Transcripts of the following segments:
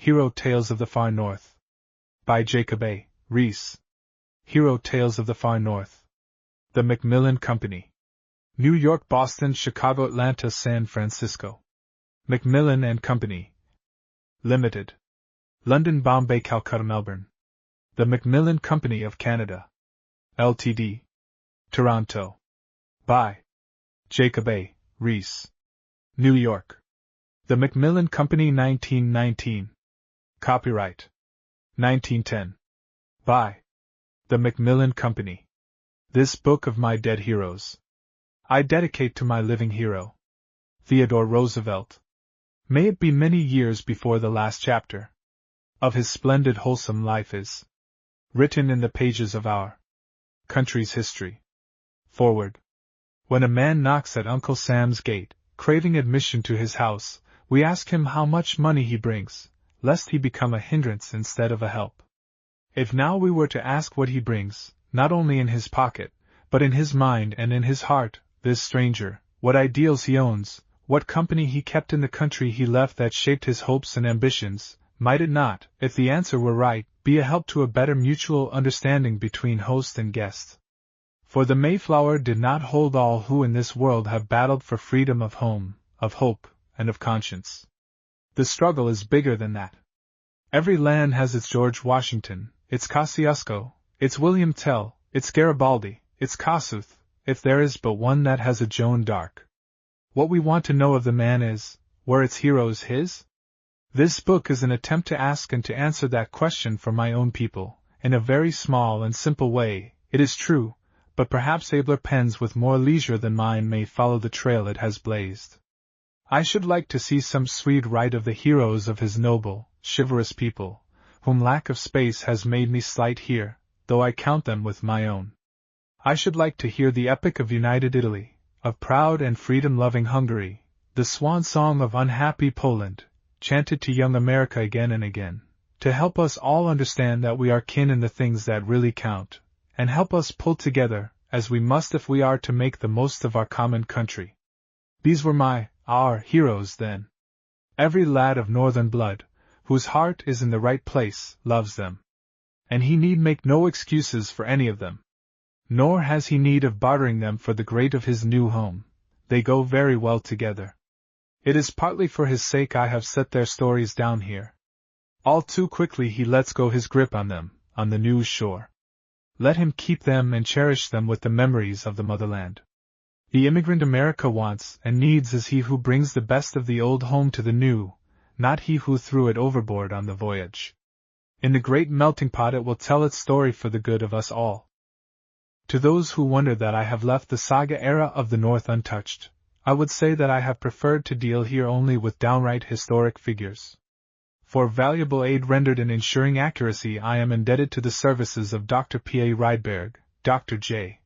Hero Tales of the Far North. By Jacob A. Riis. Hero Tales of the Far North. The Macmillan Company. New York, Boston, Chicago, Atlanta, San Francisco. Macmillan and Company. Limited. London, Bombay, Calcutta, Melbourne. The Macmillan Company of Canada. Ltd. Toronto. By Jacob A. Riis. New York. The Macmillan Company, 1919. Copyright 1910. By The Macmillan Company. This book of my dead heroes I dedicate to my living hero, Theodore Roosevelt. May it be many years before the last chapter of his splendid wholesome life is written in the pages of our country's history. Forward. When a man knocks at Uncle Sam's gate, craving admission to his house, we ask him how much money he brings, lest he become a hindrance instead of a help. If now we were to ask what he brings, not only in his pocket, but in his mind and in his heart, this stranger, what ideals he owns, what company he kept in the country he left that shaped his hopes and ambitions, might it not, if the answer were right, be a help to a better mutual understanding between host and guest? For the Mayflower did not hold all who in this world have battled for freedom of home, of hope, and of conscience. The struggle is bigger than that. Every land has its George Washington, its Kosciuszko, its William Tell, its Garibaldi, its Kossuth, if there is but one that has a Joan d'Arc. What we want to know of the man is, were its heroes his? This book is an attempt to ask and to answer that question for my own people, in a very small and simple way, it is true, but perhaps abler pens with more leisure than mine may follow the trail it has blazed. I should like to see some Swede write of the heroes of his noble, chivalrous people, whom lack of space has made me slight here, though I count them with my own. I should like to hear the epic of united Italy, of proud and freedom-loving Hungary, the swan song of unhappy Poland, chanted to young America again and again, to help us all understand that we are kin in the things that really count, and help us pull together, as we must if we are to make the most of our common country. These were our heroes then. Every lad of northern blood, whose heart is in the right place, loves them. And he need make no excuses for any of them. Nor has he need of bartering them for the great of his new home. They go very well together. It is partly for his sake I have set their stories down here. All too quickly he lets go his grip on them, on the new shore. Let him keep them and cherish them with the memories of the motherland. The immigrant America wants and needs is he who brings the best of the old home to the new, not he who threw it overboard on the voyage. In the great melting pot it will tell its story for the good of us all. To those who wonder that I have left the saga era of the North untouched, I would say that I have preferred to deal here only with downright historic figures. For valuable aid rendered in ensuring accuracy I am indebted to the services of Dr. P. A. Rydberg, Dr. J.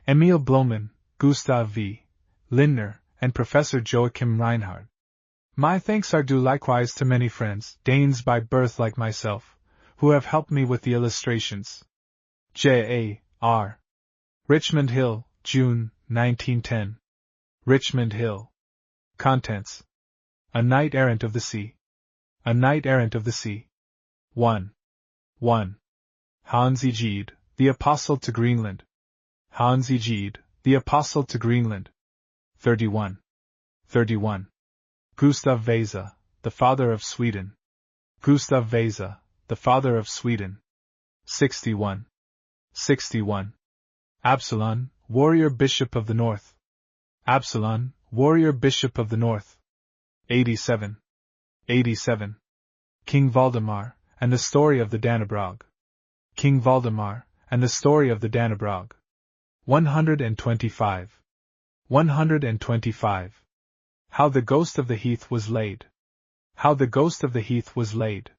Emil Bloemen, Gustav V. Lindner, and Professor Joachim Reinhardt. My thanks are due likewise to many friends, Danes by birth like myself, who have helped me with the illustrations. J. A. R. Richmond Hill, June, 1910. Richmond Hill. Contents. A Knight Errant of the Sea. A Knight Errant of the Sea. 1. Hans Egede, the Apostle to Greenland. Hans Egede, the Apostle to Greenland. 31. Gustav Vasa, the Father of Sweden. Gustav Vasa, the Father of Sweden. 61. Absalon, Warrior Bishop of the North. Absalon, Warrior Bishop of the North. 87. King Valdemar, and the Story of the Dannebrog. King Valdemar, and the Story of the Dannebrog. 125. How the Ghost of the Heath was laid. How the Ghost of the Heath was laid.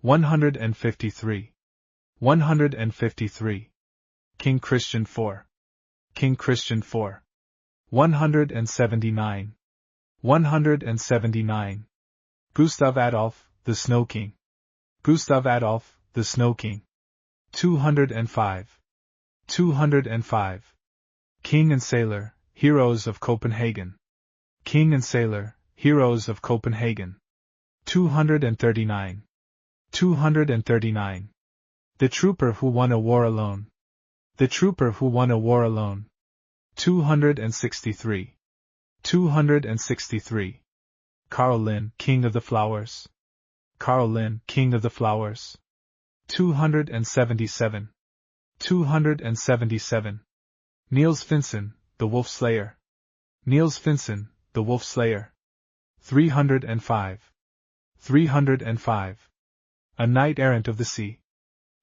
153. King Christian IV. 179. Gustav Adolf, the Snow King. Gustav Adolf, the Snow King. 205. King and Sailor, Heroes of Copenhagen. King and Sailor, Heroes of Copenhagen. 239. 239. The Trooper Who Won a War Alone. The Trooper Who Won a War Alone. 263. 263. Carl Lynn, King of the Flowers. Carl Lynn, King of the Flowers. 277. 277. Niels Finsen, the Wolf Slayer. Niels Finsen, the Wolf Slayer. 305. 305. A Knight Errant of the Sea.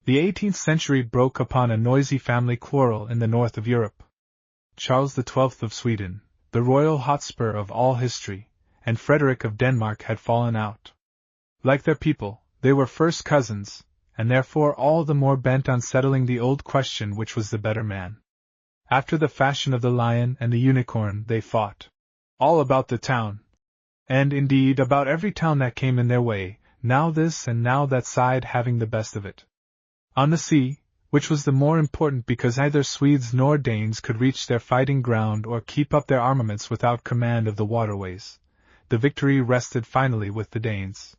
The 18th century broke upon a noisy family quarrel in the north of Europe. Charles XII of Sweden, the royal Hotspur of all history, and Frederick of Denmark had fallen out. Like their people, they were first cousins, and therefore all the more bent on settling the old question which was the better man. After the fashion of the lion and the unicorn, they fought. All about the town. And indeed about every town that came in their way, now this and now that side having the best of it. On the sea, which was the more important because neither Swedes nor Danes could reach their fighting ground or keep up their armaments without command of the waterways, the victory rested finally with the Danes.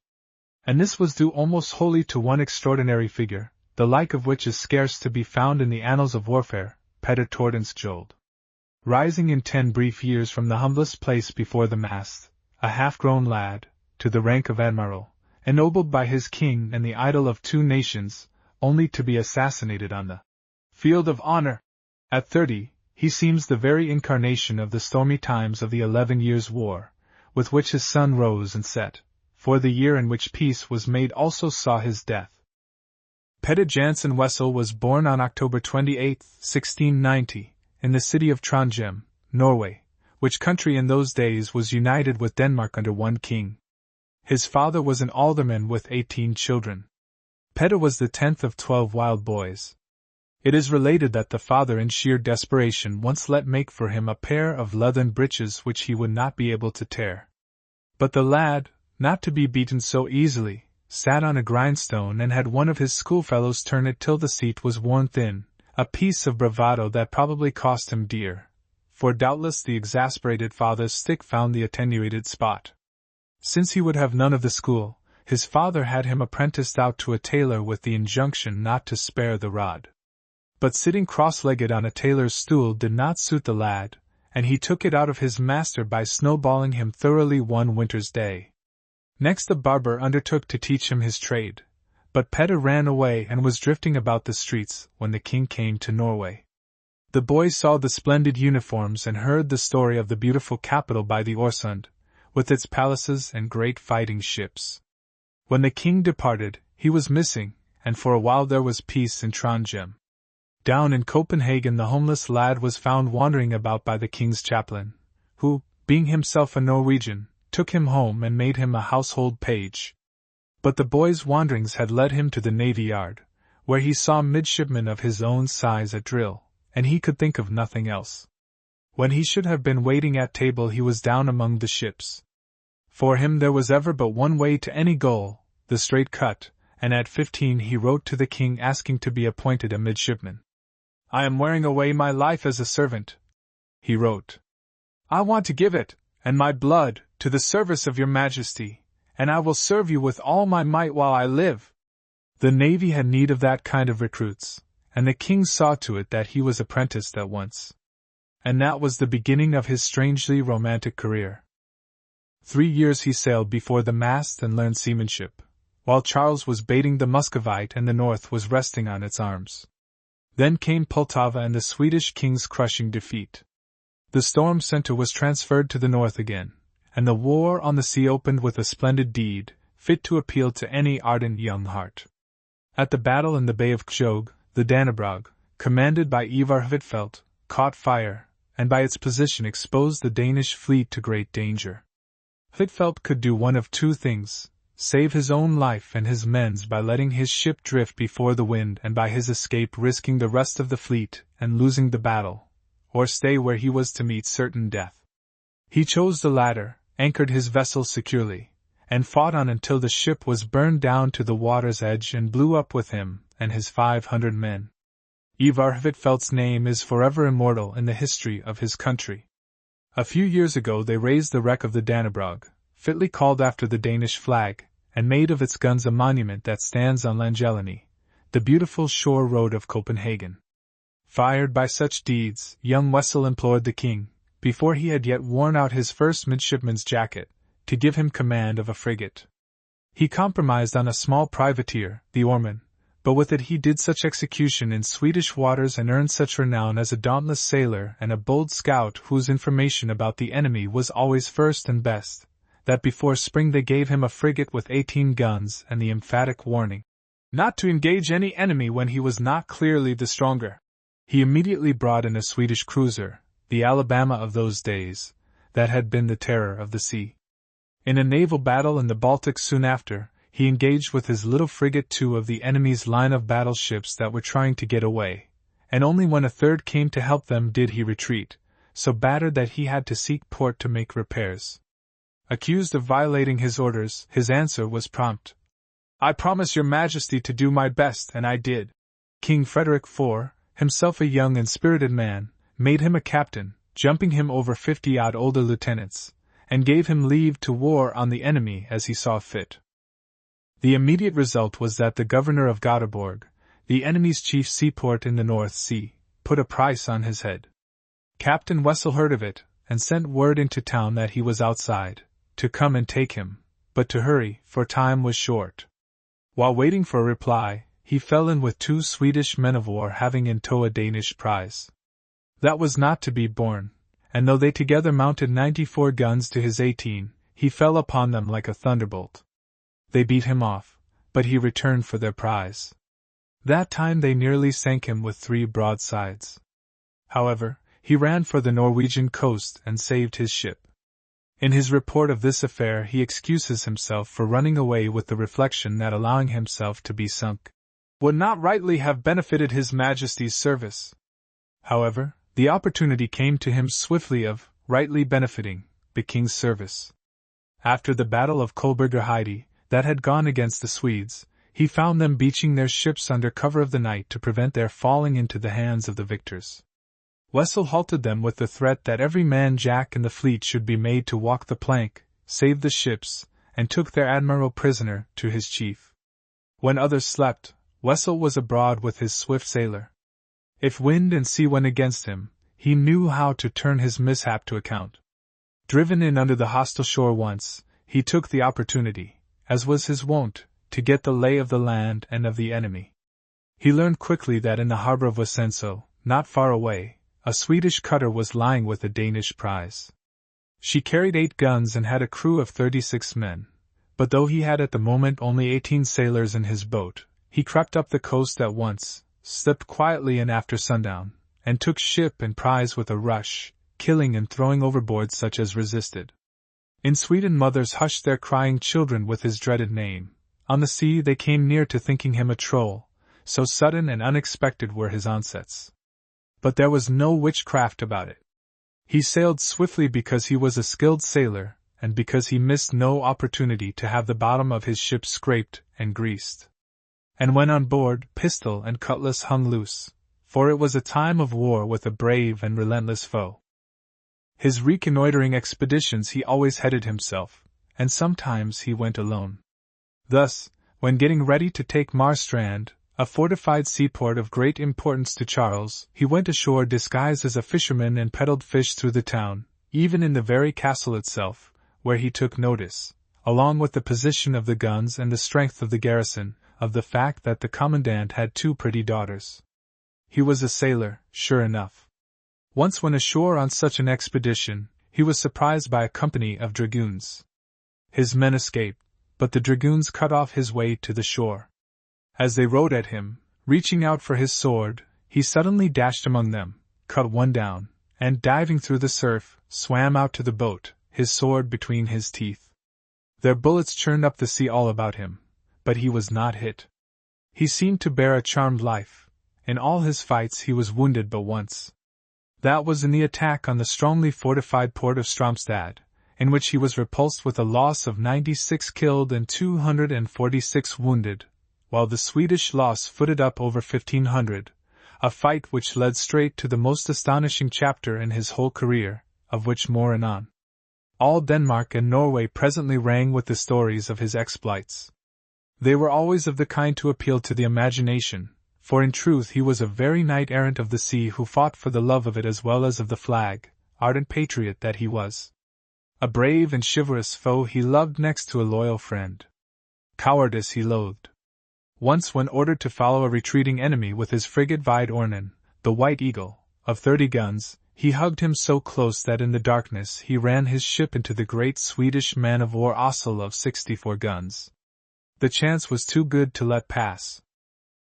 And this was due almost wholly to one extraordinary figure, the like of which is scarce to be found in the annals of warfare, Peder Tordenskjold. Rising in 10 brief years from the humblest place before the mast, a half-grown lad, to the rank of admiral, ennobled by his king and the idol of 2 nations, only to be assassinated on the field of honor. At 30, he seems the very incarnation of the stormy times of the 11 Years' War, with which his sun rose and set, for the year in which peace was made also saw his death. Peder Jansen Wessel was born on October 28, 1690, in the city of Trondheim, Norway, which country in those days was united with Denmark under one king. His father was an alderman with 18 children. Peder was the 10th of 12 wild boys. It is related that the father in sheer desperation once let make for him a pair of leathern breeches which he would not be able to tear. But the lad, not to be beaten so easily, sat on a grindstone and had one of his schoolfellows turn it till the seat was worn thin, a piece of bravado that probably cost him dear, for doubtless the exasperated father's stick found the attenuated spot. Since he would have none of the school, his father had him apprenticed out to a tailor with the injunction not to spare the rod. But sitting cross-legged on a tailor's stool did not suit the lad, and he took it out of his master by snowballing him thoroughly one winter's day. Next the barber undertook to teach him his trade, but Peder ran away and was drifting about the streets when the king came to Norway. The boy saw the splendid uniforms and heard the story of the beautiful capital by the Øresund, with its palaces and great fighting ships. When the king departed, he was missing, and for a while there was peace in Trondheim. Down in Copenhagen the homeless lad was found wandering about by the king's chaplain, who, being himself a Norwegian, took him home and made him a household page. But the boy's wanderings had led him to the navy yard, where he saw midshipmen of his own size at drill, and he could think of nothing else. When he should have been waiting at table he was down among the ships. For him there was ever but one way to any goal, the straight cut, and at 15 he wrote to the king asking to be appointed a midshipman. "I am wearing away my life as a servant," he wrote. "I want to give it, and my blood, to the service of your majesty, and I will serve you with all my might while I live." The navy had need of that kind of recruits, and the king saw to it that he was apprenticed at once. And that was the beginning of his strangely romantic career. 3 years he sailed before the mast and learned seamanship, while Charles was baiting the Muscovite and the north was resting on its arms. Then came Pultowa and the Swedish king's crushing defeat. The storm center was transferred to the north again, and the war on the sea opened with a splendid deed, fit to appeal to any ardent young heart. At the battle in the Bay of Kjog, the Dannebrog, commanded by Ivar Huitfeldt, caught fire, and by its position exposed the Danish fleet to great danger. Huitfeldt could do one of 2 things: save his own life and his men's by letting his ship drift before the wind and by his escape risking the rest of the fleet and losing the battle, or stay where he was to meet certain death. He chose the latter, anchored his vessel securely, and fought on until the ship was burned down to the water's edge and blew up with him and his 500 men. Ivar Huitfeldt's name is forever immortal in the history of his country. A few years ago they raised the wreck of the Dannebrog, fitly called after the Danish flag, and made of its guns a monument that stands on Langelani, the beautiful shore road of Copenhagen. Fired by such deeds, young Wessel implored the king, before he had yet worn out his first midshipman's jacket, to give him command of a frigate. He compromised on a small privateer, the Orman, but with it he did such execution in Swedish waters and earned such renown as a dauntless sailor and a bold scout whose information about the enemy was always first and best, that before spring they gave him a frigate with 18 guns and the emphatic warning not to engage any enemy when he was not clearly the stronger. He immediately brought in a Swedish cruiser, the Alabama of those days, that had been the terror of the sea. In a naval battle in the Baltic soon after, he engaged with his little frigate 2 of the enemy's line of battle ships that were trying to get away, and only when a third came to help them did he retreat, so battered that he had to seek port to make repairs. Accused of violating his orders, his answer was prompt. "I promise your Majesty to do my best, and I did." King Frederick IV, himself a young and spirited man, made him a captain, jumping him over 50-odd older lieutenants, and gave him leave to war on the enemy as he saw fit. The immediate result was that the governor of Göteborg, the enemy's chief seaport in the North Sea, put a price on his head. Captain Wessel heard of it, and sent word into town that he was outside, to come and take him, but to hurry, for time was short. While waiting for a reply, he fell in with 2 Swedish men-of-war having in tow a Danish prize. That was not to be borne, and though they together mounted 94 guns to his 18, he fell upon them like a thunderbolt. They beat him off, but he returned for their prize. That time they nearly sank him with 3 broadsides. However, he ran for the Norwegian coast and saved his ship. In his report of this affair he excuses himself for running away with the reflection that allowing himself to be sunk would not rightly have benefited His Majesty's service. However, the opportunity came to him swiftly of rightly benefiting the king's service. After the Battle of Kolberger Heide, that had gone against the Swedes, he found them beaching their ships under cover of the night to prevent their falling into the hands of the victors. Wessel halted them with the threat that every man Jack in the fleet should be made to walk the plank, saved the ships, and took their admiral prisoner to his chief. When others slept, Wessel was abroad with his swift sailor. If wind and sea went against him, he knew how to turn his mishap to account. Driven in under the hostile shore once, he took the opportunity, as was his wont, to get the lay of the land and of the enemy. He learned quickly that in the harbor of Vicenzo, not far away, a Swedish cutter was lying with a Danish prize. She carried 8 guns and had a crew of 36 men, but though he had at the moment only 18 sailors in his boat, he crept up the coast at once, slipped quietly in after sundown, and took ship and prize with a rush, killing and throwing overboard such as resisted. In Sweden mothers hushed their crying children with his dreaded name. On the sea they came near to thinking him a troll, so sudden and unexpected were his onsets. But there was no witchcraft about it. He sailed swiftly because he was a skilled sailor, and because he missed no opportunity to have the bottom of his ship scraped and greased. And when on board, pistol and cutlass hung loose, for it was a time of war with a brave and relentless foe. His reconnoitering expeditions he always headed himself, and sometimes he went alone. Thus, when getting ready to take Marstrand, a fortified seaport of great importance to Charles, he went ashore disguised as a fisherman and peddled fish through the town, even in the very castle itself, where he took notice, along with the position of the guns and the strength of the garrison, of the fact that the commandant had 2 pretty daughters. He was a sailor, sure enough. Once when ashore on such an expedition, he was surprised by a company of dragoons. His men escaped, but the dragoons cut off his way to the shore. As they rode at him, reaching out for his sword, he suddenly dashed among them, cut one down, and diving through the surf, swam out to the boat, his sword between his teeth. Their bullets churned up the sea all about him, but he was not hit. He seemed to bear a charmed life. In all his fights he was wounded but once. That was in the attack on the strongly fortified port of Stromstad, in which he was repulsed with a loss of 96 killed and 246 wounded, while the Swedish loss footed up over 1,500, a fight which led straight to the most astonishing chapter in his whole career, of which more anon. All Denmark and Norway presently rang with the stories of his exploits. They were always of the kind to appeal to the imagination, for in truth he was a very knight-errant of the sea who fought for the love of it as well as of the flag, ardent patriot that he was. A brave and chivalrous foe he loved next to a loyal friend. Cowardice he loathed. Once when ordered to follow a retreating enemy with his frigate Vide Ornen, the White Eagle, of 30 guns, he hugged him so close that in the darkness he ran his ship into the great Swedish man-of-war Ossel of 64 guns. The chance was too good to let pass.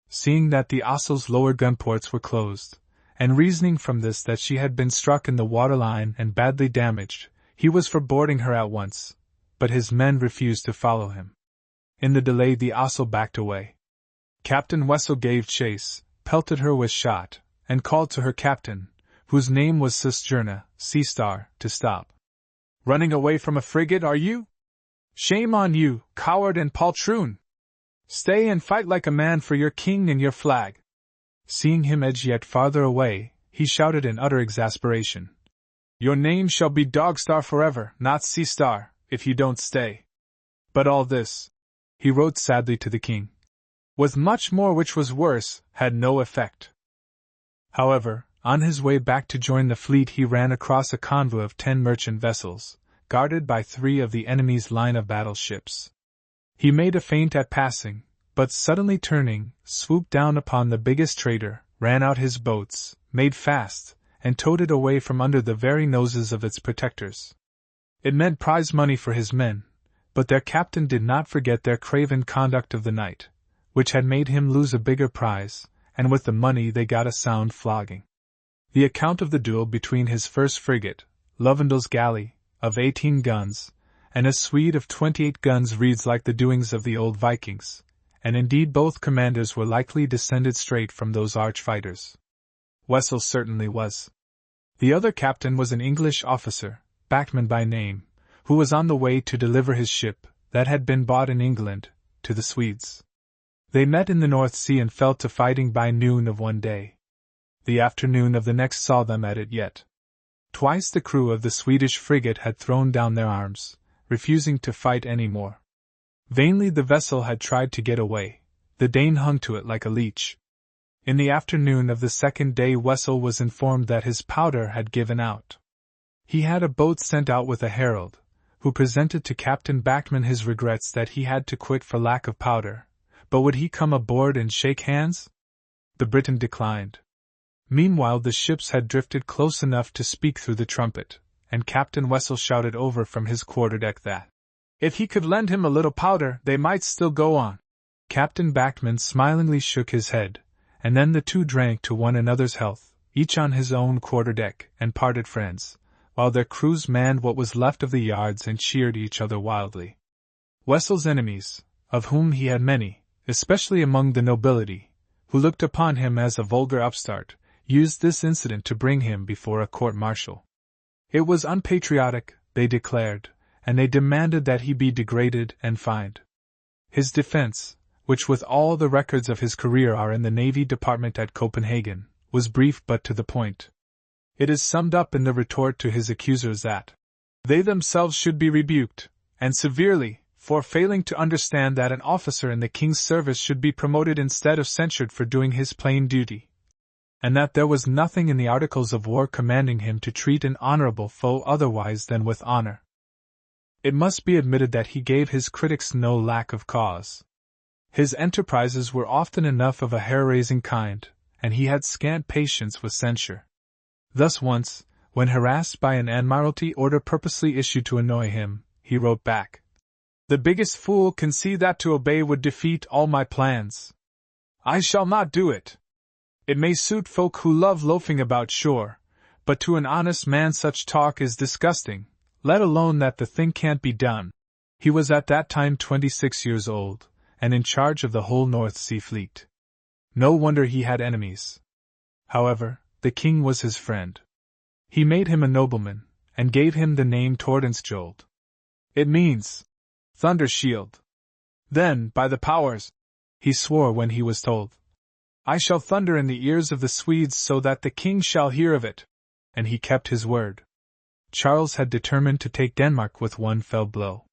Seeing that the Ossel's lower gun ports were closed, and reasoning from this that she had been struck in the waterline and badly damaged, he was for boarding her at once, but his men refused to follow him. In the delay the Ossel backed away. Captain Wessel gave chase, pelted her with shot, and called to her captain, whose name was Sistjerne, Sea Star, to stop. "Running away from a frigate, are you? Shame on you, coward and poltroon! Stay and fight like a man for your king and your flag." Seeing him edge yet farther away, he shouted in utter exasperation, "Your name shall be Dogstar forever, not Sea Star, if you don't stay." But all this, he wrote sadly to the king, with much more which was worse, had no effect. However, on his way back to join the fleet he ran across a convoy of 10 merchant vessels, guarded by 3 of the enemy's line of battle ships. He made a feint at passing, but suddenly turning, swooped down upon the biggest trader, ran out his boats, made fast, and towed it away from under the very noses of its protectors. It meant prize money for his men, but their captain did not forget their craven conduct of the night, which had made him lose a bigger prize, and with the money they got a sound flogging. The account of the duel between his first frigate, Lovendel's galley, of 18 guns, and a Swede of 28 guns reads like the doings of the old Vikings, and indeed both commanders were likely descended straight from those arch-fighters. Wessel certainly was. The other captain was an English officer, Bachman by name, who was on the way to deliver his ship, that had been bought in England, to the Swedes. They met in the North Sea and fell to fighting by noon of one day. The afternoon of the next saw them at it yet. Twice the crew of the Swedish frigate had thrown down their arms, refusing to fight any more. Vainly the vessel had tried to get away, the Dane hung to it like a leech. In the afternoon of the second day Wessel was informed that his powder had given out. He had a boat sent out with a herald, who presented to Captain Bachman his regrets that he had to quit for lack of powder, but would he come aboard and shake hands? The Briton declined. Meanwhile the ships had drifted close enough to speak through the trumpet, and Captain Wessel shouted over from his quarterdeck that, if he could lend him a little powder, they might still go on. Captain Bachman smilingly shook his head, and then the two drank to one another's health, each on his own quarterdeck, and parted friends, while their crews manned what was left of the yards and cheered each other wildly. Wessel's enemies, of whom he had many, especially among the nobility, who looked upon him as a vulgar upstart, used this incident to bring him before a court-martial. It was unpatriotic, they declared, and they demanded that he be degraded and fined. His defense, which with all the records of his career are in the Navy Department at Copenhagen, was brief but to the point. It is summed up in the retort to his accusers that they themselves should be rebuked, and severely, for failing to understand that an officer in the king's service should be promoted instead of censured for doing his plain duty, and that there was nothing in the Articles of War commanding him to treat an honorable foe otherwise than with honor. It must be admitted that he gave his critics no lack of cause. His enterprises were often enough of a hair-raising kind, and he had scant patience with censure. Thus once, when harassed by an Admiralty order purposely issued to annoy him, he wrote back, "The biggest fool can see that to obey would defeat all my plans. I shall not do it. It may suit folk who love loafing about shore, but to an honest man such talk is disgusting, let alone that the thing can't be done." He was at that time 26 years old, and in charge of the whole North Sea fleet. No wonder he had enemies. However, the king was his friend. He made him a nobleman, and gave him the name Tordenskjold. It means thunder shield. Then, by the powers, he swore when he was told, "I shall thunder in the ears of the Swedes so that the king shall hear of it," and he kept his word. Charles had determined to take Denmark with one fell blow.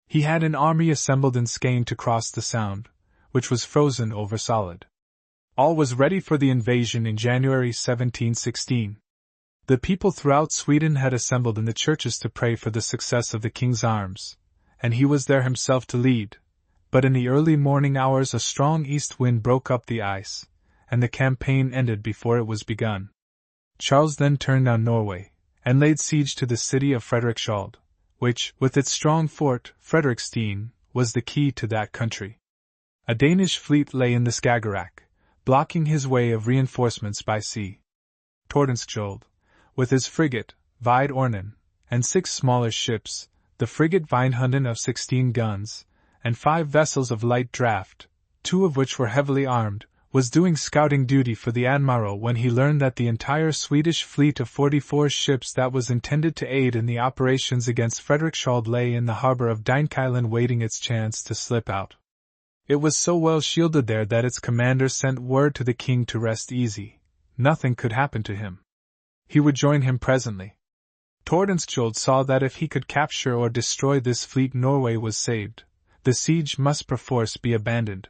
He had an army assembled in Skane to cross the Sound, which was frozen over solid. All was ready for the invasion in January 1716. The people throughout Sweden had assembled in the churches to pray for the success of the king's arms, and he was there himself to lead. But in the early morning hours a strong east wind broke up the ice, and the campaign ended before it was begun. Charles then turned on Norway, and laid siege to the city of Frederiksskjold, which, with its strong fort, Fredriksten, was the key to that country. A Danish fleet lay in the Skagerrak, blocking his way of reinforcements by sea. Tordenskjold, with his frigate, Vide Ornen, and 6 smaller ships, the frigate Vindhunden of 16 guns, and 5 vessels of light draught, 2 of which were heavily armed, was doing scouting duty for the admiral when he learned that the entire Swedish fleet of 44 ships that was intended to aid in the operations against Frederiksskjold lay in the harbor of Deinkilen waiting its chance to slip out. It was so well shielded there that its commander sent word to the king to rest easy. Nothing could happen to him. He would join him presently. Tordenskjold saw that if he could capture or destroy this fleet Norway was saved. The siege must perforce be abandoned.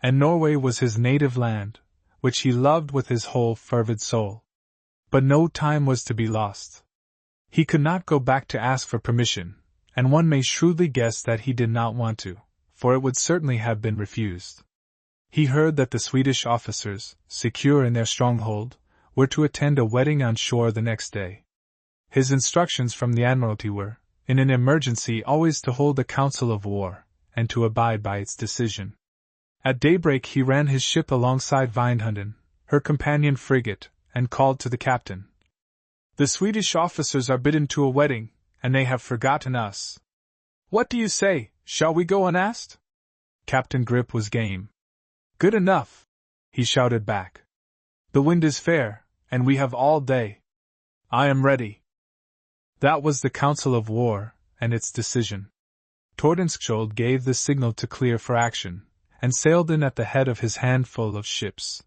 And Norway was his native land, which he loved with his whole fervid soul. But no time was to be lost. He could not go back to ask for permission, and one may shrewdly guess that he did not want to, for it would certainly have been refused. He heard that the Swedish officers, secure in their stronghold, were to attend a wedding on shore the next day. His instructions from the Admiralty were, in an emergency always to hold a council of war, and to abide by its decision. At daybreak he ran his ship alongside Vindhunden, her companion frigate, and called to the captain. "The Swedish officers are bidden to a wedding, and they have forgotten us. What do you say, shall we go unasked?" Captain Grip was game. "Good enough," he shouted back. "The wind is fair, and we have all day. I am ready." That was the council of war, and its decision. Tordenskjold gave the signal to clear for action, and sailed in at the head of his handful of ships.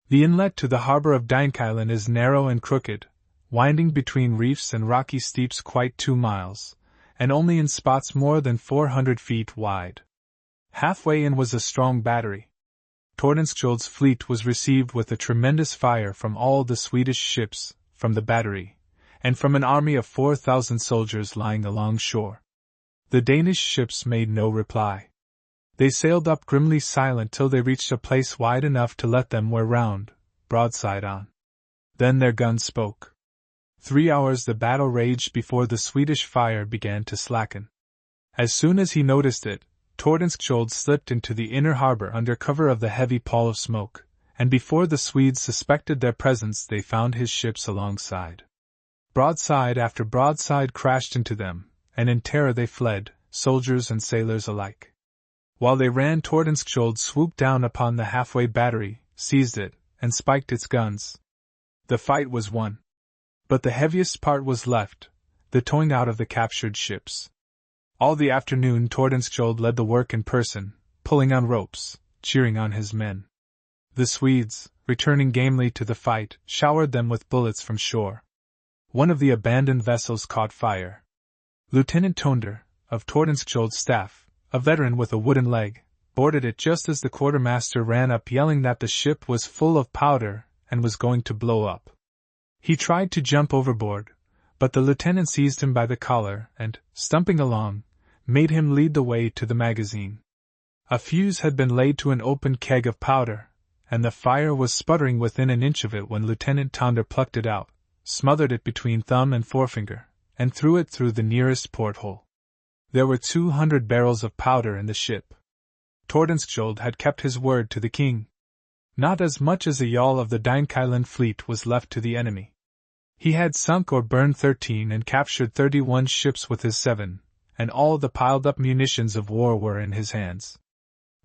The inlet to the harbor of Deinkilen is narrow and crooked, winding between reefs and rocky steeps quite 2 miles, and only in spots more than 400 feet wide. Halfway in was a strong battery. Tordenskjold's fleet was received with a tremendous fire from all the Swedish ships, from the battery, and from an army of 4,000 soldiers lying along shore. The Danish ships made no reply. They sailed up grimly silent till they reached a place wide enough to let them wear round, broadside on. Then their guns spoke. 3 hours the battle raged before the Swedish fire began to slacken. As soon as he noticed it, Tordenskjold slipped into the inner harbor under cover of the heavy pall of smoke, and before the Swedes suspected their presence they found his ships alongside. Broadside after broadside crashed into them, and in terror they fled, soldiers and sailors alike. While they ran, Tordenskjold swooped down upon the halfway battery, seized it, and spiked its guns. The fight was won. But the heaviest part was left, the towing out of the captured ships. All the afternoon Tordenskjold led the work in person, pulling on ropes, cheering on his men. The Swedes, returning gamely to the fight, showered them with bullets from shore. One of the abandoned vessels caught fire. Lieutenant Tonder, of Tordenskjold's staff, a veteran with a wooden leg, boarded it just as the quartermaster ran up yelling that the ship was full of powder and was going to blow up. He tried to jump overboard, but the lieutenant seized him by the collar and, stumping along, made him lead the way to the magazine. A fuse had been laid to an open keg of powder, and the fire was sputtering within an inch of it when Lieutenant Tonder plucked it out, smothered it between thumb and forefinger, and threw it through the nearest porthole. There were 200 barrels of powder in the ship. Tordenskjold had kept his word to the king. Not as much as a yawl of the Deinkilen fleet was left to the enemy. He had sunk or burned 13 and captured 31 ships with his 7, and all the piled-up munitions of war were in his hands.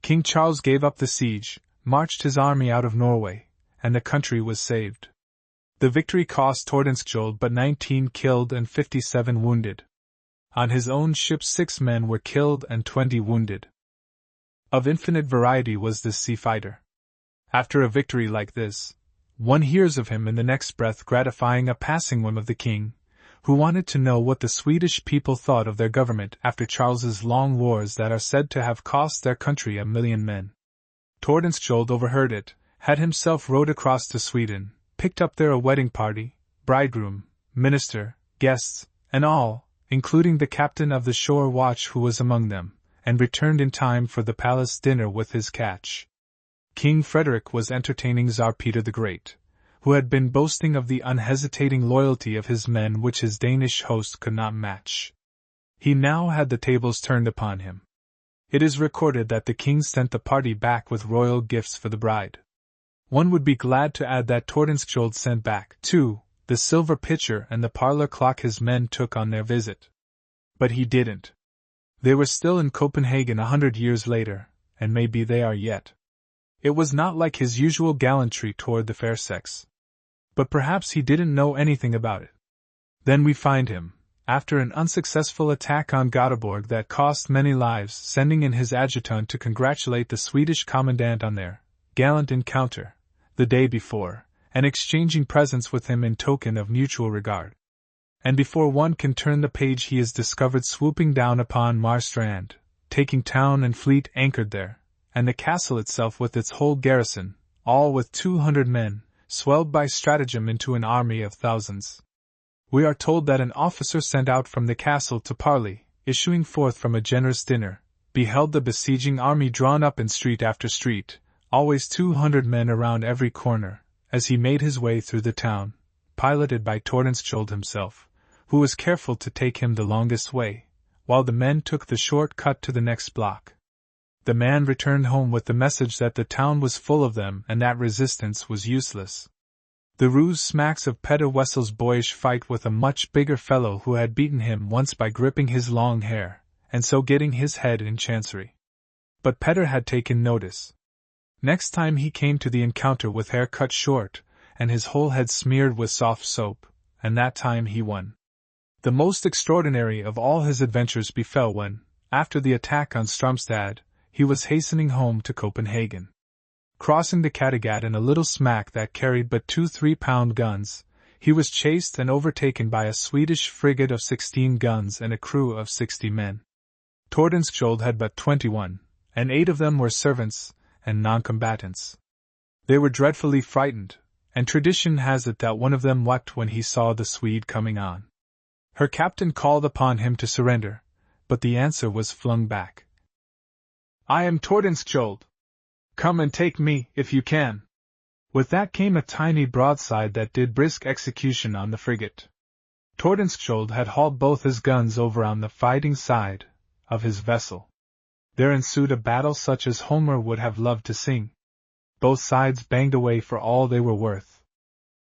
King Charles gave up the siege, marched his army out of Norway, and the country was saved. The victory cost Tordenskjold but 19 killed and 57 wounded. On his own ship 6 men were killed and 20 wounded. Of infinite variety was this sea fighter. After a victory like this, one hears of him in the next breath gratifying a passing whim of the king, who wanted to know what the Swedish people thought of their government after Charles's long wars that are said to have cost their country 1,000,000 men. Tordenskjold overheard it, had himself rowed across to Sweden, picked up there a wedding party, bridegroom, minister, guests, and all, including the captain of the shore watch who was among them, and returned in time for the palace dinner with his catch. King Frederick was entertaining Tsar Peter the Great, who had been boasting of the unhesitating loyalty of his men which his Danish host could not match. He now had the tables turned upon him. It is recorded that the king sent the party back with royal gifts for the bride. One would be glad to add that Tordenskjold sent back, too, the silver pitcher and the parlor clock his men took on their visit. But he didn't. They were still in Copenhagen 100 years later, and maybe they are yet. It was not like his usual gallantry toward the fair sex. But perhaps he didn't know anything about it. Then we find him, after an unsuccessful attack on Göteborg that cost many lives, sending in his adjutant to congratulate the Swedish commandant on their gallant encounter the day before, and exchanging presents with him in token of mutual regard. And before one can turn the page he is discovered swooping down upon Marstrand, taking town and fleet anchored there, and the castle itself with its whole garrison, all with 200 men, swelled by stratagem into an army of thousands. We are told that an officer sent out from the castle to parley, issuing forth from a generous dinner, beheld the besieging army drawn up in street after street, always 200 men around every corner, as he made his way through the town, piloted by Tordenskjold himself, who was careful to take him the longest way, while the men took the short cut to the next block. The man returned home with the message that the town was full of them and that resistance was useless. The ruse smacks of Petter Wessel's boyish fight with a much bigger fellow who had beaten him once by gripping his long hair, and so getting his head in chancery. But Petter had taken notice. Next time he came to the encounter with hair cut short, and his whole head smeared with soft soap, and that time he won. The most extraordinary of all his adventures befell when, after the attack on Stromstad, he was hastening home to Copenhagen. Crossing the Kattegat in a little smack that carried but 2 3-pound guns, he was chased and overtaken by a Swedish frigate of 16 guns and a crew of 60 men. Tordenskjold had but 21, and 8 of them were servants and non-combatants. They were dreadfully frightened, and tradition has it that one of them wept when he saw the Swede coming on. Her captain called upon him to surrender, but the answer was flung back. "I am Tordenskjold. Come and take me, if you can." With that came a tiny broadside that did brisk execution on the frigate. Tordenskjold had hauled both his guns over on the fighting side of his vessel. There ensued a battle such as Homer would have loved to sing. Both sides banged away for all they were worth.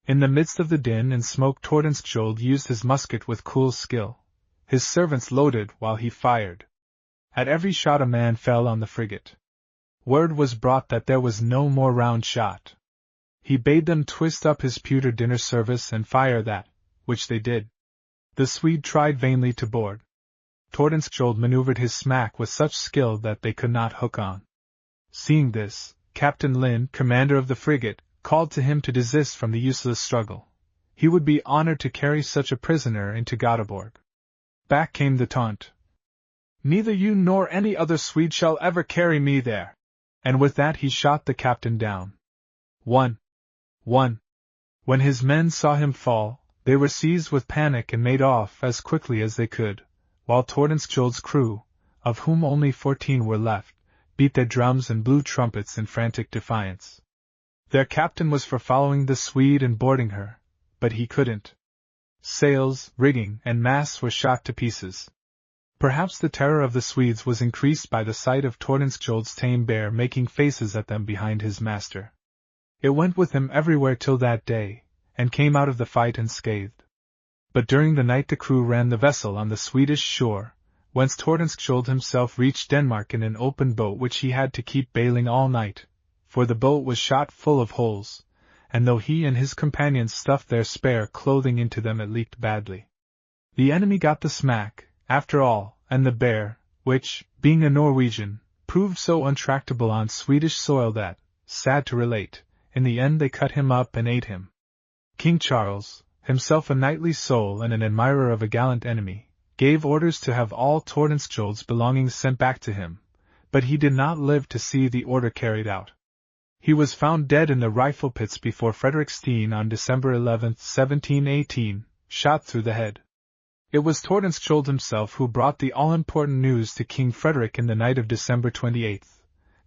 In the midst of the din and smoke Tordenskjold used his musket with cool skill. His servants loaded while he fired. At every shot a man fell on the frigate. Word was brought that there was no more round shot. He bade them twist up his pewter dinner service and fire that, which they did. The Swede tried vainly to board. Tordenskjold maneuvered his smack with such skill that they could not hook on. Seeing this, Captain Lind, commander of the frigate, called to him to desist from the useless struggle. He would be honored to carry such a prisoner into Göteborg. Back came the taunt. "Neither you nor any other Swede shall ever carry me there." And with that he shot the captain down. 1. When his men saw him fall, they were seized with panic and made off as quickly as they could, while Tordenskjold's crew, of whom only 14 were left, beat their drums and blew trumpets in frantic defiance. Their captain was for following the Swede and boarding her, but he couldn't. Sails, rigging, and masts were shot to pieces. Perhaps the terror of the Swedes was increased by the sight of Tordenskjold's tame bear making faces at them behind his master. It went with him everywhere till that day, and came out of the fight unscathed. But during the night the crew ran the vessel on the Swedish shore, whence Tordenskjold himself reached Denmark in an open boat which he had to keep bailing all night, for the boat was shot full of holes, and though he and his companions stuffed their spare clothing into them it leaked badly. The enemy got the smack, after all, and the bear, which, being a Norwegian, proved so untractable on Swedish soil that, sad to relate, in the end they cut him up and ate him. King Charles, himself a knightly soul and an admirer of a gallant enemy, gave orders to have all Tordenskjold's belongings sent back to him, but he did not live to see the order carried out. He was found dead in the rifle pits before Frederiksteen on December 11, 1718, shot through the head. It was Tordenskjold himself who brought the all-important news to King Frederick in the night of December 28.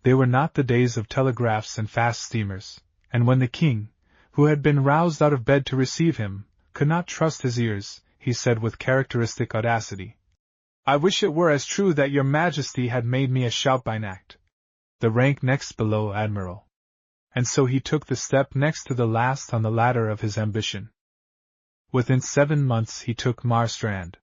They were not the days of telegraphs and fast steamers, and when the king, who had been roused out of bed to receive him, could not trust his ears, he said with characteristic audacity, "I wish it were as true that your Majesty had made me a Shoutbijnacht, the rank next below Admiral." And so he took the step next to the last on the ladder of his ambition. Within 7 months he took Marstrand.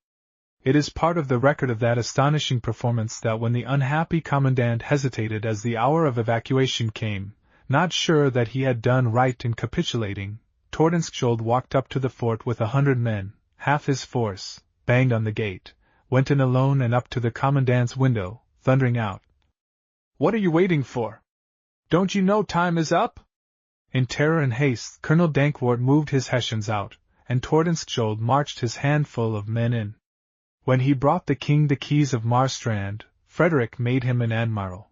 It is part of the record of that astonishing performance that when the unhappy commandant hesitated as the hour of evacuation came, not sure that he had done right in capitulating, Tordenskjold walked up to the fort with 100 men, half his force, banged on the gate, went in alone and up to the commandant's window, thundering out, "What are you waiting for? Don't you know time is up?" In terror and haste, Colonel Dankwart moved his Hessians out, and Tordenskjold marched his handful of men in. When he brought the king the keys of Marstrand, Frederick made him an admiral.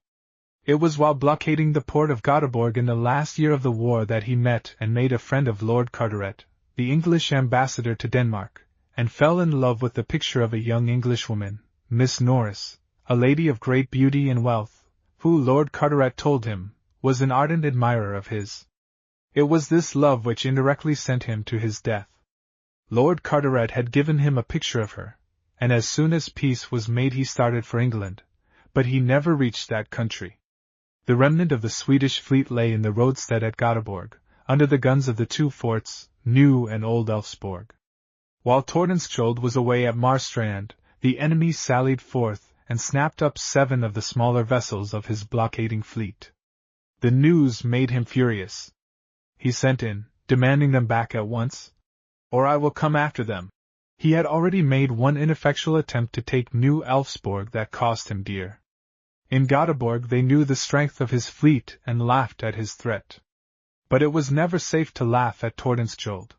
It was while blockading the port of Göteborg in the last year of the war that he met and made a friend of Lord Carteret, the English ambassador to Denmark, and fell in love with the picture of a young Englishwoman, Miss Norris, a lady of great beauty and wealth, who, Lord Carteret told him, was an ardent admirer of his. It was this love which indirectly sent him to his death. Lord Carteret had given him a picture of her, and as soon as peace was made he started for England, but he never reached that country. The remnant of the Swedish fleet lay in the roadstead at Göteborg, under the guns of the 2 forts, New and Old Elfsborg. While Tordenskjold was away at Marstrand, the enemy sallied forth and snapped up 7 of the smaller vessels of his blockading fleet. The news made him furious. He sent in, demanding them back at once, "or I will come after them." He had already made one ineffectual attempt to take New Elfsborg that cost him dear. In Göteborg they knew the strength of his fleet and laughed at his threat. But it was never safe to laugh at Tordenskjold.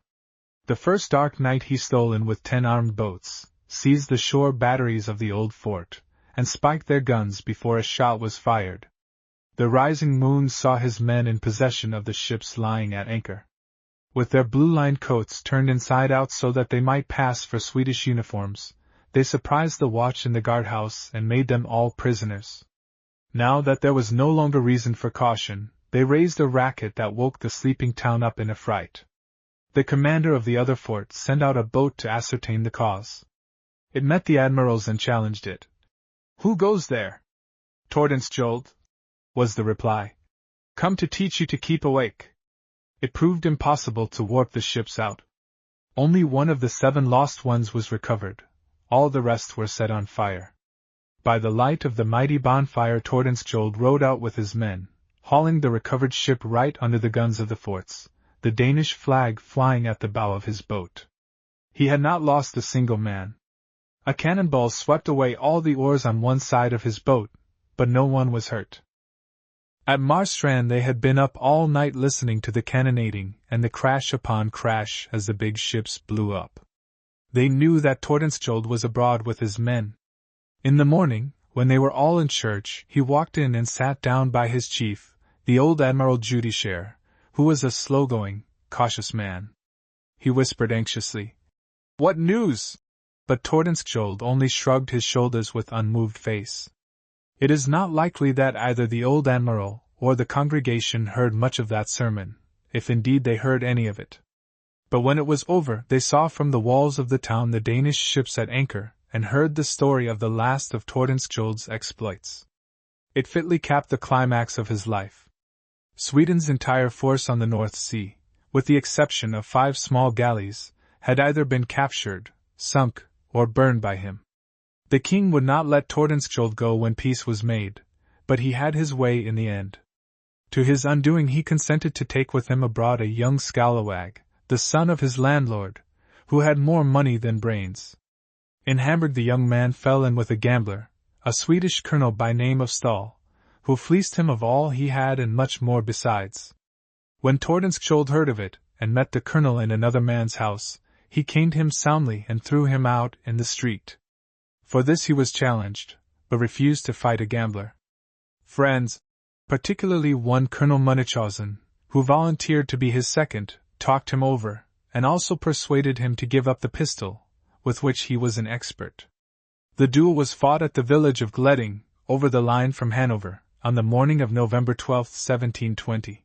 The first dark night he stole in with 10 armed boats, seized the shore batteries of the old fort, and spiked their guns before a shot was fired. The rising moon saw his men in possession of the ships lying at anchor. With their blue-lined coats turned inside out so that they might pass for Swedish uniforms, they surprised the watch in the guardhouse and made them all prisoners. Now that there was no longer reason for caution, they raised a racket that woke the sleeping town up in a fright. The commander of the other fort sent out a boat to ascertain the cause. It met the admiral's and challenged it. "Who goes there?" "Tordenskjold," was the reply. "Come to teach you to keep awake." It proved impossible to warp the ships out. Only one of the 7 lost ones was recovered. All the rest were set on fire. By the light of the mighty bonfire Tordenskjold rowed out with his men, hauling the recovered ship right under the guns of the forts, the Danish flag flying at the bow of his boat. He had not lost a single man. A cannonball swept away all the oars on one side of his boat, but no one was hurt. At Marstrand they had been up all night listening to the cannonading and the crash upon crash as the big ships blew up. They knew that Tordenskjold was abroad with his men. In the morning, when they were all in church, he walked in and sat down by his chief, the old Admiral Judiciaire, who was a slow-going, cautious man. He whispered anxiously, "What news?" But Tordenskjold only shrugged his shoulders with unmoved face. It is not likely that either the old admiral or the congregation heard much of that sermon, if indeed they heard any of it. But when it was over, they saw from the walls of the town the Danish ships at anchor, and heard the story of the last of Tordenskjold's exploits. It fitly capped the climax of his life. Sweden's entire force on the North Sea, with the exception of 5 small galleys, had either been captured, sunk, or burned by him. The king would not let Tordenskjold go when peace was made, but he had his way in the end. To his undoing he consented to take with him abroad a young scalawag, the son of his landlord, who had more money than brains. In Hamburg the young man fell in with a gambler, a Swedish colonel by name of Stahl, who fleeced him of all he had and much more besides. When Tordenskjold heard of it, and met the colonel in another man's house, he caned him soundly and threw him out in the street. For this he was challenged, but refused to fight a gambler. Friends, particularly one Colonel Munchausen, who volunteered to be his second, talked him over, and also persuaded him to give up the pistol, with which he was an expert. The duel was fought at the village of Gleding, over the line from Hanover, on the morning of November 12, 1720.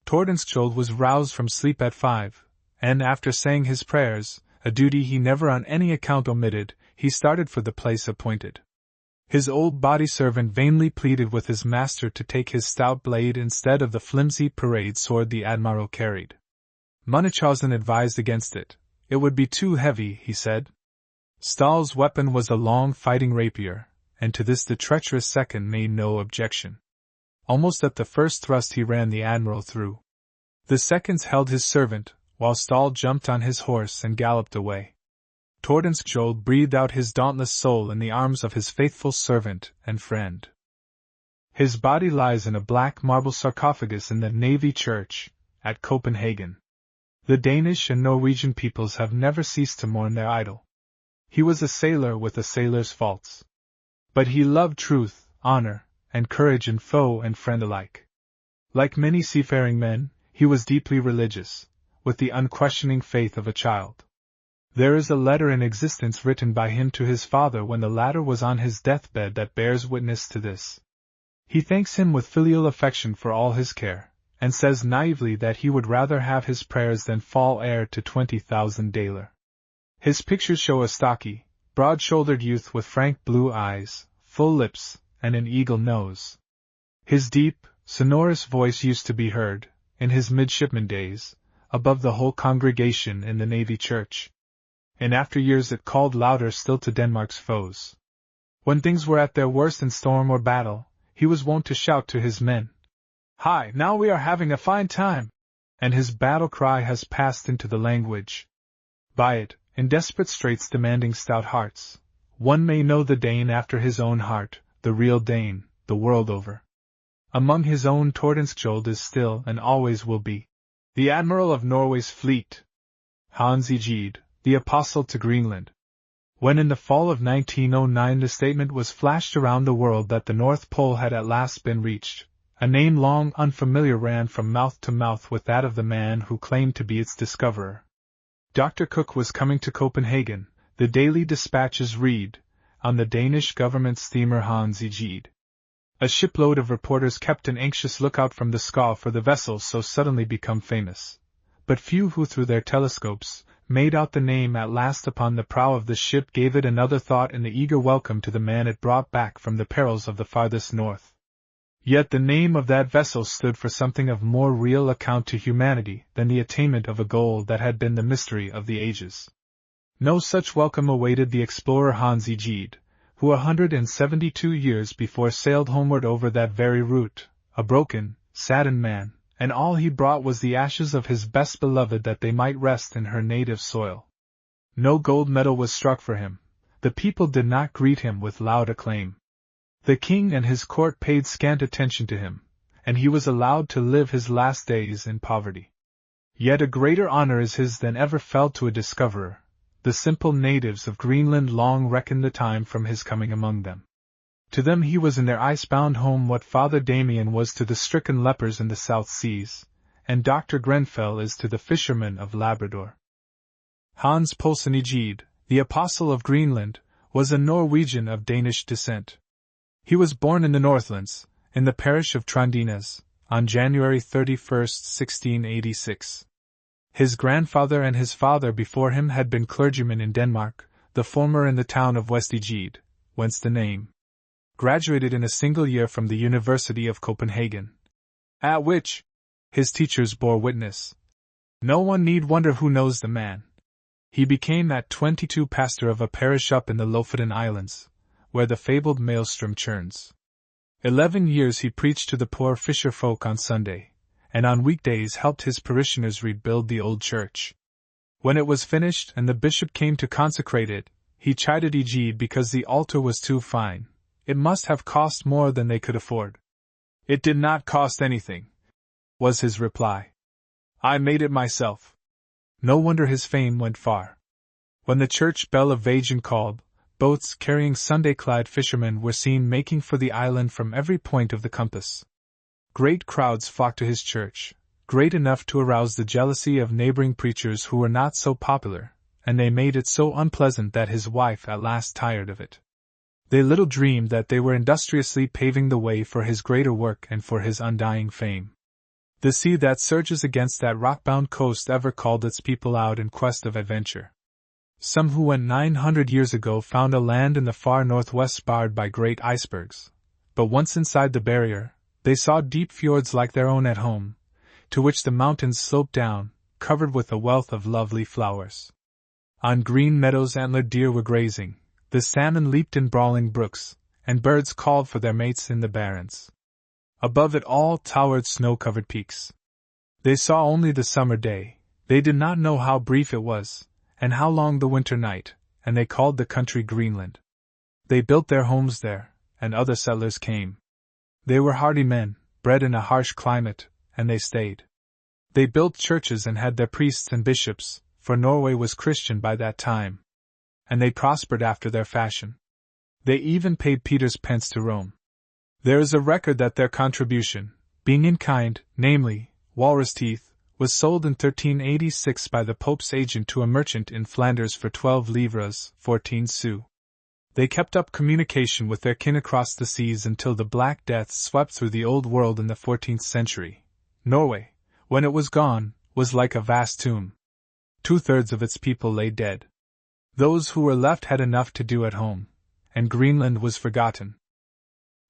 Tordenskjold was roused from sleep at 5, and after saying his prayers, a duty he never on any account omitted, he started for the place appointed. His old body servant vainly pleaded with his master to take his stout blade instead of the flimsy parade sword the admiral carried. Munchausen advised against it. It would be too heavy, he said. Stahl's weapon was a long fighting rapier, and to this the treacherous second made no objection. Almost at the first thrust he ran the admiral through. The seconds held his servant, while Stahl jumped on his horse and galloped away. Tordenskjold breathed out his dauntless soul in the arms of his faithful servant and friend. His body lies in a black marble sarcophagus in the Navy Church, at Copenhagen. The Danish and Norwegian peoples have never ceased to mourn their idol. He was a sailor with a sailor's faults. But he loved truth, honor, and courage in foe and friend alike. Like many seafaring men, he was deeply religious, with the unquestioning faith of a child. There is a letter in existence written by him to his father when the latter was on his deathbed that bears witness to this. He thanks him with filial affection for all his care, and says naively that he would rather have his prayers than fall heir to 20,000 daler. His pictures show a stocky, broad-shouldered youth with frank blue eyes, full lips, and an eagle nose. His deep, sonorous voice used to be heard, in his midshipman days, above the whole congregation in the Navy Church. In after years it called louder still to Denmark's foes. When things were at their worst in storm or battle, he was wont to shout to his men, "Hi, now we are having a fine time!" And his battle cry has passed into the language. By it, in desperate straits demanding stout hearts, one may know the Dane after his own heart, the real Dane, the world over. Among his own Tordenskjold is still and always will be the admiral of Norway's fleet, Hans Egede, the apostle to Greenland. When in the fall of 1909 the statement was flashed around the world that the North Pole had at last been reached, a name long unfamiliar ran from mouth to mouth with that of the man who claimed to be its discoverer. Dr. Cook was coming to Copenhagen, the daily dispatches read, on the Danish government steamer Hans Egede. A shipload of reporters kept an anxious lookout from the scow for the vessel so suddenly become famous, but few who through their telescopes made out the name at last upon the prow of the ship gave it another thought in the eager welcome to the man it brought back from the perils of the farthest north. Yet the name of that vessel stood for something of more real account to humanity than the attainment of a goal that had been the mystery of the ages. No such welcome awaited the explorer Hans Egede, who 172 years before sailed homeward over that very route, a broken, saddened man, and all he brought was the ashes of his best beloved that they might rest in her native soil. No gold medal was struck for him. The people did not greet him with loud acclaim. The king and his court paid scant attention to him, and he was allowed to live his last days in poverty. Yet a greater honor is his than ever fell to a discoverer. The simple natives of Greenland long reckoned the time from his coming among them. To them he was in their ice-bound home what Father Damien was to the stricken lepers in the South Seas, and Dr. Grenfell is to the fishermen of Labrador. Hans Poulsen Egede, the apostle of Greenland, was a Norwegian of Danish descent. He was born in the Northlands, in the parish of Trondines, on January 31, 1686. His grandfather and his father before him had been clergymen in Denmark, the former in the town of West Egede, whence the name. Graduated in a single year from the University of Copenhagen, at which his teachers bore witness. No one need wonder who knows the man. He became at 22 pastor of a parish up in the Lofoten Islands, where the fabled maelstrom churns. 11 years he preached to the poor fisher folk on Sunday, and on weekdays helped his parishioners rebuild the old church. When it was finished and the bishop came to consecrate it, he chided Egede because the altar was too fine. It must have cost more than they could afford. "It did not cost anything," was his reply. "I made it myself." No wonder his fame went far. When the church bell of Vagen called, boats carrying Sunday-clad fishermen were seen making for the island from every point of the compass. Great crowds flocked to his church, great enough to arouse the jealousy of neighboring preachers who were not so popular, and they made it so unpleasant that his wife at last tired of it. They little dreamed that they were industriously paving the way for his greater work and for his undying fame. The sea that surges against that rock-bound coast ever called its people out in quest of adventure. Some who went 900 years ago found a land in the far northwest barred by great icebergs, but once inside the barrier, they saw deep fjords like their own at home, to which the mountains sloped down, covered with a wealth of lovely flowers. On green meadows antlered deer were grazing, the salmon leaped in brawling brooks, and birds called for their mates in the barrens. Above it all towered snow-covered peaks. They saw only the summer day, they did not know how brief it was, and how long the winter night, and they called the country Greenland. They built their homes there, and other settlers came. They were hardy men, bred in a harsh climate, and they stayed. They built churches and had their priests and bishops, for Norway was Christian by that time. And they prospered after their fashion. They even paid Peter's pence to Rome. There is a record that their contribution, being in kind, namely, walrus teeth, was sold in 1386 by the Pope's agent to a merchant in Flanders for 12 livres, 14 sous. They kept up communication with their kin across the seas until the Black Death swept through the Old World in the 14th century. Norway, when it was gone, was like a vast tomb. 2/3 of its people lay dead. Those who were left had enough to do at home, and Greenland was forgotten.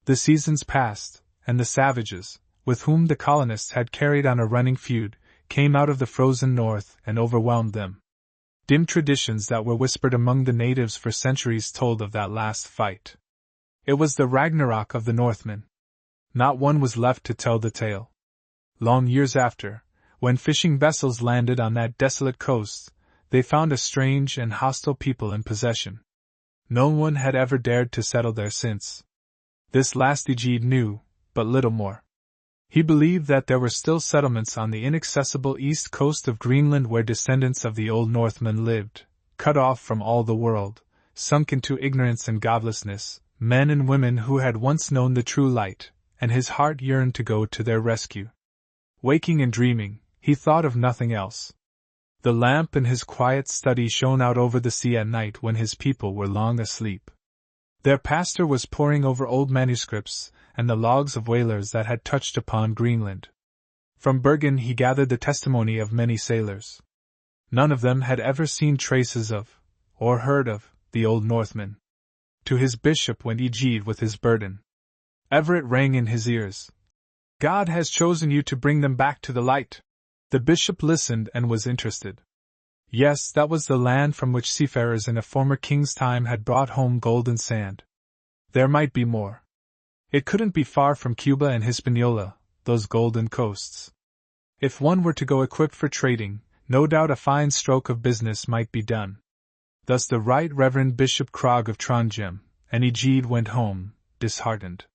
The seasons passed, and the savages, with whom the colonists had carried on a running feud, came out of the frozen north and overwhelmed them. Dim traditions that were whispered among the natives for centuries told of that last fight. It was the Ragnarok of the Northmen. Not one was left to tell the tale. Long years after, when fishing vessels landed on that desolate coast, they found a strange and hostile people in possession. No one had ever dared to settle there since. This last Egede knew, but little more. He believed that there were still settlements on the inaccessible east coast of Greenland where descendants of the old Northmen lived, cut off from all the world, sunk into ignorance and godlessness, men and women who had once known the true light, and his heart yearned to go to their rescue. Waking and dreaming, he thought of nothing else. The lamp in his quiet study shone out over the sea at night when his people were long asleep. Their pastor was poring over old manuscripts and the logs of whalers that had touched upon Greenland. From Bergen he gathered the testimony of many sailors. None of them had ever seen traces of, or heard of, the old Northmen. To his bishop went Egede with his burden. Ever it rang in his ears. God has chosen you to bring them back to the light. The bishop listened and was interested. Yes, that was the land from which seafarers in a former king's time had brought home gold and sand. There might be more. It couldn't be far from Cuba and Hispaniola, those golden coasts. If one were to go equipped for trading, no doubt a fine stroke of business might be done. Thus the Right Reverend Bishop Krog of Trondheim, and Egede went home, disheartened.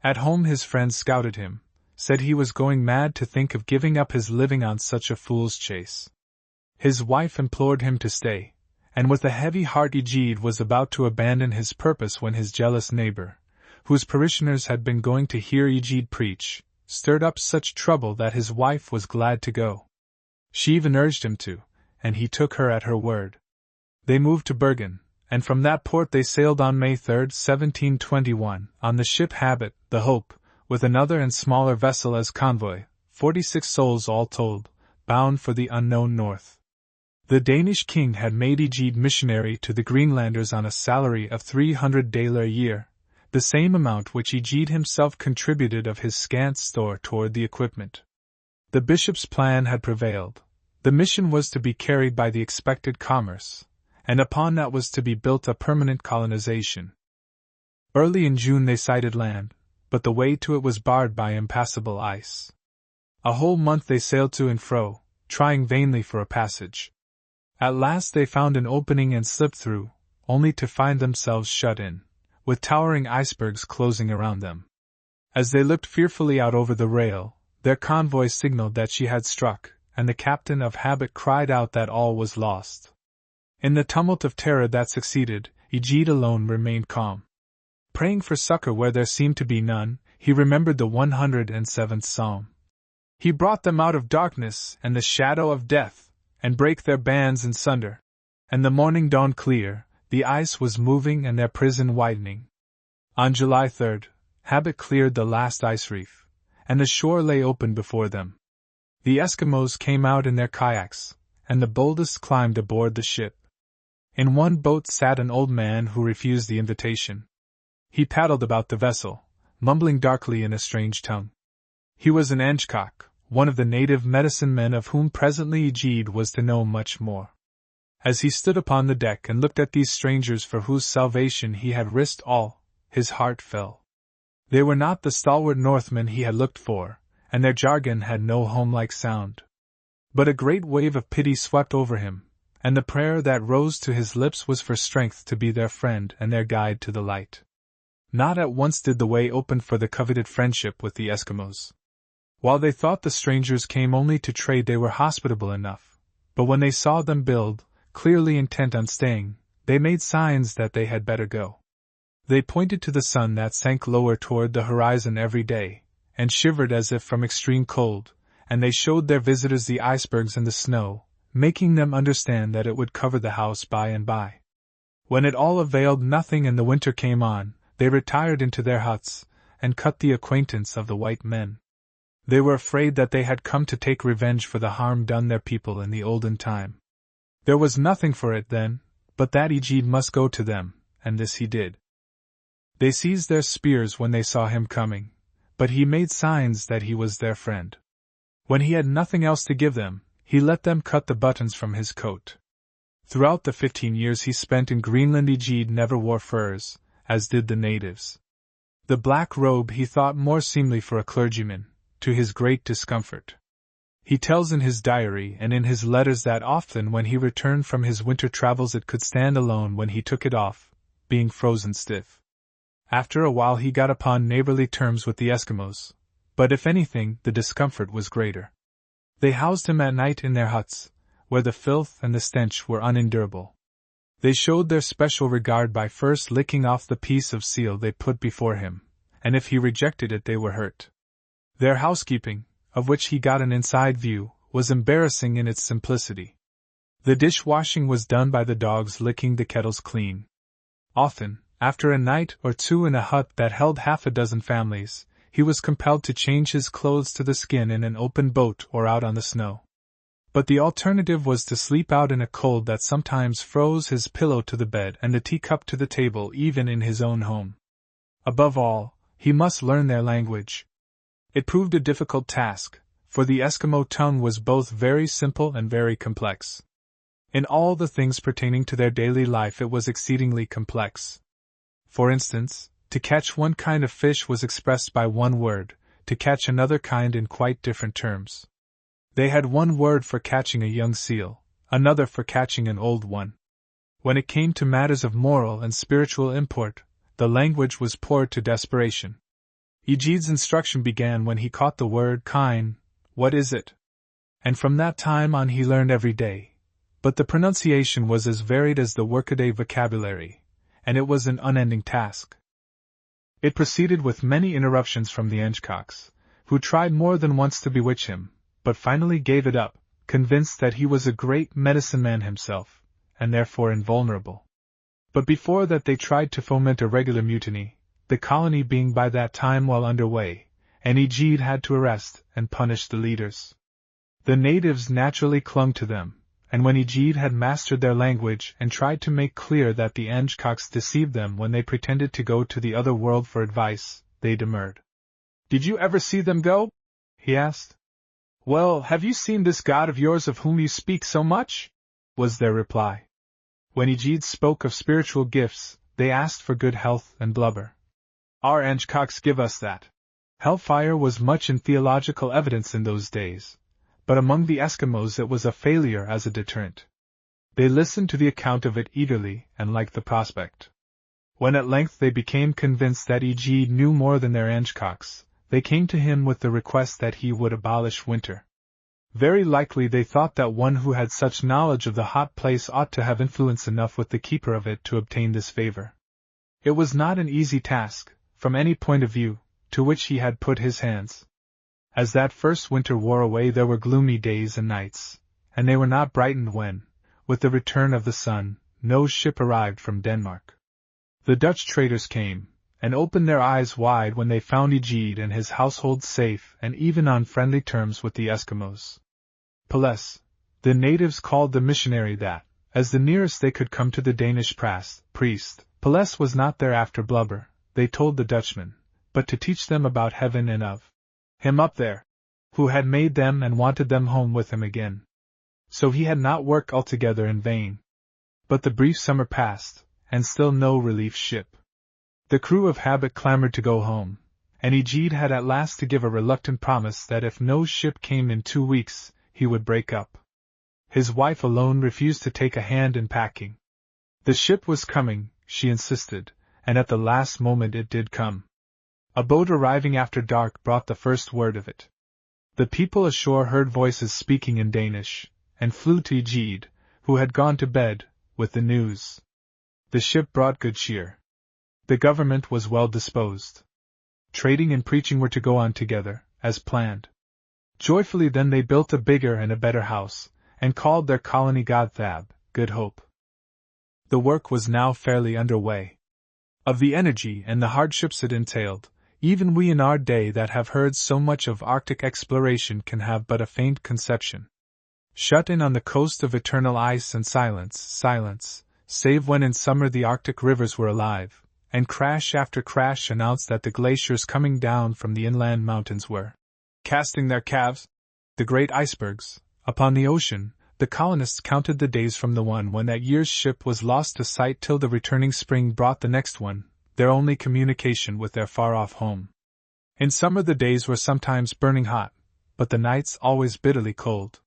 At home his friends scouted him, said he was going mad to think of giving up his living on such a fool's chase. His wife implored him to stay, and with a heavy heart Egede was about to abandon his purpose when his jealous neighbor, whose parishioners had been going to hear Egede preach, stirred up such trouble that his wife was glad to go. She even urged him to, and he took her at her word. They moved to Bergen, and from that port they sailed on May 3, 1721, on the ship Habit, the Hope, with another and smaller vessel as convoy, 46 souls all told, bound for the unknown north. The Danish king had made Egede missionary to the Greenlanders on a salary of 300 daler a year, the same amount which Egede himself contributed of his scant store toward the equipment. The bishop's plan had prevailed. The mission was to be carried by the expected commerce, and upon that was to be built a permanent colonization. Early in June they sighted land, but the way to it was barred by impassable ice. A whole month they sailed to and fro, trying vainly for a passage. At last they found an opening and slipped through, only to find themselves shut in, with towering icebergs closing around them. As they looked fearfully out over the rail, their convoy signaled that she had struck, and the captain of Habit cried out that all was lost. In the tumult of terror that succeeded, Egede alone remained calm. Praying for succor where there seemed to be none, he remembered the 107th Psalm. He brought them out of darkness and the shadow of death, and brake their bands in sunder. And the morning dawned clear, the ice was moving and their prison widening. On July 3rd, Habit cleared the last ice reef, and the shore lay open before them. The Eskimos came out in their kayaks, and the boldest climbed aboard the ship. In one boat sat an old man who refused the invitation. He paddled about the vessel, mumbling darkly in a strange tongue. He was an Angekok, one of the native medicine men of whom presently Egede was to know much more. As he stood upon the deck and looked at these strangers for whose salvation he had risked all, his heart fell. They were not the stalwart Northmen he had looked for, and their jargon had no home-like sound. But a great wave of pity swept over him, and the prayer that rose to his lips was for strength to be their friend and their guide to the light. Not at once did the way open for the coveted friendship with the Eskimos. While they thought the strangers came only to trade, they were hospitable enough, but when they saw them build, clearly intent on staying, they made signs that they had better go. They pointed to the sun that sank lower toward the horizon every day, and shivered as if from extreme cold, and they showed their visitors the icebergs and the snow, making them understand that it would cover the house by and by. When it all availed nothing and the winter came on, they retired into their huts, and cut the acquaintance of the white men. They were afraid that they had come to take revenge for the harm done their people in the olden time. There was nothing for it then, but that Egede must go to them, and this he did. They seized their spears when they saw him coming, but he made signs that he was their friend. When he had nothing else to give them, he let them cut the buttons from his coat. Throughout the 15 years he spent in Greenland, Egede never wore furs, as did the natives. The black robe he thought more seemly for a clergyman, to his great discomfort. He tells in his diary and in his letters that often when he returned from his winter travels it could stand alone when he took it off, being frozen stiff. After a while he got upon neighborly terms with the Eskimos, but if anything the discomfort was greater. They housed him at night in their huts, where the filth and the stench were unendurable. They showed their special regard by first licking off the piece of seal they put before him, and if he rejected it they were hurt. Their housekeeping, of which he got an inside view, was embarrassing in its simplicity. The dishwashing was done by the dogs licking the kettles clean. Often, after a night or two in a hut that held half a dozen families, he was compelled to change his clothes to the skin in an open boat or out on the snow. But the alternative was to sleep out in a cold that sometimes froze his pillow to the bed and the teacup to the table even in his own home. Above all, he must learn their language. It proved a difficult task, for the Eskimo tongue was both very simple and very complex. In all the things pertaining to their daily life it was exceedingly complex. For instance, to catch one kind of fish was expressed by one word, to catch another kind in quite different terms. They had one word for catching a young seal, another for catching an old one. When it came to matters of moral and spiritual import, the language was poured to desperation. Egede's instruction began when he caught the word kine, what is it? And from that time on he learned every day. But the pronunciation was as varied as the workaday vocabulary, and it was an unending task. It proceeded with many interruptions from the Angekoks, who tried more than once to bewitch him, but finally gave it up, convinced that he was a great medicine man himself, and therefore invulnerable. But before that they tried to foment a regular mutiny, the colony being by that time well under way, and Egede had to arrest and punish the leaders. The natives naturally clung to them, and when Egede had mastered their language and tried to make clear that the Angekoks deceived them when they pretended to go to the other world for advice, they demurred. "Did you ever see them go?" he asked. "Well, have you seen this god of yours of whom you speak so much?" was their reply. When Egede spoke of spiritual gifts, they asked for good health and blubber. "Our Angekoks give us that." Hellfire was much in theological evidence in those days, but among the Eskimos it was a failure as a deterrent. They listened to the account of it eagerly and liked the prospect. When at length they became convinced that Egede knew more than their Angekoks, they came to him with the request that he would abolish winter. Very likely they thought that one who had such knowledge of the hot place ought to have influence enough with the keeper of it to obtain this favor. It was not an easy task, from any point of view, to which he had put his hands. As that first winter wore away there were gloomy days and nights, and they were not brightened when, with the return of the sun, no ship arrived from Denmark. The Dutch traders came, and opened their eyes wide when they found Egede and his household safe and even on friendly terms with the Eskimos. Pelles, the natives called the missionary that, as the nearest they could come to the Danish priest, Pelles was not there after blubber, they told the Dutchmen, but to teach them about heaven and of him up there, who had made them and wanted them home with him again. So he had not worked altogether in vain. But the brief summer passed, and still no relief ship. The crew of Habit clamored to go home, and Egede had at last to give a reluctant promise that if no ship came in 2 weeks, he would break up. His wife alone refused to take a hand in packing. The ship was coming, she insisted, and at the last moment it did come. A boat arriving after dark brought the first word of it. The people ashore heard voices speaking in Danish, and flew to Egede, who had gone to bed, with the news. The ship brought good cheer. The government was well disposed. Trading and preaching were to go on together, as planned. Joyfully then they built a bigger and a better house, and called their colony Godthab, Good Hope. The work was now fairly under way. Of the energy and the hardships it entailed, even we in our day that have heard so much of Arctic exploration can have but a faint conception. Shut in on the coast of eternal ice and silence, save when in summer the Arctic rivers were alive, and crash after crash announced that the glaciers coming down from the inland mountains were casting their calves, the great icebergs, upon the ocean. The colonists counted the days from the one when that year's ship was lost to sight till the returning spring brought the next one, their only communication with their far-off home. In summer the days were sometimes burning hot, but the nights always bitterly cold.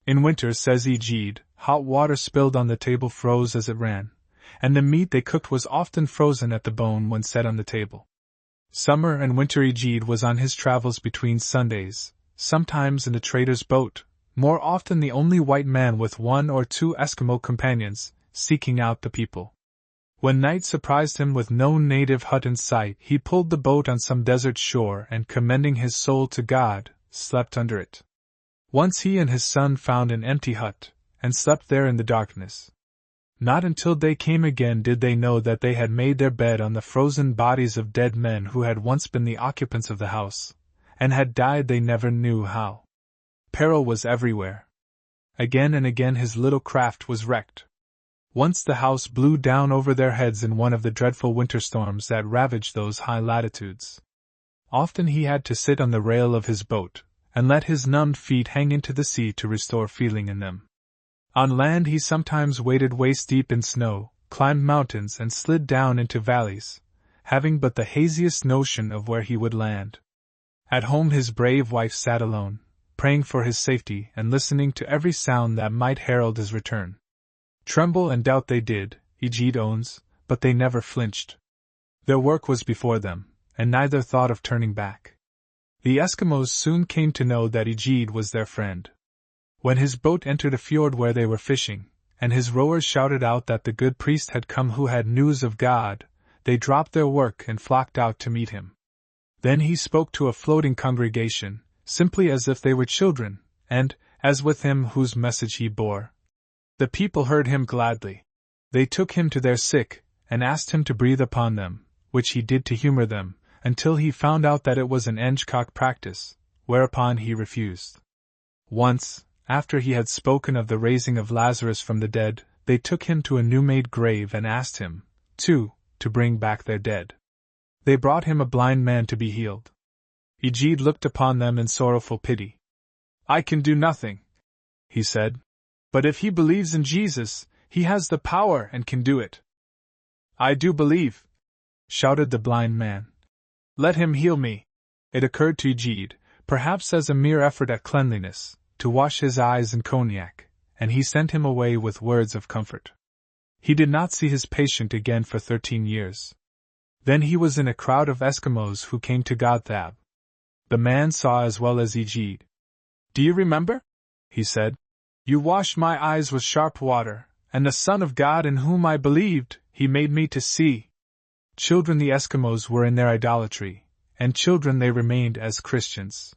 In winter, says Egede, hot water spilled on the table froze as it ran, and the meat they cooked was often frozen at the bone when set on the table. Summer and winter Egede was on his travels between Sundays, sometimes in a trader's boat, more often the only white man with 1 or 2 Eskimo companions, seeking out the people. When night surprised him with no native hut in sight, he pulled the boat on some desert shore and, commending his soul to God, slept under it. Once he and his son found an empty hut, and slept there in the darkness. Not until day came again did they know that they had made their bed on the frozen bodies of dead men who had once been the occupants of the house, and had died they never knew how. Peril was everywhere. Again and again his little craft was wrecked. Once the house blew down over their heads in one of the dreadful winter storms that ravaged those high latitudes. Often he had to sit on the rail of his boat, and let his numbed feet hang into the sea to restore feeling in them. On land he sometimes waded waist-deep in snow, climbed mountains and slid down into valleys, having but the haziest notion of where he would land. At home his brave wife sat alone, praying for his safety and listening to every sound that might herald his return. Tremble and doubt they did, Egede owns, but they never flinched. Their work was before them, and neither thought of turning back. The Eskimos soon came to know that Egede was their friend. When his boat entered a fjord where they were fishing, and his rowers shouted out that the good priest had come who had news of God, they dropped their work and flocked out to meet him. Then he spoke to a floating congregation, simply as if they were children, and, as with him whose message he bore, the people heard him gladly. They took him to their sick, and asked him to breathe upon them, which he did to humor them, until he found out that it was an Engcock practice, whereupon he refused. Once, after he had spoken of the raising of Lazarus from the dead, they took him to a new-made grave and asked him, too, to bring back their dead. They brought him a blind man to be healed. Egede looked upon them in sorrowful pity. "I can do nothing," he said. "But if he believes in Jesus, he has the power and can do it." "I do believe," shouted the blind man. "Let him heal me." It occurred to Egede, perhaps as a mere effort at cleanliness, to wash his eyes in cognac, and he sent him away with words of comfort. He did not see his patient again for 13 years. Then he was in a crowd of Eskimos who came to Godthab. The man saw as well as Egede. "Do you remember?" he said. "You washed my eyes with sharp water, and the Son of God in whom I believed, he made me to see." Children the Eskimos were in their idolatry, and children they remained as Christians.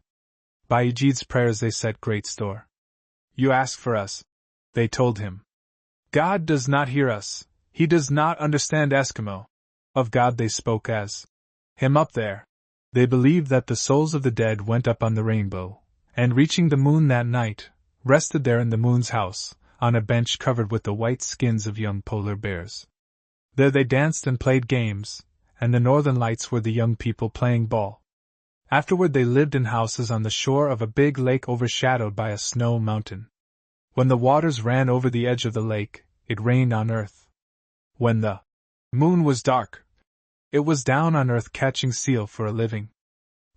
By Egid's prayers they set great store. "You ask for us," they told him. "God does not hear us, he does not understand Eskimo." Of God they spoke as him up there. They believed that the souls of the dead went up on the rainbow, and reaching the moon that night, rested there in the moon's house, on a bench covered with the white skins of young polar bears. There they danced and played games, and the northern lights were the young people playing ball. Afterward they lived in houses on the shore of a big lake overshadowed by a snow mountain. When the waters ran over the edge of the lake, it rained on earth. When the moon was dark, it was down on earth catching seal for a living.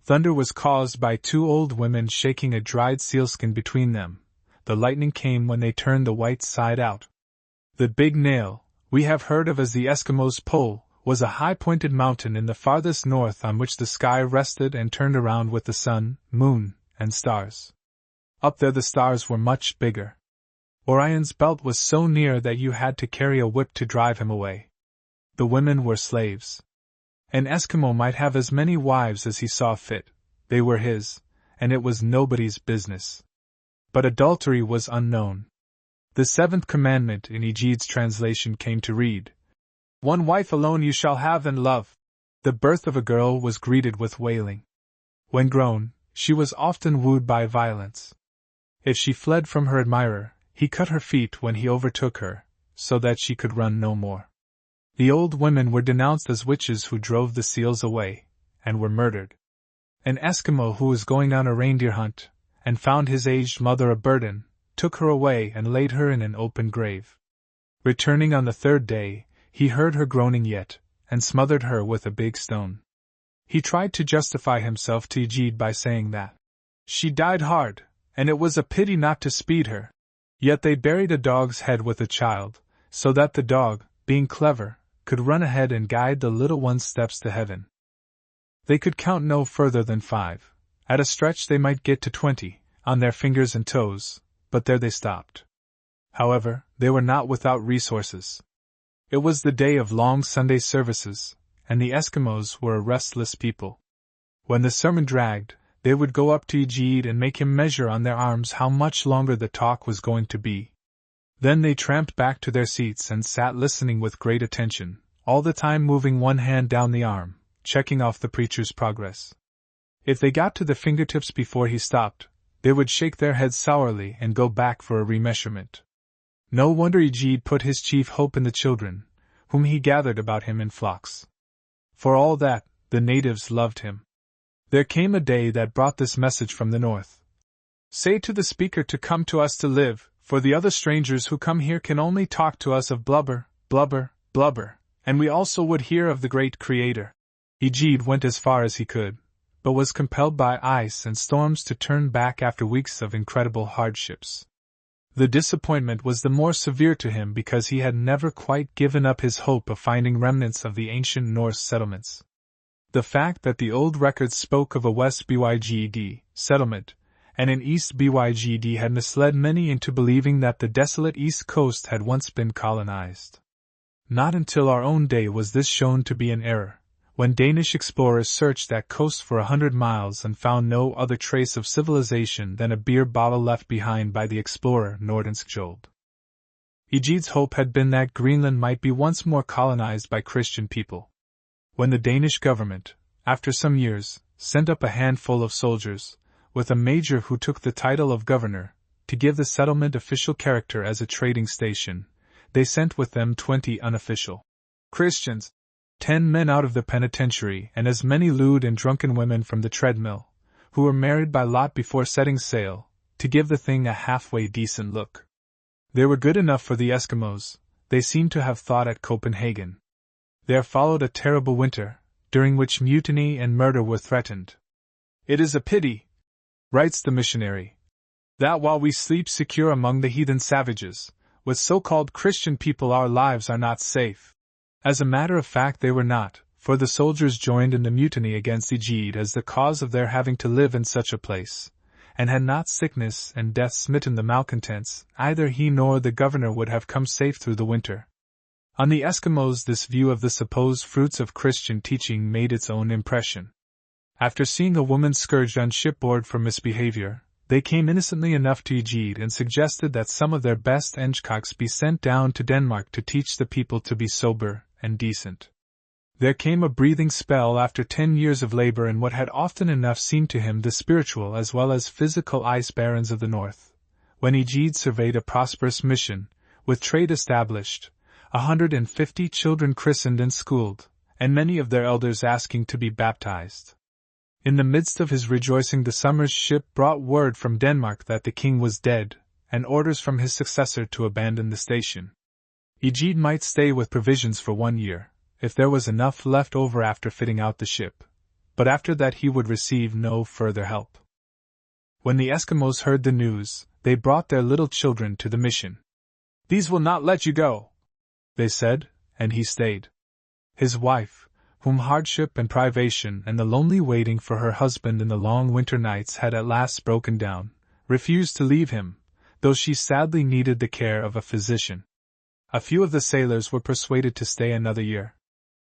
Thunder was caused by two old women shaking a dried sealskin between them. The lightning came when they turned the white side out. The big nail, we have heard of as the Eskimos' pole, was a high-pointed mountain in the farthest north on which the sky rested and turned around with the sun, moon, and stars. Up there the stars were much bigger. Orion's belt was so near that you had to carry a whip to drive him away. The women were slaves. An Eskimo might have as many wives as he saw fit, they were his, and it was nobody's business. But adultery was unknown. The seventh commandment in Egid's translation came to read, "One wife alone you shall have and love." The birth of a girl was greeted with wailing. When grown, she was often wooed by violence. If she fled from her admirer, he cut her feet when he overtook her, so that she could run no more. The old women were denounced as witches who drove the seals away, and were murdered. An Eskimo who was going on a reindeer hunt, and found his aged mother a burden, took her away and laid her in an open grave. Returning on the third day, he heard her groaning yet, and smothered her with a big stone. He tried to justify himself to Egid by saying that she died hard, and it was a pity not to speed her. Yet they buried a dog's head with a child, so that the dog, being clever, could run ahead and guide the little one's steps to heaven. They could count no further than 5. At a stretch they might get to 20, on their fingers and toes, but there they stopped. However, they were not without resources. It was the day of long Sunday services, and the Eskimos were a restless people. When the sermon dragged, they would go up to Egid and make him measure on their arms how much longer the talk was going to be. Then they tramped back to their seats and sat listening with great attention, all the time moving one hand down the arm, checking off the preacher's progress. If they got to the fingertips before he stopped, they would shake their heads sourly and go back for a remeasurement. No wonder Egid put his chief hope in the children, whom he gathered about him in flocks. For all that, the natives loved him. There came a day that brought this message from the north. "Say to the speaker to come to us to live, for the other strangers who come here can only talk to us of blubber, blubber, blubber, and we also would hear of the great Creator." Egid went as far as he could, but was compelled by ice and storms to turn back after weeks of incredible hardships. The disappointment was the more severe to him because he had never quite given up his hope of finding remnants of the ancient Norse settlements. The fact that the old records spoke of a West Bygd settlement and an East Bygd had misled many into believing that the desolate East Coast had once been colonized. Not until our own day was this shown to be an error, when Danish explorers searched that coast for 100 miles and found no other trace of civilization than a beer bottle left behind by the explorer Nordenskjold. Egid's hope had been that Greenland might be once more colonized by Christian people. When the Danish government, after some years, sent up a handful of soldiers, with a major who took the title of governor, to give the settlement official character as a trading station, they sent with them 20 unofficial Christians, 10 men out of the penitentiary and as many lewd and drunken women from the treadmill, who were married by lot before setting sail, to give the thing a halfway decent look. They were good enough for the Eskimos, they seemed to have thought at Copenhagen. There followed a terrible winter, during which mutiny and murder were threatened. "It is a pity," writes the missionary, "that while we sleep secure among the heathen savages, with so-called Christian people our lives are not safe." As a matter of fact they were not, for the soldiers joined in the mutiny against Egid as the cause of their having to live in such a place, and had not sickness and death smitten the malcontents, either he nor the governor would have come safe through the winter. On the Eskimos this view of the supposed fruits of Christian teaching made its own impression. After seeing a woman scourged on shipboard for misbehavior, they came innocently enough to Egede and suggested that some of their best Engcocks be sent down to Denmark to teach the people to be sober and decent. There came a breathing spell after 10 years of labor in what had often enough seemed to him the spiritual as well as physical ice barrens of the north, when Egede surveyed a prosperous mission, with trade established, 150 children christened and schooled, and many of their elders asking to be baptized. In the midst of his rejoicing the summer's ship brought word from Denmark that the king was dead, and orders from his successor to abandon the station. Egede might stay with provisions for 1 year, if there was enough left over after fitting out the ship, but after that he would receive no further help. When the Eskimos heard the news, they brought their little children to the mission. "These will not let you go," they said, and he stayed. His wife, whom hardship and privation and the lonely waiting for her husband in the long winter nights had at last broken down, refused to leave him, though she sadly needed the care of a physician. A few of the sailors were persuaded to stay another year.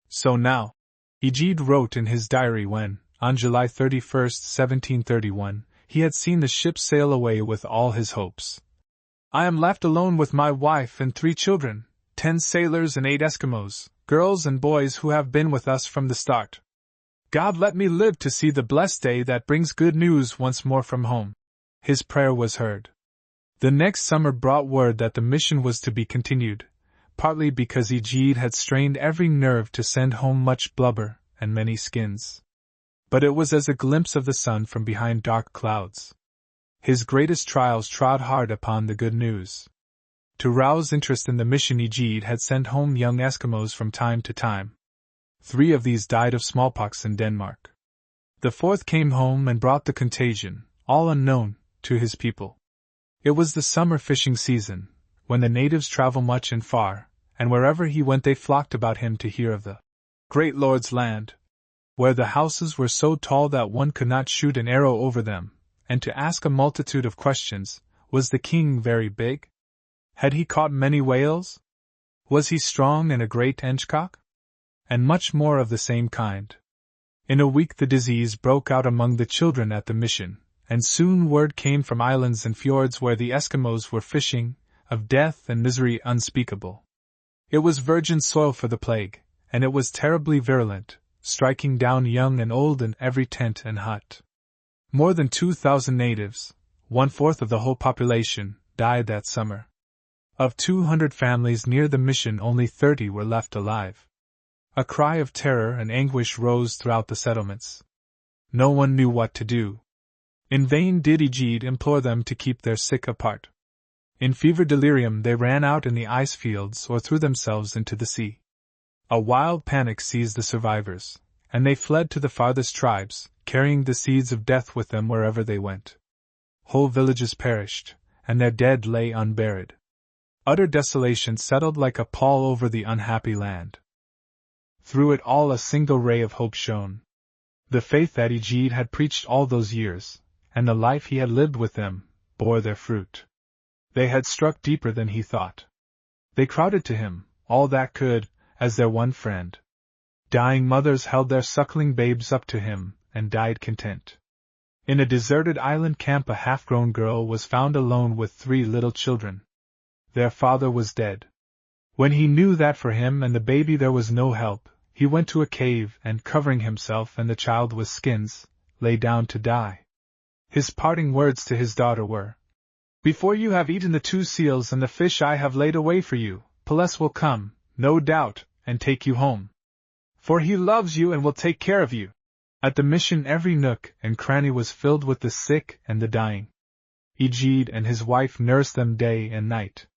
So now, Egede wrote in his diary when, on July 31, 1731, he had seen the ship sail away with all his hopes. "I am left alone with my wife and 3 children, 10 sailors and 8 Eskimos, girls and boys who have been with us from the start. God let me live to see the blessed day that brings good news once more from home." His prayer was heard. The next summer brought word that the mission was to be continued, partly because Egede had strained every nerve to send home much blubber and many skins. But it was as a glimpse of the sun from behind dark clouds. His greatest trials trod hard upon the good news. To rouse interest in the mission Egede had sent home young Eskimos from time to time. 3 of these died of smallpox in Denmark. The 4th came home and brought the contagion, all unknown, to his people. It was the summer fishing season, when the natives travel much and far, and wherever he went they flocked about him to hear of the great lord's land, where the houses were so tall that one could not shoot an arrow over them, and to ask a multitude of questions. Was the king very big? Had he caught many whales? Was he strong and a great Engcock? And much more of the same kind. In a week the disease broke out among the children at the mission, and soon word came from islands and fjords where the Eskimos were fishing, of death and misery unspeakable. It was virgin soil for the plague, and it was terribly virulent, striking down young and old in every tent and hut. More than 2,000 natives, 1/4 of the whole population, died that summer. Of 200 families near the mission only 30 were left alive. A cry of terror and anguish rose throughout the settlements. No one knew what to do. In vain did Egede implore them to keep their sick apart. In fever delirium they ran out in the ice fields or threw themselves into the sea. A wild panic seized the survivors, and they fled to the farthest tribes, carrying the seeds of death with them wherever they went. Whole villages perished, and their dead lay unburied. Utter desolation settled like a pall over the unhappy land. Through it all a single ray of hope shone. The faith that Egede had preached all those years, and the life he had lived with them, bore their fruit. They had struck deeper than he thought. They crowded to him, all that could, as their one friend. Dying mothers held their suckling babes up to him, and died content. In a deserted island camp a half-grown girl was found alone with 3 little children. Their father was dead. When he knew that for him and the baby there was no help, he went to a cave and, covering himself and the child with skins, lay down to die. His parting words to his daughter were, "Before you have eaten the 2 seals and the fish I have laid away for you, Pelleas will come, no doubt, and take you home. For he loves you and will take care of you." At the mission every nook and cranny was filled with the sick and the dying. Egede and his wife nursed them day and night.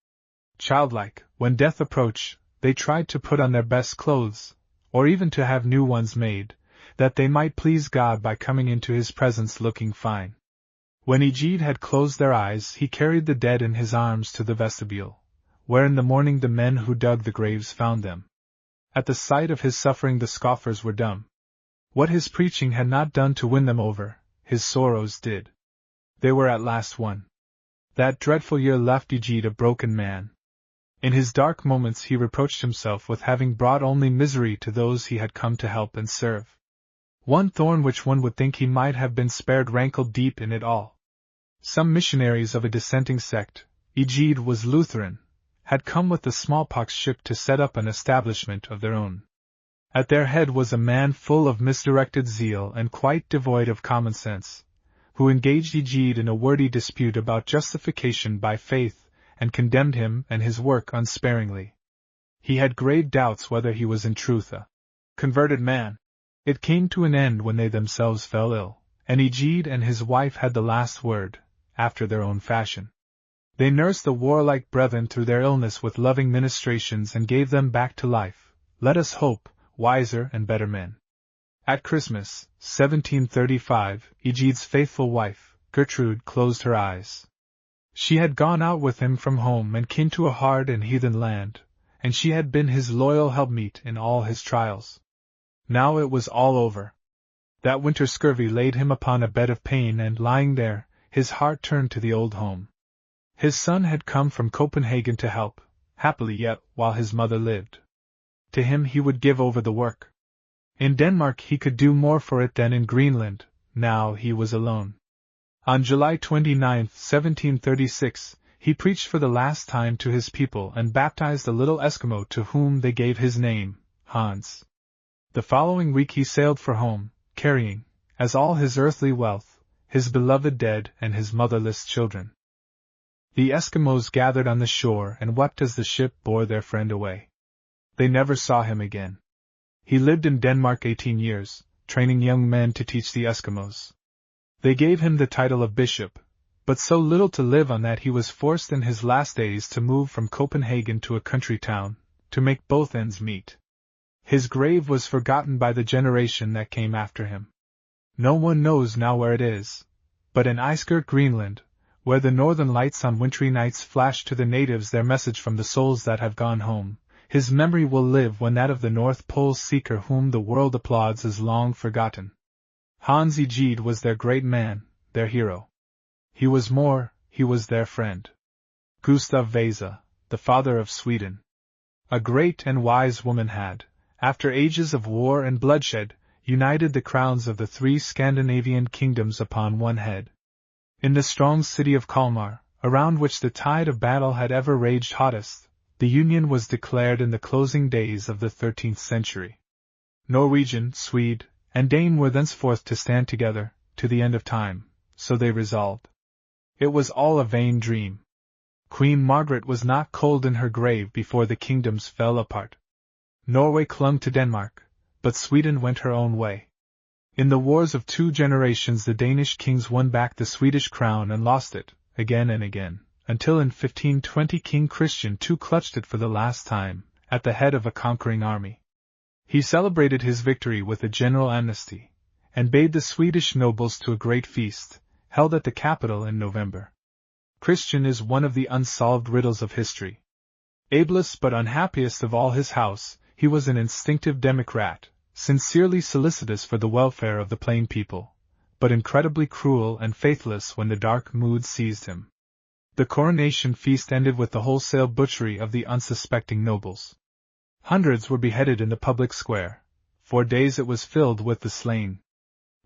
Childlike, when death approached, they tried to put on their best clothes, or even to have new ones made, that they might please God by coming into his presence looking fine. When Egede had closed their eyes, he carried the dead in his arms to the vestibule, where in the morning the men who dug the graves found them. At the sight of his suffering the scoffers were dumb. What his preaching had not done to win them over, his sorrows did. They were at last won. That dreadful year left Egede a broken man. In his dark moments he reproached himself with having brought only misery to those he had come to help and serve. One thorn which one would think he might have been spared rankled deep in it all. Some missionaries of a dissenting sect, Egede was Lutheran, had come with the smallpox ship to set up an establishment of their own. At their head was a man full of misdirected zeal and quite devoid of common sense, who engaged Egede in a wordy dispute about justification by faith, and condemned him and his work unsparingly. He had grave doubts whether he was in truth a converted man. It came to an end when they themselves fell ill, and Egede and his wife had the last word, after their own fashion. They nursed the warlike brethren through their illness with loving ministrations and gave them back to life, let us hope, wiser and better men. At Christmas, 1735, Egede's faithful wife, Gertrude, closed her eyes. She had gone out with him from home and came to a hard and heathen land, and she had been his loyal helpmeet in all his trials. Now it was all over. That winter scurvy laid him upon a bed of pain, and lying there, his heart turned to the old home. His son had come from Copenhagen to help, happily yet, while his mother lived. To him he would give over the work. In Denmark he could do more for it than in Greenland. Now he was alone. On July 29, 1736, he preached for the last time to his people and baptized a little Eskimo to whom they gave his name, Hans. The following week he sailed for home, carrying, as all his earthly wealth, his beloved dead and his motherless children. The Eskimos gathered on the shore and wept as the ship bore their friend away. They never saw him again. He lived in Denmark 18 years, training young men to teach the Eskimos. They gave him the title of bishop, but so little to live on that he was forced in his last days to move from Copenhagen to a country town, to make both ends meet. His grave was forgotten by the generation that came after him. No one knows now where it is, but in ice-girt Greenland, where the northern lights on wintry nights flash to the natives their message from the souls that have gone home, his memory will live when that of the North Pole seeker whom the world applauds is long forgotten. Hans Egede was their great man, their hero. He was more, he was their friend. Gustav Vasa, the father of Sweden. A great and wise woman had, after ages of war and bloodshed, united the crowns of the 3 Scandinavian kingdoms upon one head. In the strong city of Kalmar, around which the tide of battle had ever raged hottest, the union was declared in the closing days of the 13th century. Norwegian, Swede, and Dane were thenceforth to stand together, to the end of time, so they resolved. It was all a vain dream. Queen Margaret was not cold in her grave before the kingdoms fell apart. Norway clung to Denmark, but Sweden went her own way. In the wars of 2 generations the Danish kings won back the Swedish crown and lost it, again and again, until in 1520 King Christian II clutched it for the last time, at the head of a conquering army. He celebrated his victory with a general amnesty, and bade the Swedish nobles to a great feast, held at the capital in November. Christian is one of the unsolved riddles of history. Ablest but unhappiest of all his house, he was an instinctive democrat, sincerely solicitous for the welfare of the plain people, but incredibly cruel and faithless when the dark mood seized him. The coronation feast ended with the wholesale butchery of the unsuspecting nobles. Hundreds were beheaded in the public square. 4 days it was filled with the slain.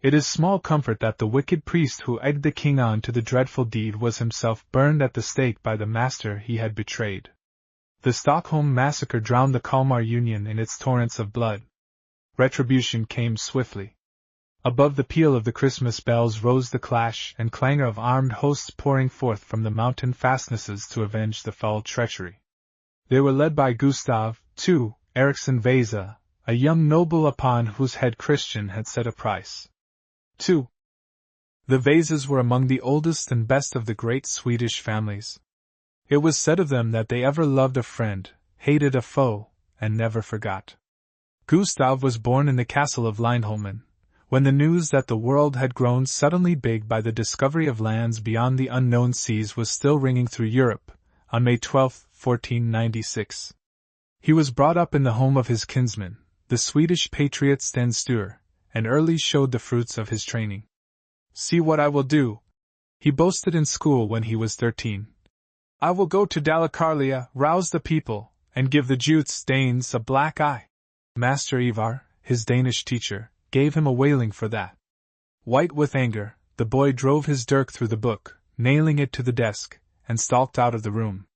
It is small comfort that the wicked priest who egged the king on to the dreadful deed was himself burned at the stake by the master he had betrayed. The Stockholm massacre drowned the Kalmar Union in its torrents of blood. Retribution came swiftly. Above the peal of the Christmas bells rose the clash and clangor of armed hosts pouring forth from the mountain fastnesses to avenge the foul treachery. They were led by Gustav, II, Eriksson Vasa, a young noble upon whose head Christian had set a price. 2. The Vasas were among the oldest and best of the great Swedish families. It was said of them that they ever loved a friend, hated a foe, and never forgot. Gustav was born in the castle of Lindholmen, when the news that the world had grown suddenly big by the discovery of lands beyond the unknown seas was still ringing through Europe, on May 12, 1496. He was brought up in the home of his kinsman, the Swedish patriot Sten Sture, and early showed the fruits of his training. "See what I will do," He boasted in school when he was 13. "I will go to Dalecarlia, rouse the people, and give the Jutes Danes a black eye." Master Ivar, his Danish teacher, gave him a whaling for that. White with anger, the boy drove his dirk through the book, nailing it to the desk, and stalked out of the room.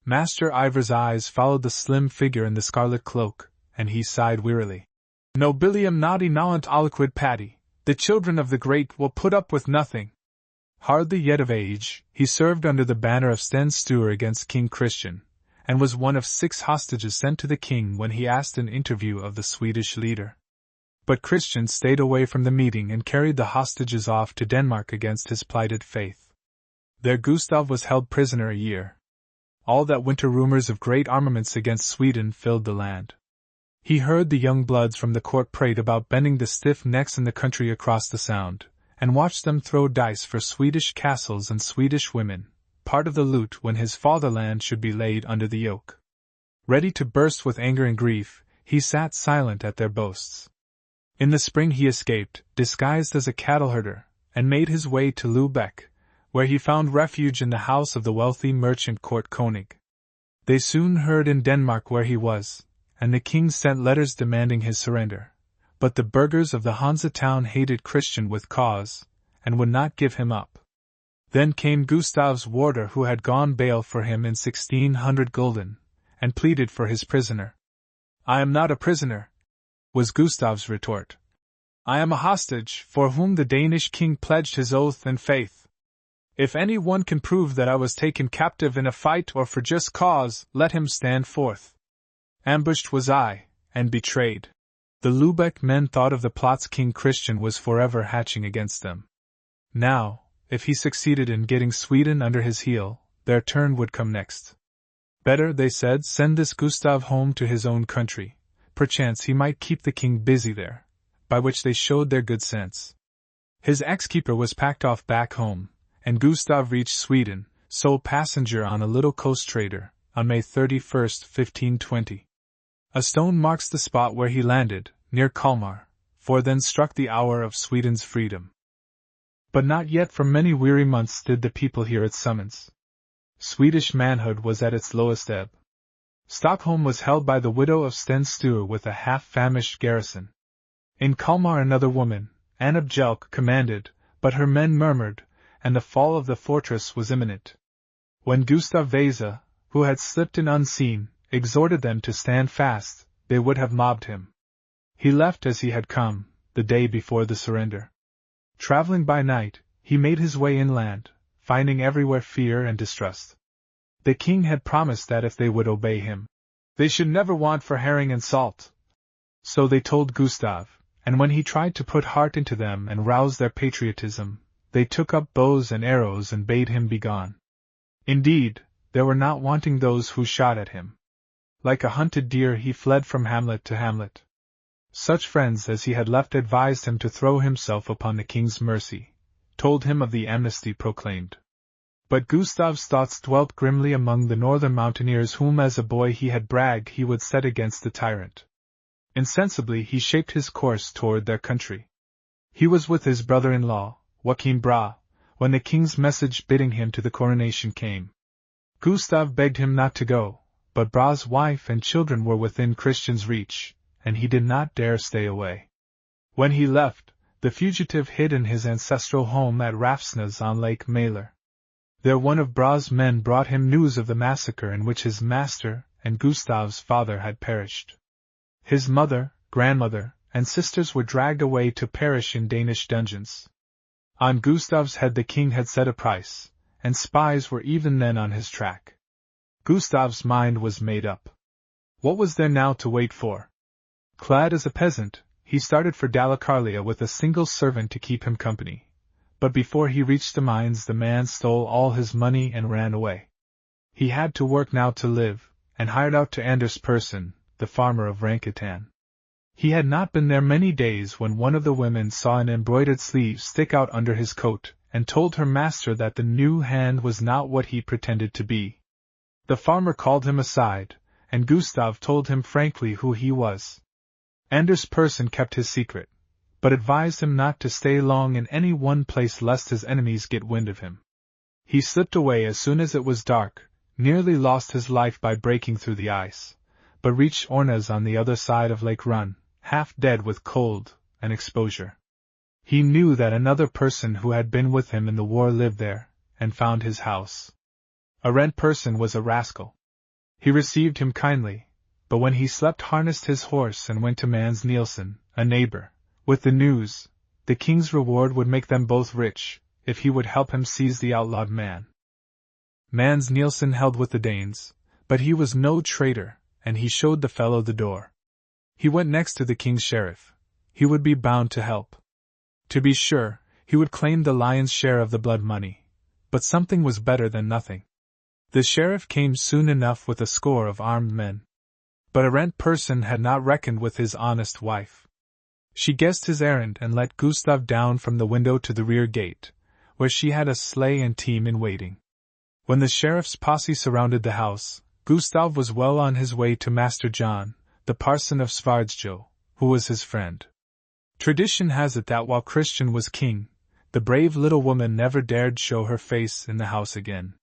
Master Ivar's eyes followed the slim figure in the scarlet cloak, and he sighed wearily. "Nobilium naughty nolent aliquid patti, the children of the great will put up with nothing." Hardly yet of age, he served under the banner of Sten Sture against King Christian, and was one of 6 hostages sent to the king when he asked an interview of the Swedish leader. But Christian stayed away from the meeting and carried the hostages off to Denmark against his plighted faith. There Gustav was held prisoner a year. All that winter rumors of great armaments against Sweden filled the land. He heard the young bloods from the court prate about bending the stiff necks in the country across the Sound, and watched them throw dice for Swedish castles and Swedish women, part of the loot when his fatherland should be laid under the yoke. Ready to burst with anger and grief, he sat silent at their boasts. In the spring he escaped, disguised as a cattle herder, and made his way to Lubeck, where he found refuge in the house of the wealthy merchant Court Konig. They soon heard in Denmark where he was, and the king sent letters demanding his surrender. But the burghers of the Hansa town hated Christian with cause, and would not give him up. Then came Gustav's warder who had gone bail for him in 1600 gulden, and pleaded for his prisoner. "I am not a prisoner," was Gustav's retort. "I am a hostage, for whom the Danish king pledged his oath and faith. If any one can prove that I was taken captive in a fight or for just cause, let him stand forth. Ambushed was I, and betrayed." The Lubeck men thought of the plots King Christian was forever hatching against them. Now, if he succeeded in getting Sweden under his heel, their turn would come next. Better, they said, send this Gustav home to his own country. Perchance he might keep the king busy there, by which they showed their good sense. His ex-keeper was packed off back home, and Gustav reached Sweden, sole passenger on a little coast trader, on May 31, 1520. A stone marks the spot where he landed, near Kalmar, for then struck the hour of Sweden's freedom. But not yet for many weary months did the people hear its summons. Swedish manhood was at its lowest ebb. Stockholm was held by the widow of Sten Sture with a half-famished garrison. In Kalmar another woman, Anna Bjelke, commanded, but her men murmured, and the fall of the fortress was imminent. When Gustav Vasa, who had slipped in unseen, exhorted them to stand fast, they would have mobbed him. He left as he had come, the day before the surrender. Traveling by night, he made his way inland, finding everywhere fear and distrust. The king had promised that if they would obey him, they should never want for herring and salt. So they told Gustav, and when he tried to put heart into them and rouse their patriotism, they took up bows and arrows and bade him begone. Indeed, there were not wanting those who shot at him. Like a hunted deer he fled from hamlet to hamlet. Such friends as he had left advised him to throw himself upon the king's mercy, told him of the amnesty proclaimed. But Gustav's thoughts dwelt grimly among the northern mountaineers whom as a boy he had bragged he would set against the tyrant. Insensibly he shaped his course toward their country. He was with his brother-in-law, Joachim Brahe, when the king's message bidding him to the coronation came. Gustav begged him not to go, but Brahe's wife and children were within Christian's reach, and he did not dare stay away. When he left, the fugitive hid in his ancestral home at Rafsnäs on Lake Mälar. There one of Brahe's men brought him news of the massacre in which his master and Gustav's father had perished. His mother, grandmother, and sisters were dragged away to perish in Danish dungeons. On Gustav's head the king had set a price, and spies were even then on his track. Gustav's mind was made up. What was there now to wait for? Clad as a peasant, he started for Dalecarlia with a single servant to keep him company. But before he reached the mines the man stole all his money and ran away. He had to work now to live, and hired out to Anders Persson, the farmer of Ranketan. He had not been there many days when one of the women saw an embroidered sleeve stick out under his coat, and told her master that the new hand was not what he pretended to be. The farmer called him aside, and Gustav told him frankly who he was. Anders Persson kept his secret, but advised him not to stay long in any one place lest his enemies get wind of him. He slipped away as soon as it was dark, nearly lost his life by breaking through the ice, but reached Ornez on the other side of Lake Run, half dead with cold and exposure. He knew that another person who had been with him in the war lived there, and found his house. Arent Person was a rascal. He received him kindly, but when he slept harnessed his horse and went to Mans Nielsen, a neighbor, with the news, the king's reward would make them both rich, if he would help him seize the outlawed man. Mans Nielsen held with the Danes, but he was no traitor, and he showed the fellow the door. He went next to the king's sheriff. He would be bound to help. To be sure, he would claim the lion's share of the blood money, but something was better than nothing. The sheriff came soon enough with a score of armed men. But Arent Person had not reckoned with his honest wife. She guessed his errand and let Gustav down from the window to the rear gate, where she had a sleigh and team in waiting. When the sheriff's posse surrounded the house, Gustav was well on his way to Master John, the parson of Svardsjo, who was his friend. Tradition has it that while Christian was king, the brave little woman never dared show her face in the house again.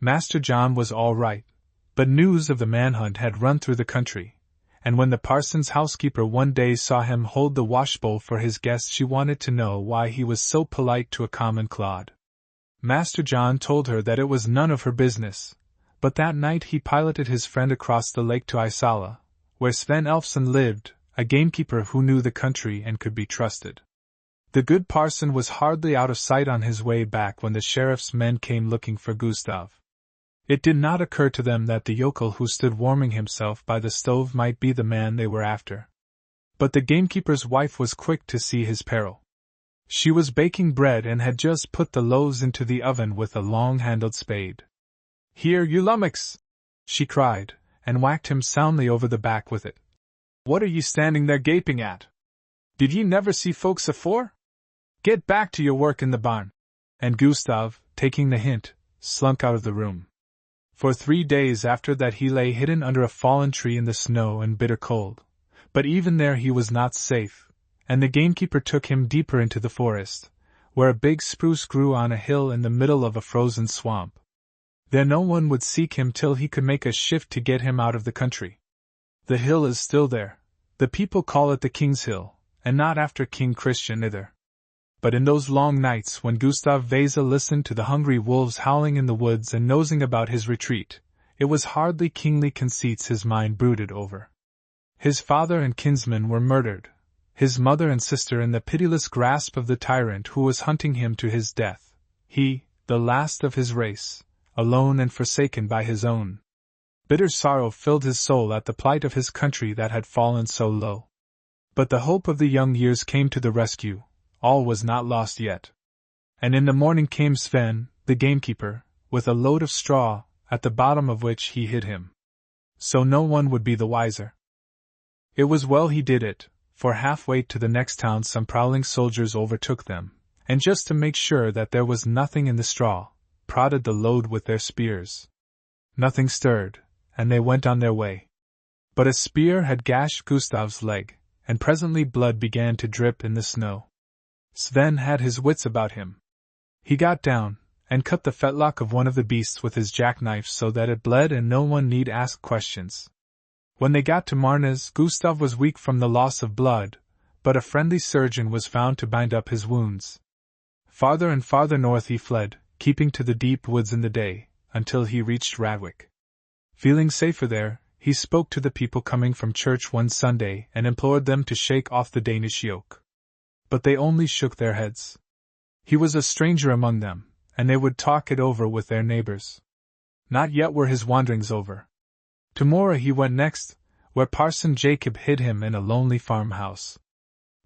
Master John was all right, but news of the manhunt had run through the country, and when the parson's housekeeper one day saw him hold the washbowl for his guest, she wanted to know why he was so polite to a common clod. Master John told her that it was none of her business, but that night he piloted his friend across the lake to Isala, where Sven Elfson lived, a gamekeeper who knew the country and could be trusted. The good parson was hardly out of sight on his way back when the sheriff's men came looking for Gustav. It did not occur to them that the yokel who stood warming himself by the stove might be the man they were after. But the gamekeeper's wife was quick to see his peril. She was baking bread and had just put the loaves into the oven with a long-handled spade. "Here, you lummox!" she cried, and whacked him soundly over the back with it. "What are ye standing there gaping at? Did ye never see folks afore? Get back to your work in the barn." And Gustav, taking the hint, slunk out of the room. For 3 days after that he lay hidden under a fallen tree in the snow and bitter cold, but even there he was not safe, and the gamekeeper took him deeper into the forest, where a big spruce grew on a hill in the middle of a frozen swamp. There no one would seek him till he could make a shift to get him out of the country. The hill is still there. The people call it the King's Hill, and not after King Christian either. But in those long nights when Gustav Vasa listened to the hungry wolves howling in the woods and nosing about his retreat, it was hardly kingly conceits his mind brooded over. His father and kinsmen were murdered, his mother and sister in the pitiless grasp of the tyrant who was hunting him to his death, he, the last of his race, alone and forsaken by his own. Bitter sorrow filled his soul at the plight of his country that had fallen so low. But the hope of the young years came to the rescue. All was not lost yet. And in the morning came Sven, the gamekeeper, with a load of straw, at the bottom of which he hid him. So no one would be the wiser. It was well he did it, for halfway to the next town some prowling soldiers overtook them, and just to make sure that there was nothing in the straw, prodded the load with their spears. Nothing stirred, and they went on their way. But a spear had gashed Gustav's leg, and presently blood began to drip in the snow. Sven had his wits about him. He got down, and cut the fetlock of one of the beasts with his jackknife so that it bled and no one need ask questions. When they got to Marnez, Gustav was weak from the loss of blood, but a friendly surgeon was found to bind up his wounds. Farther and farther north he fled, keeping to the deep woods in the day, until he reached Radwick. Feeling safer there, he spoke to the people coming from church one Sunday and implored them to shake off the Danish yoke. But they only shook their heads. He was a stranger among them, and they would talk it over with their neighbors. Not yet were his wanderings over. To Mora he went next, where Parson Jacob hid him in a lonely farmhouse.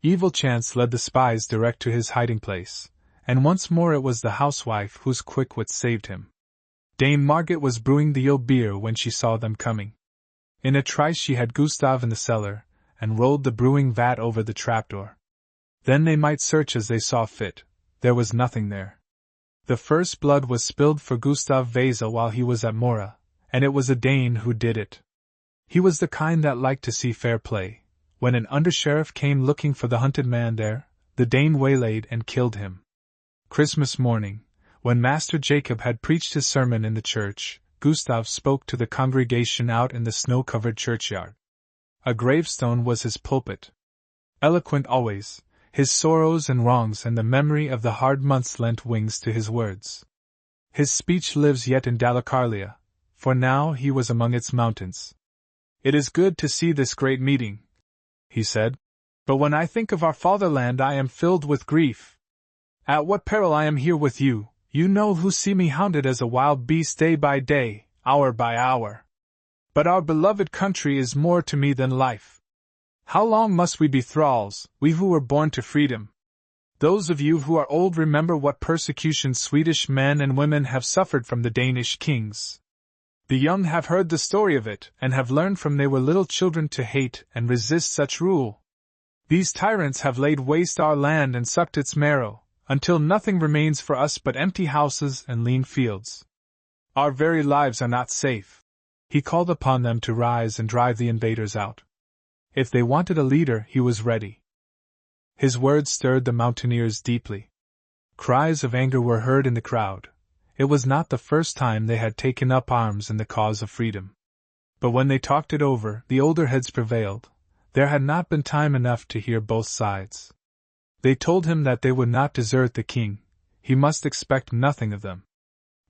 Evil chance led the spies direct to his hiding place, and once more it was the housewife whose quick wit saved him. Dame Margaret was brewing the old beer when she saw them coming. In a trice she had Gustav in the cellar, and rolled the brewing vat over the trapdoor. Then they might search as they saw fit. There was nothing there. The first blood was spilled for Gustav Vasa while he was at Mora, and it was a Dane who did it. He was the kind that liked to see fair play, When an undersheriff came looking for the hunted man there, the Dane waylaid and killed him. Christmas morning, when Master Jacob had preached his sermon in the church, Gustav spoke to the congregation out in the snow-covered churchyard. A gravestone was his pulpit. Eloquent always, his sorrows and wrongs and the memory of the hard months lent wings to his words. His speech lives yet in Dalecarlia, for now he was among its mountains. "It is good to see this great meeting," he said, "but when I think of our fatherland I am filled with grief. At what peril I am here with you, you know who see me hounded as a wild beast day by day, hour by hour. But our beloved country is more to me than life. How long must we be thralls, we who were born to freedom? Those of you who are old remember what persecution Swedish men and women have suffered from the Danish kings. The young have heard the story of it, and have learned from they were little children to hate and resist such rule. These tyrants have laid waste our land and sucked its marrow, until nothing remains for us but empty houses and lean fields. Our very lives are not safe." He called upon them to rise and drive the invaders out. If they wanted a leader, he was ready. His words stirred the mountaineers deeply. Cries of anger were heard in the crowd. It was not the first time they had taken up arms in the cause of freedom. But when they talked it over, the older heads prevailed. There had not been time enough to hear both sides. They told him that they would not desert the king. He must expect nothing of them.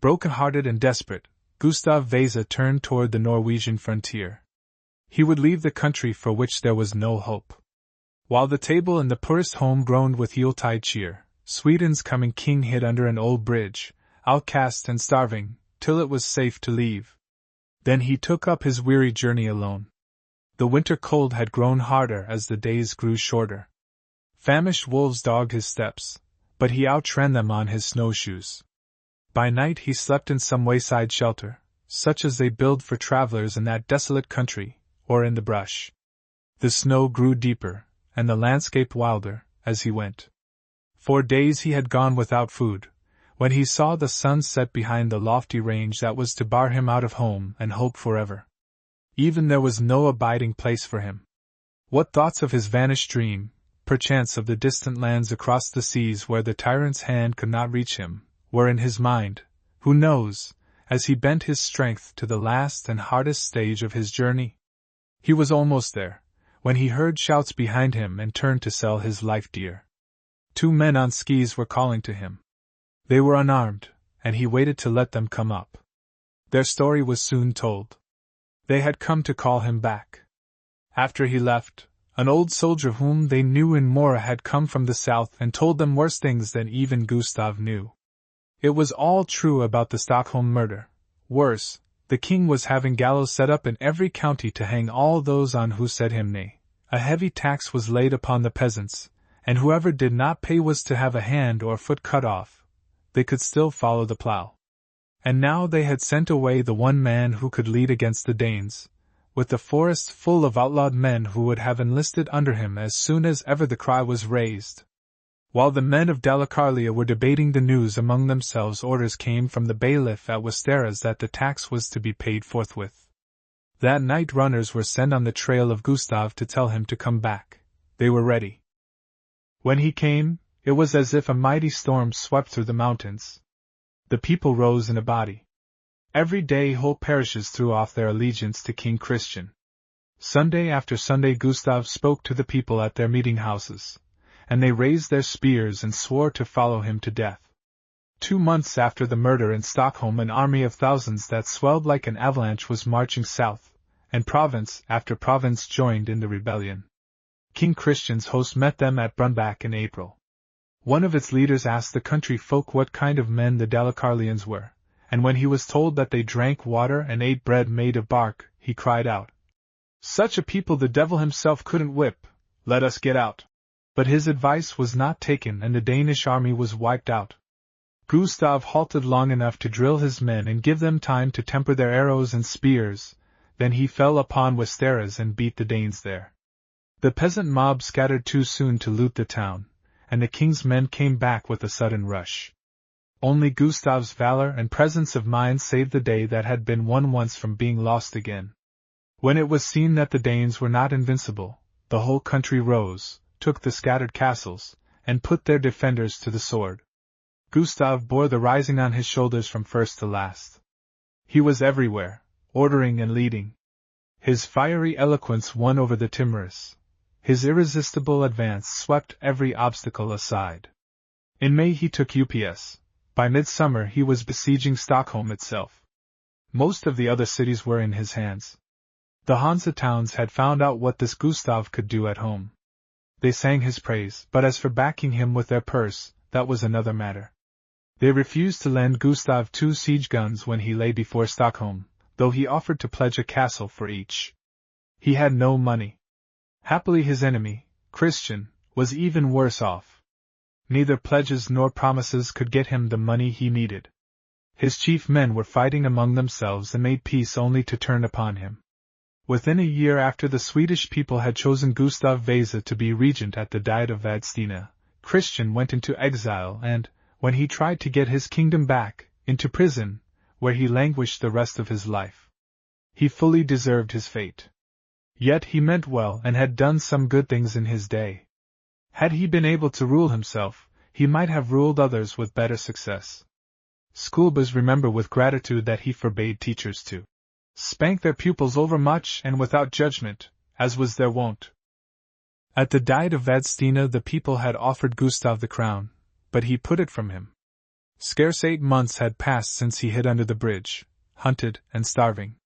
Broken-hearted and desperate, Gustav Vasa turned toward the Norwegian frontier. He would leave the country for which there was no hope. While the table in the poorest home groaned with Yuletide cheer, Sweden's coming king hid under an old bridge, outcast and starving, till it was safe to leave. Then he took up his weary journey alone. The winter cold had grown harder as the days grew shorter. Famished wolves dogged his steps, but he outran them on his snowshoes. By night he slept in some wayside shelter, such as they build for travelers in that desolate country, or in the brush. The snow grew deeper, and the landscape wilder, as he went. 4 days he had gone without food, when he saw the sun set behind the lofty range that was to bar him out of home and hope forever. Even there was no abiding place for him. What thoughts of his vanished dream, perchance of the distant lands across the seas where the tyrant's hand could not reach him, were in his mind, who knows, as he bent his strength to the last and hardest stage of his journey? He was almost there, when he heard shouts behind him and turned to sell his life dear. 2 men on skis were calling to him. They were unarmed, and he waited to let them come up. Their story was soon told. They had come to call him back. After he left, an old soldier whom they knew in Mora had come from the south and told them worse things than even Gustav knew. It was all true about the Stockholm murder. Worse, the king was having gallows set up in every county to hang all those on who said him nay. A heavy tax was laid upon the peasants, and whoever did not pay was to have a hand or foot cut off. They could still follow the plough. And now they had sent away the one man who could lead against the Danes, with the forests full of outlawed men who would have enlisted under him as soon as ever the cry was raised. While the men of Dalecarlia were debating the news among themselves, orders came from the bailiff at Westeras that the tax was to be paid forthwith. That night runners were sent on the trail of Gustav to tell him to come back. They were ready. When he came, it was as if a mighty storm swept through the mountains. The people rose in a body. Every day whole parishes threw off their allegiance to King Christian. Sunday after Sunday Gustav spoke to the people at their meeting houses, and they raised their spears and swore to follow him to death. 2 months after the murder in Stockholm, an army of thousands that swelled like an avalanche was marching south, and province after province joined in the rebellion. King Christian's host met them at Brunbach in April. One of its leaders asked the country folk what kind of men the Dalecarlians were, and when he was told that they drank water and ate bread made of bark, he cried out, "Such a people the devil himself couldn't whip, let us get out." But his advice was not taken and the Danish army was wiped out. Gustav halted long enough to drill his men and give them time to temper their arrows and spears, then he fell upon Westeras and beat the Danes there. The peasant mob scattered too soon to loot the town, and the king's men came back with a sudden rush. Only Gustav's valor and presence of mind saved the day that had been won once from being lost again. When it was seen that the Danes were not invincible, the whole country rose, took the scattered castles, and put their defenders to the sword. Gustav bore the rising on his shoulders from first to last. He was everywhere, ordering and leading. His fiery eloquence won over the timorous. His irresistible advance swept every obstacle aside. In May he took Ups. By midsummer he was besieging Stockholm itself. Most of the other cities were in his hands. The Hansa towns had found out what this Gustav could do at home. They sang his praise, but as for backing him with their purse, that was another matter. They refused to lend Gustav 2 siege guns when he lay before Stockholm, though he offered to pledge a castle for each. He had no money. Happily his enemy, Christian, was even worse off. Neither pledges nor promises could get him the money he needed. His chief men were fighting among themselves and made peace only to turn upon him. Within a year after the Swedish people had chosen Gustav Vasa to be regent at the Diet of Vadstena, Christian went into exile and, when he tried to get his kingdom back, into prison, where he languished the rest of his life. He fully deserved his fate. Yet he meant well and had done some good things in his day. Had he been able to rule himself, he might have ruled others with better success. Schoolboys remember with gratitude that he forbade teachers to spank their pupils overmuch and without judgment, as was their wont. At the Diet of Vadstena the people had offered Gustav the crown, but he put it from him. Scarce 8 months had passed since he hid under the bridge, hunted and starving.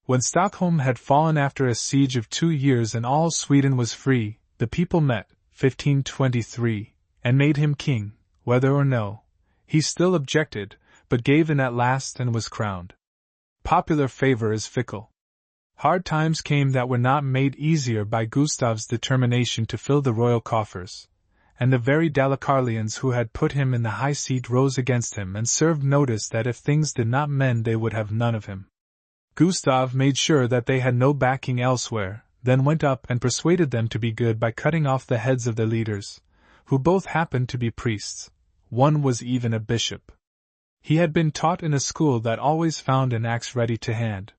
When Stockholm had fallen after a siege of 2 years and all Sweden was free, the people met, 1523, and made him king, whether or no. He still objected, but gave in at last and was crowned. Popular favor is fickle. Hard times came that were not made easier by Gustav's determination to fill the royal coffers, and the very Dalecarlians who had put him in the high seat rose against him and served notice that if things did not mend they would have none of him. Gustav made sure that they had no backing elsewhere, then went up and persuaded them to be good by cutting off the heads of their leaders, who both happened to be priests. One was even a bishop. He had been taught in a school that always found an axe ready to hand.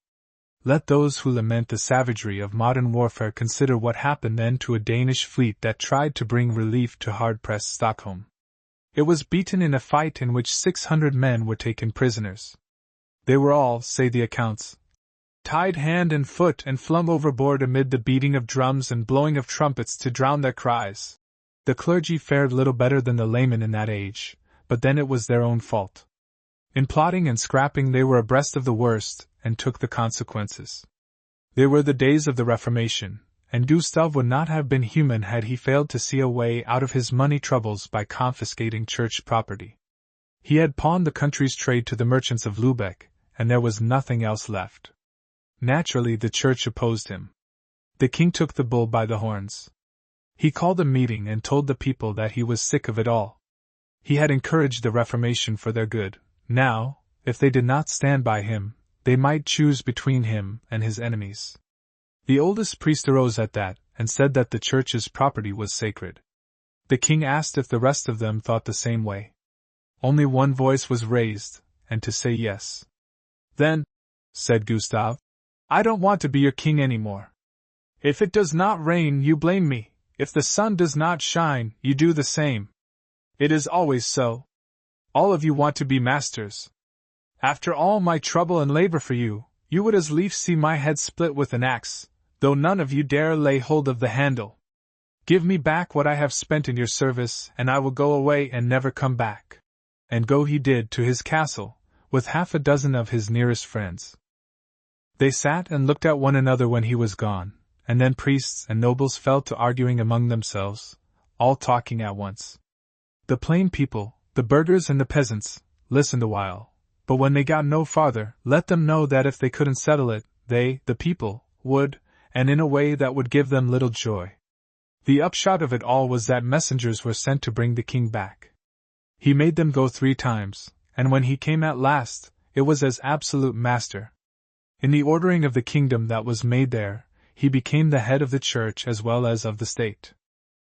Let those who lament the savagery of modern warfare consider what happened then to a Danish fleet that tried to bring relief to hard-pressed Stockholm. It was beaten in a fight in which 600 men were taken prisoners. They were all, say the accounts, tied hand and foot and flung overboard amid the beating of drums and blowing of trumpets to drown their cries. The clergy fared little better than the laymen in that age, but then it was their own fault. In plotting and scrapping they were abreast of the worst, and took the consequences. They were the days of the Reformation, and Gustav would not have been human had he failed to see a way out of his money troubles by confiscating church property. He had pawned the country's trade to the merchants of Lübeck, and there was nothing else left. Naturally the church opposed him. The king took the bull by the horns. He called a meeting and told the people that he was sick of it all. He had encouraged the Reformation for their good. Now, if they did not stand by him, they might choose between him and his enemies. The oldest priest arose at that, and said that the church's property was sacred. The king asked if the rest of them thought the same way. Only one voice was raised, and to say yes. Then, said Gustav, I don't want to be your king any more. If it does not rain, you blame me. If the sun does not shine, you do the same. It is always so. All of you want to be masters. After all my trouble and labor for you, you would as lief see my head split with an axe, though none of you dare lay hold of the handle. Give me back what I have spent in your service, and I will go away and never come back. And go he did to his castle, with 6 of his nearest friends. They sat and looked at one another when he was gone, and then priests and nobles fell to arguing among themselves, all talking at once. The plain people, the burghers and the peasants, listened a while, but when they got no farther, let them know that if they couldn't settle it, they, the people, would, and in a way that would give them little joy. The upshot of it all was that messengers were sent to bring the king back. He made them go 3 times, and when he came at last, it was as absolute master. In the ordering of the kingdom that was made there, he became the head of the church as well as of the state.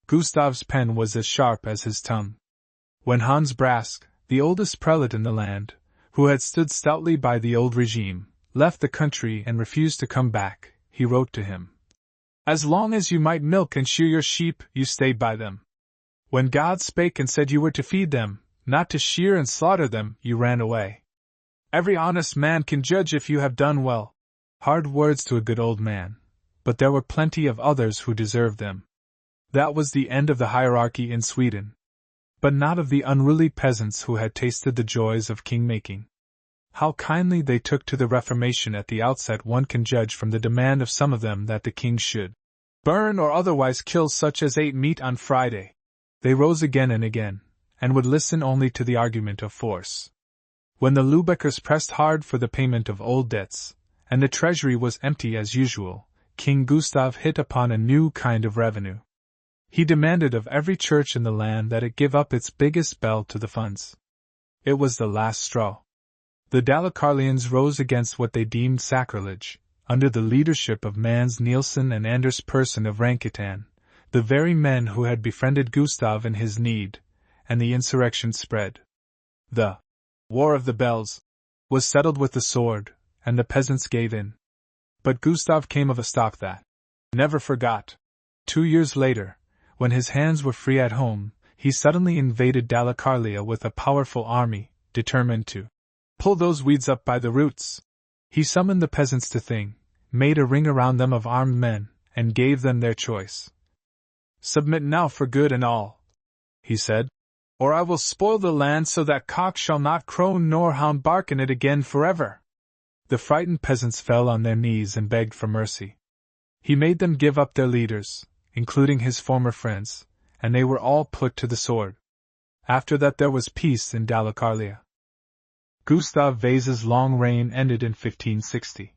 Gustav's pen was as sharp as his tongue. When Hans Brask, the oldest prelate in the land, who had stood stoutly by the old regime, left the country and refused to come back, he wrote to him. As long as you might milk and shear your sheep, you stayed by them. When God spake and said you were to feed them, not to shear and slaughter them, you ran away. Every honest man can judge if you have done well. Hard words to a good old man, but there were plenty of others who deserved them. That was the end of the hierarchy in Sweden. But not of the unruly peasants who had tasted the joys of king-making. How kindly they took to the Reformation at the outset one can judge from the demand of some of them that the king should burn or otherwise kill such as ate meat on Friday. They rose again and again, and would listen only to the argument of force. When the Lübeckers pressed hard for the payment of old debts, and the treasury was empty as usual, King Gustav hit upon a new kind of revenue. He demanded of every church in the land that it give up its biggest bell to the funds. It was the last straw. The Dalecarlians rose against what they deemed sacrilege, under the leadership of Mans Nielsen and Anders Persson of Rankitan, the very men who had befriended Gustav in his need, and the insurrection spread. The War of the Bells was settled with the sword, and the peasants gave in. But Gustav came of a stock that never forgot. 2 years later, when his hands were free at home, he suddenly invaded Dalecarlia with a powerful army, determined to pull those weeds up by the roots. He summoned the peasants to Thing, made a ring around them of armed men, and gave them their choice. "Submit now for good and all," he said, "or I will spoil the land so that cock shall not crow nor hound bark in it again forever." The frightened peasants fell on their knees and begged for mercy. He made them give up their leaders, including his former friends, and they were all put to the sword. After that there was peace in Dalecarlia. Gustav Vasa's long reign ended in 1560.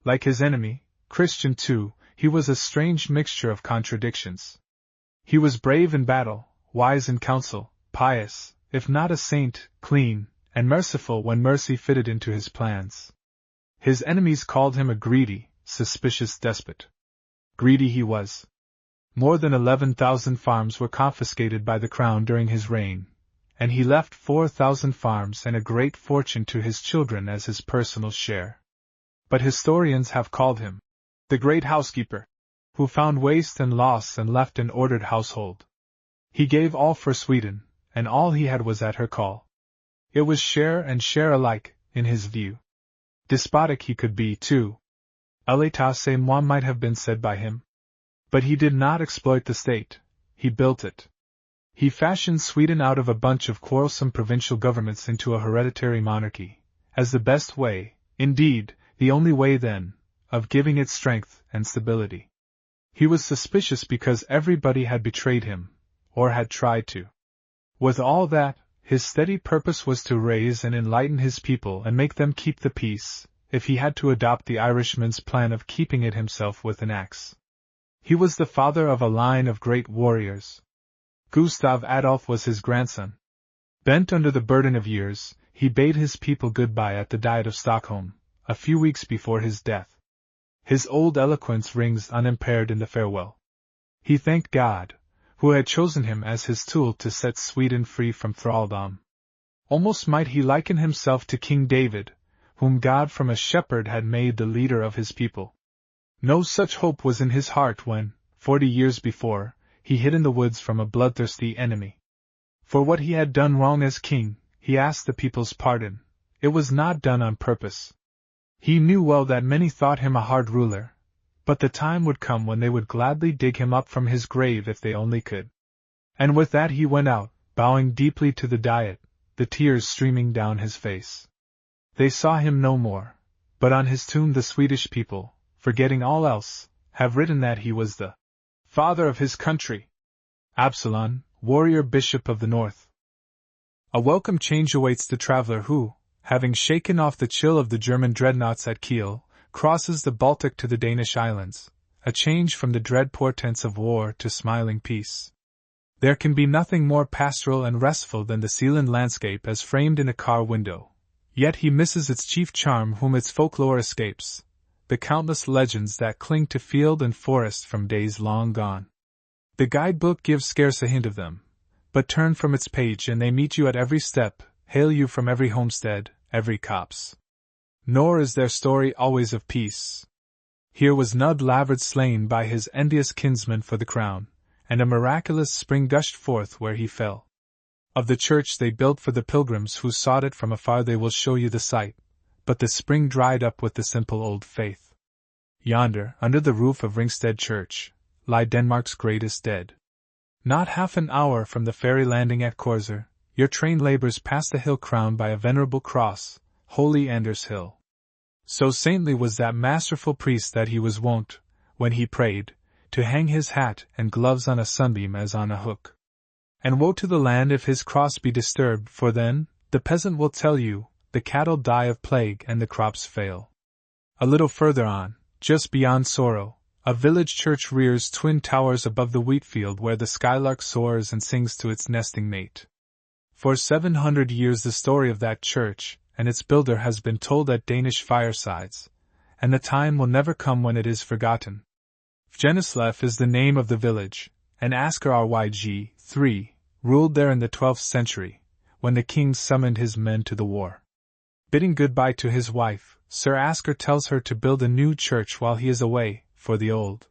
Like his enemy, Christian too, he was a strange mixture of contradictions. He was brave in battle, wise in council, pious, if not a saint, clean, and merciful when mercy fitted into his plans. His enemies called him a greedy, suspicious despot. Greedy he was. More than 11,000 farms were confiscated by the crown during his reign, and he left 4,000 farms and a great fortune to his children as his personal share. But historians have called him the great housekeeper, who found waste and loss and left an ordered household. He gave all for Sweden, and all he had was at her call. It was share and share alike, in his view. Despotic he could be, too. L'état c'est moi might have been said by him. But he did not exploit the state, he built it. He fashioned Sweden out of a bunch of quarrelsome provincial governments into a hereditary monarchy, as the best way, indeed, the only way then, of giving it strength and stability. He was suspicious because everybody had betrayed him, or had tried to. With all that, his steady purpose was to raise and enlighten his people and make them keep the peace, if he had to adopt the Irishman's plan of keeping it himself with an axe. He was the father of a line of great warriors. Gustav Adolf was his grandson. Bent under the burden of years, he bade his people goodbye at the Diet of Stockholm, a few weeks before his death. His old eloquence rings unimpaired in the farewell. He thanked God, who had chosen him as his tool to set Sweden free from thraldom. Almost might he liken himself to King David, whom God from a shepherd had made the leader of his people. No such hope was in his heart when, 40 years before, he hid in the woods from a bloodthirsty enemy. For what he had done wrong as king, he asked the people's pardon. It was not done on purpose. He knew well that many thought him a hard ruler, but the time would come when they would gladly dig him up from his grave if they only could. And with that he went out, bowing deeply to the Diet, the tears streaming down his face. They saw him no more, but on his tomb the Swedish people, forgetting all else, have written that he was the father of his country. Absalon, warrior bishop of the North. A welcome change awaits the traveler who, having shaken off the chill of the German dreadnoughts at Kiel, crosses the Baltic to the Danish islands, a change from the dread portents of war to smiling peace. There can be nothing more pastoral and restful than the Sealand landscape as framed in a car window, yet he misses its chief charm whom its folklore escapes, the countless legends that cling to field and forest from days long gone. The guidebook gives scarce a hint of them, but turn from its page and they meet you at every step, hail you from every homestead, every copse. Nor is their story always of peace. Here was Nud Lavard slain by his envious kinsman for the crown, and a miraculous spring gushed forth where he fell. Of the church they built for the pilgrims who sought it from afar they will show you the sight, but the spring dried up with the simple old faith. Yonder, under the roof of Ringsted Church, lie Denmark's greatest dead. Not half an hour from the ferry landing at Korser, your train labors past a hill crowned by a venerable cross, holy Anders Hill. So saintly was that masterful priest that he was wont, when he prayed, to hang his hat and gloves on a sunbeam as on a hook. And woe to the land if his cross be disturbed, for then, the peasant will tell you, the cattle die of plague and the crops fail. A little further on, just beyond Sorrow, a village church rears twin towers above the wheat field where the skylark soars and sings to its nesting mate. For 700 years the story of that church and its builder has been told at Danish firesides, and the time will never come when it is forgotten. Vjenislev is the name of the village, and Asker Ryg. 3 ruled there in the 12th century, when the king summoned his men to the war. Bidding goodbye to his wife, Sir Asker tells her to build a new church while he is away, for the old,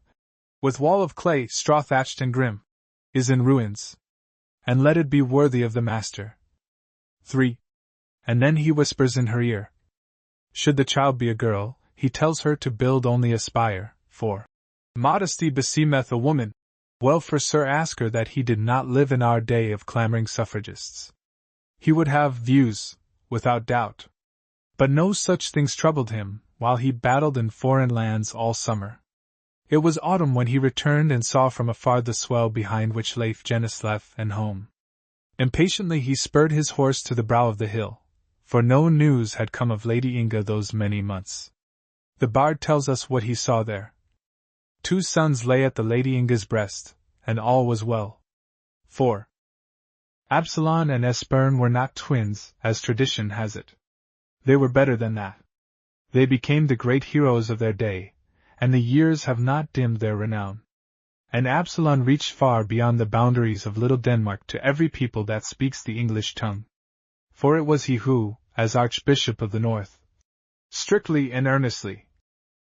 with wall of clay, straw-thatched and grim, is in ruins. And let it be worthy of the master. 3. And then he whispers in her ear. Should the child be a girl, he tells her to build only a spire, for modesty beseemeth a woman. Well for Sir Asker that he did not live in our day of clamoring suffragists. He would have views, without doubt. But no such things troubled him, while he battled in foreign lands all summer. It was autumn when he returned and saw from afar the swell behind which lay Vjenislev and home. Impatiently he spurred his horse to the brow of the hill, for no news had come of Lady Inga those many months. The bard tells us what he saw there. 2 sons lay at the Lady Inga's breast, and all was well. 4. Absalon and Esbern were not twins, as tradition has it. They were better than that. They became the great heroes of their day, and the years have not dimmed their renown. And Absalon reached far beyond the boundaries of little Denmark to every people that speaks the English tongue. For it was he who, as Archbishop of the North, strictly and earnestly,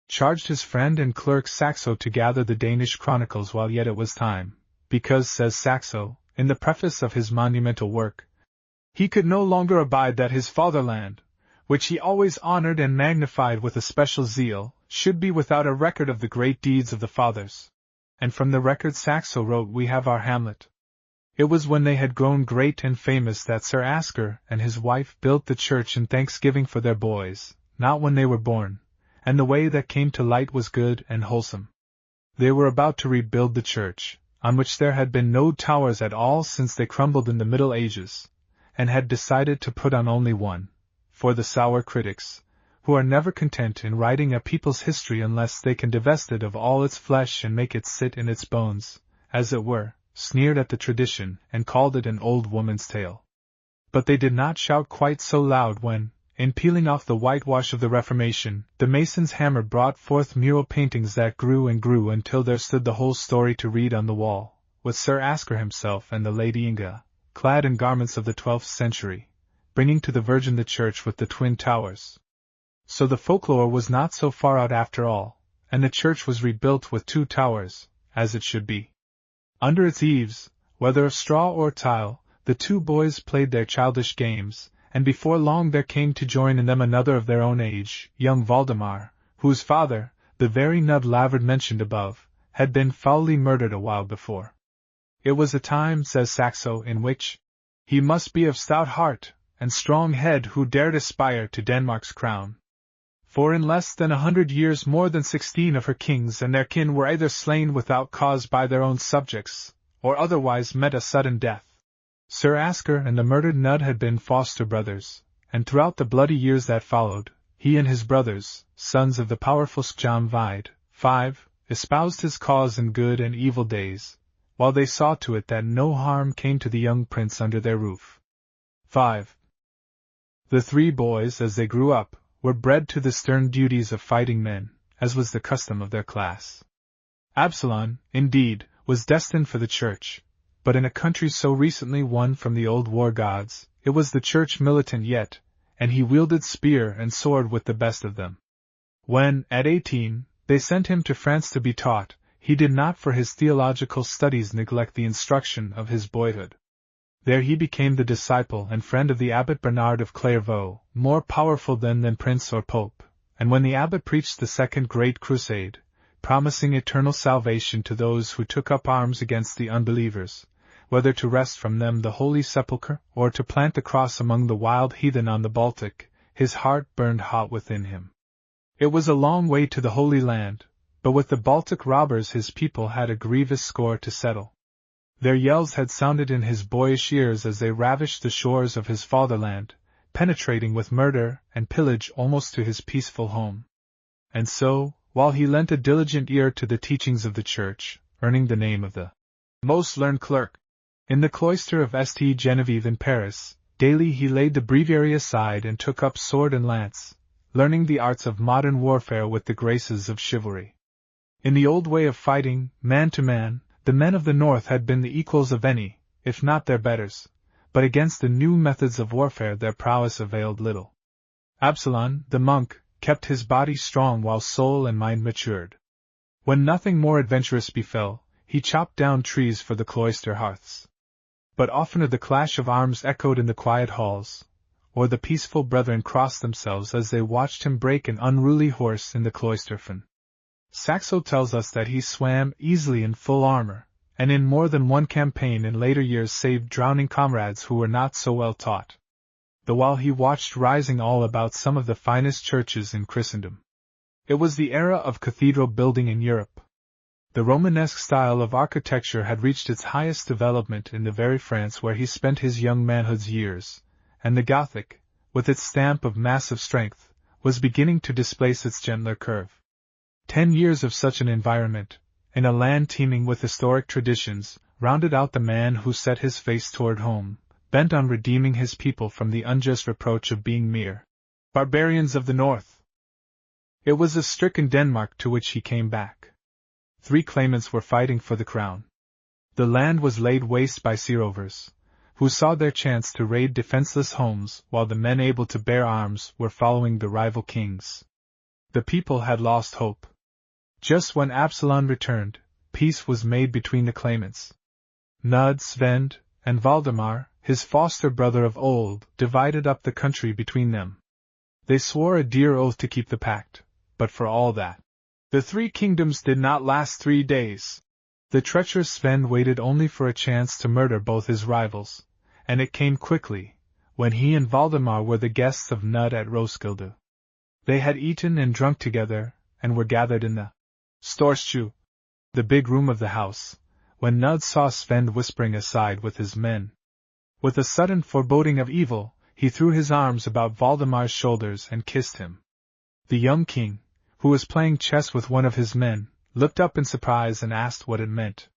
charged his friend and clerk Saxo to gather the Danish chronicles while yet it was time, because, says Saxo, in the preface of his monumental work, he could no longer abide that his fatherland, which he always honored and magnified with a special zeal, should be without a record of the great deeds of the fathers. And from the record Saxo wrote we have our Hamlet. It was when they had grown great and famous that Sir Asker and his wife built the church in thanksgiving for their boys, not when they were born, and the way that came to light was good and wholesome. They were about to rebuild the church, on which there had been no towers at all since they crumbled in the Middle Ages, and had decided to put on only one, for the sour critics, who are never content in writing a people's history unless they can divest it of all its flesh and make it sit in its bones, as it were, sneered at the tradition and called it an old woman's tale. But they did not shout quite so loud when, in peeling off the whitewash of the Reformation, the mason's hammer brought forth mural paintings that grew and grew until there stood the whole story to read on the wall, with Sir Asker himself and the Lady Inga, clad in garments of the 12th century, bringing to the Virgin the church with the twin towers. So the folklore was not so far out after all, and the church was rebuilt with 2 towers, as it should be. Under its eaves, whether of straw or tile, the 2 boys played their childish games, and before long there came to join in them another of their own age, young Valdemar, whose father, the very Nud Lavard mentioned above, had been foully murdered a while before. It was a time, says Saxo, in which he must be of stout heart and strong head who dared aspire to Denmark's crown. For in less than 100 years more than 16 of her kings and their kin were either slain without cause by their own subjects, or otherwise met a sudden death. Sir Asker and the murdered Nud had been foster brothers, and throughout the bloody years that followed, he and his brothers, sons of the powerful Skjam Vide, 5, espoused his cause in good and evil days, while they saw to it that no harm came to the young prince under their roof. 5. The 3 boys, as they grew up, were bred to the stern duties of fighting men, as was the custom of their class. Absalon, indeed, was destined for the church, but in a country so recently won from the old war gods, it was the church militant yet, and he wielded spear and sword with the best of them. When, at 18, They sent him to France to be taught. He did not for his theological studies neglect the instruction of his boyhood. There he became the disciple and friend of the Abbot Bernard of Clairvaux, more powerful than prince or pope, and when the abbot preached the Second Great Crusade, promising eternal salvation to those who took up arms against the unbelievers, whether to wrest from them the Holy Sepulchre or to plant the cross among the wild heathen on the Baltic, his heart burned hot within him. It was a long way to the Holy Land, but with the Baltic robbers his people had a grievous score to settle. Their yells had sounded in his boyish ears as they ravished the shores of his fatherland, penetrating with murder and pillage almost to his peaceful home. And so, while he lent a diligent ear to the teachings of the Church, earning the name of the most learned clerk in the cloister of St. Genevieve in Paris, daily he laid the breviary aside and took up sword and lance, learning the arts of modern warfare with the graces of chivalry. In the old way of fighting, man to man, the men of the North had been the equals of any, if not their betters, but against the new methods of warfare their prowess availed little. Absalon, the monk, kept his body strong while soul and mind matured. When nothing more adventurous befell, he chopped down trees for the cloister hearths. But oftener the clash of arms echoed in the quiet halls, or the peaceful brethren crossed themselves as they watched him break an unruly horse in the cloister fen. Saxo tells us that he swam easily in full armor, and in more than one campaign in later years saved drowning comrades who were not so well taught, the while he watched rising all about some of the finest churches in Christendom. It was the era of cathedral building in Europe. The Romanesque style of architecture had reached its highest development in the very France where he spent his young manhood's years, and the Gothic, with its stamp of massive strength, was beginning to displace its gentler curve. 10 years of such an environment, in a land teeming with historic traditions, rounded out the man who set his face toward home, bent on redeeming his people from the unjust reproach of being mere barbarians of the North. It was a stricken Denmark to which he came back. 3 claimants were fighting for the crown. The land was laid waste by sea rovers, who saw their chance to raid defenseless homes while the men able to bear arms were following the rival kings. The people had lost hope. Just when Absalon returned, peace was made between the claimants. Knud, Svend, and Valdemar, his foster brother of old, divided up the country between them. They swore a dear oath to keep the pact, but for all that, the 3 kingdoms did not last 3 days. The treacherous Svend waited only for a chance to murder both his rivals, and it came quickly, when he and Valdemar were the guests of Knud at Roskilde. They had eaten and drunk together, and were gathered in the Storstue, the big room of the house, when Knud saw Svend whispering aside with his men. With a sudden foreboding of evil, he threw his arms about Valdemar's shoulders and kissed him. The young king, who was playing chess with one of his men, looked up in surprise and asked what it meant.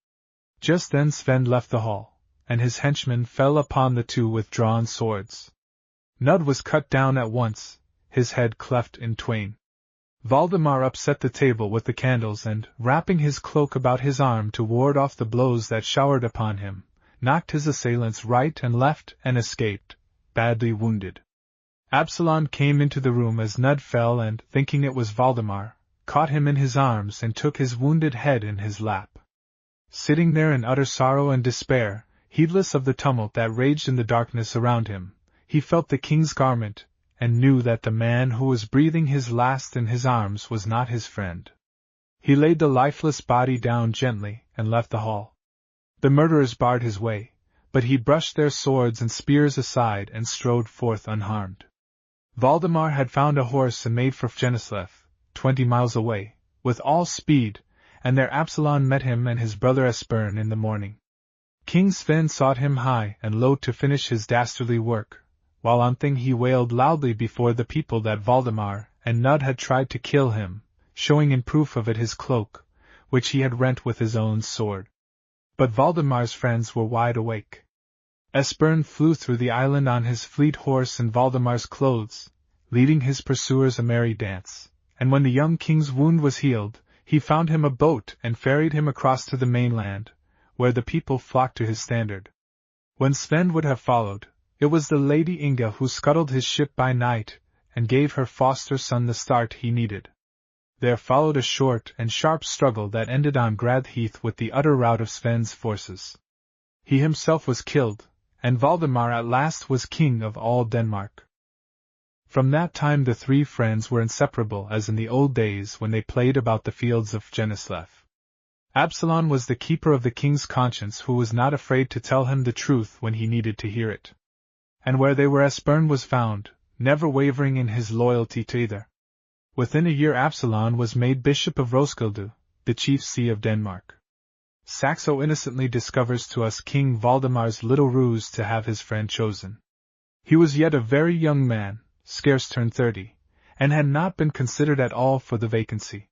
Just then Svend left the hall, and his henchmen fell upon the 2 with drawn swords. Knud was cut down at once, his head cleft in twain. Valdemar upset the table with the candles and, wrapping his cloak about his arm to ward off the blows that showered upon him, knocked his assailants right and left and escaped, badly wounded. Absalon came into the room as Knud fell and, thinking it was Valdemar, caught him in his arms and took his wounded head in his lap. Sitting there in utter sorrow and despair, heedless of the tumult that raged in the darkness around him, he felt the king's garment, and knew that the man who was breathing his last in his arms was not his friend. He laid the lifeless body down gently and left the hall. The murderers barred his way, but he brushed their swords and spears aside and strode forth unharmed. Valdemar had found a horse and made for Geneslev, 20 miles away, with all speed, and there Absalon met him and his brother Espern in the morning. King Sven sought him high and low to finish his dastardly work, while on thing he wailed loudly before the people that Valdemar and Knud had tried to kill him, showing in proof of it his cloak, which he had rent with his own sword. But Valdemar's friends were wide awake. Espern flew through the island on his fleet horse in Valdemar's clothes, leading his pursuers a merry dance, and when the young king's wound was healed, he found him a boat and ferried him across to the mainland, where the people flocked to his standard. When Sven would have followed, it was the Lady Inga who scuttled his ship by night, and gave her foster son the start he needed. There followed a short and sharp struggle that ended on Grad Heath with the utter rout of Sven's forces. He himself was killed, and Valdemar at last was king of all Denmark. From that time the three friends were inseparable as in the old days when they played about the fields of Geneslef. Absalon was the keeper of the king's conscience, who was not afraid to tell him the truth when he needed to hear it. And where they were Esbern was found, never wavering in his loyalty to either. Within a year Absalon was made Bishop of Roskilde, the chief see of Denmark. Saxo innocently discovers to us King Valdemar's little ruse to have his friend chosen. He was yet a very young man, scarce turned 30, and had not been considered at all for the vacancy.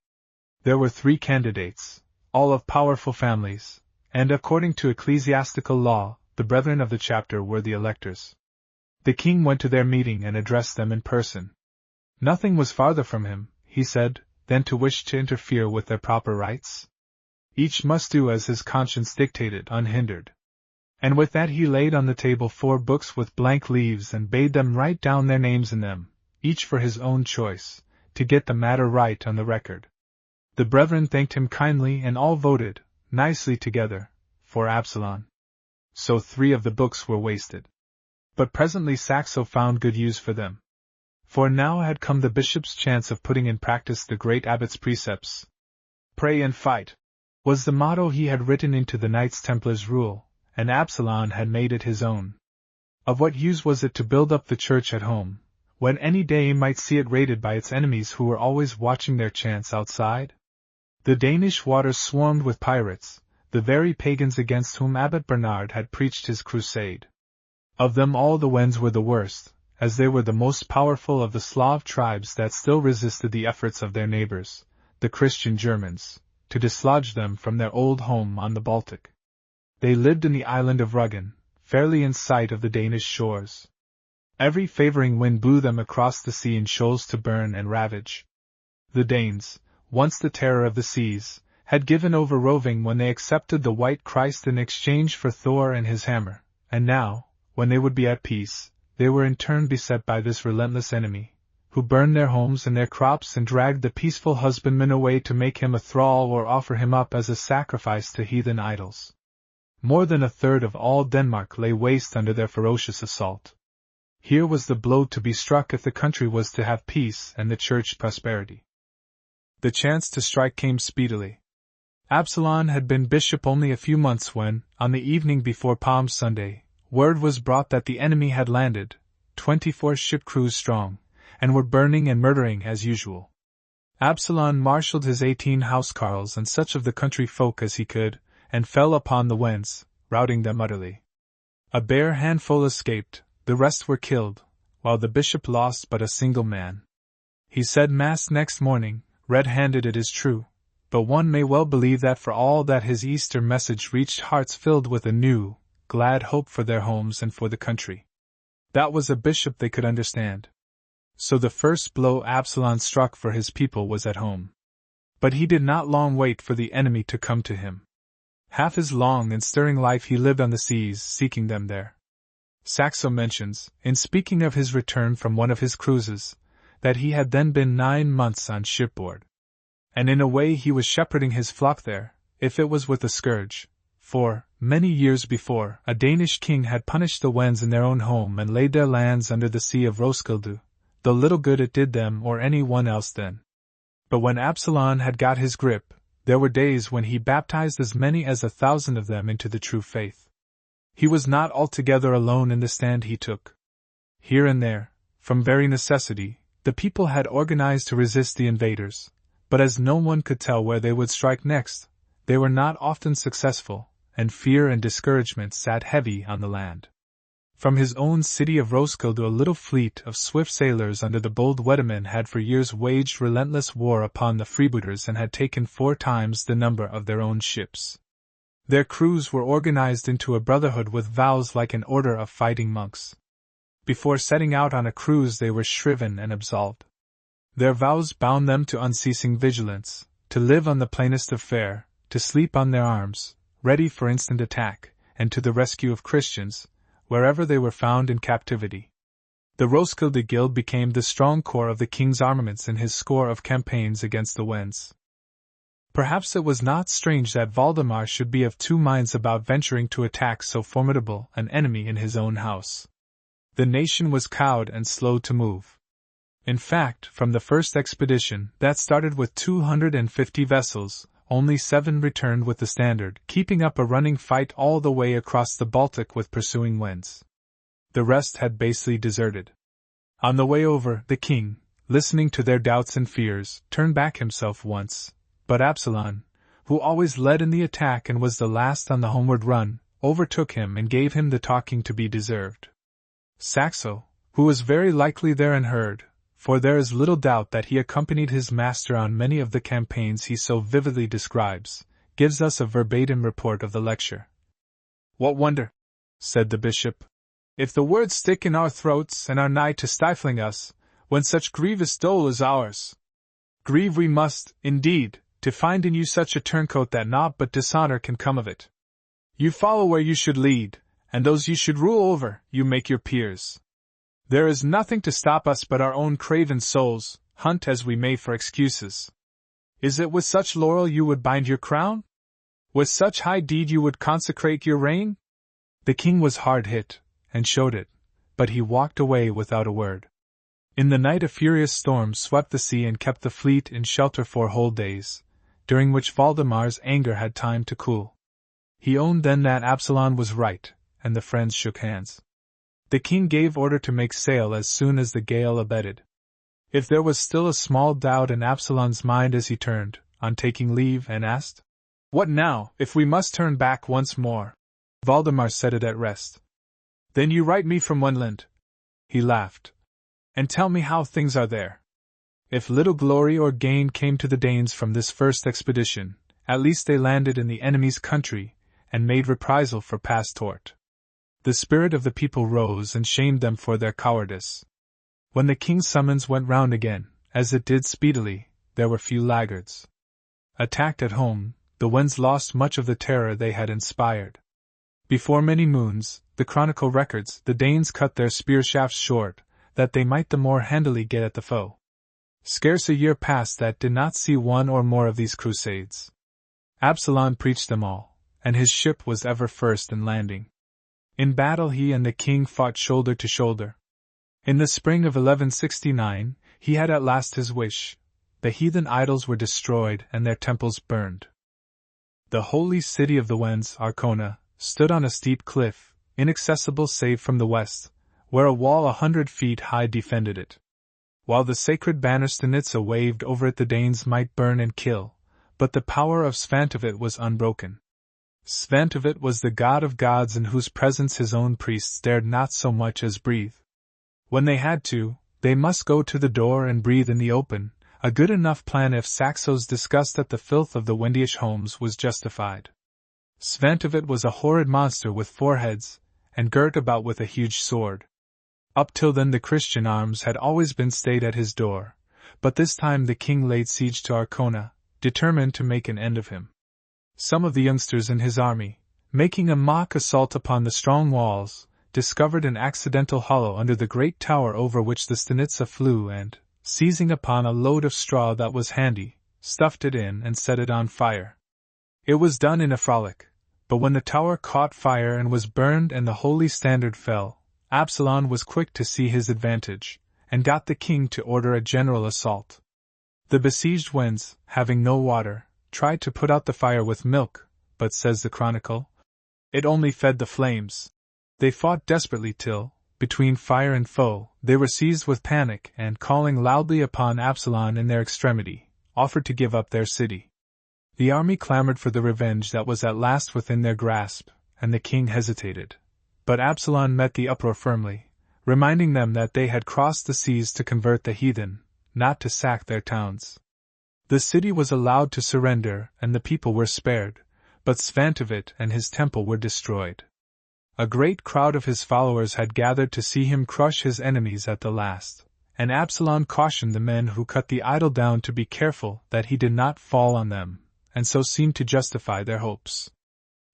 There were 3 candidates, all of powerful families, and according to ecclesiastical law, the brethren of the chapter were the electors. The king went to their meeting and addressed them in person. Nothing was farther from him, he said, than to wish to interfere with their proper rights. Each must do as his conscience dictated, unhindered. And with that he laid on the table 4 books with blank leaves and bade them write down their names in them, each for his own choice, to get the matter right on the record. The brethren thanked him kindly and all voted, nicely together, for Absalon. So 3 of the books were wasted. But presently Saxo found good use for them. For now had come the bishop's chance of putting in practice the great abbot's precepts. Pray and fight was the motto he had written into the Knights Templars' rule, and Absalon had made it his own. Of what use was it to build up the church at home, when any day might see it raided by its enemies who were always watching their chance outside? The Danish waters swarmed with pirates, the very pagans against whom Abbot Bernard had preached his crusade. Of them all the Wends were the worst, as they were the most powerful of the Slav tribes that still resisted the efforts of their neighbors, the Christian Germans, to dislodge them from their old home on the Baltic. They lived in the island of Rügen, fairly in sight of the Danish shores. Every favoring wind blew them across the sea in shoals to burn and ravage. The Danes, once the terror of the seas, had given over roving when they accepted the White Christ in exchange for Thor and his hammer, and now, when they would be at peace, they were in turn beset by this relentless enemy, who burned their homes and their crops and dragged the peaceful husbandman away to make him a thrall or offer him up as a sacrifice to heathen idols. More than 1/3 of all Denmark lay waste under their ferocious assault. Here was the blow to be struck if the country was to have peace and the church prosperity. The chance to strike came speedily. Absalon had been bishop only a few months when, on the evening before Palm Sunday, word was brought that the enemy had landed, 24 ship crews strong, and were burning and murdering as usual. Absalon marshaled his 18 housecarls and such of the country folk as he could, and fell upon the Wends, routing them utterly. A bare handful escaped, the rest were killed, while the bishop lost but a single man. He said Mass next morning, red-handed it is true, but one may well believe that for all that his Easter message reached hearts filled with a new, glad hope for their homes and for the country. That was a bishop they could understand. So the first blow Absalon struck for his people was at home. But he did not long wait for the enemy to come to him. Half his long and stirring life he lived on the seas, seeking them there. Saxo mentions, in speaking of his return from one of his cruises, that he had then been 9 months on shipboard. And in a way he was shepherding his flock there, if it was with a scourge, for, many years before, a Danish king had punished the Wends in their own home and laid their lands under the sea of Roskilde, though little good it did them or any one else then. But when Absalon had got his grip, there were days when he baptized as many as 1,000 of them into the true faith. He was not altogether alone in the stand he took. Here and there, from very necessity, the people had organized to resist the invaders, but as no one could tell where they would strike next, they were not often successful, and fear and discouragement sat heavy on the land. From his own city of Roskilde a little fleet of swift sailors under the bold Wedeman had for years waged relentless war upon the freebooters and had taken 4 times the number of their own ships. Their crews were organized into a brotherhood with vows like an order of fighting monks. Before setting out on a cruise they were shriven and absolved. Their vows bound them to unceasing vigilance, to live on the plainest of fare, to sleep on their arms, ready for instant attack, and to the rescue of Christians, wherever they were found in captivity. The Roskilde Guild became the strong core of the king's armaments in his score of campaigns against the Wends. Perhaps it was not strange that Valdemar should be of two minds about venturing to attack so formidable an enemy in his own house. The nation was cowed and slow to move. In fact, from the first expedition, that started with 250 vessels, only 7 returned with the standard, keeping up a running fight all the way across the Baltic with pursuing Wends. The rest had basely deserted. On the way over, the king, listening to their doubts and fears, turned back himself once, but Absalon, who always led in the attack and was the last on the homeward run, overtook him and gave him the talking to be deserved. Saxo, who was very likely there and heard, for there is little doubt that he accompanied his master on many of the campaigns he so vividly describes, gives us a verbatim report of the lecture. "What wonder," said the bishop, "if the words stick in our throats and are nigh to stifling us, when such grievous dole is ours? Grieve we must, indeed, to find in you such a turncoat that naught but dishonor can come of it. You follow where you should lead, and those you should rule over, you make your peers. There is nothing to stop us but our own craven souls, hunt as we may for excuses. Is it with such laurel you would bind your crown? With such high deed you would consecrate your reign?" The king was hard hit, and showed it, but he walked away without a word. In the night a furious storm swept the sea and kept the fleet in shelter 4 whole days, during which Valdemar's anger had time to cool. He owned then that Absalon was right, and the friends shook hands. The king gave order to make sail as soon as the gale abated. If there was still a small doubt in Absalon's mind as he turned, on taking leave, and asked, "What now, if we must turn back once more?" Valdemar set it at rest. "Then you write me from Wendland," he laughed, "and tell me how things are there. If little glory or gain came to the Danes from this first expedition, at least they landed in the enemy's country, and made reprisal for past tort. The spirit of the people rose and shamed them for their cowardice. When the king's summons went round again, as it did speedily, there were few laggards. Attacked at home, the Wends lost much of the terror they had inspired. Before many moons, the chronicle records, the Danes cut their spear shafts short, that they might the more handily get at the foe. Scarce a year passed that did not see one or more of these crusades. Absalon preached them all, and his ship was ever first in landing. In battle he and the king fought shoulder to shoulder. In the spring of 1169, he had at last his wish. The heathen idols were destroyed and their temples burned. The holy city of the Wends, Arkona, stood on a steep cliff, inaccessible save from the west, where a wall 100 feet high defended it. While the sacred banner Stanitsa waved over it, the Danes might burn and kill, but the power of Svantovit was unbroken. Svantovit was the god of gods in whose presence his own priests dared not so much as breathe. When they had to, they must go to the door and breathe in the open, a good enough plan if Saxo's disgust at the filth of the Wendish homes was justified. Svantovit was a horrid monster with 4 heads, and girt about with a huge sword. Up till then the Christian arms had always been stayed at his door, but this time the king laid siege to Arkona, determined to make an end of him. Some of the youngsters in his army, making a mock assault upon the strong walls, discovered an accidental hollow under the great tower over which the Stanitsa flew and, seizing upon a load of straw that was handy, stuffed it in and set it on fire. It was done in a frolic, but when the tower caught fire and was burned and the holy standard fell, Absalon was quick to see his advantage, and got the king to order a general assault. The besieged Wends, having no water, tried to put out the fire with milk, but, says the chronicle, it only fed the flames. They fought desperately till, between fire and foe, they were seized with panic and, calling loudly upon Absalon in their extremity, offered to give up their city. The army clamored for the revenge that was at last within their grasp, and the king hesitated. But Absalon met the uproar firmly, reminding them that they had crossed the seas to convert the heathen, not to sack their towns. The city was allowed to surrender and the people were spared, but Svantovit and his temple were destroyed. A great crowd of his followers had gathered to see him crush his enemies at the last, and Absalon cautioned the men who cut the idol down to be careful that he did not fall on them, and so seemed to justify their hopes.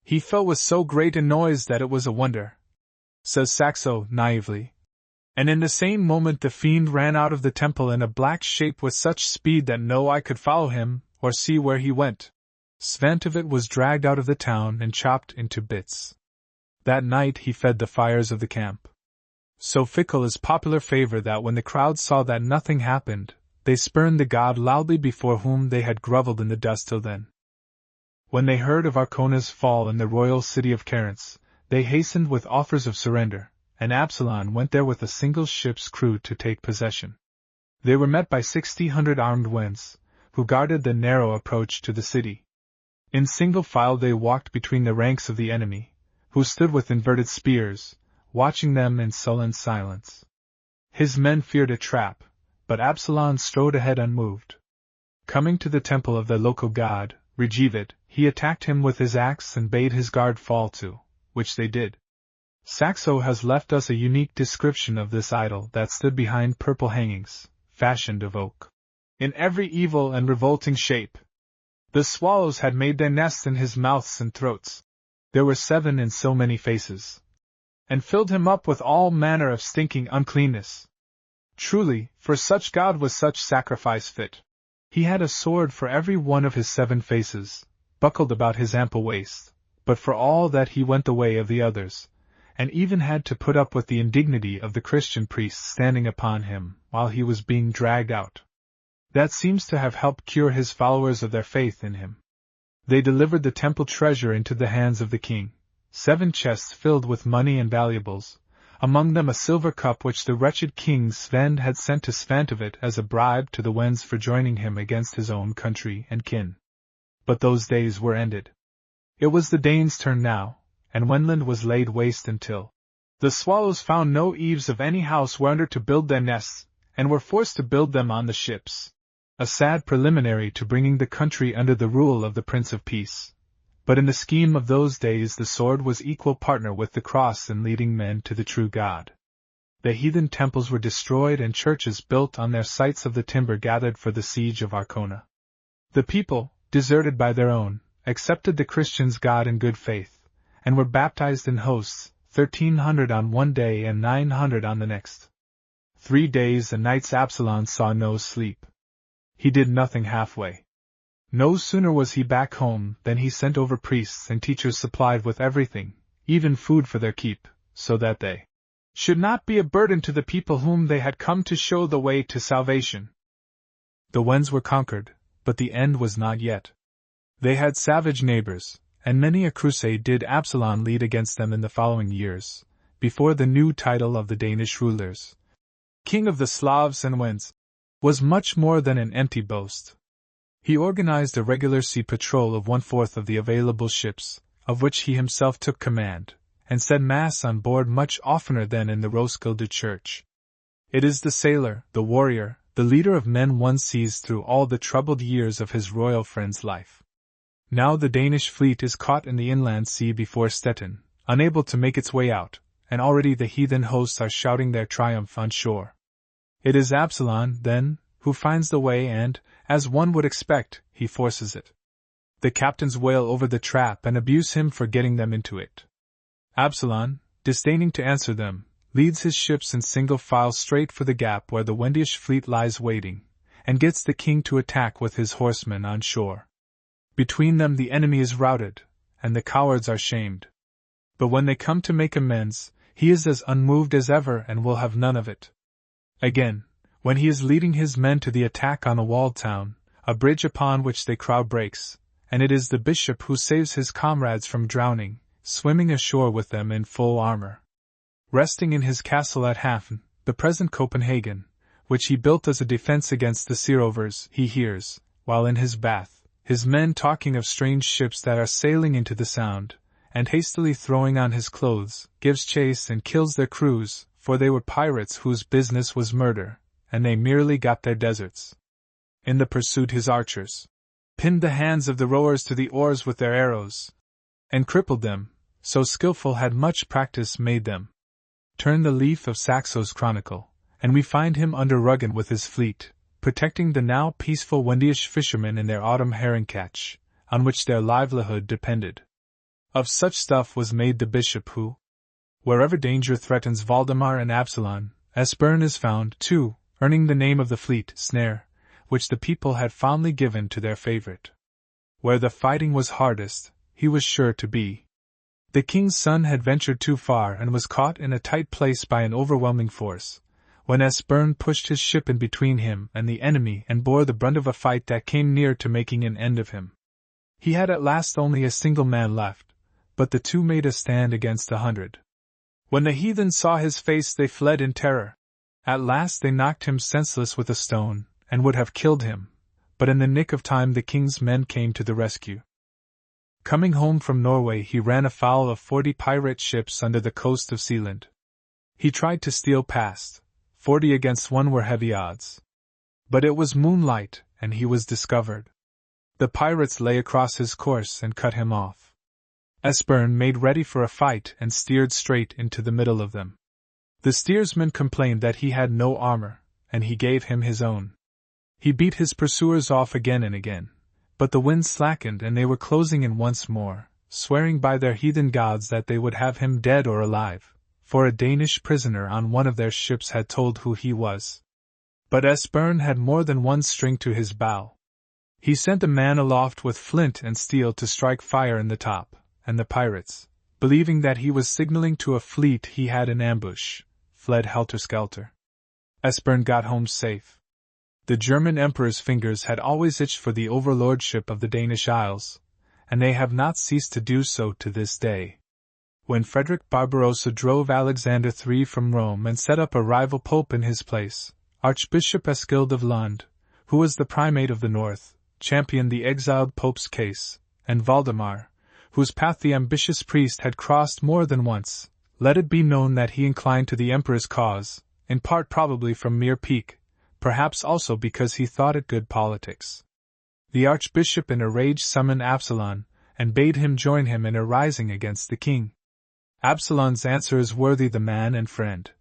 He fell with so great a noise that it was a wonder, says Saxo naively. And in the same moment the fiend ran out of the temple in a black shape with such speed that no eye could follow him, or see where he went. Svantovit was dragged out of the town and chopped into bits. That night he fed the fires of the camp. So fickle is popular favor that when the crowd saw that nothing happened, they spurned the god loudly before whom they had groveled in the dust till then. When they heard of Arcona's fall in the royal city of Carence, they hastened with offers of surrender, and Absalom went there with a single ship's crew to take possession. They were met by 600 armed Wends, who guarded the narrow approach to the city. In single file they walked between the ranks of the enemy, who stood with inverted spears, watching them in sullen silence. His men feared a trap, but Absalom strode ahead unmoved. Coming to the temple of the local god, Regivid, he attacked him with his axe and bade his guard fall to, which they did. Saxo has left us a unique description of this idol that stood behind purple hangings, fashioned of oak, in every evil and revolting shape. The swallows had made their nests in his mouths and throats. There were 7 in so many faces, and filled him up with all manner of stinking uncleanness. Truly, for such god was such sacrifice fit. He had a sword for every one of his 7 faces, buckled about his ample waist, but for all that he went the way of the others, and even had to put up with the indignity of the Christian priests standing upon him while he was being dragged out. That seems to have helped cure his followers of their faith in him. They delivered the temple treasure into the hands of the king, 7 chests filled with money and valuables, among them a silver cup which the wretched king Sven had sent to Svantovit as a bribe to the Wends for joining him against his own country and kin. But those days were ended. It was the Danes' turn now, and Wenland was laid waste until the swallows found no eaves of any house whereunder to build their nests, and were forced to build them on the ships. A sad preliminary to bringing the country under the rule of the Prince of Peace. But in the scheme of those days the sword was equal partner with the cross in leading men to the true God. The heathen temples were destroyed and churches built on their sites of the timber gathered for the siege of Arcona. The people, deserted by their own, accepted the Christians' God in good faith, and were baptized in hosts, 1,300 on one day and 900 on the next. 3 days and nights Absalom saw no sleep. He did nothing halfway. No sooner was he back home than he sent over priests and teachers supplied with everything, even food for their keep, so that they should not be a burden to the people whom they had come to show the way to salvation. The Wends were conquered, but the end was not yet. They had savage neighbors, and many a crusade did Absalom lead against them in the following years, before the new title of the Danish rulers, King of the Slavs and Wends, was much more than an empty boast. He organized a regular sea patrol of 1/4 of the available ships, of which he himself took command, and said Mass on board much oftener than in the Roskilde church. It is the sailor, the warrior, the leader of men one sees through all the troubled years of his royal friend's life. Now the Danish fleet is caught in the inland sea before Stettin, unable to make its way out, and already the heathen hosts are shouting their triumph on shore. It is Absalom, then, who finds the way and, as one would expect, he forces it. The captains wail over the trap and abuse him for getting them into it. Absalom, disdaining to answer them, leads his ships in single file straight for the gap where the Wendish fleet lies waiting, and gets the king to attack with his horsemen on shore. Between them the enemy is routed, and the cowards are shamed. But when they come to make amends, he is as unmoved as ever and will have none of it. Again, when he is leading his men to the attack on a walled town, a bridge upon which they crowd breaks, and it is the bishop who saves his comrades from drowning, swimming ashore with them in full armor. Resting in his castle at Hafen, the present Copenhagen, which he built as a defense against the Seerovers, he hears, while in his bath, his men talking of strange ships that are sailing into the Sound, and hastily throwing on his clothes, gives chase and kills their crews, for they were pirates whose business was murder, and they merely got their deserts. In the pursuit his archers pinned the hands of the rowers to the oars with their arrows, and crippled them, so skillful had much practice made them. Turn the leaf of Saxo's chronicle, and we find him under Ruggen with his fleet, protecting the now peaceful Wendish fishermen in their autumn herring catch, on which their livelihood depended. Of such stuff was made the bishop who, wherever danger threatens Valdemar and Absalom, Esbern is found, too, earning the name of the fleet snare, which the people had fondly given to their favorite. Where the fighting was hardest, he was sure to be. The king's son had ventured too far and was caught in a tight place by an overwhelming force, when Esbern pushed his ship in between him and the enemy and bore the brunt of a fight that came near to making an end of him. He had at last only a single man left, but the two made a stand against 100. When the heathen saw his face they fled in terror. At last they knocked him senseless with a stone, and would have killed him, but in the nick of time the king's men came to the rescue. Coming home from Norway he ran afoul of 40 pirate ships under the coast of Sealand. He tried to steal past. 40 against 1 were heavy odds. But it was moonlight, and he was discovered. The pirates lay across his course and cut him off. Esbern made ready for a fight and steered straight into the middle of them. The steersman complained that he had no armor, and he gave him his own. He beat his pursuers off again and again, but the wind slackened and they were closing in once more, swearing by their heathen gods that they would have him dead or alive, for a Danish prisoner on one of their ships had told who he was. But Esbern had more than one string to his bow. He sent a man aloft with flint and steel to strike fire in the top, and the pirates, believing that he was signaling to a fleet he had in ambush, fled helter-skelter. Esbern got home safe. The German emperor's fingers had always itched for the overlordship of the Danish Isles, and they have not ceased to do so to this day. When Frederick Barbarossa drove Alexander III from Rome and set up a rival pope in his place, Archbishop Eskilde of Lund, who was the primate of the North, championed the exiled pope's case, and Valdemar, whose path the ambitious priest had crossed more than once, let it be known that he inclined to the emperor's cause, in part probably from mere pique, perhaps also because he thought it good politics. The archbishop in a rage summoned Absalon, and bade him join him in a rising against the king. Absalon's answer is worthy the man and friend.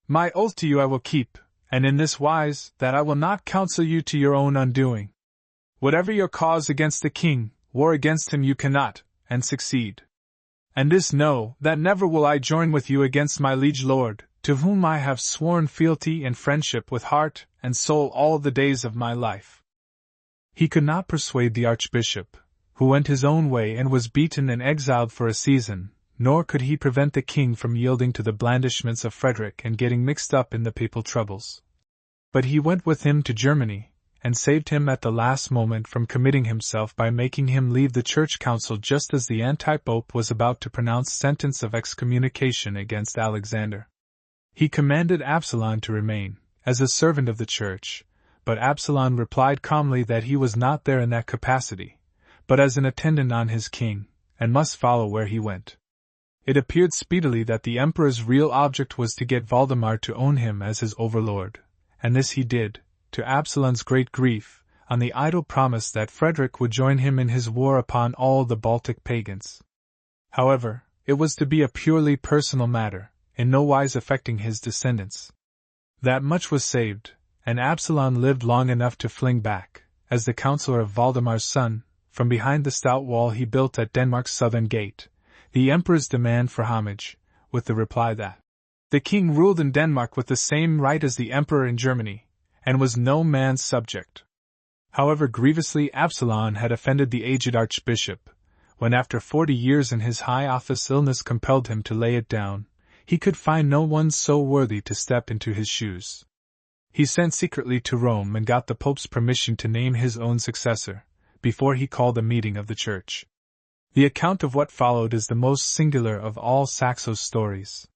My oath to you I will keep, and in this wise, that I will not counsel you to your own undoing. Whatever your cause against the king, war against him you cannot, and succeed. And this know, that never will I join with you against my liege lord, to whom I have sworn fealty and friendship with heart and soul all the days of my life. He could not persuade the archbishop, who went his own way and was beaten and exiled for a season, nor could he prevent the king from yielding to the blandishments of Frederick and getting mixed up in the papal troubles. But he went with him to Germany, and saved him at the last moment from committing himself by making him leave the church council just as the anti-pope was about to pronounce sentence of excommunication against Alexander. He commanded Absalon to remain, as a servant of the church, but Absalon replied calmly that he was not there in that capacity, but as an attendant on his king, and must follow where he went. It appeared speedily that the emperor's real object was to get Valdemar to own him as his overlord, and this he did, to Absalon's great grief, on the idle promise that Frederick would join him in his war upon all the Baltic pagans. However, it was to be a purely personal matter, in no wise affecting his descendants. That much was saved, and Absalon lived long enough to fling back, as the counselor of Valdemar's son, from behind the stout wall he built at Denmark's southern gate, the emperor's demand for homage, with the reply that the king ruled in Denmark with the same right as the emperor in Germany, and was no man's subject. However grievously Absalon had offended the aged archbishop, when after 40 years in his high office illness compelled him to lay it down, he could find no one so worthy to step into his shoes. He sent secretly to Rome and got the Pope's permission to name his own successor, before he called a meeting of the church. The account of what followed is the most singular of all Saxo's stories.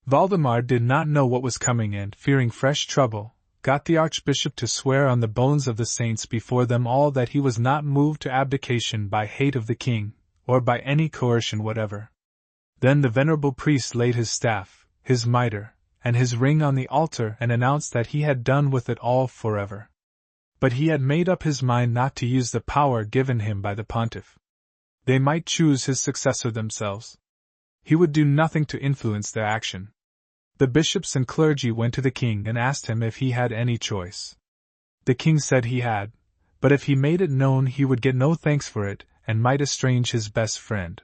Valdemar did not know what was coming and, fearing fresh trouble, got the archbishop to swear on the bones of the saints before them all that he was not moved to abdication by hate of the king, or by any coercion whatever. Then the venerable priest laid his staff, his mitre, and his ring on the altar and announced that he had done with it all forever. But he had made up his mind not to use the power given him by the pontiff. They might choose his successor themselves. He would do nothing to influence their action. The bishops and clergy went to the king and asked him if he had any choice. The king said he had, but if he made it known he would get no thanks for it and might estrange his best friend.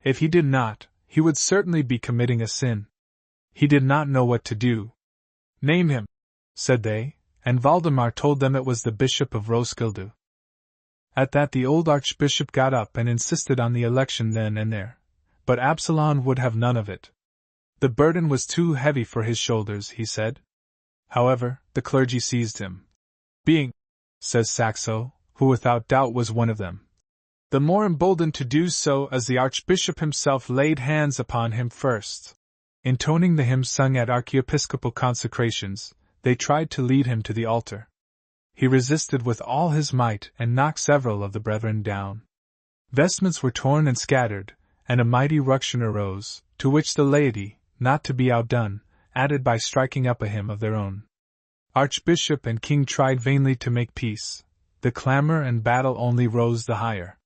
If he did not, he would certainly be committing a sin. He did not know what to do, Name him, said they, and Valdemar told them it was the Bishop of Roskilde. At that the old archbishop got up and insisted on the election then and there, but Absalon would have none of it. The burden was too heavy for his shoulders, he said. However, the clergy seized him. Being, says Saxo, who without doubt was one of them, the more emboldened to do so as the archbishop himself laid hands upon him first. Intoning the hymn sung at archiepiscopal consecrations, they tried to lead him to the altar. He resisted with all his might and knocked several of the brethren down. Vestments were torn and scattered, and a mighty ruction arose, to which the laity, not to be outdone, added by striking up a hymn of their own. Archbishop and king tried vainly to make peace. The clamor and battle only rose the higher.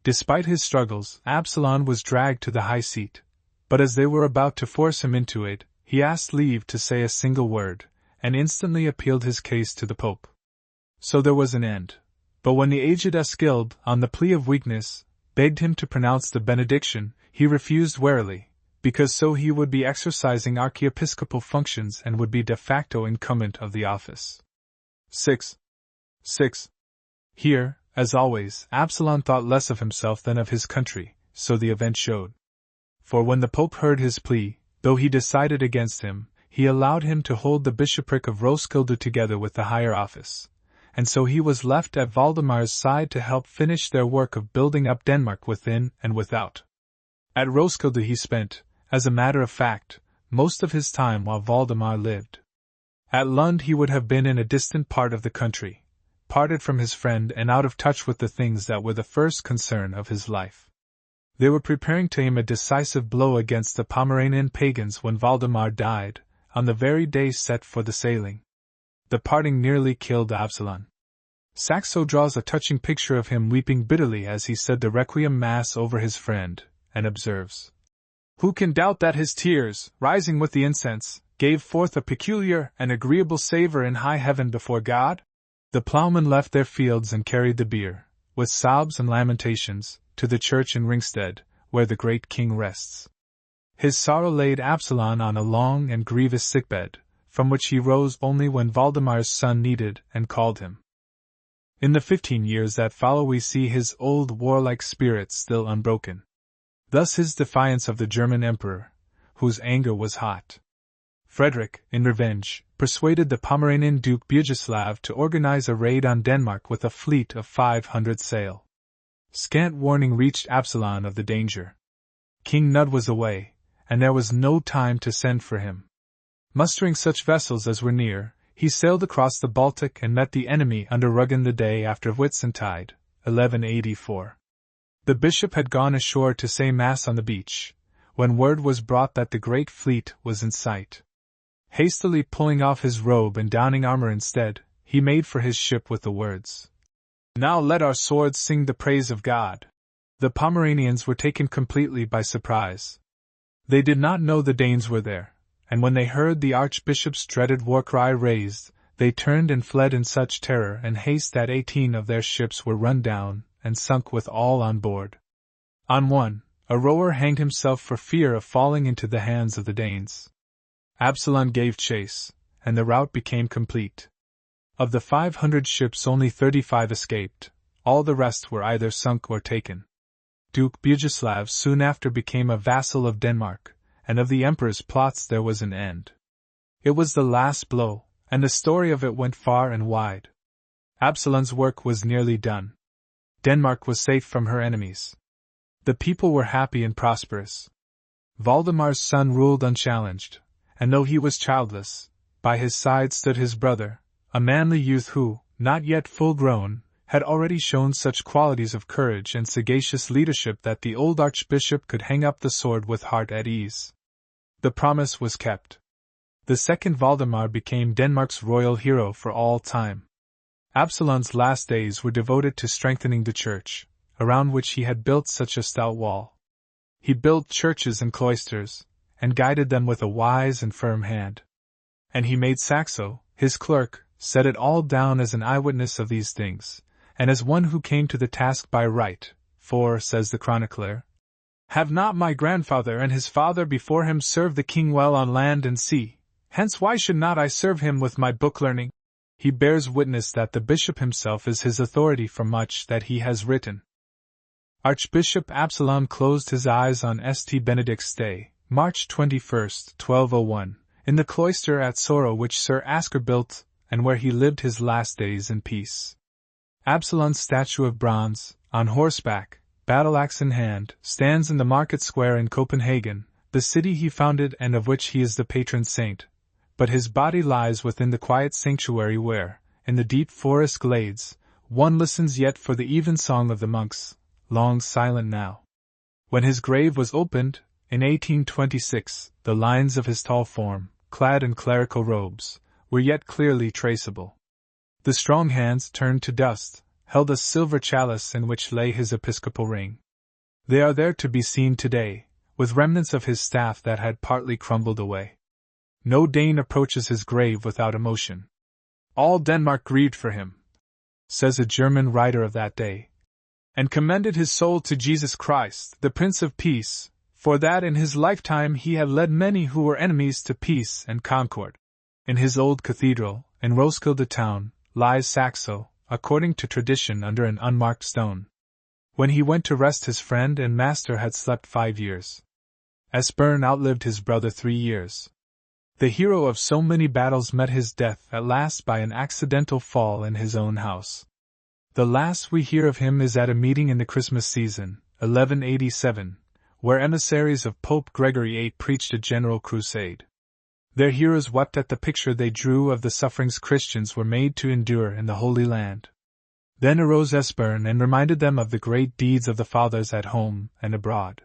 Despite his struggles, Absalon was dragged to the high seat, but as they were about to force him into it, he asked leave to say a single word, and instantly appealed his case to the Pope. So there was an end. But when the aged Eskilde, on the plea of weakness, begged him to pronounce the benediction, he refused warily, because so he would be exercising archiepiscopal functions and would be de facto incumbent of the office. 6. Here, as always, Absalon thought less of himself than of his country, so the event showed. For when the Pope heard his plea, though he decided against him, he allowed him to hold the bishopric of Roskilde together with the higher office, and so he was left at Valdemar's side to help finish their work of building up Denmark within and without. At Roskilde he spent, as a matter of fact, most of his time while Valdemar lived. At Lund he would have been in a distant part of the country, parted from his friend and out of touch with the things that were the first concern of his life. They were preparing to aim a decisive blow against the Pomeranian pagans when Valdemar died, on the very day set for the sailing. The parting nearly killed Absalon. Saxo draws a touching picture of him weeping bitterly as he said the Requiem Mass over his friend, and observes, "Who can doubt that his tears, rising with the incense, gave forth a peculiar and agreeable savor in high heaven before God?" The ploughmen left their fields and carried the bier, with sobs and lamentations, to the church in Ringsted, where the great king rests. His sorrow laid Absalon on a long and grievous sickbed, from which he rose only when Valdemar's son needed and called him. In the 15 years that follow we see his old warlike spirit still unbroken. Thus his defiance of the German emperor, whose anger was hot. Frederick, in revenge, persuaded the Pomeranian Duke Bogislav to organize a raid on Denmark with a fleet of 500 sail. Scant warning reached Absalon of the danger. King Nud was away, and there was no time to send for him. Mustering such vessels as were near, he sailed across the Baltic and met the enemy under Rügen the day after Whitsuntide, 1184. The bishop had gone ashore to say Mass on the beach, when word was brought that the great fleet was in sight. Hastily pulling off his robe and donning armor instead, he made for his ship with the words, "Now let our swords sing the praise of God." The Pomeranians were taken completely by surprise. They did not know the Danes were there, and when they heard the archbishop's dreaded war cry raised, they turned and fled in such terror and haste that 18 of their ships were run down and sunk with all on board. On one, a rower hanged himself for fear of falling into the hands of the Danes. Absalon gave chase, and the rout became complete. Of the 500 ships only 35 escaped, all the rest were either sunk or taken. Duke Bogislav soon after became a vassal of Denmark, and of the emperor's plots there was an end. It was the last blow, and the story of it went far and wide. Absalon's work was nearly done. Denmark was safe from her enemies. The people were happy and prosperous. Valdemar's son ruled unchallenged, and though he was childless, by his side stood his brother, a manly youth who, not yet full grown, had already shown such qualities of courage and sagacious leadership that the old archbishop could hang up the sword with heart at ease. The promise was kept. The second Valdemar became Denmark's royal hero for all time. Absalon's last days were devoted to strengthening the church, around which he had built such a stout wall. He built churches and cloisters, and guided them with a wise and firm hand. And he made Saxo, his clerk, set it all down as an eyewitness of these things, and as one who came to the task by right, for, says the chronicler, "Have not my grandfather and his father before him served the king well on land and sea, Hence why should not I serve him with my book learning? He bears witness that the bishop himself is his authority for much that he has written. Archbishop Absalom closed his eyes on St. Benedict's Day, March 21, 1201, in the cloister at Soro which Sir Asker built, and where he lived his last days in peace. Absalom's statue of bronze, on horseback, battle-axe in hand, stands in the market square in Copenhagen, the city he founded and of which he is the patron saint, but his body lies within the quiet sanctuary where, in the deep forest glades, one listens yet for the evensong of the monks, long silent now. When his grave was opened, in 1826, the lines of his tall form, clad in clerical robes, were yet clearly traceable. The strong hands, turned to dust, held a silver chalice in which lay his episcopal ring. They are there to be seen today, with remnants of his staff that had partly crumbled away. No Dane approaches his grave without emotion. All Denmark grieved for him, says a German writer of that day, and commended his soul to Jesus Christ, the Prince of Peace, for that in his lifetime he had led many who were enemies to peace and concord. In his old cathedral, in Roskilde town, lies Saxo, according to tradition under an unmarked stone. When he went to rest his friend and master had slept 5 years. Esbern outlived his brother 3 years. The hero of so many battles met his death at last by an accidental fall in his own house. The last we hear of him is at a meeting in the Christmas season, 1187, where emissaries of Pope Gregory VIII preached a general crusade. Their hearers wept at the picture they drew of the sufferings Christians were made to endure in the Holy Land. Then arose Esbern and reminded them of the great deeds of the fathers at home and abroad.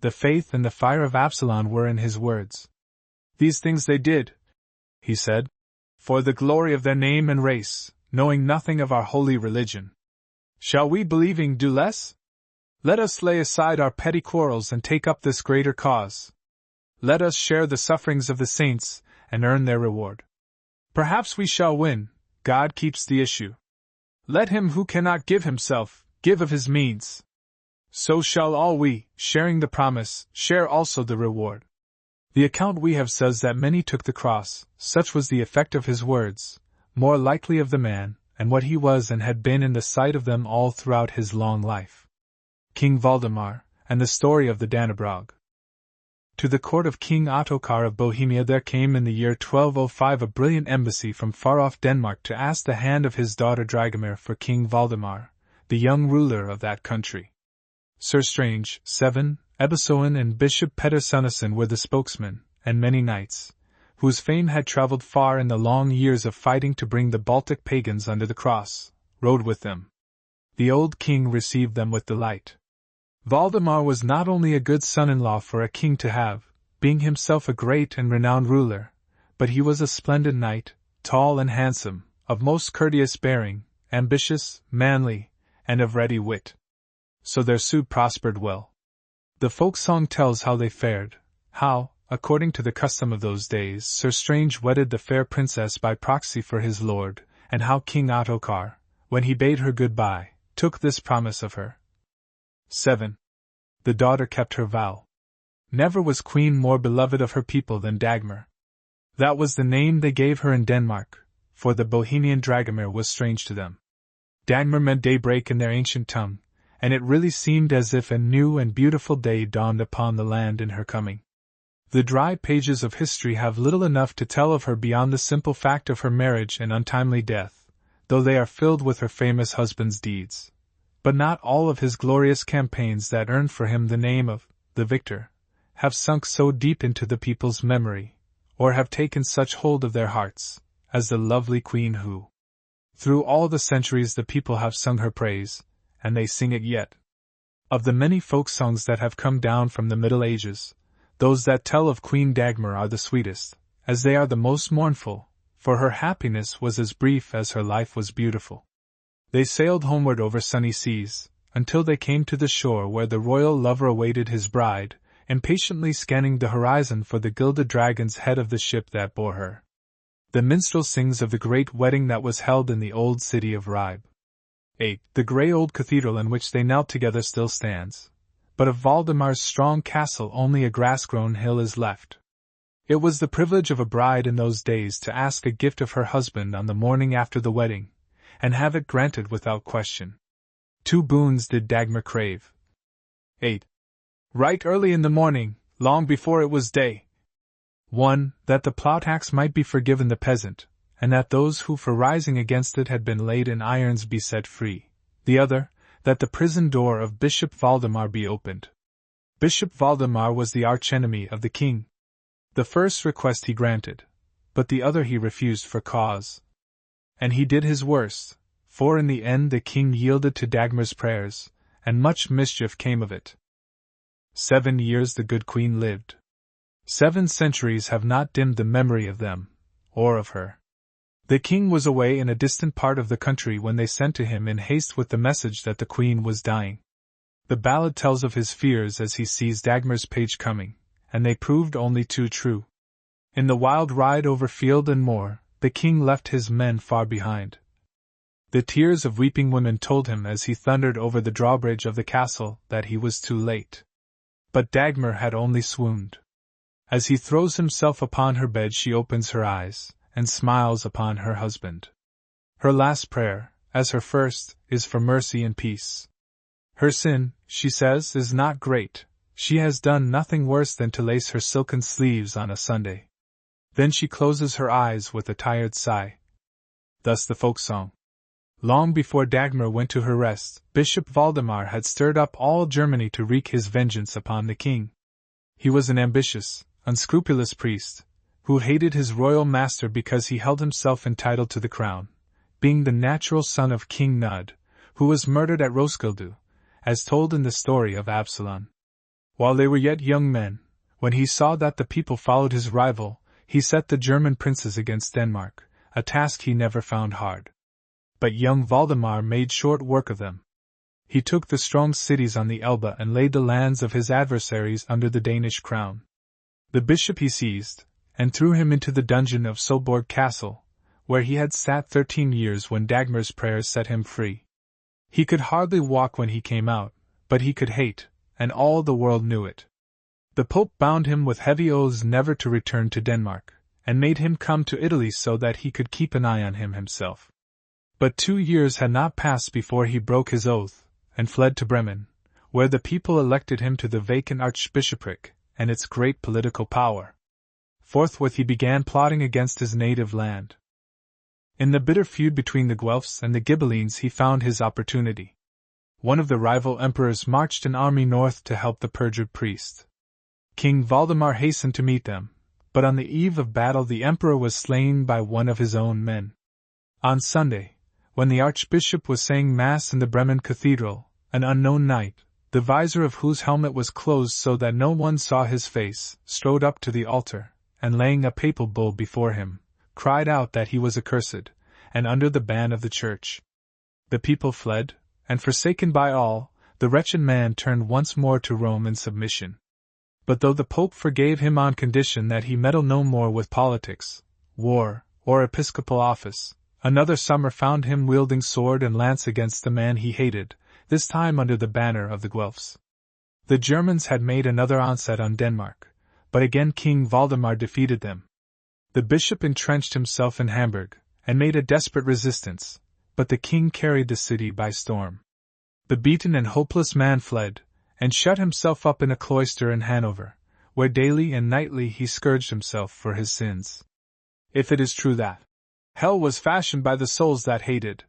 The faith and the fire of Absalom were in his words. These things they did, he said, for the glory of their name and race, knowing nothing of our holy religion. Shall we believing do less? Let us lay aside our petty quarrels and take up this greater cause. Let us share the sufferings of the saints, and earn their reward. Perhaps we shall win, God keeps the issue. Let him who cannot give himself, give of his means. So shall all we, sharing the promise, share also the reward. The account we have says that many took the cross, such was the effect of his words, more likely of the man, and what he was and had been in the sight of them all throughout his long life. King Valdemar, and the story of the Dannebrog. To the court of King Ottokar of Bohemia there came in the year 1205 a brilliant embassy from far-off Denmark to ask the hand of his daughter Dragomir for King Valdemar, the young ruler of that country. Sir Strange, 7, Ebesoen and Bishop Petter Sunnesen were the spokesmen, and many knights, whose fame had travelled far in the long years of fighting to bring the Baltic pagans under the cross, rode with them. The old king received them with delight. Valdemar was not only a good son-in-law for a king to have, being himself a great and renowned ruler, but he was a splendid knight, tall and handsome, of most courteous bearing, ambitious, manly, and of ready wit. So their suit prospered well. The folk song tells how they fared, how, according to the custom of those days, Sir Strange wedded the fair princess by proxy for his lord, and how King Ottokar, when he bade her good-bye, took this promise of her. 7. The daughter kept her vow. Never was queen more beloved of her people than Dagmar. That was the name they gave her in Denmark, for the Bohemian Dragomir was strange to them. Dagmar meant daybreak in their ancient tongue, and it really seemed as if a new and beautiful day dawned upon the land in her coming. The dry pages of history have little enough to tell of her beyond the simple fact of her marriage and untimely death, though they are filled with her famous husband's deeds. But not all of his glorious campaigns that earned for him the name of the victor have sunk so deep into the people's memory, or have taken such hold of their hearts, as the lovely queen who, through all the centuries the people have sung her praise, and they sing it yet. Of the many folk songs that have come down from the Middle Ages, those that tell of Queen Dagmar are the sweetest, as they are the most mournful, for her happiness was as brief as her life was beautiful. They sailed homeward over sunny seas, until they came to the shore where the royal lover awaited his bride, impatiently scanning the horizon for the gilded dragon's head of the ship that bore her. The minstrel sings of the great wedding that was held in the old city of Ribe. 8. The grey old cathedral in which they knelt together still stands, but of Valdemar's strong castle only a grass-grown hill is left. It was the privilege of a bride in those days to ask a gift of her husband on the morning after the wedding, and have it granted without question. 2 boons did Dagmar crave. 8. Right early in the morning, long before it was day. 1. That the plough tax might be forgiven the peasant, and that those who for rising against it had been laid in irons be set free. The other, that the prison door of Bishop Valdemar be opened. Bishop Valdemar was the archenemy of the king. The first request he granted, but the other he refused for cause. And he did his worst, for in the end the king yielded to Dagmar's prayers, and much mischief came of it. 7 years the good queen lived. 7 centuries have not dimmed the memory of them, or of her. The king was away in a distant part of the country when they sent to him in haste with the message that the queen was dying. The ballad tells of his fears as he sees Dagmar's page coming, and they proved only too true. In the wild ride over field and moor, the king left his men far behind. The tears of weeping women told him as he thundered over the drawbridge of the castle that he was too late. But Dagmar had only swooned. As he throws himself upon her bed she opens her eyes, and smiles upon her husband. Her last prayer, as her first, is for mercy and peace. Her sin, she says, is not great. She has done nothing worse than to lace her silken sleeves on a Sunday. Then she closes her eyes with a tired sigh. Thus the folk song. Long before Dagmar went to her rest, Bishop Valdemar had stirred up all Germany to wreak his vengeance upon the king. He was an ambitious, unscrupulous priest, who hated his royal master because he held himself entitled to the crown, being the natural son of King Nud, who was murdered at Roskilde, as told in the story of Absalom. While they were yet young men, when he saw that the people followed his rival, he set the German princes against Denmark, a task he never found hard. But young Valdemar made short work of them. He took the strong cities on the Elbe and laid the lands of his adversaries under the Danish crown. The bishop he seized, and threw him into the dungeon of Solborg Castle, where he had sat 13 years when Dagmar's prayers set him free. He could hardly walk when he came out, but he could hate, and all the world knew it. The Pope bound him with heavy oaths never to return to Denmark, and made him come to Italy so that he could keep an eye on him himself. But 2 years had not passed before he broke his oath, and fled to Bremen, where the people elected him to the vacant archbishopric, and its great political power. Forthwith he began plotting against his native land. In the bitter feud between the Guelphs and the Ghibellines he found his opportunity. One of the rival emperors marched an army north to help the perjured priest. King Valdemar hastened to meet them, but on the eve of battle the emperor was slain by one of his own men. On Sunday, when the archbishop was saying mass in the Bremen cathedral, an unknown knight, the visor of whose helmet was closed so that no one saw his face, strode up to the altar, and laying a papal bull before him, cried out that he was accursed, and under the ban of the church. The people fled, and forsaken by all, the wretched man turned once more to Rome in submission. But though the Pope forgave him on condition that he meddle no more with politics, war, or episcopal office, another summer found him wielding sword and lance against the man he hated, this time under the banner of the Guelphs. The Germans had made another onset on Denmark, but again King Valdemar defeated them. The bishop entrenched himself in Hamburg, and made a desperate resistance, but the king carried the city by storm. The beaten and hopeless man fled, and shut himself up in a cloister in Hanover, where daily and nightly he scourged himself for his sins. If it is true that hell was fashioned by the souls that hated,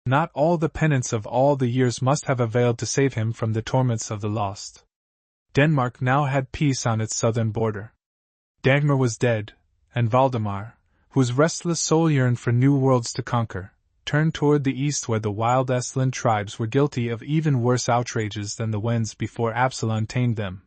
not all the penance of all the years must have availed to save him from the torments of the lost. Denmark now had peace on its southern border. Dagmar was dead, and Valdemar, whose restless soul yearned for new worlds to conquer, turned toward the east where the wild Estland tribes were guilty of even worse outrages than the Wends before Absalom tamed them.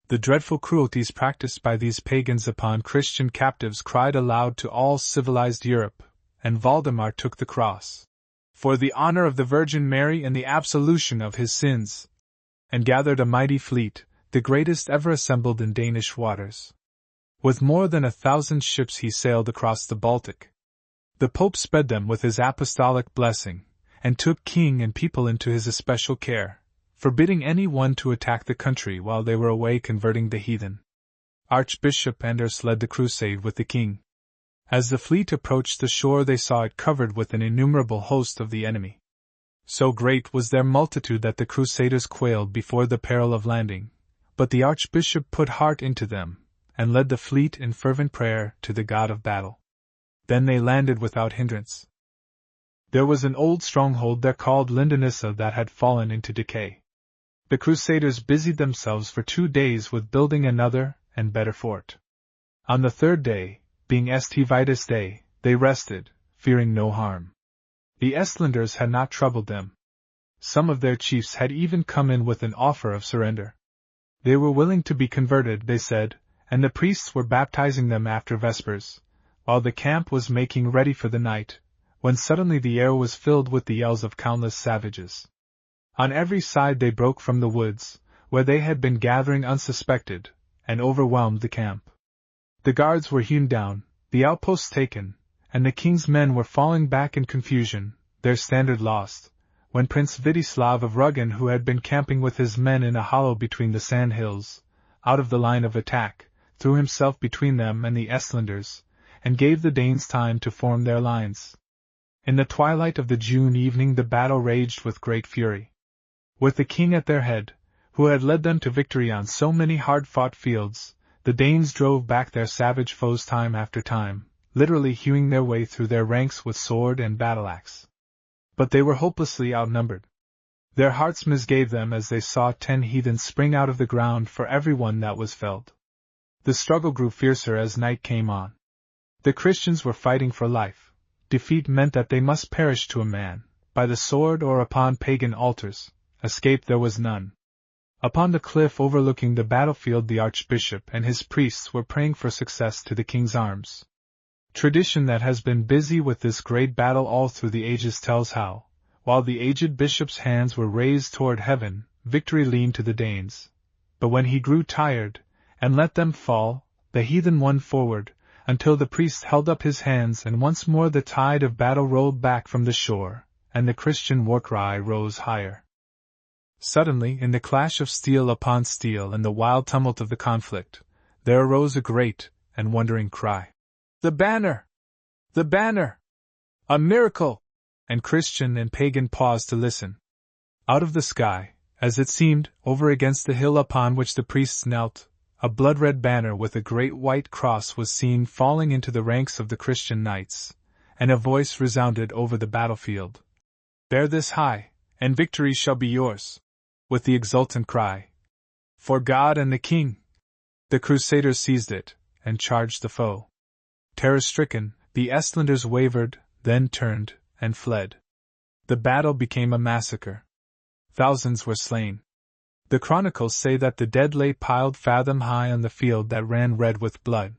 The dreadful cruelties practiced by these pagans upon Christian captives cried aloud to all civilized Europe, and Valdemar took the cross, for the honor of the Virgin Mary and the absolution of his sins, and gathered a mighty fleet, the greatest ever assembled in Danish waters. With more than 1,000 ships he sailed across the Baltic. The Pope sped them with his apostolic blessing, and took king and people into his especial care, forbidding any one to attack the country while they were away converting the heathen. Archbishop Anders led the crusade with the king. As the fleet approached the shore, they saw it covered with an innumerable host of the enemy. So great was their multitude that the crusaders quailed before the peril of landing, but the archbishop put heart into them, and led the fleet in fervent prayer to the God of battle. Then they landed without hindrance. There was an old stronghold there called Lindenissa that had fallen into decay. The crusaders busied themselves for 2 days with building another and better fort. On the 3rd day, being Estivitas Day, they rested, fearing no harm. The Estlanders had not troubled them. Some of their chiefs had even come in with an offer of surrender. They were willing to be converted, they said, and the priests were baptizing them after Vespers, while the camp was making ready for the night, when suddenly the air was filled with the yells of countless savages. On every side they broke from the woods, where they had been gathering unsuspected, and overwhelmed the camp. The guards were hewn down, the outposts taken, and the king's men were falling back in confusion, their standard lost, when Prince Vidislav of Ruggen, who had been camping with his men in a hollow between the sand hills, out of the line of attack, threw himself between them and the Estlanders, and gave the Danes time to form their lines. In the twilight of the June evening the battle raged with great fury. With the king at their head, who had led them to victory on so many hard-fought fields, the Danes drove back their savage foes time after time, literally hewing their way through their ranks with sword and battle-axe. But they were hopelessly outnumbered. Their hearts misgave them as they saw 10 heathens spring out of the ground for every one that was felled. The struggle grew fiercer as night came on. The Christians were fighting for life. Defeat meant that they must perish to a man, by the sword or upon pagan altars. Escape there was none. Upon the cliff overlooking the battlefield the archbishop and his priests were praying for success to the king's arms. Tradition that has been busy with this great battle all through the ages tells how, while the aged bishop's hands were raised toward heaven, victory leaned to the Danes. But when he grew tired, and let them fall, the heathen won forward, until the priest held up his hands and once more the tide of battle rolled back from the shore, and the Christian war cry rose higher. Suddenly, in the clash of steel upon steel and the wild tumult of the conflict, there arose a great and wondering cry. "The banner! The banner! A miracle!" And Christian and pagan paused to listen. Out of the sky, as it seemed, over against the hill upon which the priests knelt, a blood-red banner with a great white cross was seen falling into the ranks of the Christian knights, and a voice resounded over the battlefield. "Bear this high, and victory shall be yours," with the exultant cry, "For God and the King!" The crusaders seized it, and charged the foe. Terror-stricken, the Estlanders wavered, then turned, and fled. The battle became a massacre. Thousands were slain. The chronicles say that the dead lay piled fathom high on the field that ran red with blood.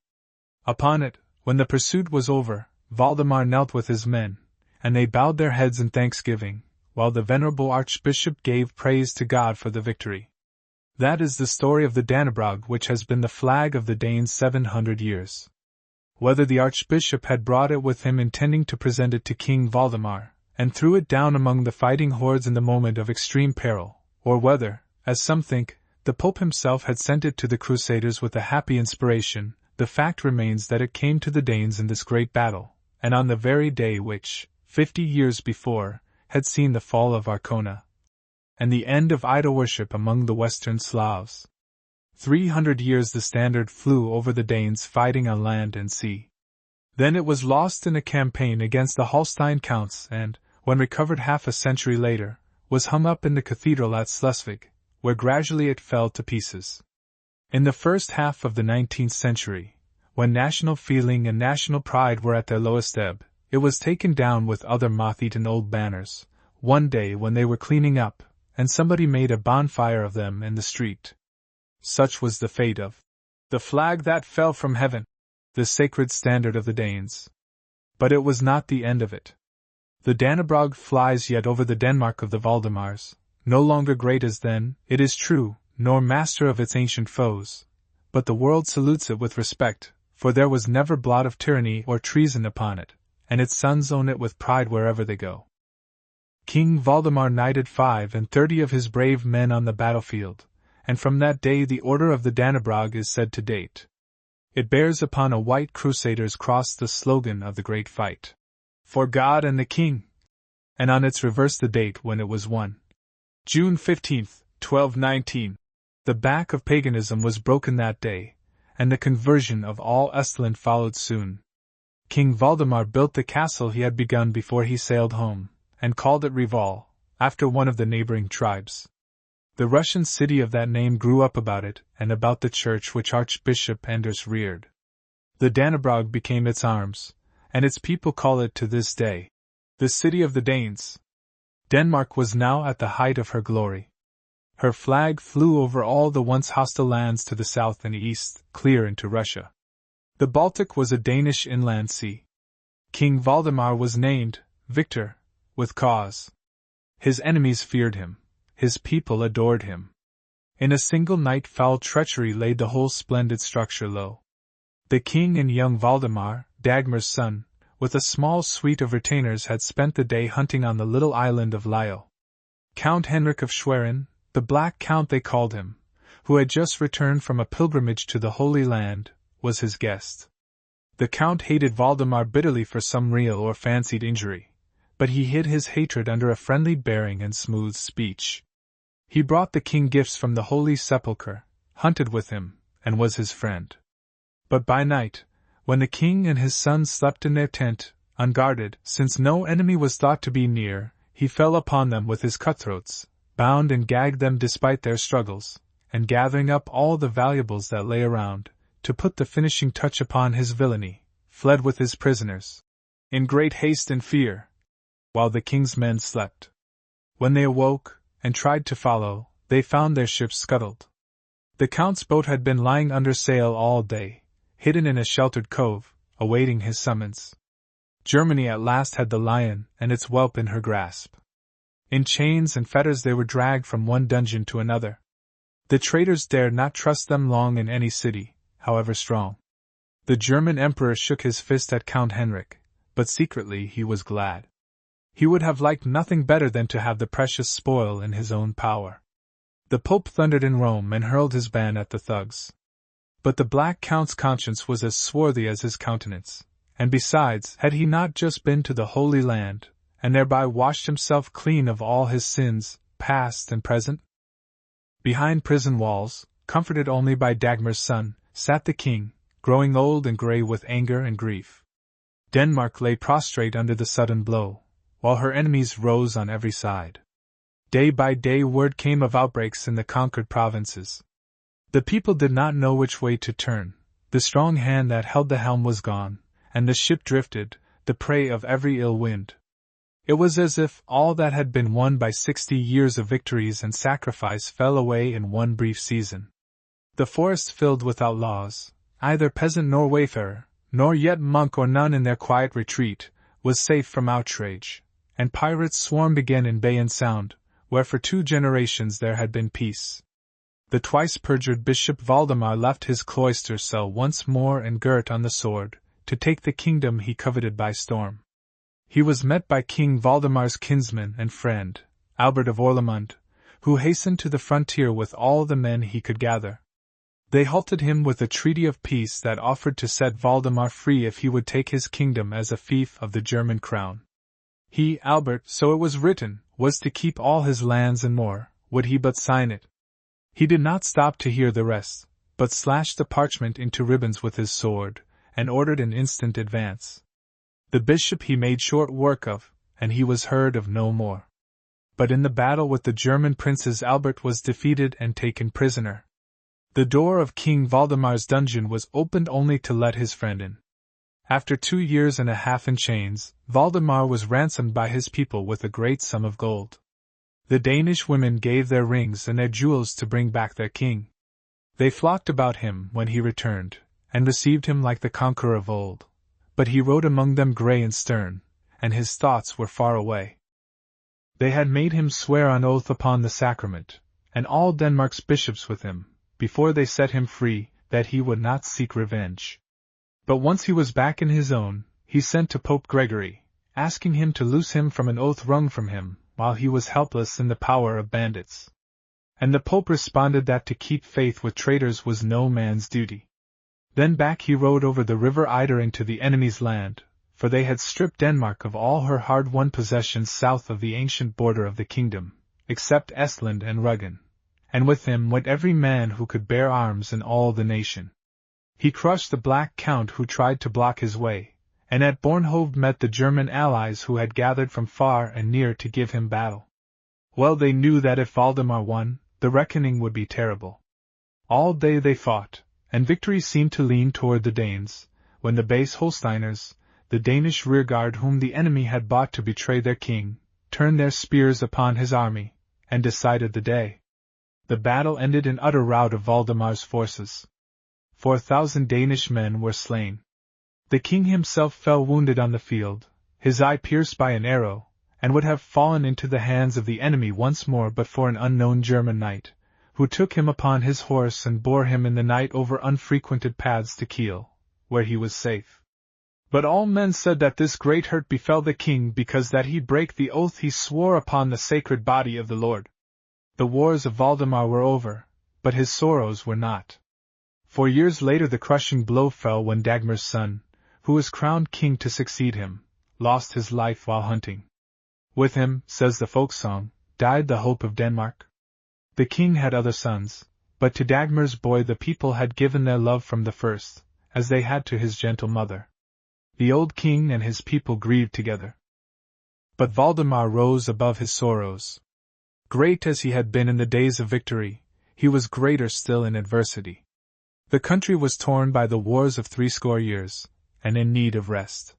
Upon it, when the pursuit was over, Valdemar knelt with his men, and they bowed their heads in thanksgiving, while the venerable archbishop gave praise to God for the victory. That is the story of the Dannebrog, which has been the flag of the Danes 700 years. Whether the archbishop had brought it with him intending to present it to King Valdemar, and threw it down among the fighting hordes in the moment of extreme peril, or whether, as some think, the Pope himself had sent it to the Crusaders with a happy inspiration, the fact remains that it came to the Danes in this great battle, and on the very day which, 50 years before, had seen the fall of Arkona, and the end of idol worship among the Western Slavs. 300 years the standard flew over the Danes fighting on land and sea. Then it was lost in a campaign against the Holstein counts and, when recovered half a century later, was hung up in the cathedral at Schleswig, where gradually it fell to pieces. In the first half of the 19th century, when national feeling and national pride were at their lowest ebb, it was taken down with other moth-eaten old banners, one day when they were cleaning up, and somebody made a bonfire of them in the street. Such was the fate of the flag that fell from heaven, the sacred standard of the Danes. But it was not the end of it. The Dannebrog flies yet over the Denmark of the Valdemars, no longer great as then, it is true, nor master of its ancient foes, but the world salutes it with respect, for there was never blot of tyranny or treason upon it, and its sons own it with pride wherever they go. King Valdemar knighted 35 of his brave men on the battlefield, and from that day the Order of the Dannebrog is said to date. It bears upon a white crusader's cross the slogan of the great fight. For God and the King. And on its reverse the date when it was won. June 15, 1219. The back of paganism was broken that day, and the conversion of all Estland followed soon. King Valdemar built the castle he had begun before he sailed home, and called it Rival, after one of the neighboring tribes. The Russian city of that name grew up about it and about the church which Archbishop Anders reared. The Dannebrog became its arms, and its people call it to this day the city of the Danes. Denmark was now at the height of her glory. Her flag flew over all the once hostile lands to the south and east, clear into Russia. The Baltic was a Danish inland sea. King Valdemar was named Victor, with cause. His enemies feared him. His people adored him. In a single night foul treachery laid the whole splendid structure low. The king and young Valdemar, Dagmar's son, with a small suite of retainers had spent the day hunting on the little island of Lio. Count Henrik of Schwerin, the Black Count they called him, who had just returned from a pilgrimage to the Holy Land, was his guest. The Count hated Valdemar bitterly for some real or fancied injury, but he hid his hatred under a friendly bearing and smooth speech. He brought the king gifts from the Holy Sepulchre, hunted with him, and was his friend. But by night, when the king and his son slept in their tent, unguarded, since no enemy was thought to be near, he fell upon them with his cutthroats, bound and gagged them despite their struggles, and gathering up all the valuables that lay around, to put the finishing touch upon his villainy, fled with his prisoners, in great haste and fear, while the king's men slept. When they awoke, and tried to follow, they found their ship scuttled. The Count's boat had been lying under sail all day, hidden in a sheltered cove, awaiting his summons. Germany at last had the lion and its whelp in her grasp. In chains and fetters they were dragged from one dungeon to another. The traitors dared not trust them long in any city, however strong. The German emperor shook his fist at Count Henrik, but secretly he was glad. He would have liked nothing better than to have the precious spoil in his own power. The Pope thundered in Rome and hurled his ban at the thugs. But the Black Count's conscience was as swarthy as his countenance, and besides, had he not just been to the Holy Land, and thereby washed himself clean of all his sins, past and present? Behind prison walls, comforted only by Dagmar's son, sat the king, growing old and grey with anger and grief. Denmark lay prostrate under the sudden blow, while her enemies rose on every side. Day by day word came of outbreaks in the conquered provinces. The people did not know which way to turn, the strong hand that held the helm was gone, and the ship drifted, the prey of every ill wind. It was as if all that had been won by 60 years of victories and sacrifice fell away in one brief season. The forest filled with outlaws, either peasant nor wayfarer, nor yet monk or nun in their quiet retreat, was safe from outrage, and pirates swarmed again in bay and sound, where for 2 generations there had been peace. The twice-perjured Bishop Valdemar left his cloister cell once more and girt on the sword, to take the kingdom he coveted by storm. He was met by King Valdemar's kinsman and friend, Albert of Orlemund, who hastened to the frontier with all the men he could gather. They halted him with a treaty of peace that offered to set Valdemar free if he would take his kingdom as a fief of the German crown. He, Albert, so it was written, was to keep all his lands and more, would he but sign it. He did not stop to hear the rest, but slashed the parchment into ribbons with his sword, and ordered an instant advance. The bishop he made short work of, and he was heard of no more. But in the battle with the German princes Albert was defeated and taken prisoner. The door of King Valdemar's dungeon was opened only to let his friend in. After 2 years and a half in chains, Valdemar was ransomed by his people with a great sum of gold. The Danish women gave their rings and their jewels to bring back their king. They flocked about him when he returned, and received him like the conqueror of old. But he rode among them grey and stern, and his thoughts were far away. They had made him swear on oath upon the sacrament, and all Denmark's bishops with him, before they set him free, that he would not seek revenge. But once he was back in his own, he sent to Pope Gregory, asking him to loose him from an oath wrung from him, while he was helpless in the power of bandits. And the Pope responded that to keep faith with traitors was no man's duty. Then back he rode over the river Eider into the enemy's land, for they had stripped Denmark of all her hard-won possessions south of the ancient border of the kingdom, except Estland and Rügen, and with him went every man who could bear arms in all the nation. He crushed the Black Count who tried to block his way, and at Bornhoved met the German allies who had gathered from far and near to give him battle. Well, they knew that if Valdemar won, the reckoning would be terrible. All day they fought, and victory seemed to lean toward the Danes, when the base Holsteiners, the Danish rearguard whom the enemy had bought to betray their king, turned their spears upon his army, and decided the day. The battle ended in utter rout of Valdemar's forces. 4,000 Danish men were slain. The king himself fell wounded on the field, his eye pierced by an arrow, and would have fallen into the hands of the enemy once more but for an unknown German knight, who took him upon his horse and bore him in the night over unfrequented paths to Kiel, where he was safe. But all men said that this great hurt befell the king because that he brake the oath he swore upon the sacred body of the Lord. The wars of Valdemar were over, but his sorrows were not. 4 years later the crushing blow fell when Dagmar's son, who was crowned king to succeed him, lost his life while hunting. With him, says the folk song, died the hope of Denmark. The king had other sons, but to Dagmar's boy the people had given their love from the first, as they had to his gentle mother. The old king and his people grieved together. But Valdemar rose above his sorrows. Great as he had been in the days of victory, he was greater still in adversity. The country was torn by the wars of 80 years, and in need of rest.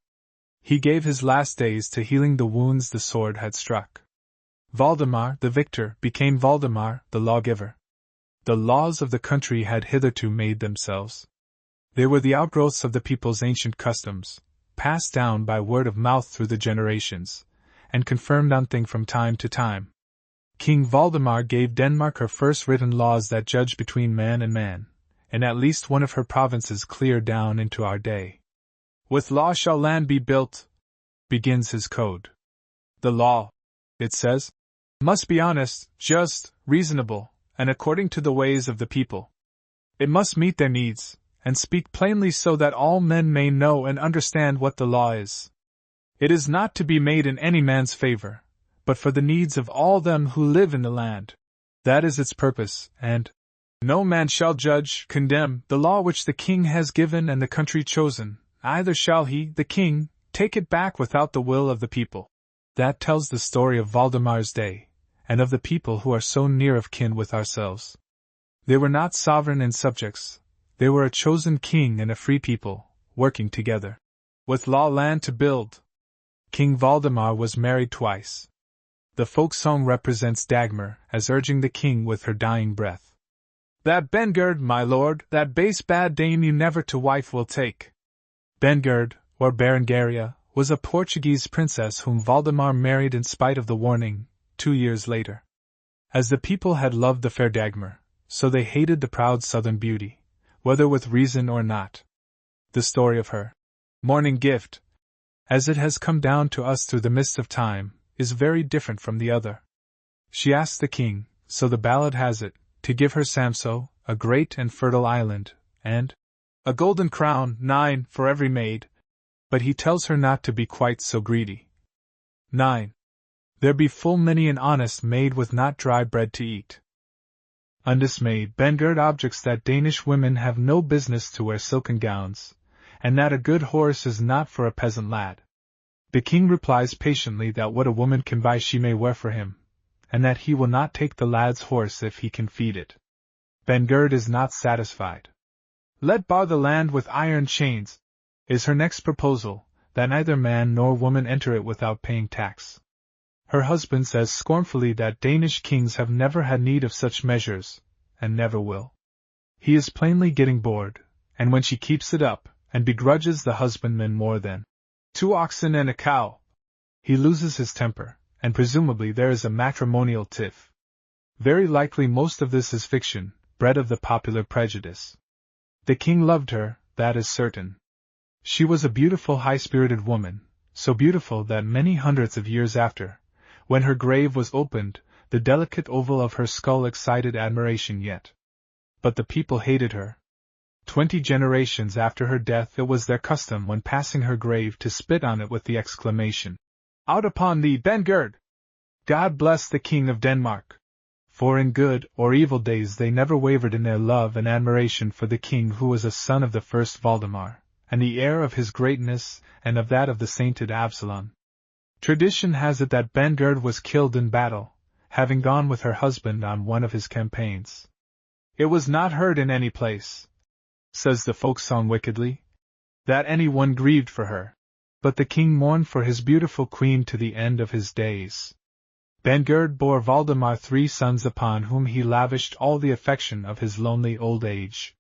He gave his last days to healing the wounds the sword had struck. Valdemar, the victor, became Valdemar, the lawgiver. The laws of the country had hitherto made themselves. They were the outgrowths of the people's ancient customs, passed down by word of mouth through the generations, and confirmed on thing from time to time. King Valdemar gave Denmark her first written laws that judge between man and man, and at least one of her provinces clear down into our day. With law shall land be built, begins his code. The law, it says, must be honest, just, reasonable, and according to the ways of the people. It must meet their needs, and speak plainly so that all men may know and understand what the law is. It is not to be made in any man's favor, but for the needs of all them who live in the land. That is its purpose, and no man shall judge, condemn, the law which the king has given and the country chosen, either shall he, the king, take it back without the will of the people. That tells the story of Valdemar's day, and of the people who are so near of kin with ourselves. They were not sovereign and subjects, they were a chosen king and a free people, working together. With law land to build. King Valdemar was married twice. The folk song represents Dagmar as urging the king with her dying breath. That Bengerd, my lord, that base bad dame you never to wife will take. Bengerd, or Berengaria, was a Portuguese princess whom Valdemar married in spite of the warning, 2 years later. As the people had loved the fair Dagmar, so they hated the proud southern beauty, whether with reason or not. The story of her morning gift, as it has come down to us through the mist of time, is very different from the other. She asked the king, so the ballad has it, to give her Samso, a great and fertile island, and a golden crown, 9, for every maid, but he tells her not to be quite so greedy. 9. There be full many an honest maid with not dry bread to eat. Undismayed, Bengerd objects that Danish women have no business to wear silken gowns, and that a good horse is not for a peasant lad. The king replies patiently that what a woman can buy she may wear for him, and that he will not take the lad's horse if he can feed it. Bengerd is not satisfied. Let bar the land with iron chains, is her next proposal, that neither man nor woman enter it without paying tax. Her husband says scornfully that Danish kings have never had need of such measures, and never will. He is plainly getting bored, and when she keeps it up, and begrudges the husbandman more than 2 oxen and a cow, he loses his temper, and presumably there is a matrimonial tiff. Very likely most of this is fiction, bred of the popular prejudice. The king loved her, that is certain. She was a beautiful high-spirited woman, so beautiful that many hundreds of years after, when her grave was opened, the delicate oval of her skull excited admiration yet. But the people hated her. 20 generations after her death it was their custom when passing her grave to spit on it with the exclamation, "Out upon thee, Ben-Gerd! God bless the King of Denmark!" For in good or evil days they never wavered in their love and admiration for the king who was a son of the first Valdemar, and the heir of his greatness and of that of the sainted Absalon. Tradition has it that Ben-Gerd was killed in battle, having gone with her husband on one of his campaigns. It was not heard in any place, says the folk song wickedly, that anyone grieved for her, but the king mourned for his beautiful queen to the end of his days. Ben-Gerd bore Valdemar 3 sons upon whom he lavished all the affection of his lonely old age.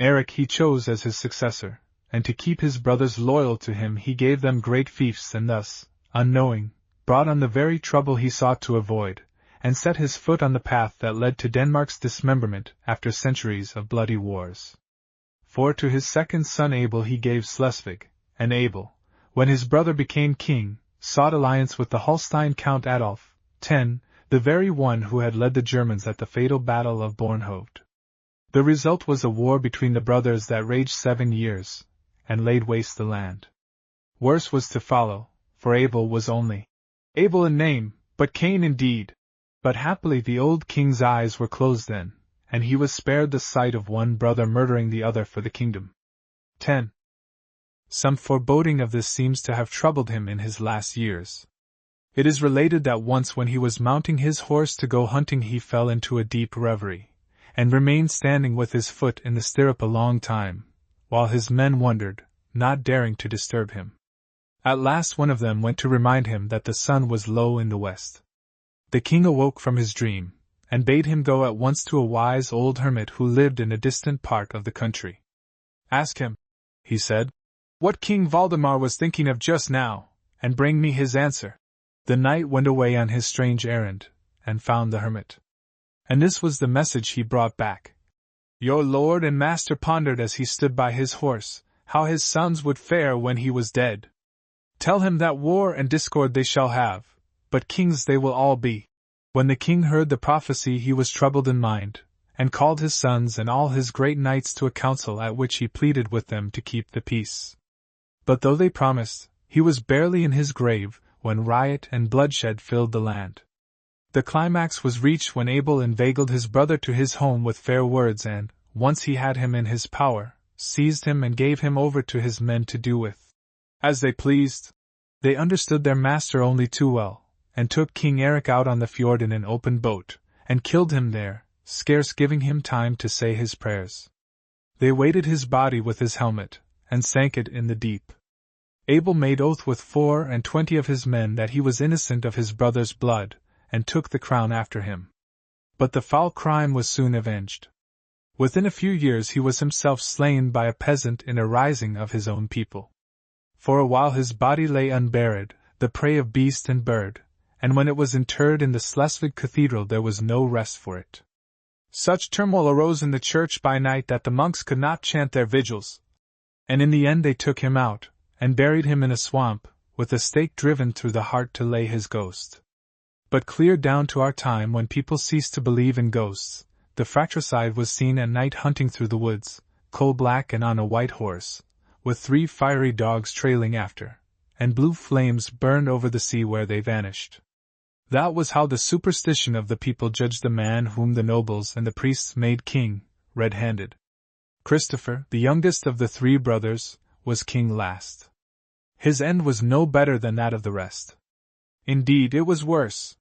Eric he chose as his successor, and to keep his brothers loyal to him he gave them great fiefs and thus, unknowing, brought on the very trouble he sought to avoid, and set his foot on the path that led to Denmark's dismemberment after centuries of bloody wars. For to his second son Abel he gave Schleswig, and Abel, when his brother became king, sought alliance with the Holstein Count Adolf, 10, the very one who had led the Germans at the fatal Battle of Bornhoft. The result was a war between the brothers that raged 7 years, and laid waste the land. Worse was to follow, for Abel was only Abel in name, but Cain in deed. But happily the old king's eyes were closed then, and he was spared the sight of one brother murdering the other for the kingdom. 10. Some foreboding of this seems to have troubled him in his last years. It is related that once when he was mounting his horse to go hunting he fell into a deep reverie, and remained standing with his foot in the stirrup a long time, while his men wondered, not daring to disturb him. At last one of them went to remind him that the sun was low in the west. The king awoke from his dream, and bade him go at once to a wise old hermit who lived in a distant part of the country. "Ask him," he said, "what King Valdemar was thinking of just now, and bring me his answer." The knight went away on his strange errand, and found the hermit. And this was the message he brought back. Your lord and master pondered as he stood by his horse, how his sons would fare when he was dead. Tell him that war and discord they shall have, but kings they will all be. When the king heard the prophecy he was troubled in mind, and called his sons and all his great knights to a council at which he pleaded with them to keep the peace. But though they promised, he was barely in his grave, when riot and bloodshed filled the land. The climax was reached when Abel inveigled his brother to his home with fair words and, once he had him in his power, seized him and gave him over to his men to do with as they pleased. They understood their master only too well, and took King Eric out on the fjord in an open boat, and killed him there, scarce giving him time to say his prayers. They weighted his body with his helmet, and sank it in the deep. Abel made oath with 24 of his men that he was innocent of his brother's blood, and took the crown after him. But the foul crime was soon avenged. Within a few years he was himself slain by a peasant in a rising of his own people. For a while his body lay unburied, the prey of beast and bird, and when it was interred in the Schleswig Cathedral there was no rest for it. Such turmoil arose in the church by night that the monks could not chant their vigils, and in the end they took him out, and buried him in a swamp, with a stake driven through the heart to lay his ghost. But clear down to our time when people ceased to believe in ghosts, the fratricide was seen at night hunting through the woods, coal-black and on a white horse, with 3 fiery dogs trailing after, and blue flames burned over the sea where they vanished. That was how the superstition of the people judged the man whom the nobles and the priests made king, red-handed. Christopher, the youngest of the 3 brothers, was king last. His end was no better than that of the rest. Indeed, it was worse.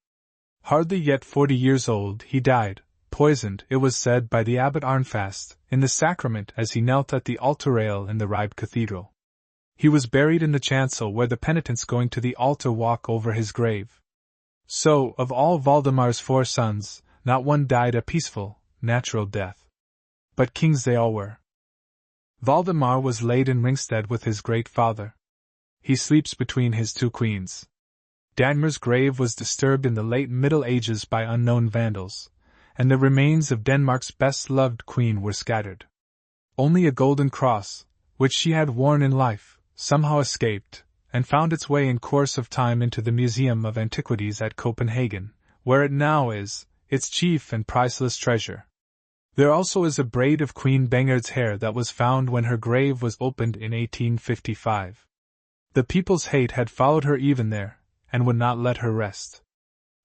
Hardly yet 40 years old, he died, poisoned, it was said, by the abbot Arnfast, in the sacrament as he knelt at the altar rail in the Ribe Cathedral. He was buried in the chancel where the penitents going to the altar walk over his grave. So, of all Valdemar's 4 sons, not one died a peaceful, natural death. But kings they all were. Valdemar was laid in Ringstead with his great father. He sleeps between his 2 queens. Dagmar's grave was disturbed in the late Middle Ages by unknown Vandals, and the remains of Denmark's best-loved queen were scattered. Only a golden cross, which she had worn in life, somehow escaped, and found its way in course of time into the Museum of Antiquities at Copenhagen, where it now is, its chief and priceless treasure. There also is a braid of Queen Bengard's hair that was found when her grave was opened in 1855. The people's hate had followed her even there, and would not let her rest.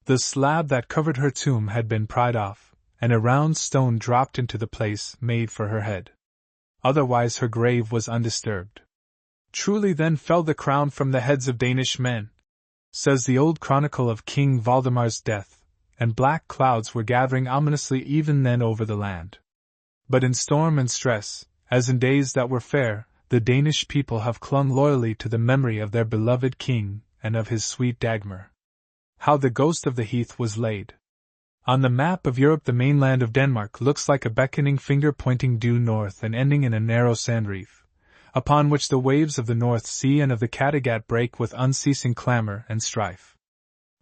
The slab that covered her tomb had been pried off, and a round stone dropped into the place made for her head. Otherwise her grave was undisturbed. Truly then fell the crown from the heads of Danish men, says the old chronicle of King Valdemar's death, and black clouds were gathering ominously even then over the land. But in storm and stress, as in days that were fair, the Danish people have clung loyally to the memory of their beloved king and of his sweet Dagmar. How the ghost of the heath was laid. On the map of Europe, the mainland of Denmark looks like a beckoning finger pointing due north and ending in a narrow sand reef, upon which the waves of the North Sea and of the Kattegat break with unceasing clamor and strife.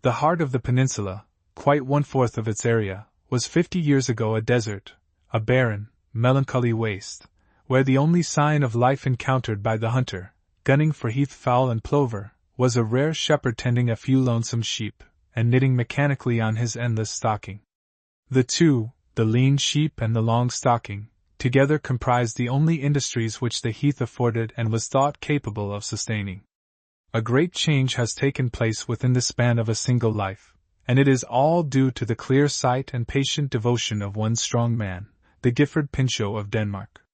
The heart of the peninsula, quite 1/4 of its area, was 50 years ago a desert, a barren, melancholy waste, where the only sign of life encountered by the hunter, gunning for heath fowl and plover, was a rare shepherd tending a few lonesome sheep, and knitting mechanically on his endless stocking. The two, the lean sheep and the long stocking, together comprised the only industries which the heath afforded and was thought capable of sustaining. A great change has taken place within the span of a single life, and it is all due to the clear sight and patient devotion of one strong man, the Gifford Pinchot of Denmark.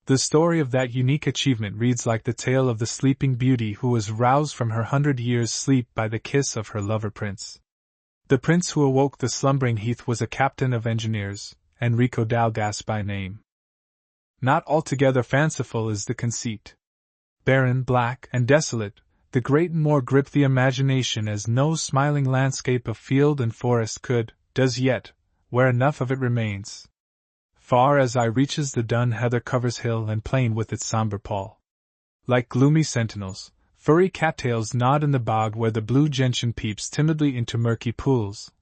The story of that unique achievement reads like the tale of the sleeping beauty who was roused from her 100 years' sleep by the kiss of her lover prince. The prince who awoke the slumbering heath was a captain of engineers, Enrico Dalgas by name. Not altogether fanciful is the conceit. Barren, black, and desolate, the great moor gripped the imagination as no smiling landscape of field and forest does yet, where enough of it remains. Far as eye reaches the dun heather covers hill and plain with its somber pall. Like gloomy sentinels, furry cattails nod in the bog where the blue gentian peeps timidly into murky pools.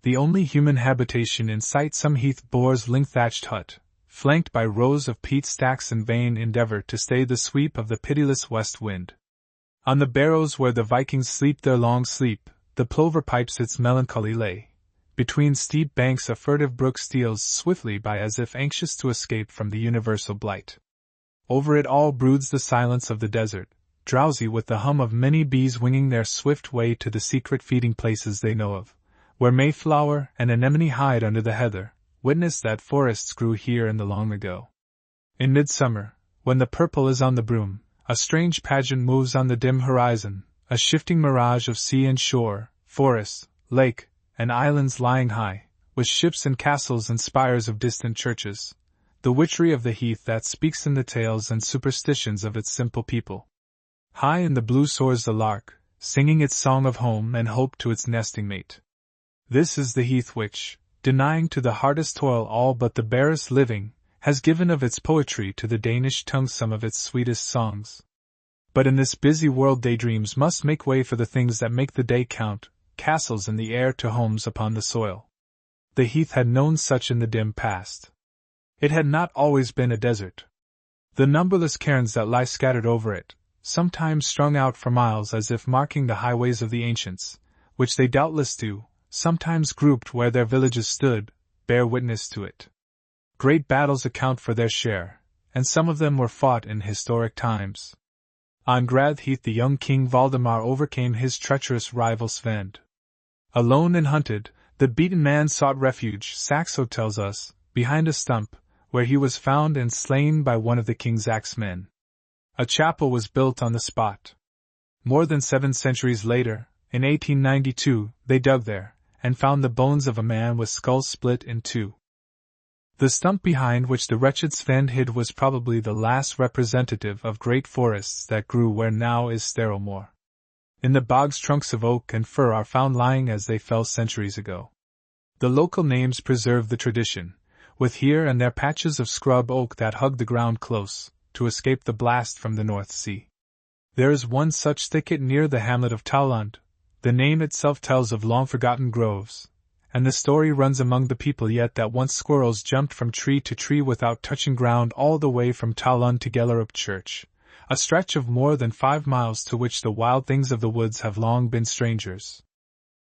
The only human habitation in sight some heath boar's ling-thatched hut, flanked by rows of peat stacks in vain endeavor to stay the sweep of the pitiless west wind. On the barrows where the Vikings sleep their long sleep, the plover pipes its melancholy lay. Between steep banks a furtive brook steals swiftly by as if anxious to escape from the universal blight. Over it all broods the silence of the desert, drowsy with the hum of many bees winging their swift way to the secret feeding places they know of, where mayflower and anemone hide under the heather, witness that forests grew here in the long ago. In midsummer, when the purple is on the broom, a strange pageant moves on the dim horizon, a shifting mirage of sea and shore, forest, lake, and islands lying high, with ships and castles and spires of distant churches, the witchery of the heath that speaks in the tales and superstitions of its simple people. High in the blue soars the lark, singing its song of home and hope to its nesting mate. This is the heath which, denying to the hardest toil all but the barest living, has given of its poetry to the Danish tongue some of its sweetest songs. But in this busy world daydreams must make way for the things that make the day count, castles in the air to homes upon the soil. The heath had known such in the dim past. It had not always been a desert. The numberless cairns that lie scattered over it, sometimes strung out for miles as if marking the highways of the ancients, which they doubtless do, sometimes grouped where their villages stood, bear witness to it. Great battles account for their share, and some of them were fought in historic times. On Grath Heath the young King Valdemar overcame his treacherous rival Svend. Alone and hunted, the beaten man sought refuge, Saxo tells us, behind a stump, where he was found and slain by one of the king's axemen. A chapel was built on the spot. More than 7 centuries later, in 1892, they dug there, and found the bones of a man with skull split in two. The stump behind which the wretched Svend hid was probably the last representative of great forests that grew where now is sterile moor. In the bogs trunks of oak and fir are found lying as they fell centuries ago. The local names preserve the tradition, with here and there patches of scrub oak that hug the ground close, to escape the blast from the North Sea. There is one such thicket near the hamlet of Tauland. The name itself tells of long-forgotten groves, and the story runs among the people yet that once squirrels jumped from tree to tree without touching ground all the way from Tauland to Gellerup Church, a stretch of more than 5 miles to which the wild things of the woods have long been strangers.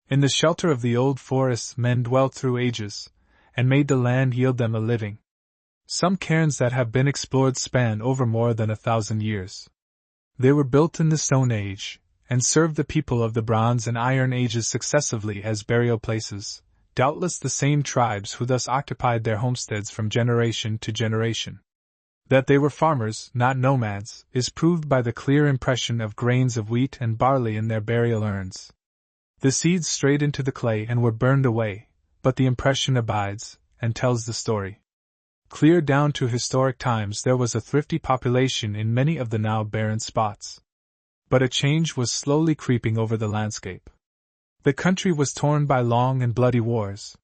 In the shelter of the old forests men dwelt through ages, and made the land yield them a living. Some cairns that have been explored span over more than 1,000 years. They were built in the Stone Age, and served the people of the Bronze and Iron Ages successively as burial places, doubtless the same tribes who thus occupied their homesteads from generation to generation. That they were farmers, not nomads, is proved by the clear impression of grains of wheat and barley in their burial urns. The seeds strayed into the clay and were burned away, but the impression abides, and tells the story. Clear down to historic times there was a thrifty population in many of the now barren spots. But a change was slowly creeping over the landscape. The country was torn by long and bloody wars.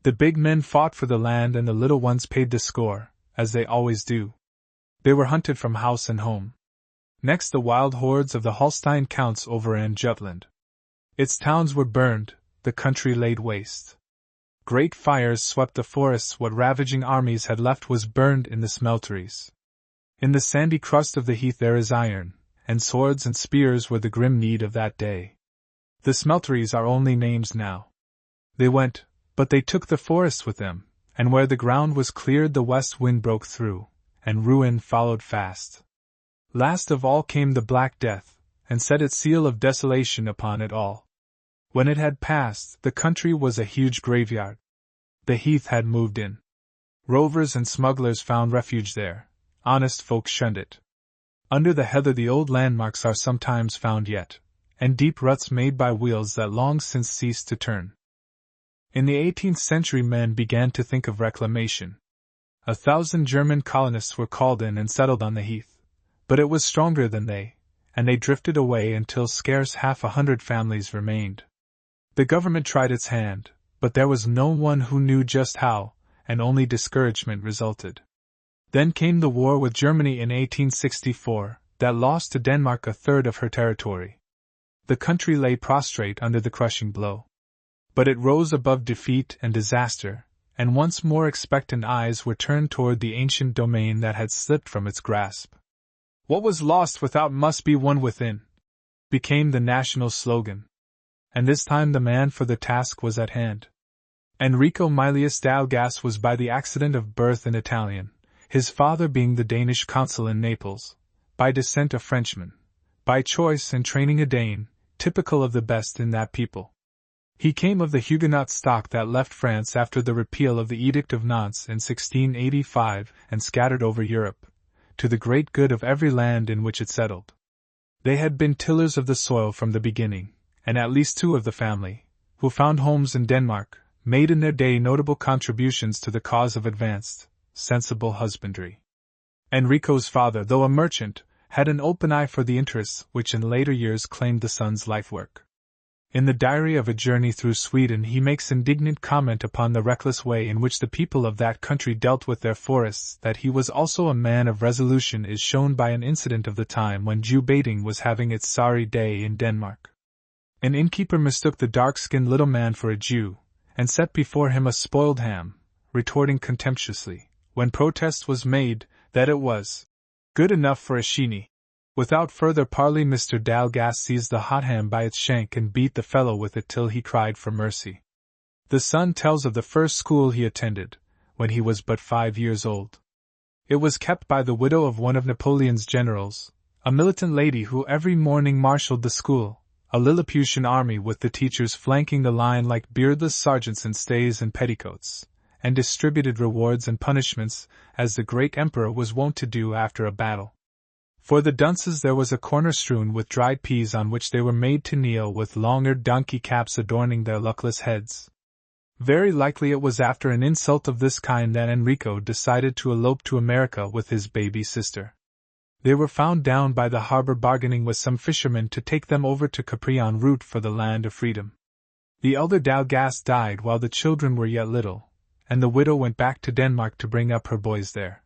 The big men fought for the land and the little ones paid the score, as they always do. They were hunted from house and home. Next the wild hordes of the Holstein counts overran Jutland. Its towns were burned, the country laid waste. Great fires swept the forests, what ravaging armies had left was burned in the smelteries. In the sandy crust of the heath there is iron, and swords and spears were the grim need of that day. The smelteries are only names now. They went, but they took the forests with them, and where the ground was cleared the west wind broke through, and ruin followed fast. Last of all came the Black Death, and set its seal of desolation upon it all. When it had passed, the country was a huge graveyard. The heath had moved in. Rovers and smugglers found refuge there. Honest folk shunned it. Under the heather the old landmarks are sometimes found yet, and deep ruts made by wheels that long since ceased to turn. In the 18th century men began to think of reclamation. 1,000 German colonists were called in and settled on the heath, but it was stronger than they, and they drifted away until scarce 100 families remained. The government tried its hand, but there was no one who knew just how, and only discouragement resulted. Then came the war with Germany in 1864, that lost to Denmark a third of her territory. The country lay prostrate under the crushing blow. But it rose above defeat and disaster, and once more expectant eyes were turned toward the ancient domain that had slipped from its grasp. "What was lost without must be won within," became the national slogan. And this time the man for the task was at hand. Enrico Milius Dalgas was by the accident of birth an Italian, his father being the Danish consul in Naples, by descent a Frenchman, by choice and training a Dane, typical of the best in that people. He came of the Huguenot stock that left France after the repeal of the Edict of Nantes in 1685 and scattered over Europe, to the great good of every land in which it settled. They had been tillers of the soil from the beginning, and at least 2 of the family, who found homes in Denmark, made in their day notable contributions to the cause of advanced, sensible husbandry. Enrico's father, though a merchant, had an open eye for the interests which in later years claimed the son's life work. In the diary of a journey through Sweden he makes indignant comment upon the reckless way in which the people of that country dealt with their forests. That he was also a man of resolution is shown by an incident of the time when Jew baiting was having its sorry day in Denmark. An innkeeper mistook the dark-skinned little man for a Jew, and set before him a spoiled ham, retorting contemptuously, when protest was made, that it was good enough for a sheeny. Without further parley Mr. Dalgas seized the hot ham by its shank and beat the fellow with it till he cried for mercy. The son tells of the first school he attended, when he was but 5 years old. It was kept by the widow of one of Napoleon's generals, a militant lady who every morning marshaled the school, a Lilliputian army with the teachers flanking the line like beardless sergeants in stays and petticoats, and distributed rewards and punishments, as the great emperor was wont to do after a battle. For the dunces there was a corner strewn with dried peas on which they were made to kneel with long-eared donkey caps adorning their luckless heads. Very likely it was after an insult of this kind that Enrico decided to elope to America with his baby sister. They were found down by the harbor bargaining with some fishermen to take them over to Capri en route for the land of freedom. The elder Dalgas died while the children were yet little, and the widow went back to Denmark to bring up her boys there.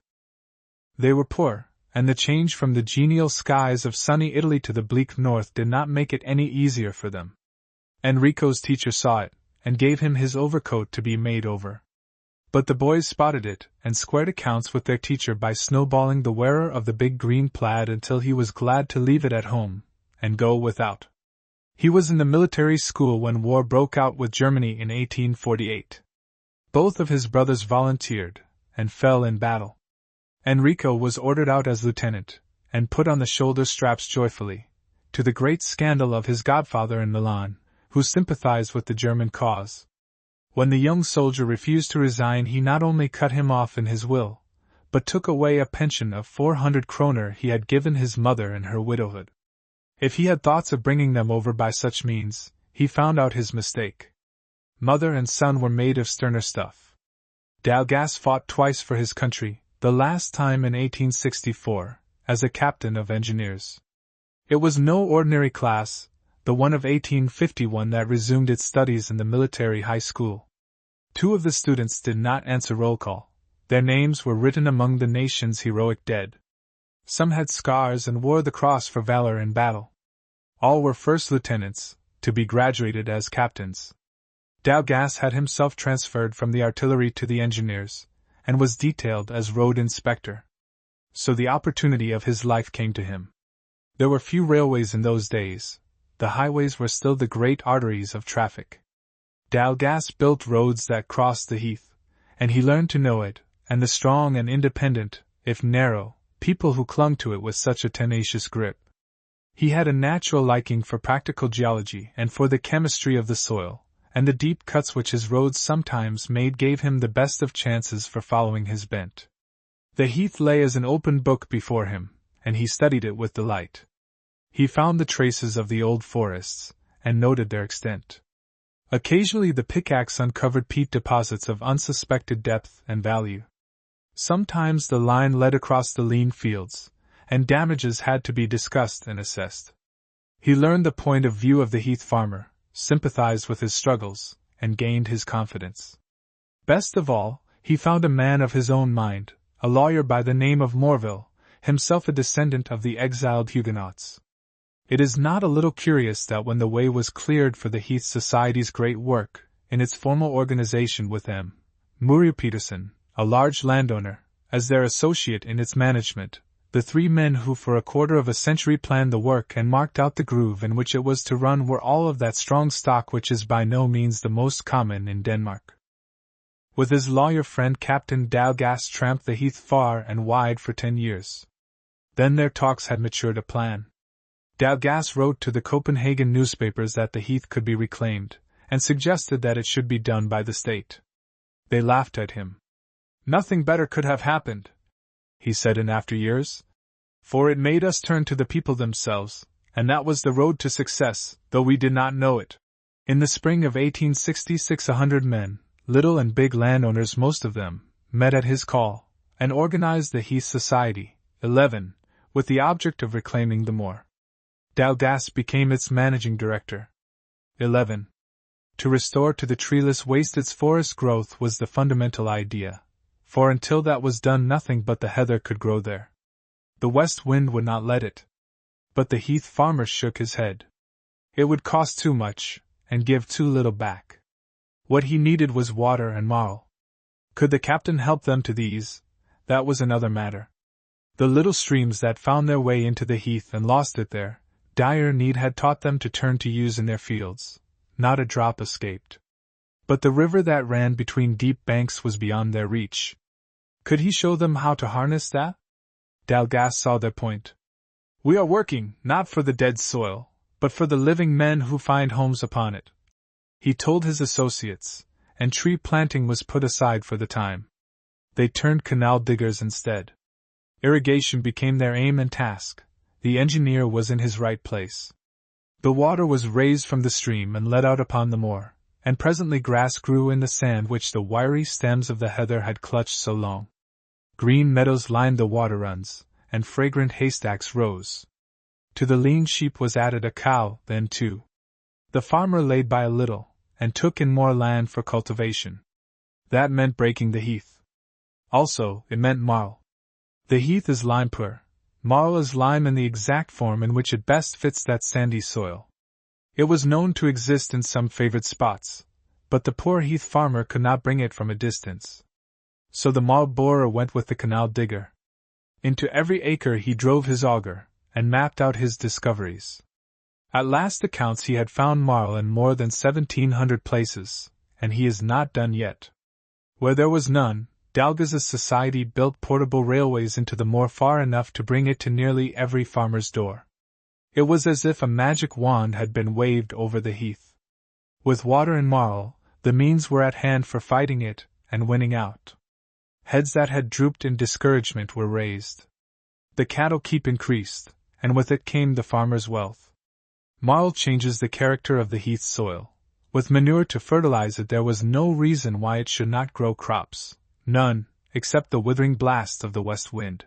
They were poor, and the change from the genial skies of sunny Italy to the bleak north did not make it any easier for them. Enrico's teacher saw it, and gave him his overcoat to be made over. But the boys spotted it, and squared accounts with their teacher by snowballing the wearer of the big green plaid until he was glad to leave it at home, and go without. He was in the military school when war broke out with Germany in 1848. Both of his brothers volunteered, and fell in battle. Enrico was ordered out as lieutenant, and put on the shoulder straps joyfully, to the great scandal of his godfather in Milan, who sympathized with the German cause. When the young soldier refused to resign, he not only cut him off in his will, but took away a pension of 400 kroner he had given his mother in her widowhood. If he had thoughts of bringing them over by such means, he found out his mistake. Mother and son were made of sterner stuff. Dalgas fought twice for his country, the last time in 1864, as a captain of engineers. It was no ordinary class, the one of 1851 that resumed its studies in the military high school. 2 of the students did not answer roll call. Their names were written among the nation's heroic dead. Some had scars and wore the cross for valor in battle. All were first lieutenants, to be graduated as captains. Dalgas had himself transferred from the artillery to the engineers, and was detailed as road inspector. So the opportunity of his life came to him. There were few railways in those days. The highways were still the great arteries of traffic. Dalgas built roads that crossed the heath, and he learned to know it, and the strong and independent, if narrow, people who clung to it with such a tenacious grip. He had a natural liking for practical geology and for the chemistry of the soil, and the deep cuts which his roads sometimes made gave him the best of chances for following his bent. The heath lay as an open book before him, and he studied it with delight. He found the traces of the old forests, and noted their extent. Occasionally the pickaxe uncovered peat deposits of unsuspected depth and value. Sometimes the line led across the lean fields, and damages had to be discussed and assessed. He learned the point of view of the heath farmer, sympathized with his struggles, and gained his confidence. Best of all, he found a man of his own mind, a lawyer by the name of Morville, himself a descendant of the exiled Huguenots. It is not a little curious that when the way was cleared for the Heath Society's great work, in its formal organization with M. Murray Peterson, a large landowner, as their associate in its management, the 3 men who for a quarter of a century planned the work and marked out the groove in which it was to run were all of that strong stock which is by no means the most common in Denmark. With his lawyer friend Captain Dalgas tramped the heath far and wide for 10 years. Then their talks had matured a plan. Dalgas wrote to the Copenhagen newspapers that the heath could be reclaimed, and suggested that it should be done by the state. They laughed at him. "Nothing better could have happened," he said in after years, "for it made us turn to the people themselves, and that was the road to success, though we did not know it." In the spring of 1866 100 men, little and big landowners most of them, met at his call, and organized the Heath Society, 11, with the object of reclaiming the moor. Dalgas became its managing director. 11. To restore to the treeless waste its forest growth was the fundamental idea, for until that was done nothing but the heather could grow there. The west wind would not let it. But the heath farmer shook his head. It would cost too much, and give too little back. What he needed was water and marl. Could the captain help them to these? That was another matter. The little streams that found their way into the heath and lost it there, dire need had taught them to turn to use in their fields. Not a drop escaped. But the river that ran between deep banks was beyond their reach. Could he show them how to harness that? Dalgas saw their point. "We are working, not for the dead soil, but for the living men who find homes upon it," he told his associates, and tree planting was put aside for the time. They turned canal diggers instead. Irrigation became their aim and task. The engineer was in his right place. The water was raised from the stream and let out upon the moor, and presently grass grew in the sand which the wiry stems of the heather had clutched so long. Green meadows lined the water runs, and fragrant haystacks rose. To the lean sheep was added a cow, then 2. The farmer laid by a little, and took in more land for cultivation. That meant breaking the heath. Also, it meant marl. The heath is lime poor. Marl is lime in the exact form in which it best fits that sandy soil. It was known to exist in some favored spots, but the poor heath farmer could not bring it from a distance. So the marl borer went with the canal digger. Into every acre he drove his auger, and mapped out his discoveries. At last accounts he had found marl in more than 1,700 places, and he is not done yet. Where there was none, Dalgas's society built portable railways into the moor far enough to bring it to nearly every farmer's door. It was as if a magic wand had been waved over the heath. With water and marl, the means were at hand for fighting it and winning out. Heads that had drooped in discouragement were raised. The cattle keep increased, and with it came the farmer's wealth. Marl changes the character of the heath's soil. With manure to fertilize it, there was no reason why it should not grow crops. None, except the withering blast of the west wind.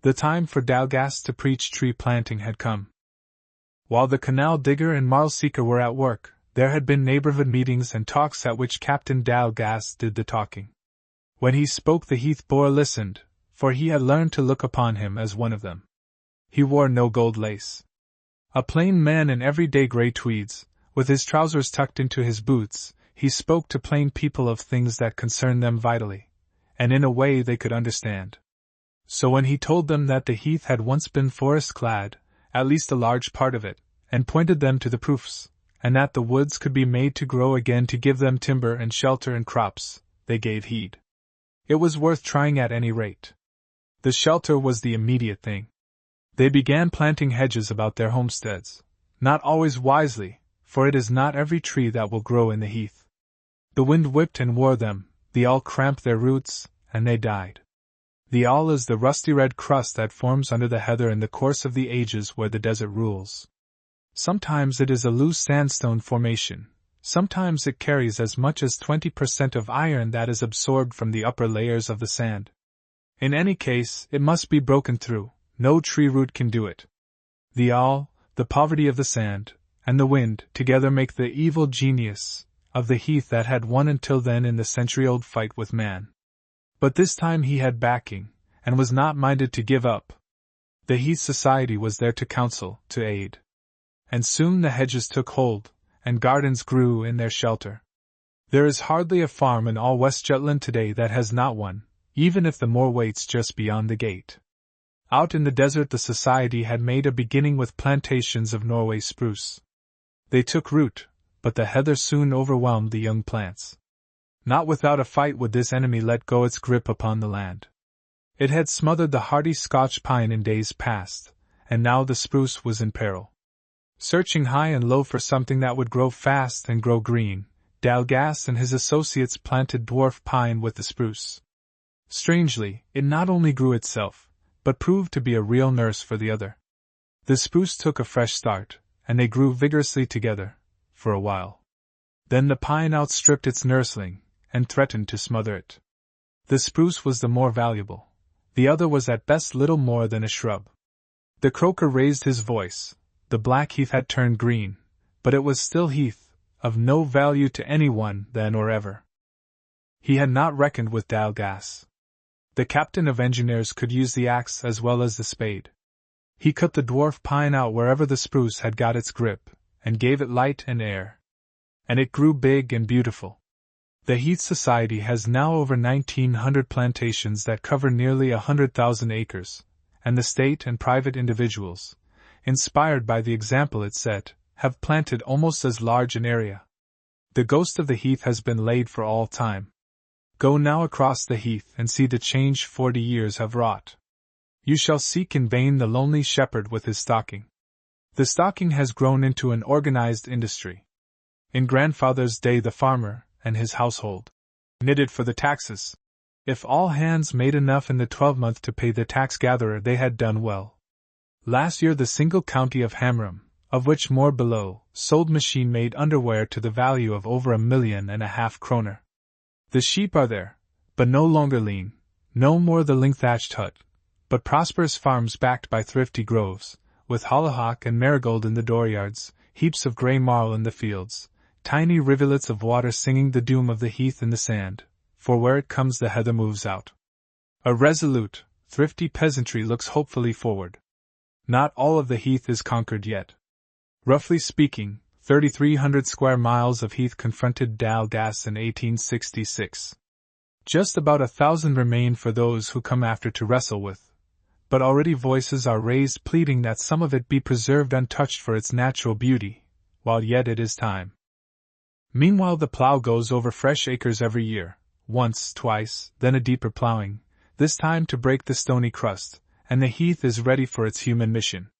The time for Dalgas to preach tree planting had come. While the canal digger and marl seeker were at work, there had been neighborhood meetings and talks at which Captain Dalgas did the talking. When he spoke, the heath boar listened, for he had learned to look upon him as one of them. He wore no gold lace. A plain man in everyday gray tweeds, with his trousers tucked into his boots, he spoke to plain people of things that concerned them vitally, and in a way they could understand. So when he told them that the heath had once been forest-clad, at least a large part of it, and pointed them to the proofs, and that the woods could be made to grow again to give them timber and shelter and crops, they gave heed. It was worth trying at any rate. The shelter was the immediate thing. They began planting hedges about their homesteads, not always wisely, for it is not every tree that will grow in the heath. The wind whipped and wore them, the all cramped their roots, and they died. The all is the rusty red crust that forms under the heather in the course of the ages where the desert rules. Sometimes it is a loose sandstone formation, sometimes it carries as much as 20% of iron that is absorbed from the upper layers of the sand. In any case, it must be broken through, no tree root can do it. The all, the poverty of the sand, and the wind together make the evil genius of the heath that had won until then in the century-old fight with man. But this time he had backing, and was not minded to give up. The heath society was there to counsel, to aid. And soon the hedges took hold, and gardens grew in their shelter. There is hardly a farm in all West Jutland today that has not one, even if the moor waits just beyond the gate. Out in the desert the society had made a beginning with plantations of Norway spruce. They took root, but the heather soon overwhelmed the young plants. Not without a fight would this enemy let go its grip upon the land. It had smothered the hardy Scotch pine in days past, and now the spruce was in peril. Searching high and low for something that would grow fast and grow green, Dalgas and his associates planted dwarf pine with the spruce. Strangely, it not only grew itself, but proved to be a real nurse for the other. The spruce took a fresh start, and they grew vigorously together, for a while. Then the pine outstripped its nursling, and threatened to smother it. The spruce was the more valuable. The other was at best little more than a shrub. The croaker raised his voice. The black heath had turned green, but it was still heath, of no value to anyone then or ever. He had not reckoned with Dalgas. The captain of engineers could use the axe as well as the spade. He cut the dwarf pine out wherever the spruce had got its grip, and gave it light and air. And it grew big and beautiful. The Heath Society has now over 1,900 plantations that cover nearly 100,000 acres, and the state and private individuals, inspired by the example it set, have planted almost as large an area. The ghost of the heath has been laid for all time. Go now across the heath and see the change 40 years have wrought. You shall seek in vain the lonely shepherd with his stocking. The stocking has grown into an organized industry. In grandfather's day the farmer and his household knitted for the taxes. If all hands made enough in the 12-month to pay the tax-gatherer, they had done well. Last year the single county of Hamram, of which more below, sold machine-made underwear to the value of over 1.5 million kroner. The sheep are there, but no longer lean, no more the ling-thatched hut, but prosperous farms backed by thrifty groves, with hollyhock and marigold in the dooryards, heaps of grey marl in the fields, tiny rivulets of water singing the doom of the heath in the sand, for where it comes the heather moves out. A resolute, thrifty peasantry looks hopefully forward. Not all of the heath is conquered yet. Roughly speaking, 3,300 square miles of heath confronted Dalgas in 1866. Just about 1,000 remain for those who come after to wrestle with, but already voices are raised pleading that some of it be preserved untouched for its natural beauty, while yet it is time. Meanwhile the plough goes over fresh acres every year, once, twice, then a deeper ploughing, this time to break the stony crust, and the heath is ready for its human mission.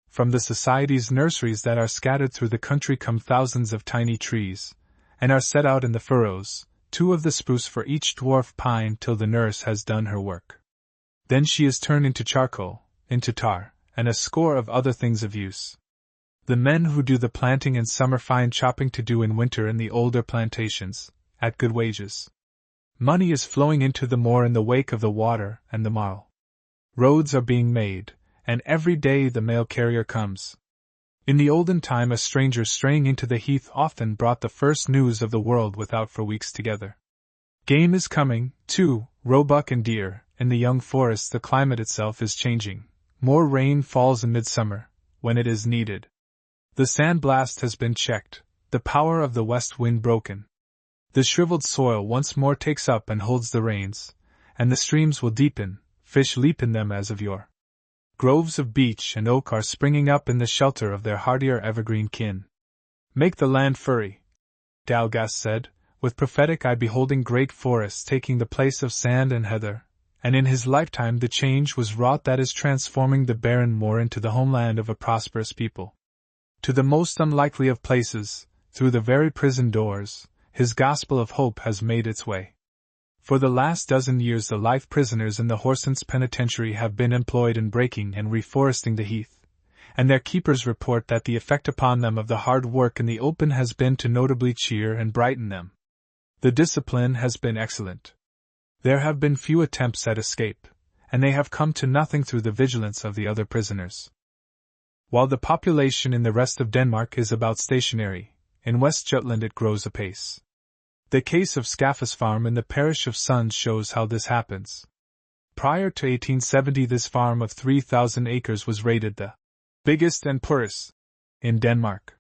From the Society's nurseries that are scattered through the country come thousands of tiny trees, and are set out in the furrows, 2 of the spruce for each dwarf pine till the nurse has done her work. Then she is turned into charcoal, into tar, and a score of other things of use. The men who do the planting in summer find chopping to do in winter in the older plantations, at good wages. Money is flowing into the moor in the wake of the water and the marl. Roads are being made, and every day the mail carrier comes. In the olden time a stranger straying into the heath often brought the first news of the world without for weeks together. Game is coming, too, roebuck and deer. In the young forests the climate itself is changing. More rain falls in midsummer, when it is needed. The sandblast has been checked, the power of the west wind broken. The shriveled soil once more takes up and holds the rains, and the streams will deepen, fish leap in them as of yore. Groves of beech and oak are springing up in the shelter of their hardier evergreen kin. Make the land furry, Dalgas said, with prophetic eye beholding great forests taking the place of sand and heather, and in his lifetime the change was wrought that is transforming the barren moor into the homeland of a prosperous people. To the most unlikely of places, through the very prison doors, his gospel of hope has made its way. For the last dozen years the life prisoners in the Horsens Penitentiary have been employed in breaking and reforesting the heath, and their keepers report that the effect upon them of the hard work in the open has been to notably cheer and brighten them. The discipline has been excellent. There have been few attempts at escape, and they have come to nothing through the vigilance of the other prisoners. While the population in the rest of Denmark is about stationary, in West Jutland it grows apace. The case of Skaffes Farm in the parish of Sunds shows how this happens. Prior to 1870 this farm of 3,000 acres was rated the biggest and poorest in Denmark.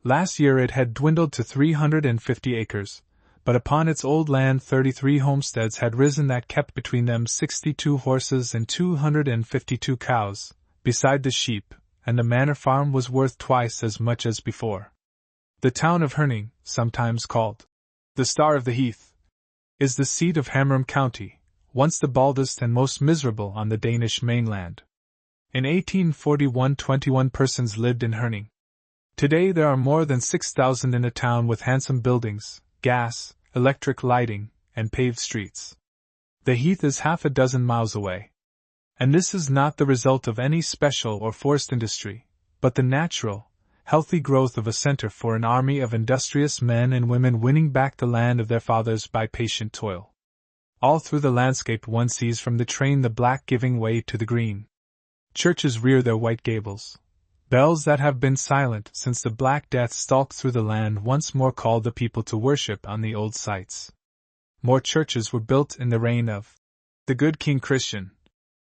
Last year it had dwindled to 350 acres, but upon its old land 33 homesteads had risen that kept between them 62 horses and 252 cows, beside the sheep, and the manor farm was worth twice as much as before. The town of Herning, sometimes called the Star of the Heath, is the seat of Hammerum County, once the baldest and most miserable on the Danish mainland. In 1841 21 persons lived in Herning. Today there are more than 6,000 in a town with handsome buildings, gas, electric lighting, and paved streets. The heath is half a dozen miles away. And this is not the result of any special or forced industry, but the natural, healthy growth of a center for an army of industrious men and women winning back the land of their fathers by patient toil. All through the landscape one sees from the train the black giving way to the green. Churches rear their white gables. Bells that have been silent since the Black Death stalked through the land once more call the people to worship on the old sites. More churches were built in the reign of the good King Christian,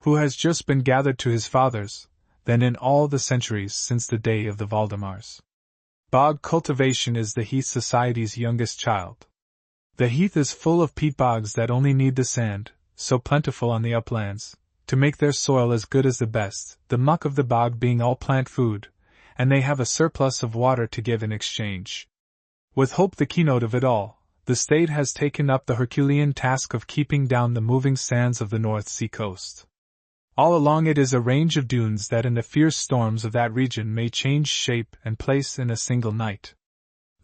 who has just been gathered to his fathers, than in all the centuries since the day of the Valdemars. Bog cultivation is the Heath Society's youngest child. The heath is full of peat bogs that only need the sand, so plentiful on the uplands, to make their soil as good as the best, the muck of the bog being all plant food, and they have a surplus of water to give in exchange. With hope the keynote of it all, the state has taken up the Herculean task of keeping down the moving sands of the North Sea coast. All along it is a range of dunes that in the fierce storms of that region may change shape and place in a single night.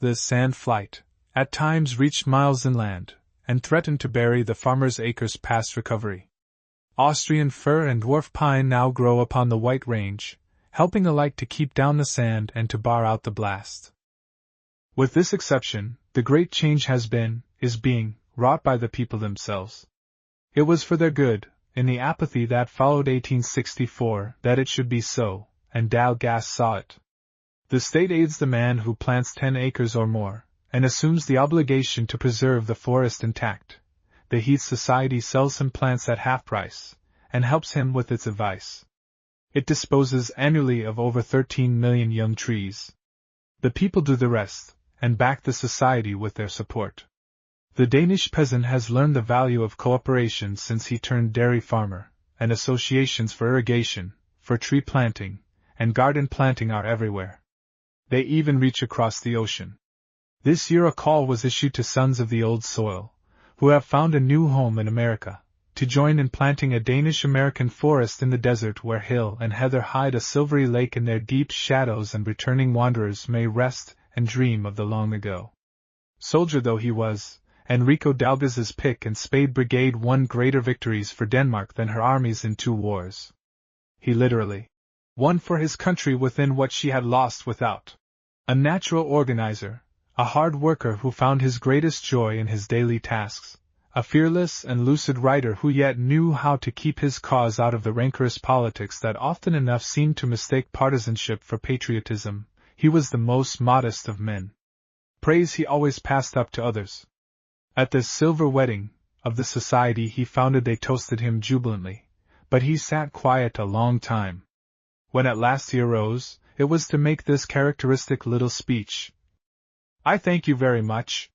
The sand flight, at times reached miles inland, and threatened to bury the farmer's acres past recovery. Austrian fir and dwarf pine now grow upon the White Range, helping alike to keep down the sand and to bar out the blast. With this exception, the great change has been, is being, wrought by the people themselves. It was for their good, in the apathy that followed 1864, that it should be so, and Dalgas saw it. The state aids the man who plants 10 acres or more, and assumes the obligation to preserve the forest intact. The Heath Society sells him plants at half price, and helps him with its advice. It disposes annually of over 13 million young trees. The people do the rest, and back the society with their support. The Danish peasant has learned the value of cooperation since he turned dairy farmer, and associations for irrigation, for tree planting, and garden planting are everywhere. They even reach across the ocean. This year a call was issued to sons of the old soil, who have found a new home in America, to join in planting a Danish-American forest in the desert where hill and heather hide a silvery lake in their deep shadows, and returning wanderers may rest and dream of the long ago. Soldier though he was, Enrico d'Albiz's pick and spade brigade won greater victories for Denmark than her armies in 2 wars. He literally won for his country within what she had lost without. A natural organizer, a hard worker who found his greatest joy in his daily tasks, a fearless and lucid writer who yet knew how to keep his cause out of the rancorous politics that often enough seemed to mistake partisanship for patriotism, he was the most modest of men. Praise he always passed up to others. At this silver wedding of the society he founded they toasted him jubilantly, but he sat quiet a long time. When at last he arose, it was to make this characteristic little speech. I thank you very much.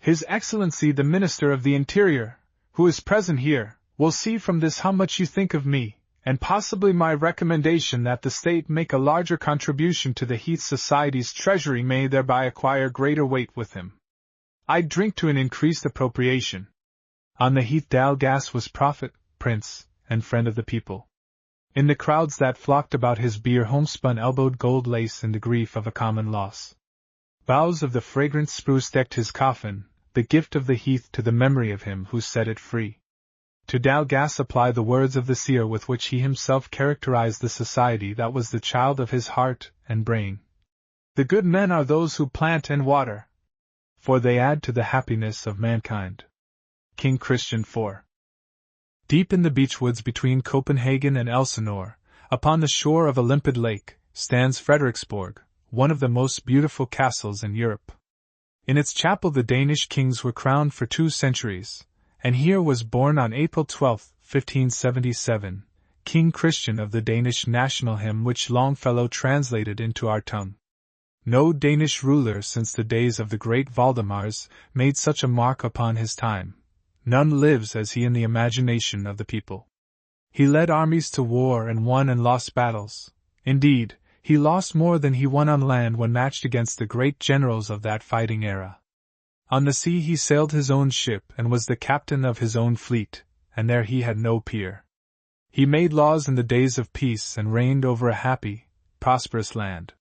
His Excellency the Minister of the Interior, who is present here, will see from this how much you think of me, and possibly my recommendation that the State make a larger contribution to the Heath Society's treasury may thereby acquire greater weight with him. I drink to an increased appropriation. On the Heath Dalgas was prophet, prince, and friend of the people. In the crowds that flocked about his bier homespun elbowed gold lace in the grief of a common loss. Boughs of the fragrant spruce decked his coffin, the gift of the heath to the memory of him who set it free. To Dalgas apply the words of the seer with which he himself characterized the society that was the child of his heart and brain. The good men are those who plant and water, for they add to the happiness of mankind. King Christian IV. Deep in the beechwoods between Copenhagen and Elsinore, upon the shore of a limpid lake, stands Frederiksborg, one of the most beautiful castles in Europe. In its chapel the Danish kings were crowned for 2 centuries, and here was born on April 12, 1577, King Christian of the Danish national hymn which Longfellow translated into our tongue. No Danish ruler since the days of the great Valdemars made such a mark upon his time. None lives as he in the imagination of the people. He led armies to war and won and lost battles. Indeed, he lost more than he won on land when matched against the great generals of that fighting era. On the sea he sailed his own ship and was the captain of his own fleet, and there he had no peer. He made laws in the days of peace and reigned over a happy, prosperous land.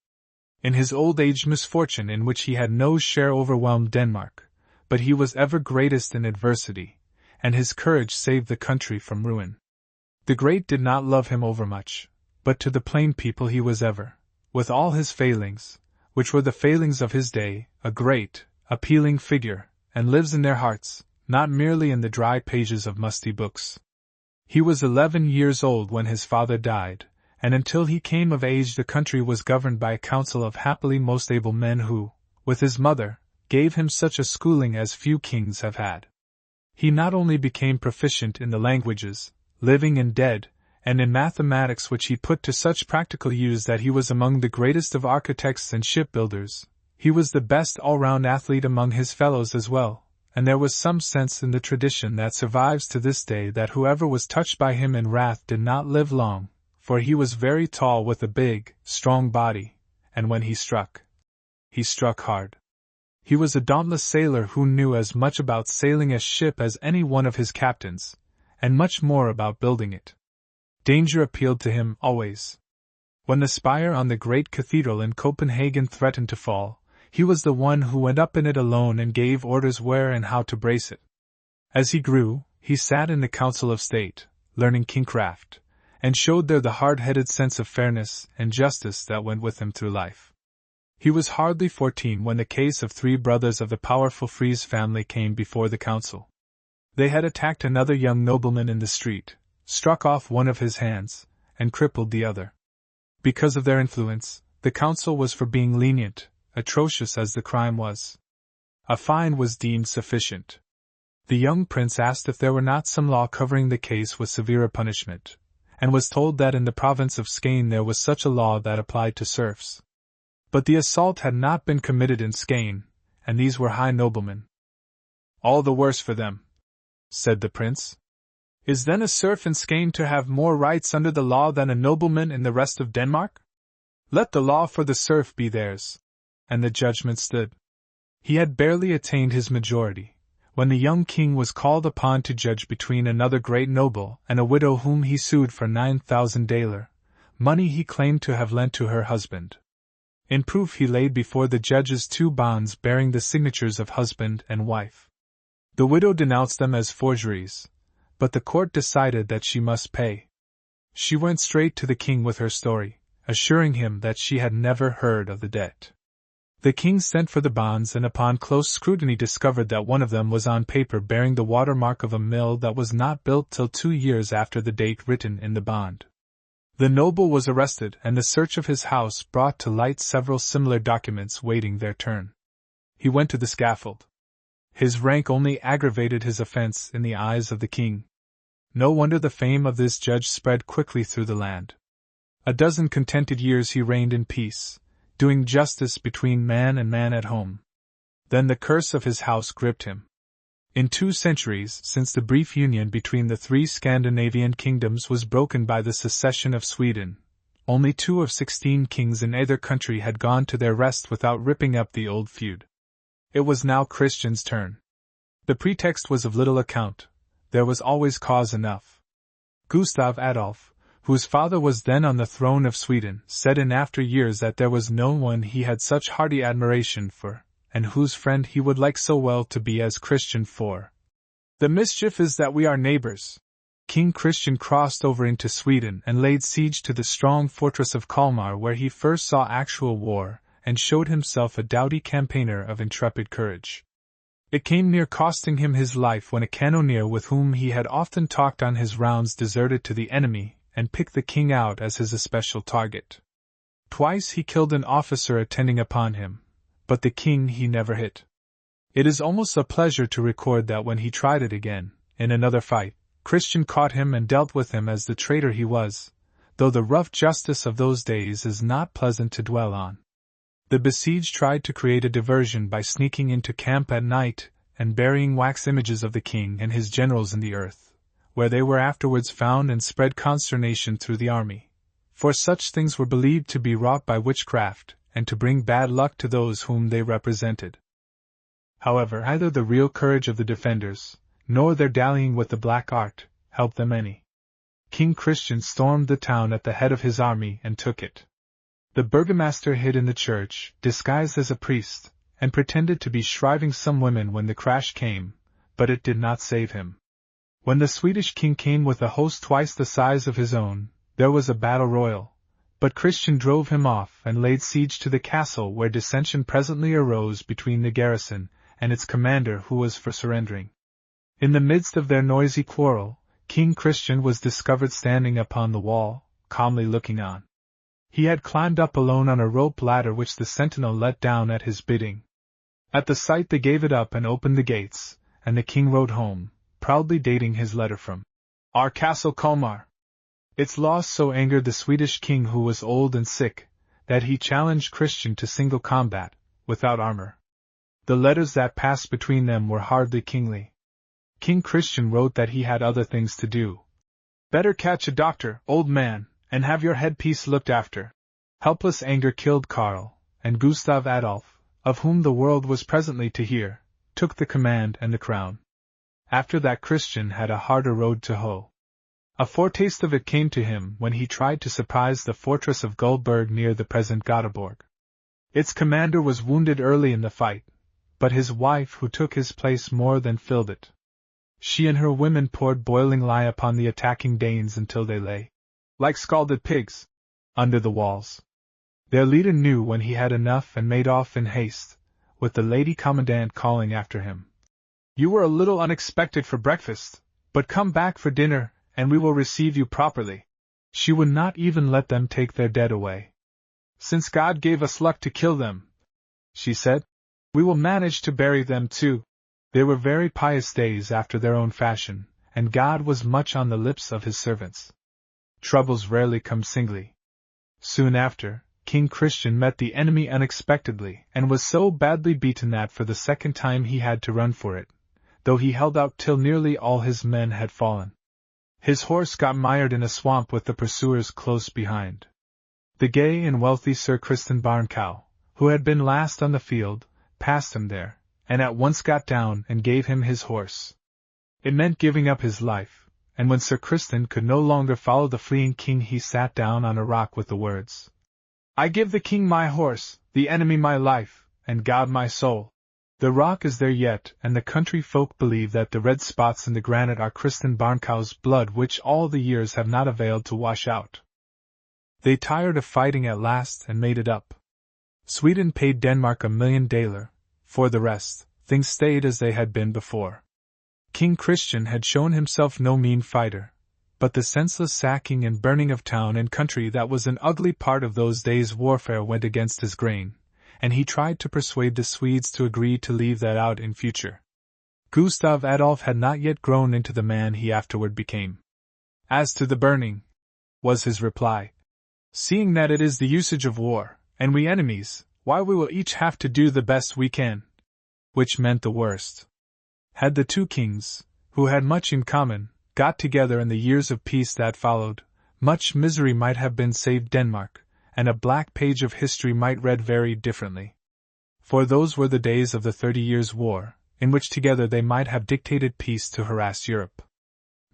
In his old age misfortune in which he had no share overwhelmed Denmark, but he was ever greatest in adversity, and his courage saved the country from ruin. The great did not love him overmuch, but to the plain people he was ever, with all his failings, which were the failings of his day, a great, appealing figure, and lives in their hearts, not merely in the dry pages of musty books. He was 11 years old when his father died, and until he came of age the country was governed by a council of happily most able men who, with his mother, gave him such a schooling as few kings have had. He not only became proficient in the languages, living and dead, and in mathematics which he put to such practical use that he was among the greatest of architects and shipbuilders, he was the best all-round athlete among his fellows as well, and there was some sense in the tradition that survives to this day that whoever was touched by him in wrath did not live long, for he was very tall with a big, strong body, and when he struck hard. He was a dauntless sailor who knew as much about sailing a ship as any one of his captains, and much more about building it. Danger appealed to him always. When the spire on the great cathedral in Copenhagen threatened to fall, he was the one who went up in it alone and gave orders where and how to brace it. As he grew, he sat in the Council of State, learning kingcraft, and showed there the hard-headed sense of fairness and justice that went with him through life. He was hardly 14 when the case of 3 brothers of the powerful Riis family came before the council. They had attacked another young nobleman in the street, struck off one of his hands, and crippled the other. Because of their influence, the council was for being lenient, atrocious as the crime was. A fine was deemed sufficient. The young prince asked if there were not some law covering the case with severer punishment, and was told that in the province of Skane there was such a law that applied to serfs. But the assault had not been committed in Skane, and these were high noblemen. "All the worse for them," said the prince. "Is then a serf in Skane to have more rights under the law than a nobleman in the rest of Denmark? Let the law for the serf be theirs." And the judgment stood. He had barely attained his majority, when the young king was called upon to judge between another great noble and a widow whom he sued for 9,000 daler, money he claimed to have lent to her husband. In proof he laid before the judges 2 bonds bearing the signatures of husband and wife. The widow denounced them as forgeries, but the court decided that she must pay. She went straight to the king with her story, assuring him that she had never heard of the debt. The king sent for the bonds and upon close scrutiny discovered that one of them was on paper bearing the watermark of a mill that was not built till 2 years after the date written in the bond. The noble was arrested and the search of his house brought to light several similar documents waiting their turn. He went to the scaffold. His rank only aggravated his offense in the eyes of the king. No wonder the fame of this judge spread quickly through the land. A dozen contented years he reigned in peace, doing justice between man and man at home. Then the curse of his house gripped him. In 2 centuries since the brief union between the 3 Scandinavian kingdoms was broken by the secession of Sweden, only 2 of 16 kings in either country had gone to their rest without ripping up the old feud. It was now Christian's turn. The pretext was of little account. There was always cause enough. Gustav Adolf, whose father was then on the throne of Sweden, said in after years that there was no one he had such hearty admiration for, and whose friend he would like so well to be as Christian for. The mischief is that we are neighbors. King Christian crossed over into Sweden and laid siege to the strong fortress of Kalmar where he first saw actual war, and showed himself a doughty campaigner of intrepid courage. It came near costing him his life when a cannoneer with whom he had often talked on his rounds deserted to the enemy, and picked the king out as his especial target. Twice he killed an officer attending upon him, but the king he never hit. It is almost a pleasure to record that when he tried it again, in another fight, Christian caught him and dealt with him as the traitor he was, though the rough justice of those days is not pleasant to dwell on. The besieged tried to create a diversion by sneaking into camp at night and burying wax images of the king and his generals in the earth, where they were afterwards found and spread consternation through the army, for such things were believed to be wrought by witchcraft, and to bring bad luck to those whom they represented. However, neither the real courage of the defenders, nor their dallying with the black art, helped them any. King Christian stormed the town at the head of his army and took it. The burgomaster hid in the church, disguised as a priest, and pretended to be shriving some women when the crash came, but it did not save him. When the Swedish king came with a host twice the size of his own, there was a battle royal, but Christian drove him off and laid siege to the castle where dissension presently arose between the garrison and its commander who was for surrendering. In the midst of their noisy quarrel, King Christian was discovered standing upon the wall, calmly looking on. He had climbed up alone on a rope ladder which the sentinel let down at his bidding. At the sight they gave it up and opened the gates, and the king rode home, proudly dating his letter from our castle Kalmar. Its loss so angered the Swedish king, who was old and sick, that he challenged Christian to single combat, without armor. The letters that passed between them were hardly kingly. King Christian wrote that he had other things to do. Better catch a doctor, old man, and have your headpiece looked after. Helpless anger killed Karl, and Gustav Adolf, of whom the world was presently to hear, took the command and the crown. After that Christian had a harder road to hoe. A foretaste of it came to him when he tried to surprise the fortress of Gullberg near the present Göteborg. Its commander was wounded early in the fight, but his wife who took his place more than filled it. She and her women poured boiling lye upon the attacking Danes until they lay, like scalded pigs, under the walls. Their leader knew when he had enough and made off in haste, with the lady commandant calling after him. You were a little unexpected for breakfast, but come back for dinner, and we will receive you properly. She would not even let them take their dead away. Since God gave us luck to kill them, she said, we will manage to bury them too. They were very pious days after their own fashion, and God was much on the lips of his servants. Troubles rarely come singly. Soon after, King Christian met the enemy unexpectedly and was so badly beaten that for the second time he had to run for it, though he held out till nearly all his men had fallen. His horse got mired in a swamp with the pursuers close behind. The gay and wealthy Sir Christian Barncow, who had been last on the field, passed him there, and at once got down and gave him his horse. It meant giving up his life, and when Sir Crispin could no longer follow the fleeing king, he sat down on a rock with the words, "I give the king my horse, the enemy my life, and God my soul." The rock is there yet, and the country folk believe that the red spots in the granite are Kristen Barncow's blood, which all the years have not availed to wash out. They tired of fighting at last and made it up. Sweden paid Denmark 1,000,000 daler. For the rest, things stayed as they had been before. King Christian had shown himself no mean fighter, but the senseless sacking and burning of town and country that was an ugly part of those days' warfare went against his grain, and he tried to persuade the Swedes to agree to leave that out in future. Gustav Adolf had not yet grown into the man he afterward became. "As to the burning," was his reply, "seeing that it is the usage of war, and we enemies, why we will each have to do the best we can." Which meant the worst. Had the two kings, who had much in common, got together in the years of peace that followed, much misery might have been saved Denmark, and a black page of history might read very differently. For those were the days of the 30 Years' War, in which together they might have dictated peace to harass Europe.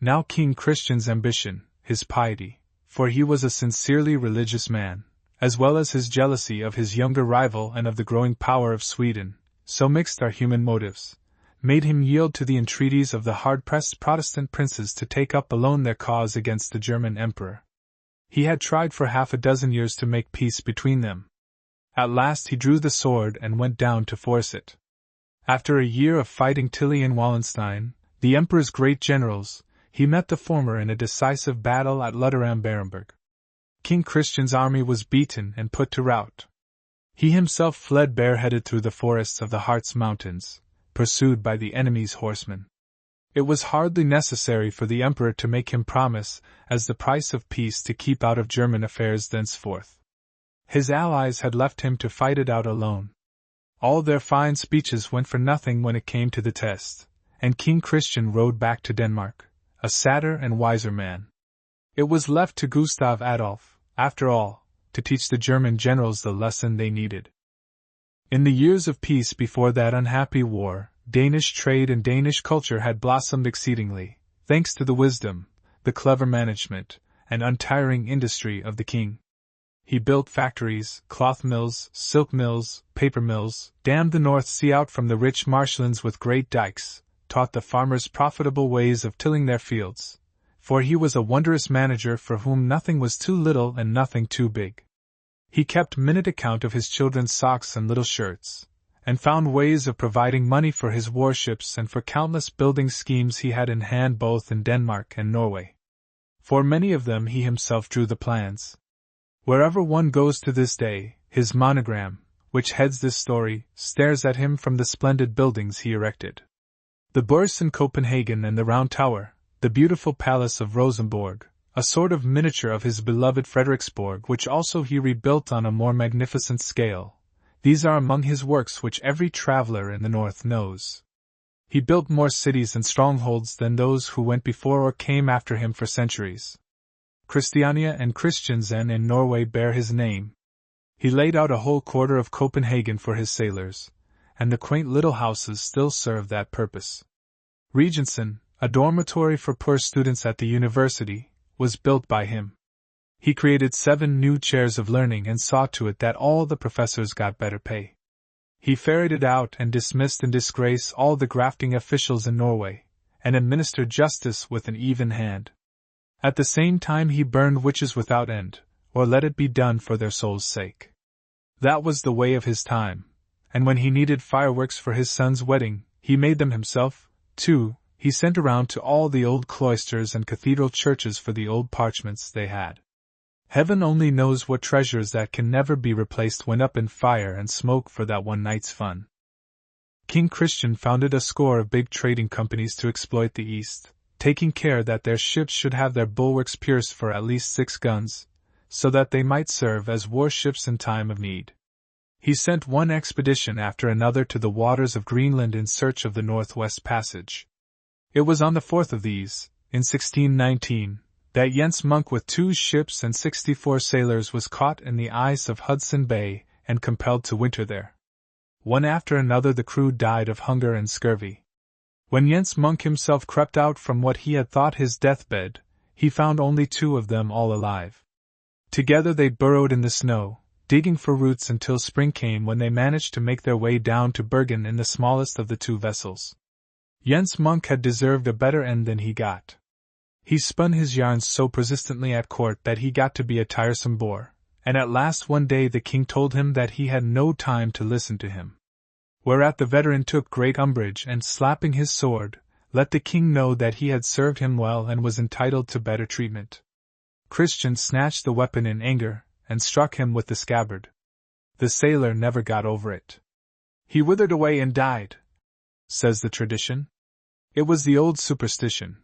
Now King Christian's ambition, his piety, for he was a sincerely religious man, as well as his jealousy of his younger rival and of the growing power of Sweden, so mixed are human motives, made him yield to the entreaties of the hard-pressed Protestant princes to take up alone their cause against the German emperor. He had tried for 6 years to make peace between them. At last he drew the sword and went down to force it. After a year of fighting Tilly and Wallenstein, the emperor's great generals, he met the former in a decisive battle at Lutter-am-Barenberg. King Christian's army was beaten and put to rout. He himself fled bareheaded through the forests of the Harz Mountains, pursued by the enemy's horsemen. It was hardly necessary for the emperor to make him promise, as the price of peace, to keep out of German affairs thenceforth. His allies had left him to fight it out alone. All their fine speeches went for nothing when it came to the test, and King Christian rode back to Denmark, a sadder and wiser man. It was left to Gustav Adolf, after all, to teach the German generals the lesson they needed. In the years of peace before that unhappy war, Danish trade and Danish culture had blossomed exceedingly, thanks to the wisdom, the clever management, and untiring industry of the king. He built factories, cloth mills, silk mills, paper mills, dammed the North Sea out from the rich marshlands with great dikes, taught the farmers profitable ways of tilling their fields, for he was a wondrous manager for whom nothing was too little and nothing too big. He kept minute account of his children's socks and little shirts, and found ways of providing money for his warships and for countless building schemes he had in hand both in Denmark and Norway. For many of them he himself drew the plans. Wherever one goes to this day, his monogram, which heads this story, stares at him from the splendid buildings he erected. The Bourse in Copenhagen and the Round Tower, the beautiful Palace of Rosenborg, a sort of miniature of his beloved Frederiksborg, which also he rebuilt on a more magnificent scale. These are among his works which every traveler in the north knows. He built more cities and strongholds than those who went before or came after him for centuries. Christiania and Christiansen in Norway bear his name. He laid out a whole quarter of Copenhagen for his sailors, and the quaint little houses still serve that purpose. Regensen, a dormitory for poor students at the university, was built by him. He created 7 new chairs of learning and saw to it that all the professors got better pay. He ferreted out and dismissed in disgrace all the grafting officials in Norway, and administered justice with an even hand. At the same time he burned witches without end, or let it be done for their souls' sake. That was the way of his time, and when he needed fireworks for his son's wedding, he made them himself, too. He sent around to all the old cloisters and cathedral churches for the old parchments they had. Heaven only knows what treasures that can never be replaced went up in fire and smoke for that one night's fun. King Christian founded a score of big trading companies to exploit the East, taking care that their ships should have their bulwarks pierced for at least 6 guns, so that they might serve as warships in time of need. He sent one expedition after another to the waters of Greenland in search of the Northwest Passage. It was on the 4th of these, in 1619, that Jens Munk with 2 ships and 64 sailors was caught in the ice of Hudson Bay and compelled to winter there. One after another the crew died of hunger and scurvy. When Jens Monk himself crept out from what he had thought his deathbed, he found only 2 of them all alive. Together they burrowed in the snow, digging for roots until spring came, when they managed to make their way down to Bergen in the smallest of the 2 vessels. Jens Monk had deserved a better end than he got. He spun his yarns so persistently at court that he got to be a tiresome bore, and at last one day the king told him that he had no time to listen to him. Whereat the veteran took great umbrage and, slapping his sword, let the king know that he had served him well and was entitled to better treatment. Christian snatched the weapon in anger and struck him with the scabbard. The sailor never got over it. He withered away and died, says the tradition. It was the old superstition,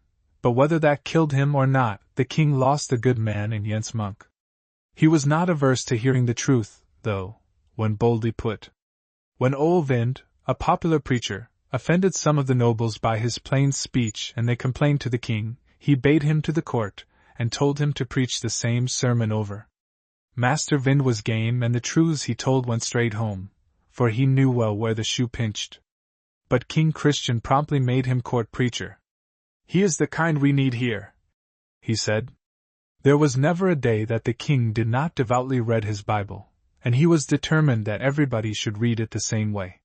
but whether that killed him or not, the king lost a good man in Jens Monk. He was not averse to hearing the truth, though, when boldly put. When Olvind, a popular preacher, offended some of the nobles by his plain speech and they complained to the king, he bade him to the court, and told him to preach the same sermon over. Master Vind was game, and the truths he told went straight home, for he knew well where the shoe pinched. But King Christian promptly made him court preacher. "He is the kind we need here," he said. There was never a day that the king did not devoutly read his Bible, and he was determined that everybody should read it the same way.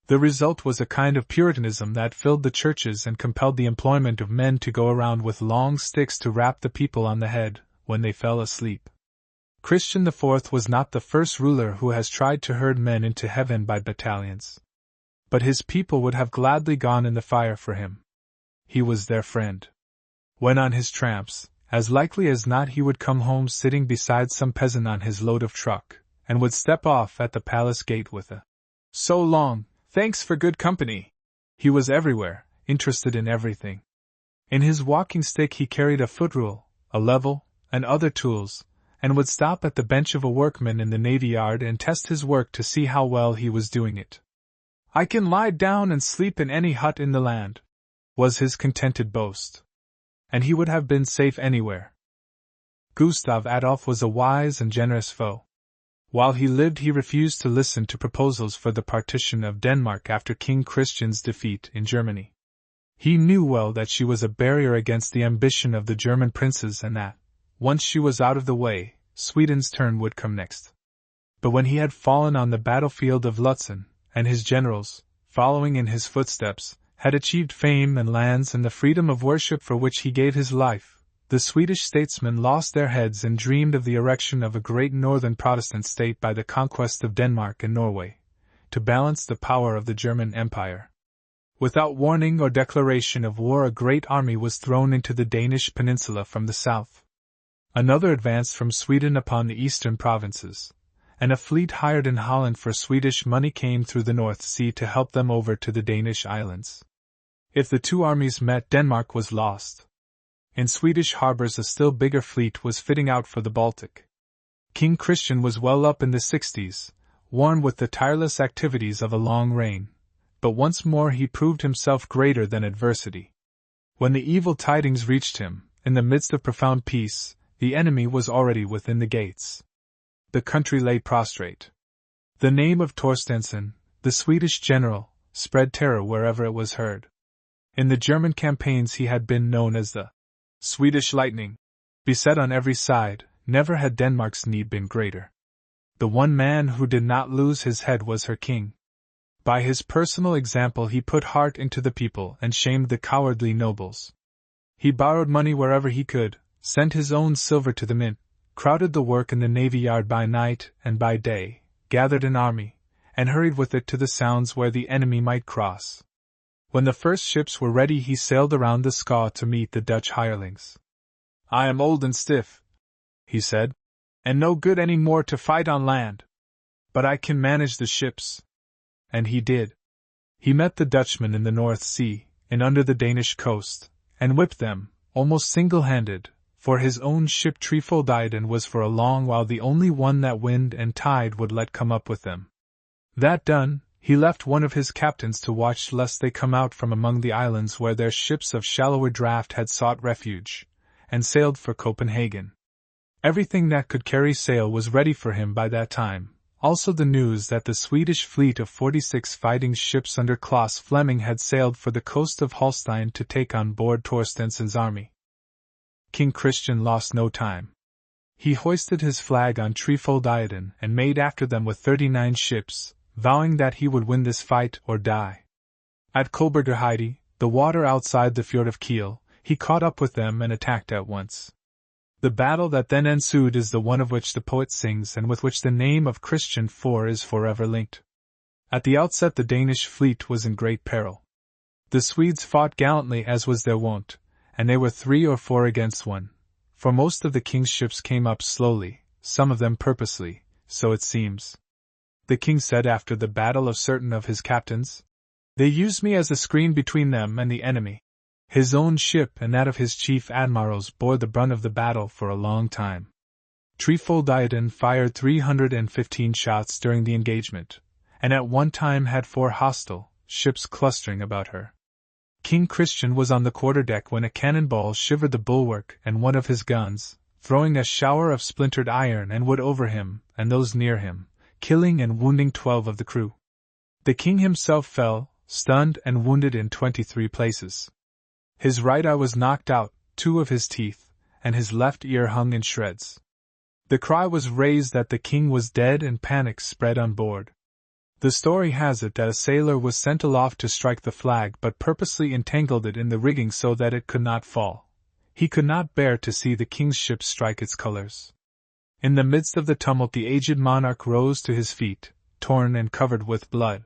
The result was a kind of Puritanism that filled the churches and compelled the employment of men to go around with long sticks to rap the people on the head when they fell asleep. Christian IV was not the first ruler who has tried to herd men into heaven by battalions. But his people would have gladly gone in the fire for him. He was their friend. When on his tramps, as likely as not he would come home sitting beside some peasant on his load of truck, and would step off at the palace gate with a "So long, thanks for good company." He was everywhere, interested in everything. In his walking stick he carried a footrule, a level, and other tools, and would stop at the bench of a workman in the navy yard and test his work to see how well he was doing it. "I can lie down and sleep in any hut in the land," was his contented boast. And he would have been safe anywhere. Gustav Adolf was a wise and generous foe. While he lived he refused to listen to proposals for the partition of Denmark after King Christian's defeat in Germany. He knew well that she was a barrier against the ambition of the German princes and that, once she was out of the way, Sweden's turn would come next. But when he had fallen on the battlefield of Lutzen, and his generals, following in his footsteps, had achieved fame and lands and the freedom of worship for which he gave his life, the Swedish statesmen lost their heads and dreamed of the erection of a great northern Protestant state by the conquest of Denmark and Norway, to balance the power of the German Empire. Without warning or declaration of war, a great army was thrown into the Danish peninsula from the south. Another advanced from Sweden upon the eastern provinces, and a fleet hired in Holland for Swedish money came through the North Sea to help them over to the Danish islands. If the 2 armies met, Denmark was lost. In Swedish harbors a still bigger fleet was fitting out for the Baltic. King Christian was well up in the 60s, worn with the tireless activities of a long reign, but once more he proved himself greater than adversity. When the evil tidings reached him, in the midst of profound peace, the enemy was already within the gates. The country lay prostrate. The name of Torstenson, the Swedish general, spread terror wherever it was heard. In the German campaigns he had been known as the Swedish lightning. Beset on every side, never had Denmark's need been greater. The one man who did not lose his head was her king. By his personal example he put heart into the people and shamed the cowardly nobles. He borrowed money wherever he could, sent his own silver to the mint, crowded the work in the navy yard by night and by day, gathered an army, and hurried with it to the sounds where the enemy might cross. When the first ships were ready he sailed around the Skaw to meet the Dutch hirelings. "I am old and stiff," he said, "and no good any more to fight on land. But I can manage the ships." And he did. He met the Dutchmen in the North Sea, and under the Danish coast, and whipped them, almost single-handed, for his own ship Trefoil died and was for a long while the only one that wind and tide would let come up with them. That done, he left one of his captains to watch lest they come out from among the islands where their ships of shallower draught had sought refuge, and sailed for Copenhagen. Everything that could carry sail was ready for him by that time, Also the news that the Swedish fleet of 46 fighting ships under Claes Fleming had sailed for the coast of Holstein to take on board Torstensson's army. King Christian lost no time. He hoisted his flag on Trefold-Eiden and made after them with 39 ships, vowing that he would win this fight or die. At Kolbergerheide, the water outside the fjord of Kiel, he caught up with them and attacked at once. The battle that then ensued is the one of which the poet sings and with which the name of Christian IV is forever linked. At the outset the Danish fleet was in great peril. The Swedes fought gallantly as was their wont, and they were 3 or 4 against 1, for most of the king's ships came up slowly, some of them purposely, so it seems. The king said after the battle of certain of his captains, "They used me as a screen between them and the enemy." His own ship and that of his chief admirals bore the brunt of the battle for a long time. Trefold-Eiden fired 315 shots during the engagement, and at one time had 4 hostile ships clustering about her. King Christian was on the quarterdeck when a cannonball shivered the bulwark and one of his guns, throwing a shower of splintered iron and wood over him and those near him, killing and wounding 12 of the crew. The king himself fell, stunned and wounded in 23 places. His right eye was knocked out, 2 of his teeth, and his left ear hung in shreds. The cry was raised that the king was dead and panic spread on board. The story has it that a sailor was sent aloft to strike the flag but purposely entangled it in the rigging so that it could not fall. He could not bear to see the king's ship strike its colors. In the midst of the tumult the aged monarch rose to his feet, torn and covered with blood.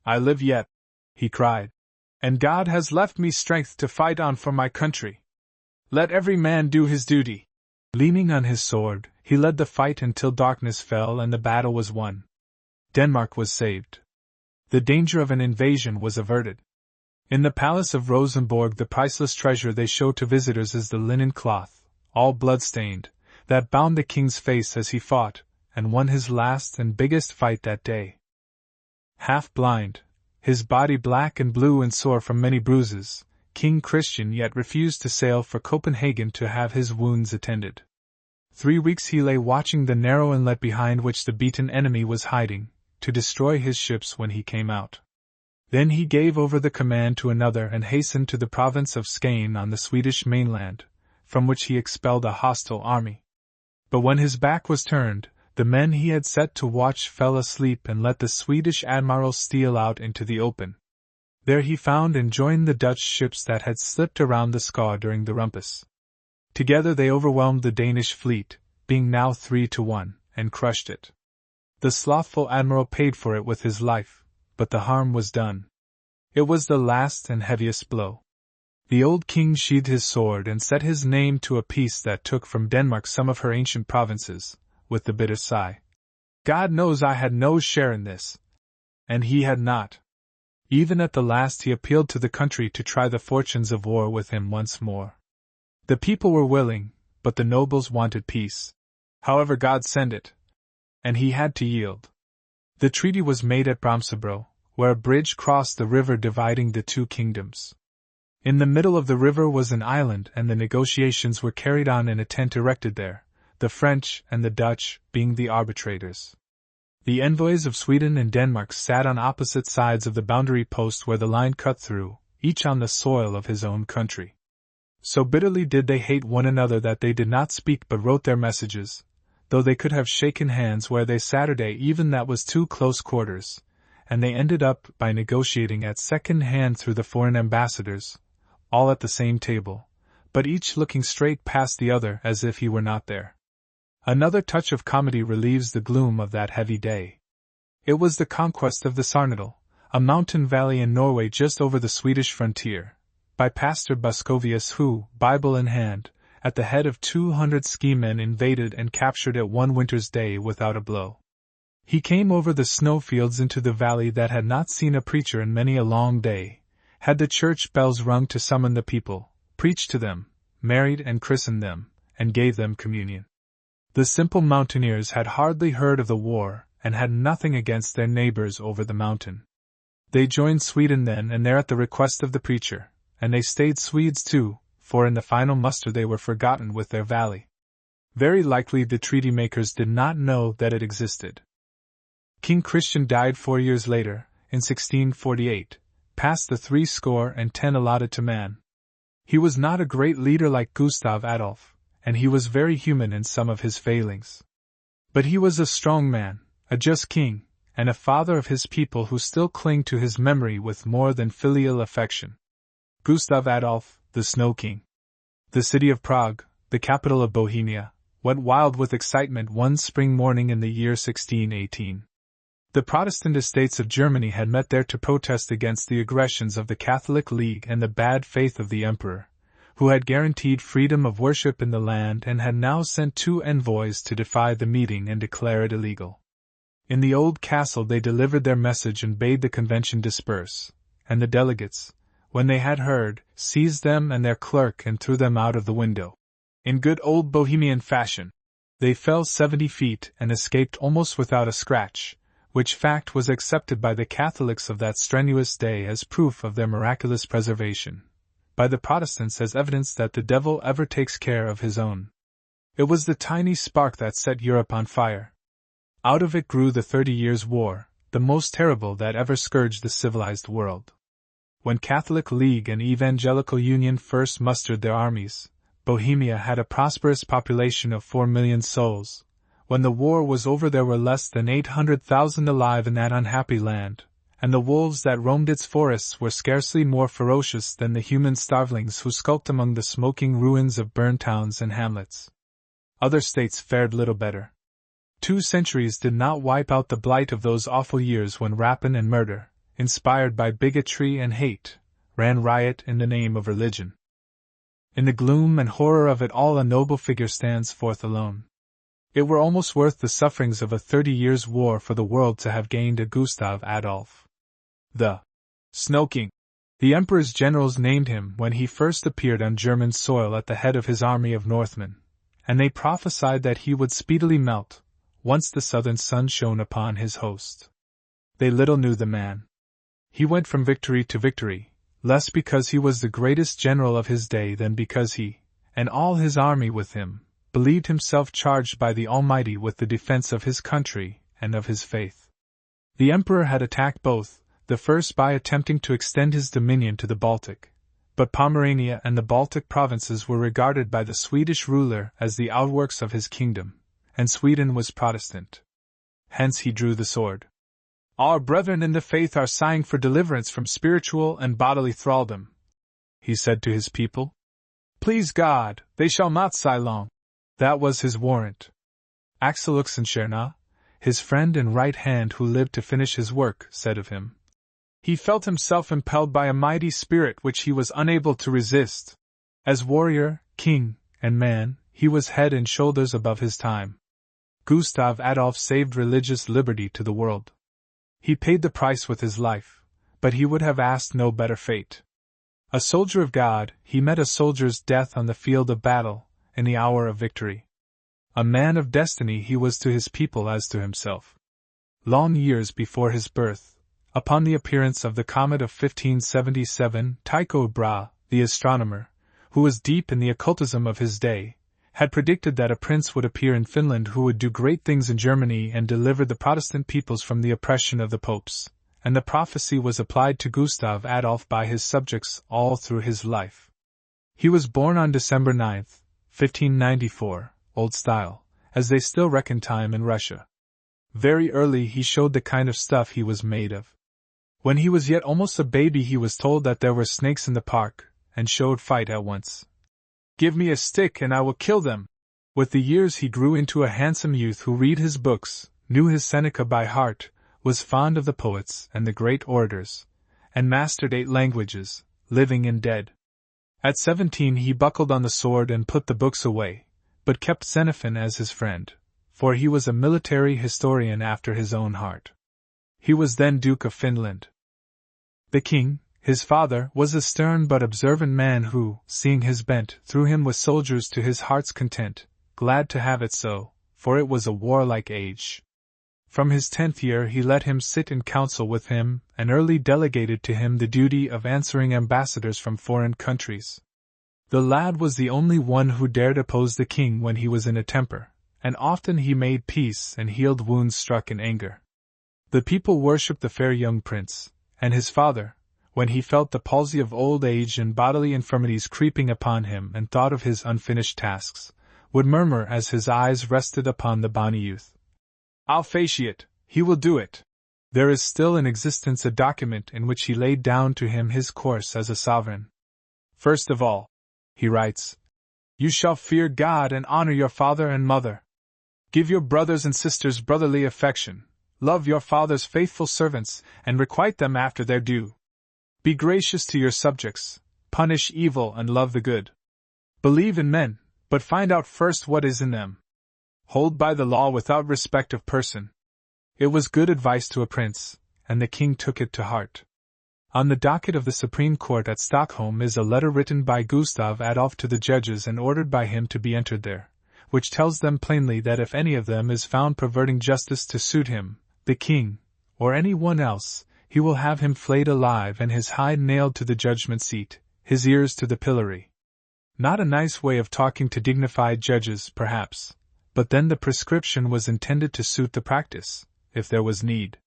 "I live yet," he cried, "and God has left me strength to fight on for my country. Let every man do his duty." Leaning on his sword, he led the fight until darkness fell and the battle was won. Denmark was saved. The danger of an invasion was averted. In the palace of Rosenborg the priceless treasure they show to visitors is the linen cloth, all blood-stained, that bound the king's face as he fought, and won his last and biggest fight that day. Half blind, his body black and blue and sore from many bruises, King Christian yet refused to sail for Copenhagen to have his wounds attended. 3 weeks he lay watching the narrow inlet behind which the beaten enemy was hiding, to destroy his ships when he came out. Then he gave over the command to another and hastened to the province of Skane on the Swedish mainland, from which he expelled a hostile army. But when his back was turned, the men he had set to watch fell asleep and let the Swedish admiral steal out into the open. There he found and joined the Dutch ships that had slipped around the Skaw during the rumpus. Together they overwhelmed the Danish fleet, being now 3-1, and crushed it. The slothful admiral paid for it with his life, but the harm was done. It was the last and heaviest blow. The old king sheathed his sword and set his name to a peace that took from Denmark some of her ancient provinces, with the bitter sigh, "God knows I had no share in this." And he had not. Even at the last he appealed to the country to try the fortunes of war with him once more. The people were willing, but the nobles wanted peace. However, God sent it, and he had to yield. The treaty was made at Bromsebro, where a bridge crossed the river dividing the 2 kingdoms. In the middle of the river was an island and the negotiations were carried on in a tent erected there, the French and the Dutch being the arbitrators. The envoys of Sweden and Denmark sat on opposite sides of the boundary post where the line cut through, each on the soil of his own country. So bitterly did they hate one another that they did not speak but wrote their messages, though they could have shaken hands where they Saturday even that was too close quarters, and they ended up by negotiating at second hand through the foreign ambassadors, all at the same table, but each looking straight past the other as if he were not there. Another touch of comedy relieves the gloom of that heavy day. It was the conquest of the Sarnedal, a mountain valley in Norway just over the Swedish frontier, by Pastor Buscovius who, Bible in hand, at the head of 200 ski men invaded and captured it one winter's day without a blow. He came over the snowfields into the valley that had not seen a preacher in many a long day, had the church bells rung to summon the people, preached to them, married and christened them, and gave them communion. The simple mountaineers had hardly heard of the war, and had nothing against their neighbors over the mountain. They joined Sweden then and there at the request of the preacher, and they stayed Swedes too, for in the final muster they were forgotten with their valley. Very likely the treaty makers did not know that it existed. King Christian died 4 years later, in 1648, past the 70 allotted to man. He was not a great leader like Gustav Adolf, and he was very human in some of his failings. But he was a strong man, a just king, and a father of his people who still cling to his memory with more than filial affection. Gustav Adolf, the Snow King. The city of Prague, the capital of Bohemia, went wild with excitement one spring morning in the year 1618. The Protestant estates of Germany had met there to protest against the aggressions of the Catholic League and the bad faith of the Emperor, who had guaranteed freedom of worship in the land and had now sent 2 envoys to defy the meeting and declare it illegal. In the old castle they delivered their message and bade the convention disperse, and the delegates, when they had heard, seized them and their clerk and threw them out of the window. In good old Bohemian fashion, they fell 70 feet and escaped almost without a scratch, which fact was accepted by the Catholics of that strenuous day as proof of their miraculous preservation, by the Protestants as evidence that the devil ever takes care of his own. It was the tiny spark that set Europe on fire. Out of it grew the 30 Years' War, the most terrible that ever scourged the civilized world. When Catholic League and Evangelical Union first mustered their armies, Bohemia had a prosperous population of 4 million souls. When the war was over there were less than 800,000 alive in that unhappy land, and the wolves that roamed its forests were scarcely more ferocious than the human starvelings who skulked among the smoking ruins of burned towns and hamlets. Other states fared little better. 2 centuries did not wipe out the blight of those awful years when rapine and murder, inspired by bigotry and hate, ran riot in the name of religion. In the gloom and horror of it all a noble figure stands forth alone. It were almost worth the sufferings of a 30 Years' War for the world to have gained a Gustav Adolf. The Snow King. The Emperor's generals named him when he first appeared on German soil at the head of his army of Northmen, and they prophesied that he would speedily melt, once the southern sun shone upon his host. They little knew the man. He went from victory to victory, less because he was the greatest general of his day than because he, and all his army with him, believed himself charged by the Almighty with the defense of his country and of his faith. The Emperor had attacked both, the first by attempting to extend his dominion to the Baltic, but Pomerania and the Baltic provinces were regarded by the Swedish ruler as the outworks of his kingdom, and Sweden was Protestant. Hence he drew the sword. Our brethren in the faith are sighing for deliverance from spiritual and bodily thraldom, he said to his people. Please God, they shall not sigh long. That was his warrant. Axel Oxenstierna, his friend and right hand who lived to finish his work, said of him, he felt himself impelled by a mighty spirit which he was unable to resist. As warrior, king, and man, he was head and shoulders above his time. Gustav Adolf saved religious liberty to the world. He paid the price with his life, but he would have asked no better fate. A soldier of God, he met a soldier's death on the field of battle, in the hour of victory. A man of destiny he was to his people as to himself. Long years before his birth, upon the appearance of the comet of 1577, Tycho Brahe, the astronomer, who was deep in the occultism of his day, had predicted that a prince would appear in Finland who would do great things in Germany and deliver the Protestant peoples from the oppression of the popes, and the prophecy was applied to Gustav Adolf by his subjects all through his life. He was born on December 9, 1594, Old Style, as they still reckon time in Russia. Very early he showed the kind of stuff he was made of. When he was yet almost a baby he was told that there were snakes in the park, and showed fight at once. Give me a stick and I will kill them. With the years he grew into a handsome youth who read his books, knew his Seneca by heart, was fond of the poets and the great orators, and mastered 8 languages, living and dead. At 17 he buckled on the sword and put the books away, but kept Xenophon as his friend, for he was a military historian after his own heart. He was then Duke of Finland. The king, his father, was a stern but observant man who, seeing his bent, threw him with soldiers to his heart's content, glad to have it so, for it was a warlike age. From his 10th year he let him sit in council with him, and early delegated to him the duty of answering ambassadors from foreign countries. The lad was the only one who dared oppose the king when he was in a temper, and often he made peace and healed wounds struck in anger. The people worshipped the fair young prince, and his father, when he felt the palsy of old age and bodily infirmities creeping upon him and thought of his unfinished tasks, would murmur as his eyes rested upon the bonny youth, "I'll face it, he will do it." There is still in existence a document in which he laid down to him his course as a sovereign. "First of all," he writes, "you shall fear God and honor your father and mother. Give your brothers and sisters brotherly affection, love your father's faithful servants, and requite them after their due. Be gracious to your subjects, punish evil and love the good. Believe in men, but find out first what is in them. Hold by the law without respect of person." It was good advice to a prince, and the king took it to heart. On the docket of the Supreme Court at Stockholm is a letter written by Gustav Adolf to the judges and ordered by him to be entered there, which tells them plainly that if any of them is found perverting justice to suit him, the king, or any one else, he will have him flayed alive and his hide nailed to the judgment seat, his ears to the pillory. Not a nice way of talking to dignified judges, perhaps, but then the prescription was intended to suit the practice, if there was need.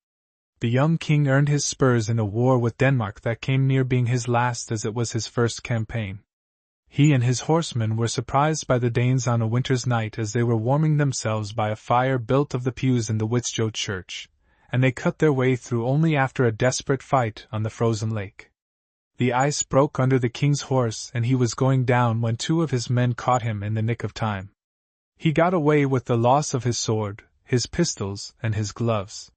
The young king earned his spurs in a war with Denmark that came near being his last as it was his first campaign. He and his horsemen were surprised by the Danes on a winter's night as they were warming themselves by a fire built of the pews in the Witzjo church, and they cut their way through only after a desperate fight on the frozen lake. The ice broke under the king's horse and he was going down when two of his men caught him in the nick of time. He got away with the loss of his sword, his pistols, and his gloves.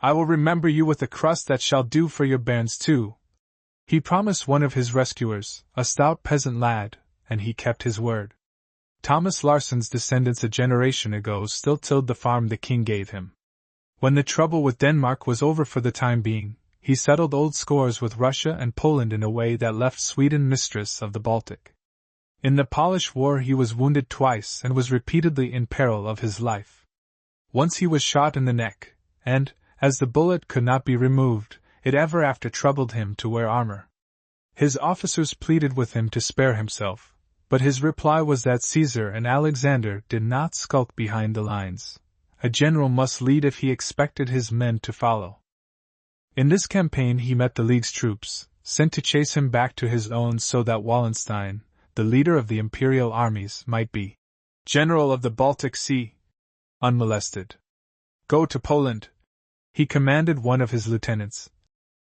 "I will remember you with a crust that shall do for your bairns too," he promised one of his rescuers, a stout peasant lad, and he kept his word. Thomas Larsen's descendants a generation ago still tilled the farm the king gave him. When the trouble with Denmark was over for the time being, he settled old scores with Russia and Poland in a way that left Sweden mistress of the Baltic. In the Polish War he was wounded twice and was repeatedly in peril of his life. Once he was shot in the neck, and, as the bullet could not be removed, it ever after troubled him to wear armor. His officers pleaded with him to spare himself, but his reply was that Caesar and Alexander did not skulk behind the lines. A general must lead if he expected his men to follow. In this campaign he met the League's troops, sent to chase him back to his own so that Wallenstein, the leader of the imperial armies, might be General of the Baltic Sea, unmolested. "Go to Poland," he commanded one of his lieutenants,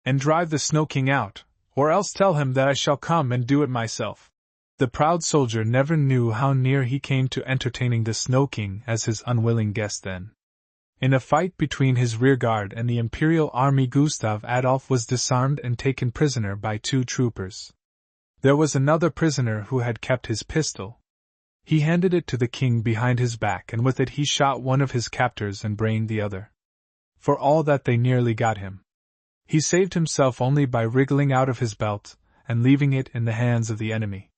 "and drive the Snow King out, or else tell him that I shall come and do it myself." The proud soldier never knew how near he came to entertaining the Snow King as his unwilling guest then. In a fight between his rearguard and the imperial army, Gustav Adolf was disarmed and taken prisoner by two troopers. There was another prisoner who had kept his pistol. He handed it to the king behind his back, and with it he shot one of his captors and brained the other. For all that they nearly got him. He saved himself only by wriggling out of his belt and leaving it in the hands of the enemy.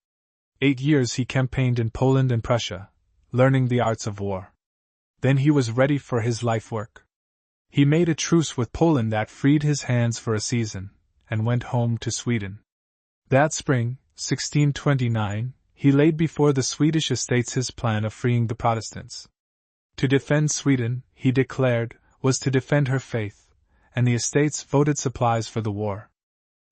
8 years he campaigned in Poland and Prussia, learning the arts of war. Then he was ready for his life work. He made a truce with Poland that freed his hands for a season, and went home to Sweden. That spring, 1629, he laid before the Swedish estates his plan of freeing the Protestants. To defend Sweden, he declared, was to defend her faith, and the estates voted supplies for the war.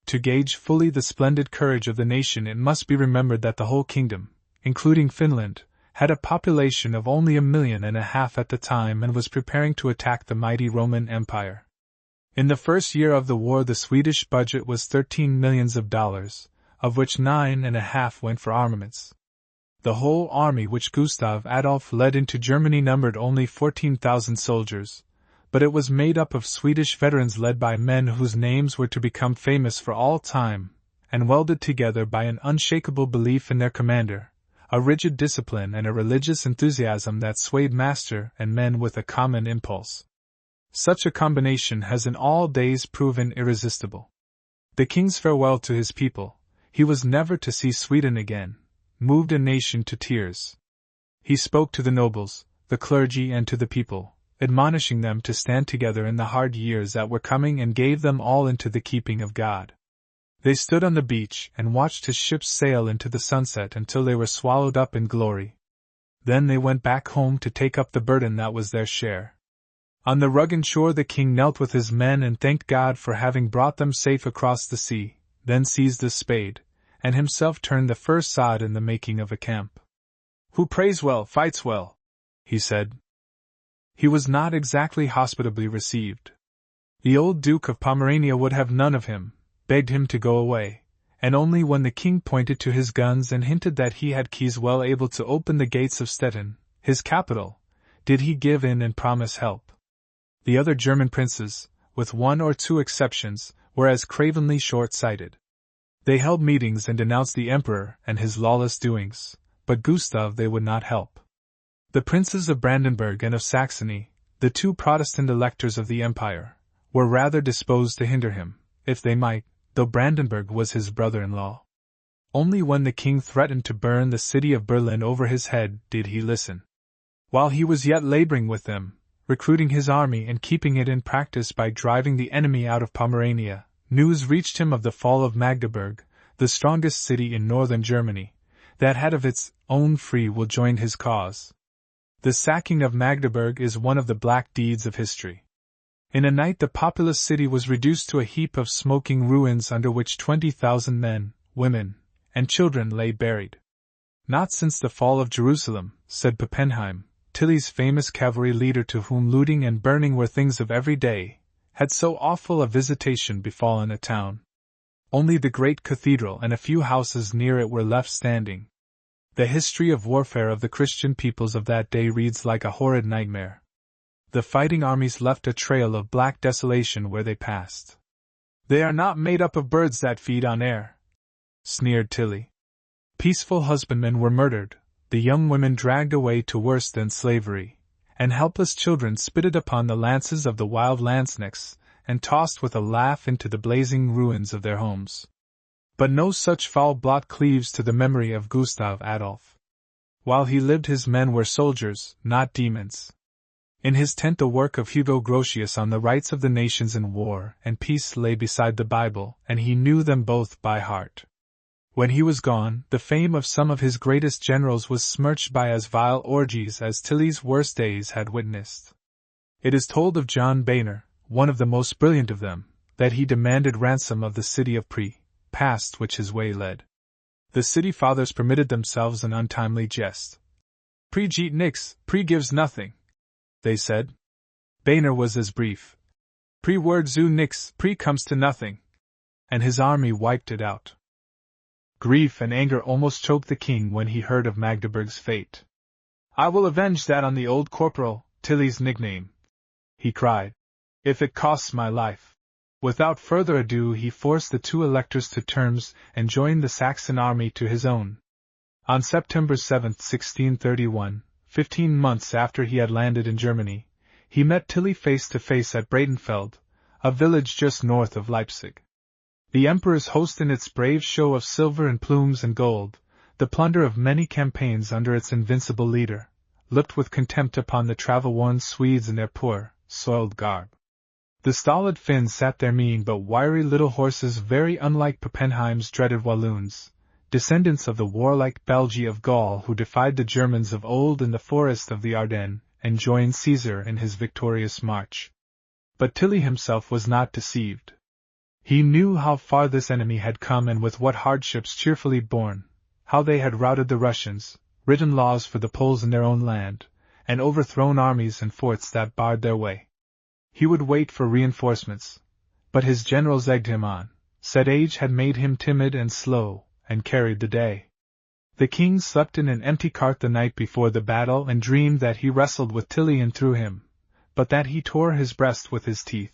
To gauge fully the splendid courage of the nation, it must be remembered that the whole kingdom, including Finland, had a population of only 1.5 million at the time and was preparing to attack the mighty Roman Empire. In the first year of the war the Swedish budget was $13 millions, of which 9.5 went for armaments. The whole army which Gustav Adolf led into Germany numbered only 14,000 soldiers, but it was made up of Swedish veterans led by men whose names were to become famous for all time, and welded together by an unshakable belief in their commander, a rigid discipline and a religious enthusiasm that swayed master and men with a common impulse. Such a combination has in all days proven irresistible. The king's farewell to his people, he was never to see Sweden again, moved a nation to tears. He spoke to the nobles, the clergy, and to the people, admonishing them to stand together in the hard years that were coming, and gave them all into the keeping of God. They stood on the beach and watched his ships sail into the sunset until they were swallowed up in glory. Then they went back home to take up the burden that was their share. On the rugged shore the king knelt with his men and thanked God for having brought them safe across the sea, then seized a spade, and himself turned the first sod in the making of a camp. "Who prays well, fights well," he said. He was not exactly hospitably received. The old Duke of Pomerania would have none of him, begged him to go away, and only when the king pointed to his guns and hinted that he had keys well able to open the gates of Stettin, his capital, did he give in and promise help. The other German princes, with one or two exceptions, were as cravenly short-sighted. They held meetings and denounced the emperor and his lawless doings, but Gustav they would not help. The princes of Brandenburg and of Saxony, the two Protestant electors of the empire, were rather disposed to hinder him, if they might, though Brandenburg was his brother-in-law. Only when the king threatened to burn the city of Berlin over his head did he listen. While he was yet laboring with them, recruiting his army and keeping it in practice by driving the enemy out of Pomerania, news reached him of the fall of Magdeburg, the strongest city in northern Germany, that had of its own free will joined his cause. The sacking of Magdeburg is one of the black deeds of history. In a night the populous city was reduced to a heap of smoking ruins under which 20,000 men, women, and children lay buried. Not since the fall of Jerusalem, said Pappenheim, Tilly's famous cavalry leader to whom looting and burning were things of every day, had so awful a visitation befallen a town. Only the great cathedral and a few houses near it were left standing. The history of warfare of the Christian peoples of that day reads like a horrid nightmare. The fighting armies left a trail of black desolation where they passed. "They are not made up of birds that feed on air," sneered Tilly. Peaceful husbandmen were murdered, the young women dragged away to worse than slavery, and helpless children spitted upon the lances of the wild lanzknechts, and tossed with a laugh into the blazing ruins of their homes. But no such foul blot cleaves to the memory of Gustav Adolf. While he lived his men were soldiers, not demons. In his tent the work of Hugo Grotius on the rights of the nations in war and peace lay beside the Bible, and he knew them both by heart. When he was gone, the fame of some of his greatest generals was smirched by as vile orgies as Tilly's worst days had witnessed. It is told of John Boehner, one of the most brilliant of them, that he demanded ransom of the city of Pre, past which his way led. The city fathers permitted themselves an untimely jest. "Pre geet nix, Pre gives nothing," they said. Boehner was as brief. "Pre word zu nix, Pre comes to nothing," and his army wiped it out. Grief and anger almost choked the king when he heard of Magdeburg's fate. "I will avenge that on the old corporal, Tilly's nickname," he cried, "if it costs my life." Without further ado he forced the two electors to terms and joined the Saxon army to his own. On September 7, 1631, 15 months after he had landed in Germany, he met Tilly face to face at Breitenfeld, a village just north of Leipzig. The emperor's host in its brave show of silver and plumes and gold, the plunder of many campaigns under its invincible leader, looked with contempt upon the travel-worn Swedes in their poor, soiled garb. The stolid Finns sat there mean but wiry little horses very unlike Pappenheim's dreaded Walloons, descendants of the warlike Belgi of Gaul who defied the Germans of old in the forest of the Ardennes and joined Caesar in his victorious march. But Tilly himself was not deceived. He knew how far this enemy had come and with what hardships cheerfully borne, how they had routed the Russians, written laws for the Poles in their own land, and overthrown armies and forts that barred their way. He would wait for reinforcements, but his generals egged him on, said age had made him timid and slow, and carried the day. The king slept in an empty cart the night before the battle and dreamed that he wrestled with Tilly and threw him, but that he tore his breast with his teeth.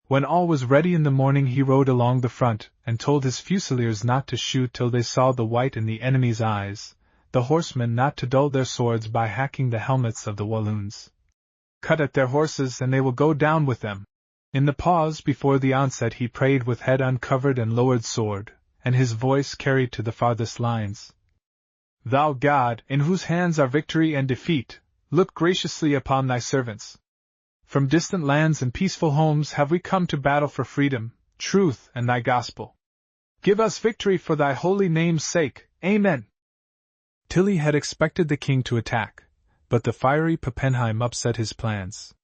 When all was ready in the morning he rode along the front and told his fusiliers not to shoot till they saw the white in the enemy's eyes, the horsemen not to dull their swords by hacking the helmets of the Walloons. Cut at their horses and they will go down with them. In the pause before the onset he prayed with head uncovered and lowered sword, and his voice carried to the farthest lines. Thou God, in whose hands are victory and defeat, look graciously upon thy servants. From distant lands and peaceful homes have we come to battle for freedom, truth, and thy gospel. Give us victory for thy holy name's sake. Amen. Tilly had expected the king to attack, but the fiery Pappenheim upset his plans.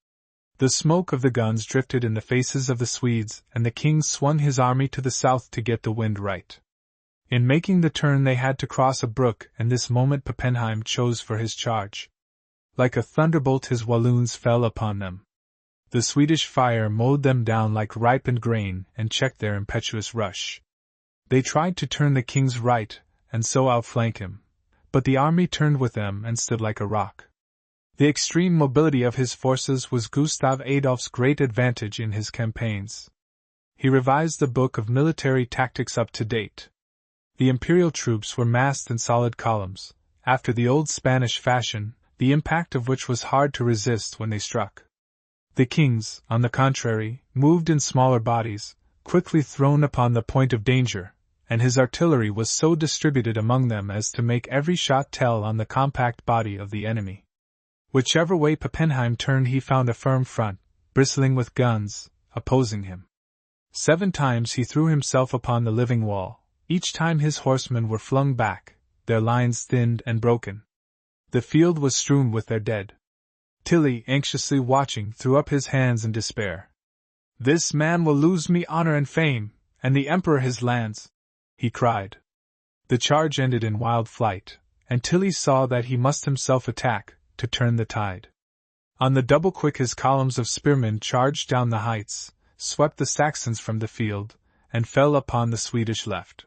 The smoke of the guns drifted in the faces of the Swedes, and the king swung his army to the south to get the wind right. In making the turn they had to cross a brook, and this moment Pappenheim chose for his charge. Like a thunderbolt his Walloons fell upon them. The Swedish fire mowed them down like ripened grain and checked their impetuous rush. They tried to turn the king's right, and so outflank him, but the army turned with them and stood like a rock. The extreme mobility of his forces was Gustav Adolf's great advantage in his campaigns. He revised the book of military tactics up to date. The imperial troops were massed in solid columns, after the old Spanish fashion, the impact of which was hard to resist when they struck. The kings, on the contrary, moved in smaller bodies, quickly thrown upon the point of danger, and his artillery was so distributed among them as to make every shot tell on the compact body of the enemy. Whichever way Pappenheim turned he found a firm front, bristling with guns, opposing him. 7 times he threw himself upon the living wall, each time his horsemen were flung back, their lines thinned and broken. The field was strewn with their dead. Tilly, anxiously watching, threw up his hands in despair. "This man will lose me honor and fame, and the emperor his lands," he cried. The charge ended in wild flight, and Tilly saw that he must himself attack, to turn the tide. On the double quick his columns of spearmen charged down the heights, swept the Saxons from the field, and fell upon the Swedish left.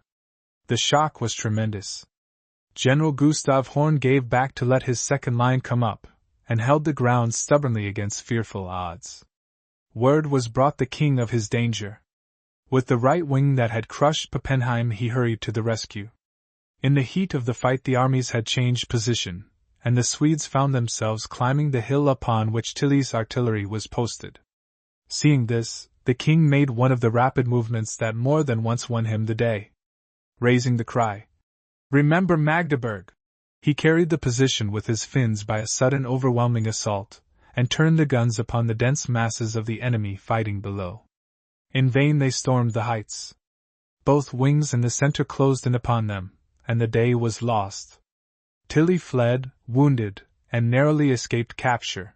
The shock was tremendous. General Gustav Horn gave back to let his second line come up, and held the ground stubbornly against fearful odds. Word was brought the king of his danger. With the right wing that had crushed Pappenheim he hurried to the rescue. In the heat of the fight the armies had changed position, and the Swedes found themselves climbing the hill upon which Tilly's artillery was posted. Seeing this, the king made one of the rapid movements that more than once won him the day. Raising the cry, "Remember Magdeburg!" he carried the position with his Finns by a sudden overwhelming assault, and turned the guns upon the dense masses of the enemy fighting below. In vain they stormed the heights. Both wings and the center closed in upon them, and the day was lost. Tilly fled, wounded, and narrowly escaped capture.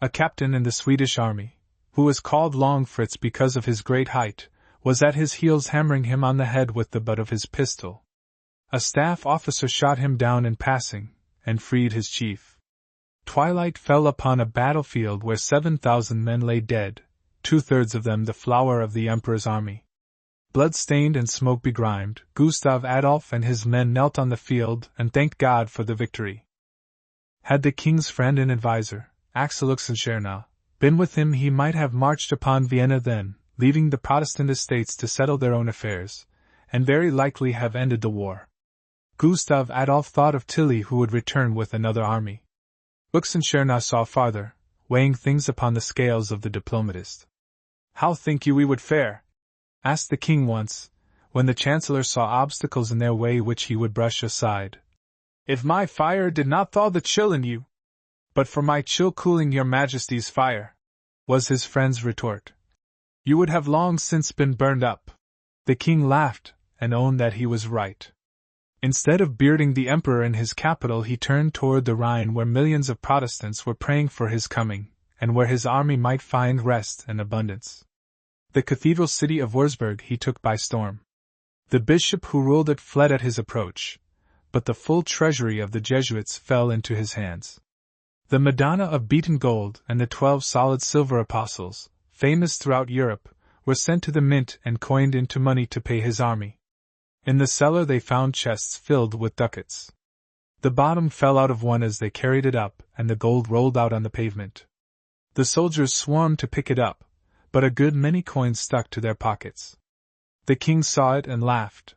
A captain in the Swedish army, who was called Long Fritz because of his great height, was at his heels hammering him on the head with the butt of his pistol. A staff officer shot him down in passing, and freed his chief. Twilight fell upon a battlefield where 7,000 men lay dead, 2/3 of them the flower of the emperor's army. Blood-stained and smoke-begrimed, Gustav Adolf and his men knelt on the field and thanked God for the victory. Had the king's friend and adviser, Axel Oxenstierna, been with him he might have marched upon Vienna then, leaving the Protestant estates to settle their own affairs, and very likely have ended the war. Gustav Adolf thought of Tilly who would return with another army. Oxenstierna saw farther, weighing things upon the scales of the diplomatist. "How think you we would fare?" asked the king once, when the chancellor saw obstacles in their way which he would brush aside. "If my fire did not thaw the chill in you, but for my chill cooling your majesty's fire," was his friend's retort. "You would have long since been burned up." The king laughed, and owned that he was right. Instead of bearding the emperor in his capital he turned toward the Rhine where millions of Protestants were praying for his coming, and where his army might find rest and abundance. The cathedral city of Wurzburg he took by storm. The bishop who ruled it fled at his approach, but the full treasury of the Jesuits fell into his hands. The Madonna of beaten gold and the 12 solid silver apostles, famous throughout Europe, were sent to the mint and coined into money to pay his army. In the cellar they found chests filled with ducats. The bottom fell out of one as they carried it up, and the gold rolled out on the pavement. The soldiers swarmed to pick it up, but a good many coins stuck to their pockets. The king saw it and laughed.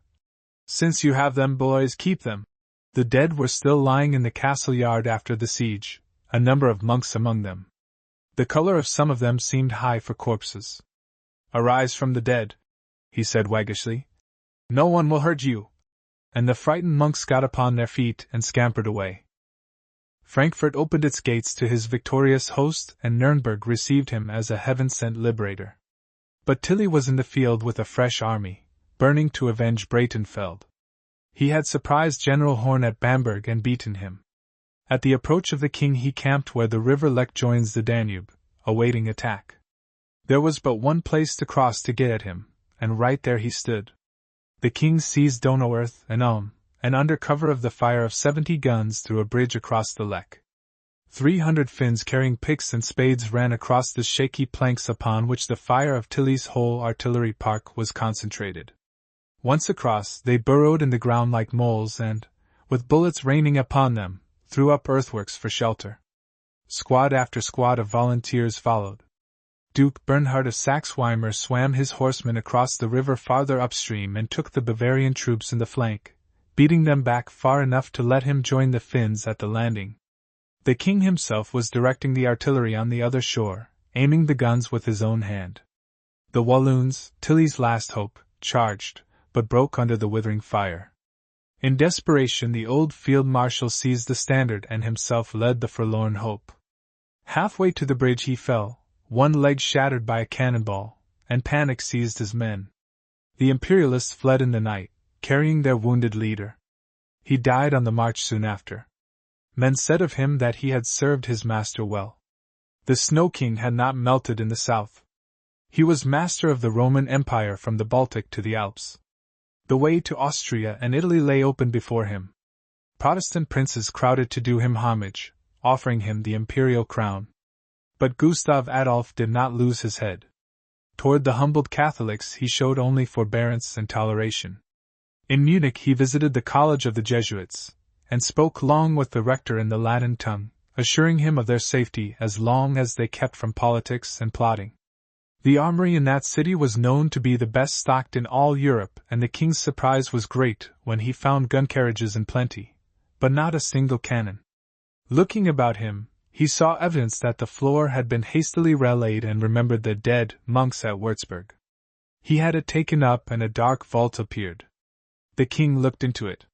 "Since you have them, boys, keep them." The dead were still lying in the castle yard after the siege, a number of monks among them. The color of some of them seemed high for corpses. "Arise from the dead," he said waggishly. "No one will hurt you." And the frightened monks got upon their feet and scampered away. Frankfurt opened its gates to his victorious host, and Nuremberg received him as a heaven-sent liberator. But Tilly was in the field with a fresh army, burning to avenge Breitenfeld. He had surprised General Horn at Bamberg and beaten him. At the approach of the king he camped where the river Lech joins the Danube, awaiting attack. There was but one place to cross to get at him, and right there he stood. The king seized Donauwörth and Ulm, and under cover of the fire of 70 guns threw a bridge across the Lech. 300 Finns carrying picks and spades ran across the shaky planks upon which the fire of Tilly's whole artillery park was concentrated. Once across, they burrowed in the ground like moles and, with bullets raining upon them, threw up earthworks for shelter. Squad after squad of volunteers followed. Duke Bernhard of Saxe-Weimar swam his horsemen across the river farther upstream and took the Bavarian troops in the flank, beating them back far enough to let him join the Finns at the landing. The king himself was directing the artillery on the other shore, aiming the guns with his own hand. The Walloons, Tilly's last hope, charged, but broke under the withering fire. In desperation the old field marshal seized the standard and himself led the forlorn hope. Halfway to the bridge he fell, one leg shattered by a cannonball, and panic seized his men. The Imperialists fled in the night, carrying their wounded leader. He died on the march soon after. Men said of him that he had served his master well. The Snow King had not melted in the south. He was master of the Roman Empire from the Baltic to the Alps. The way to Austria and Italy lay open before him. Protestant princes crowded to do him homage, offering him the imperial crown. But Gustav Adolf did not lose his head. Toward the humbled Catholics he showed only forbearance and toleration. In Munich he visited the College of the Jesuits, and spoke long with the rector in the Latin tongue, assuring him of their safety as long as they kept from politics and plotting. The armory in that city was known to be the best stocked in all Europe, and the king's surprise was great when he found gun carriages in plenty, but not a single cannon. Looking about him, he saw evidence that the floor had been hastily relayed and remembered the dead monks at Würzburg. He had it taken up and a dark vault appeared. The king looked into it.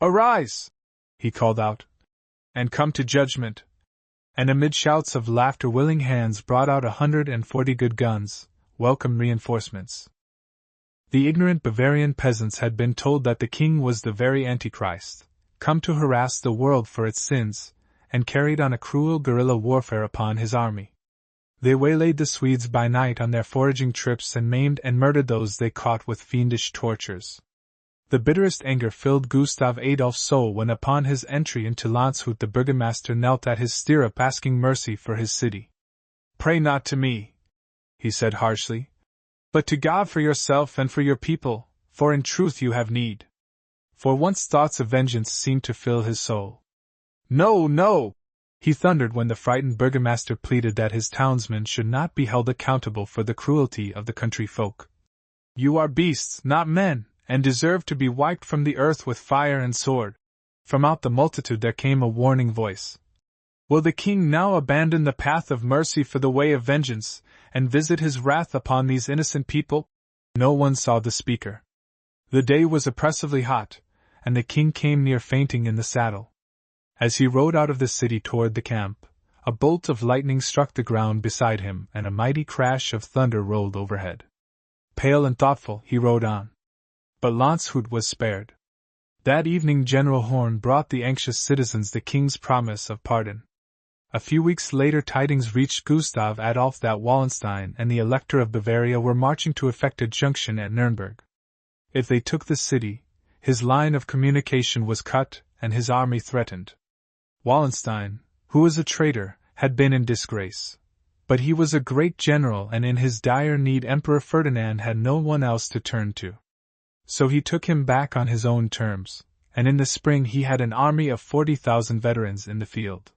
"Arise!" he called out, "and come to judgment." And amid shouts of laughter willing hands brought out 140 good guns, welcome reinforcements. The ignorant Bavarian peasants had been told that the king was the very Antichrist, come to harass the world for its sins, and carried on a cruel guerrilla warfare upon his army. They waylaid the Swedes by night on their foraging trips and maimed and murdered those they caught with fiendish tortures. The bitterest anger filled Gustav Adolf's soul when upon his entry into Landshut the burgomaster knelt at his stirrup asking mercy for his city. "Pray not to me," he said harshly, "but to God for yourself and for your people, for in truth you have need." For once thoughts of vengeance seemed to fill his soul. "No, no!" he thundered when the frightened burgomaster pleaded that his townsmen should not be held accountable for the cruelty of the country folk. "You are beasts, not men, and deserve to be wiped from the earth with fire and sword." From out the multitude there came a warning voice. "Will the king now abandon the path of mercy for the way of vengeance, and visit his wrath upon these innocent people?" No one saw the speaker. The day was oppressively hot, and the king came near fainting in the saddle. As he rode out of the city toward the camp, a bolt of lightning struck the ground beside him and a mighty crash of thunder rolled overhead. Pale and thoughtful, he rode on. But Landshut was spared. That evening General Horn brought the anxious citizens the king's promise of pardon. A few weeks later tidings reached Gustav Adolf that Wallenstein and the Elector of Bavaria were marching to effect a junction at Nuremberg. If they took the city, his line of communication was cut and his army threatened. Wallenstein, who was a traitor, had been in disgrace. But he was a great general and in his dire need Emperor Ferdinand had no one else to turn to. So he took him back on his own terms, and in the spring he had an army of 40,000 veterans in the field.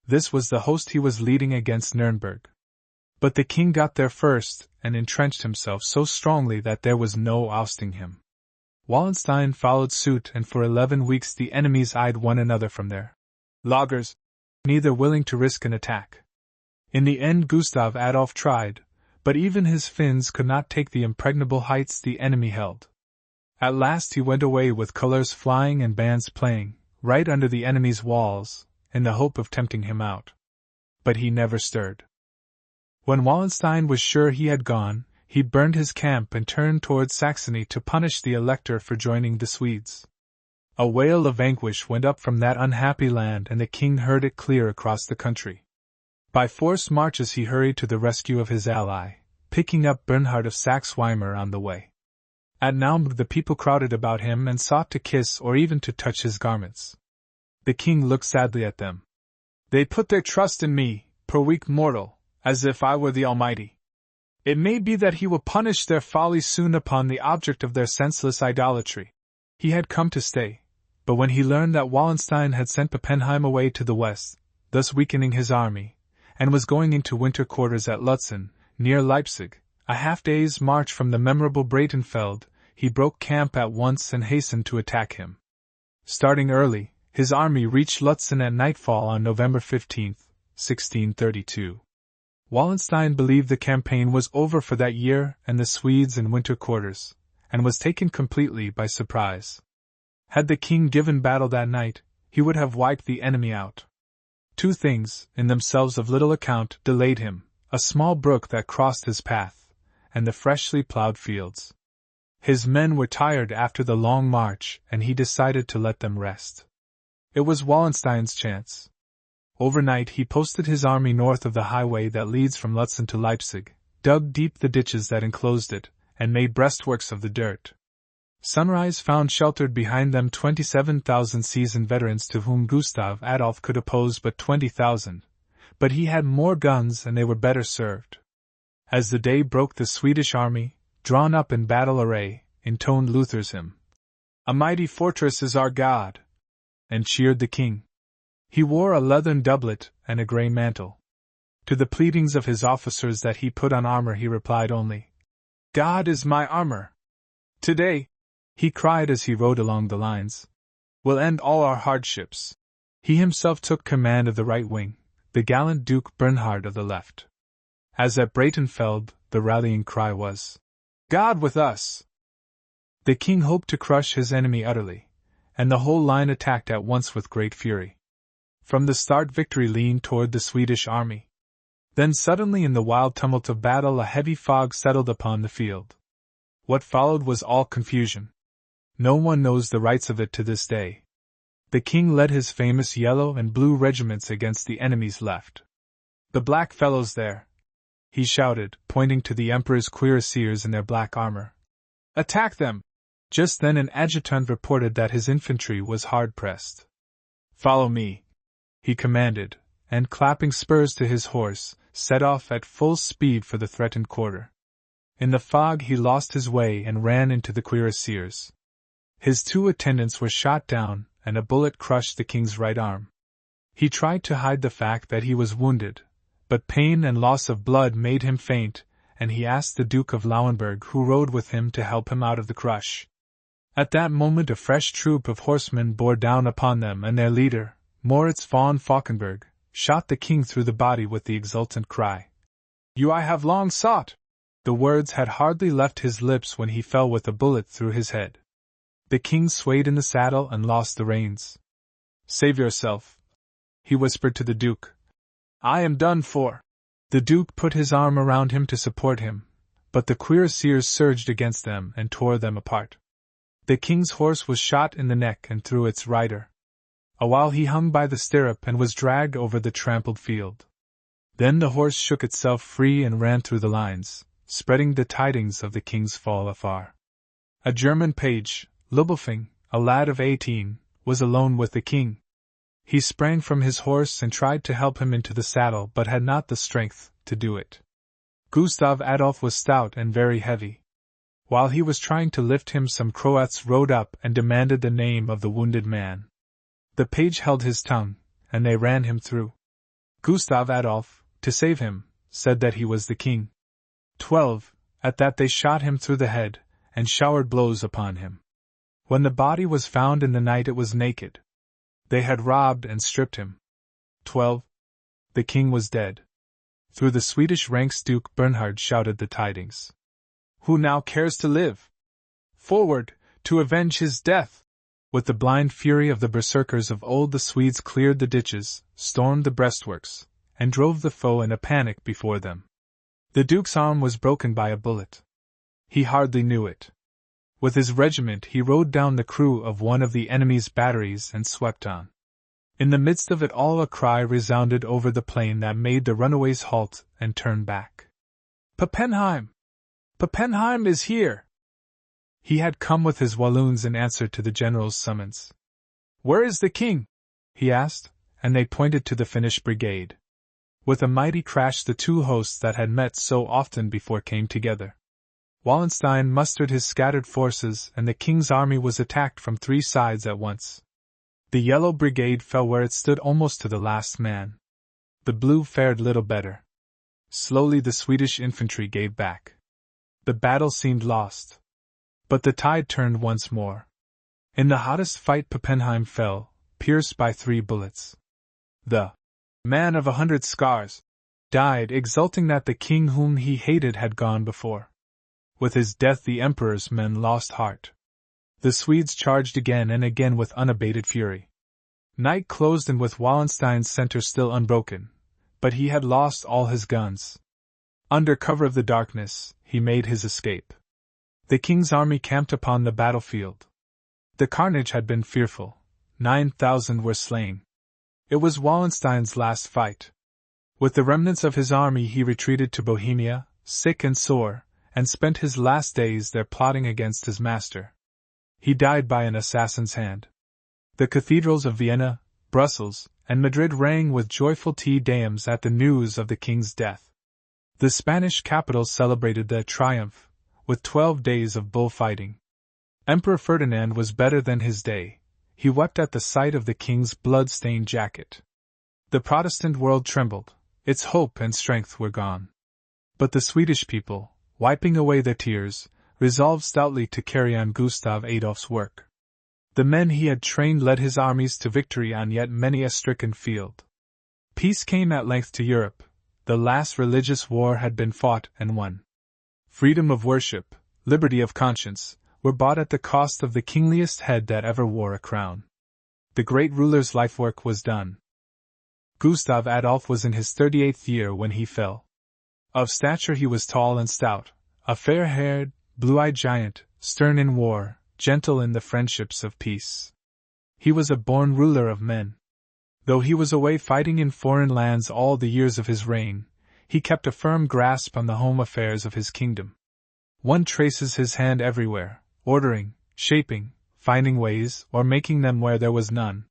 This was the host he was leading against Nuremberg. But the king got there first, and entrenched himself so strongly that there was no ousting him. Wallenstein followed suit, and for 11 weeks the enemies eyed one another from their lagers, neither willing to risk an attack. In the end Gustav Adolf tried, but even his Finns could not take the impregnable heights the enemy held. At last he went away with colors flying and bands playing, right under the enemy's walls, in the hope of tempting him out. But he never stirred. When Wallenstein was sure he had gone, he burned his camp and turned toward Saxony to punish the Elector for joining the Swedes. A wail of anguish went up from that unhappy land and the king heard it clear across the country. By forced marches he hurried to the rescue of his ally, picking up Bernhard of Saxe-Weimar on the way. At Naumburg the people crowded about him and sought to kiss or even to touch his garments. The king looked sadly at them. They put their trust in me, poor weak mortal, as if I were the Almighty. It may be that he will punish their folly soon upon the object of their senseless idolatry. He had come to stay, but when he learned that Wallenstein had sent Pappenheim away to the west, thus weakening his army, and was going into winter quarters at Lutzen, near Leipzig, a half-day's march from the memorable Breitenfeld, he broke camp at once and hastened to attack him. Starting early, his army reached Lutzen at nightfall on November 15, 1632. Wallenstein believed the campaign was over for that year and the Swedes in winter quarters, and was taken completely by surprise. Had the king given battle that night, he would have wiped the enemy out. Two things, in themselves of little account, delayed him: a small brook that crossed his path, and the freshly plowed fields. His men were tired after the long march, and he decided to let them rest. It was Wallenstein's chance. Overnight he posted his army north of the highway that leads from Lutzen to Leipzig, dug deep the ditches that enclosed it, and made breastworks of the dirt. Sunrise found sheltered behind them 27,000 seasoned veterans to whom Gustav Adolf could oppose but 20,000, but he had more guns and they were better served. As the day broke, the Swedish army, drawn up in battle array, intoned Luther's hymn, "A mighty fortress is our God," and cheered the king. He wore a leathern doublet and a grey mantle. To the pleadings of his officers that he put on armor he replied only, "God is my armor. Today," he cried as he rode along the lines, "will end all our hardships." He himself took command of the right wing, the gallant Duke Bernhard of the left. As at Breitenfeld, the rallying cry was, "God with us!" The king hoped to crush his enemy utterly, and the whole line attacked at once with great fury. From the start victory leaned toward the Swedish army. Then suddenly in the wild tumult of battle a heavy fog settled upon the field. What followed was all confusion. No one knows the rights of it to this day. The king led his famous yellow and blue regiments against the enemy's left. "The black fellows there!" he shouted, pointing to the emperor's cuirassiers in their black armor. "Attack them!" Just then an adjutant reported that his infantry was hard-pressed. "Follow me," he commanded, and clapping spurs to his horse, set off at full speed for the threatened quarter. In the fog he lost his way and ran into the cuirassiers. His two attendants were shot down, and a bullet crushed the king's right arm. He tried to hide the fact that he was wounded, but pain and loss of blood made him faint, and he asked the Duke of Lauenburg, who rode with him, to help him out of the crush. At that moment a fresh troop of horsemen bore down upon them, and their leader, Moritz von Falkenberg, shot the king through the body with the exultant cry, "You I have long sought!" The words had hardly left his lips when he fell with a bullet through his head. The king swayed in the saddle and lost the reins. "Save yourself," he whispered to the duke. "I am done for." The duke put his arm around him to support him, but the cuirassiers surged against them and tore them apart. The king's horse was shot in the neck and through its rider. A while he hung by the stirrup and was dragged over the trampled field. Then the horse shook itself free and ran through the lines, spreading the tidings of the king's fall afar. A German page, Lubelfing, a lad of 18, was alone with the king. He sprang from his horse and tried to help him into the saddle, but had not the strength to do it. Gustav Adolf was stout and very heavy. While he was trying to lift him, some Croats rode up and demanded the name of the wounded man. The page held his tongue, and they ran him through. Gustav Adolf, to save him, said that he was the king. 12. At that they shot him through the head, and showered blows upon him. When the body was found in the night, it was naked. They had robbed and stripped him. 12. The king was dead. Through the Swedish ranks Duke Bernhard shouted the tidings. "Who now cares to live? Forward, to avenge his death!" With the blind fury of the berserkers of old, the Swedes cleared the ditches, stormed the breastworks, and drove the foe in a panic before them. The duke's arm was broken by a bullet. He hardly knew it. With his regiment he rode down the crew of one of the enemy's batteries and swept on. In the midst of it all, a cry resounded over the plain that made the runaways halt and turn back. Pappenheim! Pappenheim is here! He had come with his Walloons in answer to the general's summons. Where is the king? He asked, and they pointed to the Finnish brigade. With a mighty crash the two hosts that had met so often before came together. Wallenstein mustered his scattered forces, and the king's army was attacked from 3 sides at once. The Yellow Brigade fell where it stood almost to the last man. The Blue fared little better. Slowly the Swedish infantry gave back. The battle seemed lost. But the tide turned once more. In the hottest fight Pappenheim fell, pierced by 3 bullets. The man of 100 scars died, exulting that the king whom he hated had gone before. With his death the emperor's men lost heart. The Swedes charged again and again with unabated fury. Night closed in with Wallenstein's center still unbroken, but he had lost all his guns. Under cover of the darkness, he made his escape. The king's army camped upon the battlefield. The carnage had been fearful. 9,000 were slain. It was Wallenstein's last fight. With the remnants of his army he retreated to Bohemia, sick and sore, and spent his last days there plotting against his master. He died by an assassin's hand. The cathedrals of Vienna, Brussels, and Madrid rang with joyful Te Deums at the news of the king's death. The Spanish capital celebrated their triumph, with 12 days of bullfighting. Emperor Ferdinand was better than his day. He wept at the sight of the king's blood-stained jacket. The Protestant world trembled. Its hope and strength were gone. But the Swedish people, wiping away their tears, resolved stoutly to carry on Gustav Adolf's work. The men he had trained led his armies to victory on yet many a stricken field. Peace came at length to Europe. The last religious war had been fought and won. Freedom of worship, liberty of conscience, were bought at the cost of the kingliest head that ever wore a crown. The great ruler's life work was done. Gustav Adolf was in his 38th year when he fell. Of stature he was tall and stout, a fair-haired, blue-eyed giant, stern in war, gentle in the friendships of peace. He was a born ruler of men. Though he was away fighting in foreign lands all the years of his reign, he kept a firm grasp on the home affairs of his kingdom. One traces his hand everywhere, ordering, shaping, finding ways, or making them where there was none.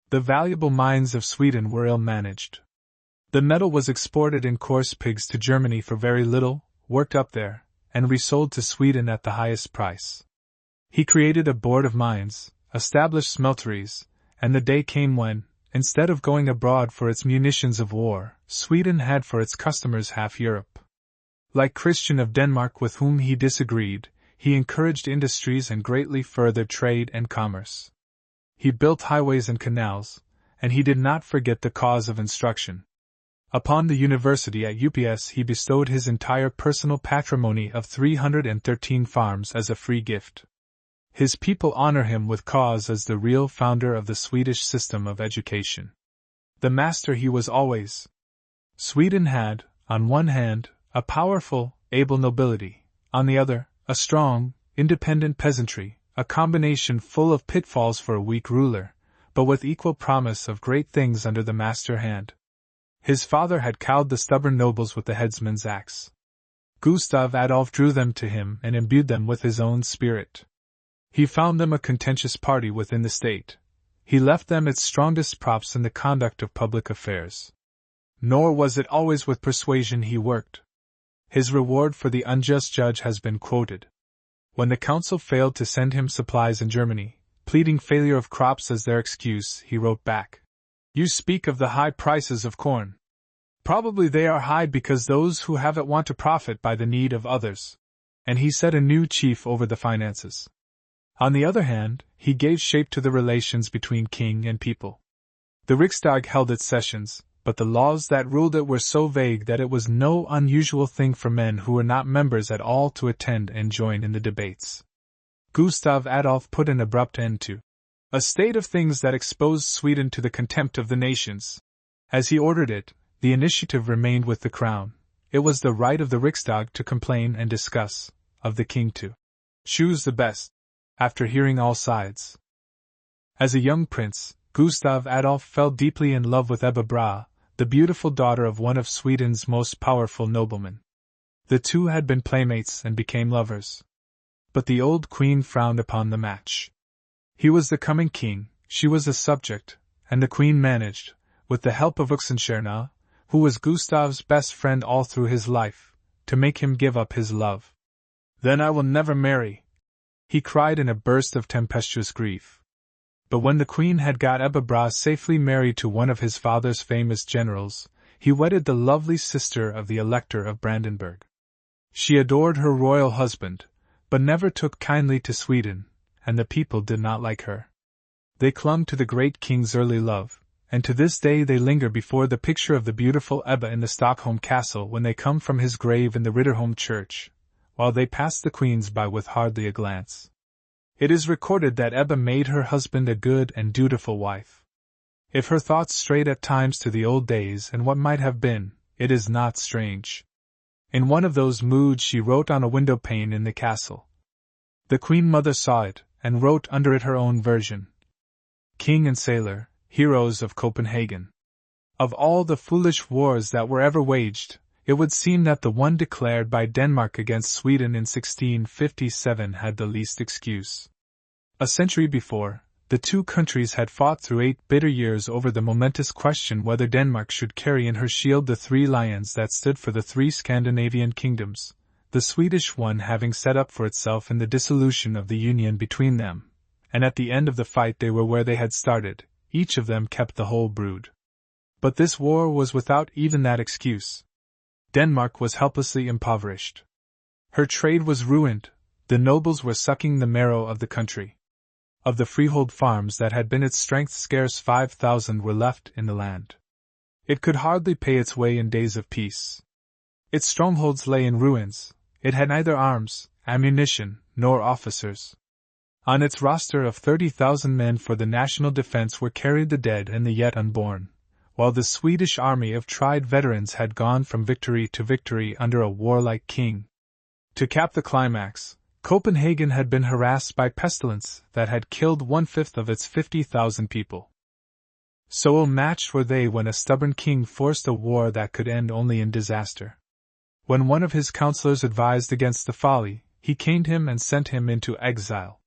The valuable mines of Sweden were ill-managed. The metal was exported in coarse pigs to Germany for very little, worked up there, and resold to Sweden at the highest price. He created a board of mines, established smelteries, and the day came when, instead of going abroad for its munitions of war, Sweden had for its customers half Europe. Like Christian of Denmark, with whom he disagreed, he encouraged industries and greatly furthered trade and commerce. He built highways and canals, and he did not forget the cause of instruction. Upon the university at UPS he bestowed his entire personal patrimony of 313 farms as a free gift. His people honor him with cause as the real founder of the Swedish system of education. The master he was always. Sweden had, on one hand, a powerful, able nobility, on the other, a strong, independent peasantry, a combination full of pitfalls for a weak ruler, but with equal promise of great things under the master hand. His father had cowed the stubborn nobles with the headsman's axe. Gustav Adolf drew them to him and imbued them with his own spirit. He found them a contentious party within the state. He left them its strongest props in the conduct of public affairs. Nor was it always with persuasion he worked. His reward for the unjust judge has been quoted. When the council failed to send him supplies in Germany, pleading failure of crops as their excuse, he wrote back, "You speak of the high prices of corn. Probably they are high because those who have it want to profit by the need of others." And he set a new chief over the finances. On the other hand, he gave shape to the relations between king and people. The Riksdag held its sessions, but the laws that ruled it were so vague that it was no unusual thing for men who were not members at all to attend and join in the debates. Gustav Adolf put an abrupt end to a state of things that exposed Sweden to the contempt of the nations. As he ordered it, the initiative remained with the crown. It was the right of the Riksdag to complain and discuss, of the king to choose the best, after hearing all sides. As a young prince, Gustav Adolf fell deeply in love with Ebba Brahe, the beautiful daughter of one of Sweden's most powerful noblemen. The two had been playmates and became lovers. But the old queen frowned upon the match. He was the coming king, she was a subject, and the queen managed, with the help of Oxenstierna, who was Gustav's best friend all through his life, to make him give up his love. "Then I will never marry," he cried in a burst of tempestuous grief. But when the queen had got Ebba Brahe safely married to one of his father's famous generals, he wedded the lovely sister of the Elector of Brandenburg. She adored her royal husband, but never took kindly to Sweden, and the people did not like her. They clung to the great king's early love, and to this day they linger before the picture of the beautiful Ebba in the Stockholm castle when they come from his grave in the Riddarholm church, while they pass the queens by with hardly a glance. It is recorded that Ebba made her husband a good and dutiful wife. If her thoughts strayed at times to the old days and what might have been, it is not strange. In one of those moods she wrote on a window pane in the castle. The Queen Mother saw it, and wrote under it her own version. King and sailor, heroes of Copenhagen. Of all the foolish wars that were ever waged, it would seem that the one declared by Denmark against Sweden in 1657 had the least excuse. A century before, the two countries had fought through 8 bitter years over the momentous question whether Denmark should carry in her shield the 3 lions that stood for the 3 Scandinavian kingdoms, the Swedish one having set up for itself in the dissolution of the union between them, and at the end of the fight they were where they had started, each of them kept the whole brood. But this war was without even that excuse. Denmark was helplessly impoverished. Her trade was ruined, the nobles were sucking the marrow of the country. Of the freehold farms that had been its strength, scarce 5,000 were left in the land. It could hardly pay its way in days of peace. Its strongholds lay in ruins, it had neither arms, ammunition, nor officers. On its roster of 30,000 men for the national defense were carried the dead and the yet unborn, while the Swedish army of tried veterans had gone from victory to victory under a warlike king. To cap the climax, Copenhagen had been harassed by pestilence that had killed 1/5 of its 50,000 people. So ill-matched were they when a stubborn king forced a war that could end only in disaster. When one of his counselors advised against the folly, he caned him and sent him into exile.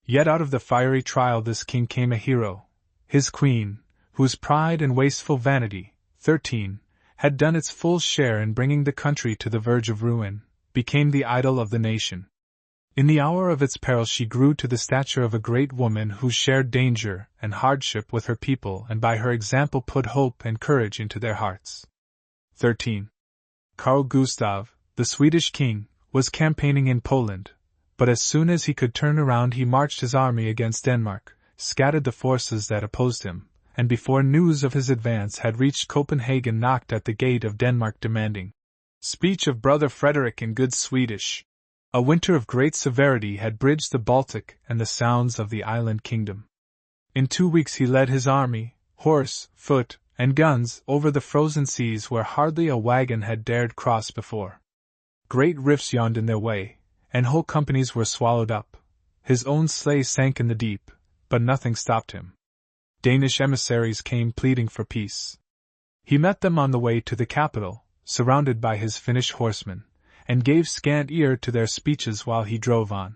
Yet out of the fiery trial this king came a hero. His queen, whose pride and wasteful vanity, 13, had done its full share in bringing the country to the verge of ruin, became the idol of the nation. In the hour of its peril she grew to the stature of a great woman who shared danger and hardship with her people and by her example put hope and courage into their hearts. 13. Carl Gustav, the Swedish king, was campaigning in Poland, but as soon as he could turn around he marched his army against Denmark, scattered the forces that opposed him, and before news of his advance had reached Copenhagen knocked at the gate of Denmark demanding speech of brother Frederick in good Swedish. A winter of great severity had bridged the Baltic and the sounds of the island kingdom. In 2 weeks he led his army, horse, foot, and guns over the frozen seas where hardly a wagon had dared cross before. Great rifts yawned in their way, and whole companies were swallowed up. His own sleigh sank in the deep, but nothing stopped him. Danish emissaries came pleading for peace. He met them on the way to the capital, surrounded by his Finnish horsemen, and gave scant ear to their speeches while he drove on.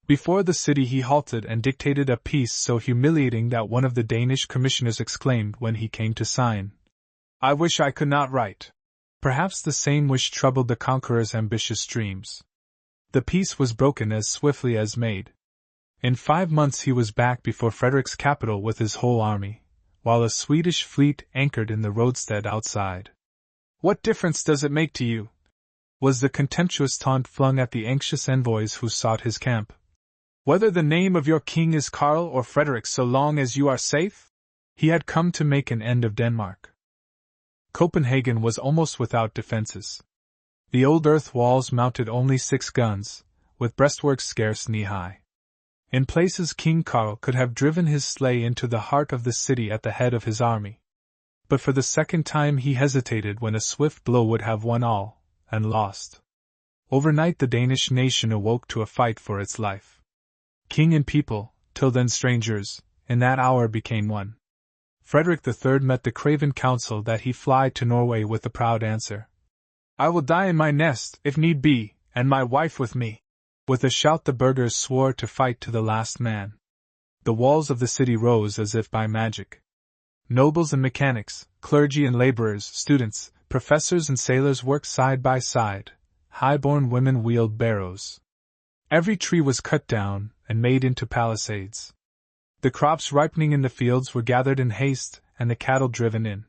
Before the city he halted and dictated a peace so humiliating that one of the Danish commissioners exclaimed when he came to sign, "I wish I could not write." Perhaps the same wish troubled the conqueror's ambitious dreams. The peace was broken as swiftly as made. In 5 months he was back before Frederick's capital with his whole army, while a Swedish fleet anchored in the roadstead outside. "What difference does it make to you?" was the contemptuous taunt flung at the anxious envoys who sought his camp. "Whether the name of your king is Karl or Frederick so long as you are safe?" He had come to make an end of Denmark. Copenhagen was almost without defenses. The old earth walls mounted only 6 guns, with breastworks scarce knee-high. In places King Karl could have driven his sleigh into the heart of the city at the head of his army. But for the second time he hesitated when a swift blow would have won all, and lost. Overnight the Danish nation awoke to a fight for its life. King and people, till then strangers, in that hour became one. Frederick III met the craven counsel that he fly to Norway with the proud answer, "I will die in my nest, if need be, and my wife with me." With a shout the burghers swore to fight to the last man. The walls of the city rose as if by magic. Nobles and mechanics, clergy and laborers, students, professors and sailors worked side by side. High-born women wheeled barrows. Every tree was cut down and made into palisades. The crops ripening in the fields were gathered in haste and the cattle driven in.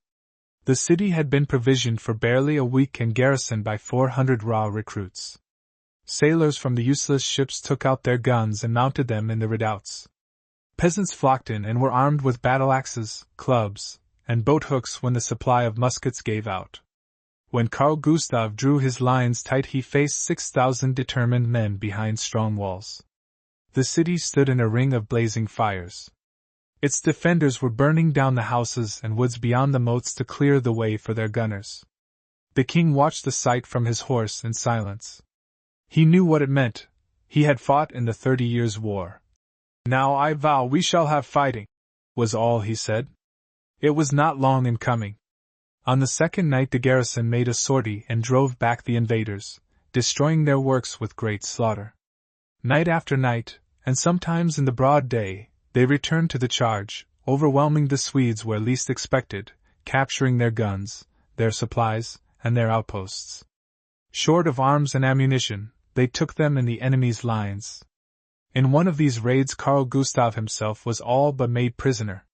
The city had been provisioned for barely a week and garrisoned by 400 raw recruits. Sailors from the useless ships took out their guns and mounted them in the redoubts. Peasants flocked in and were armed with battle-axes, clubs, and boat-hooks when the supply of muskets gave out. When Carl Gustav drew his lines tight, he faced 6,000 determined men behind strong walls. The city stood in a ring of blazing fires. Its defenders were burning down the houses and woods beyond the moats to clear the way for their gunners. The king watched the sight from his horse in silence. He knew what it meant. He had fought in the 30 Years' War. "Now I vow we shall have fighting," was all he said. It was not long in coming. On the second night the garrison made a sortie and drove back the invaders, destroying their works with great slaughter. Night after night, and sometimes in the broad day, they returned to the charge, overwhelming the Swedes where least expected, capturing their guns, their supplies, and their outposts. Short of arms and ammunition, they took them in the enemy's lines. In one of these raids Carl Gustav himself was all but made prisoner.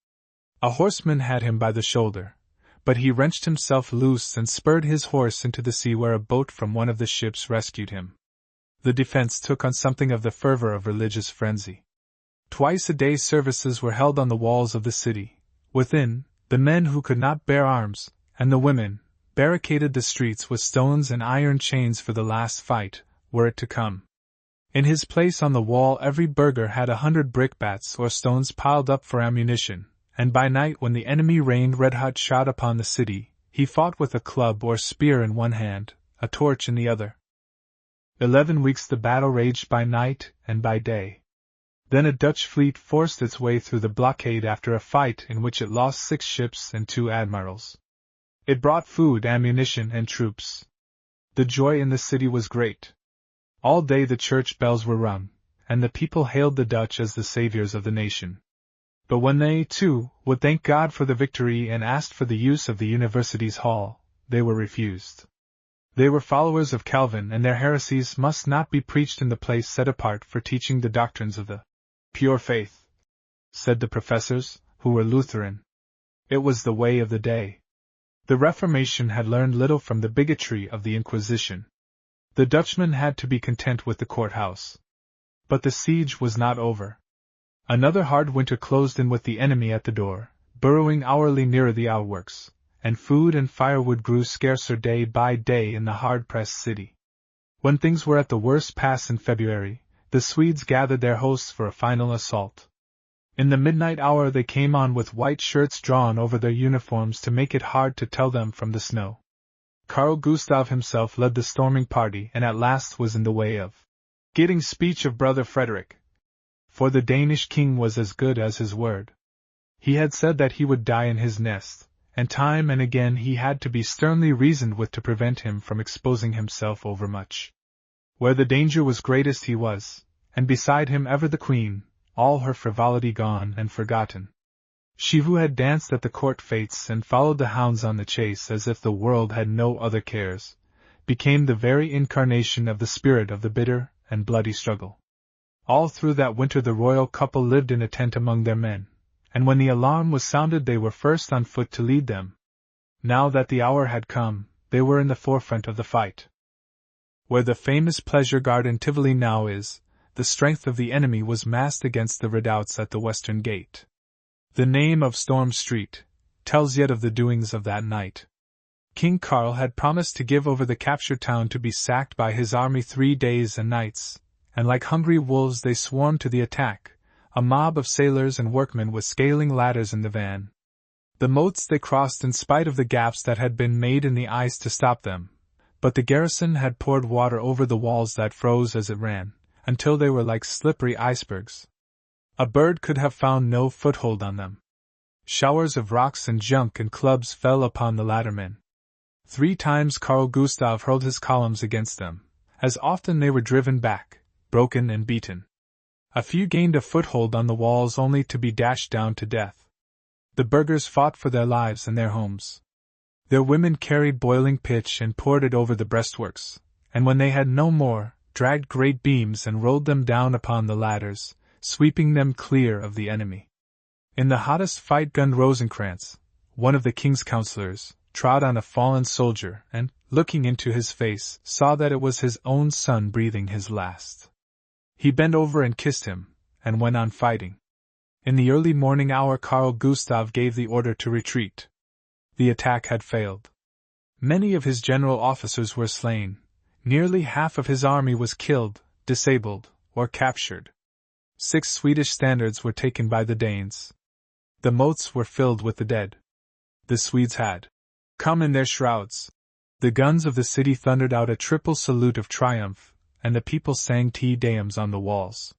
A horseman had him by the shoulder, but he wrenched himself loose and spurred his horse into the sea, where a boat from one of the ships rescued him. The defense took on something of the fervor of religious frenzy. Twice a day services were held on the walls of the city. Within, the men who could not bear arms, and the women, barricaded the streets with stones and iron chains for the last fight, were it to come. In his place on the wall every burgher had 100 brickbats or stones piled up for ammunition, and by night when the enemy rained red-hot shot upon the city, he fought with a club or spear in one hand, a torch in the other. 11 weeks the battle raged by night and by day. Then a Dutch fleet forced its way through the blockade after a fight in which it lost 6 ships and 2 admirals. It brought food, ammunition, and troops. The joy in the city was great. All day the church bells were rung, and the people hailed the Dutch as the saviors of the nation. But when they, too, would thank God for the victory and asked for the use of the university's hall, they were refused. They were followers of Calvin, and their heresies must not be preached in the place set apart for teaching the doctrines of the pure faith, said the professors, who were Lutheran. It was the way of the day. The Reformation had learned little from the bigotry of the Inquisition. The Dutchmen had to be content with the courthouse. But the siege was not over. Another hard winter closed in with the enemy at the door, burrowing hourly nearer the outworks, and food and firewood grew scarcer day by day in the hard-pressed city. When things were at the worst pass in February, the Swedes gathered their hosts for a final assault. In the midnight hour they came on with white shirts drawn over their uniforms to make it hard to tell them from the snow. Carl Gustav himself led the storming party and at last was in the way of getting speech of brother Frederick. For the Danish king was as good as his word. He had said that he would die in his nest, and time and again he had to be sternly reasoned with to prevent him from exposing himself overmuch. Where the danger was greatest he was, and beside him ever the queen, all her frivolity gone and forgotten. She who had danced at the court fetes and followed the hounds on the chase as if the world had no other cares, became the very incarnation of the spirit of the bitter and bloody struggle. All through that winter the royal couple lived in a tent among their men, and when the alarm was sounded they were first on foot to lead them. Now that the hour had come, they were in the forefront of the fight. Where the famous pleasure garden Tivoli now is, the strength of the enemy was massed against the redoubts at the western gate. The name of Storm Street tells yet of the doings of that night. King Carl had promised to give over the captured town to be sacked by his army 3 days and nights, and like hungry wolves they swarmed to the attack, a mob of sailors and workmen with scaling ladders in the van. The moats they crossed in spite of the gaps that had been made in the ice to stop them, but the garrison had poured water over the walls that froze as it ran, until they were like slippery icebergs. A bird could have found no foothold on them. Showers of rocks and junk and clubs fell upon the latter men. 3 times Carl Gustav hurled his columns against them. As often they were driven back, broken and beaten. A few gained a foothold on the walls only to be dashed down to death. The burghers fought for their lives and their homes. Their women carried boiling pitch and poured it over the breastworks, and when they had no more, dragged great beams and rolled them down upon the ladders, sweeping them clear of the enemy. In the hottest fight Gund Rosenkrantz, one of the king's counselors, trod on a fallen soldier and, looking into his face, saw that it was his own son breathing his last. He bent over and kissed him, and went on fighting. In the early morning hour Carl Gustav gave the order to retreat. The attack had failed. Many of his general officers were slain. Nearly half of his army was killed, disabled, or captured. 6 Swedish standards were taken by the Danes. The moats were filled with the dead. The Swedes had come in their shrouds. The guns of the city thundered out a triple salute of triumph, and the people sang Te Deums on the walls.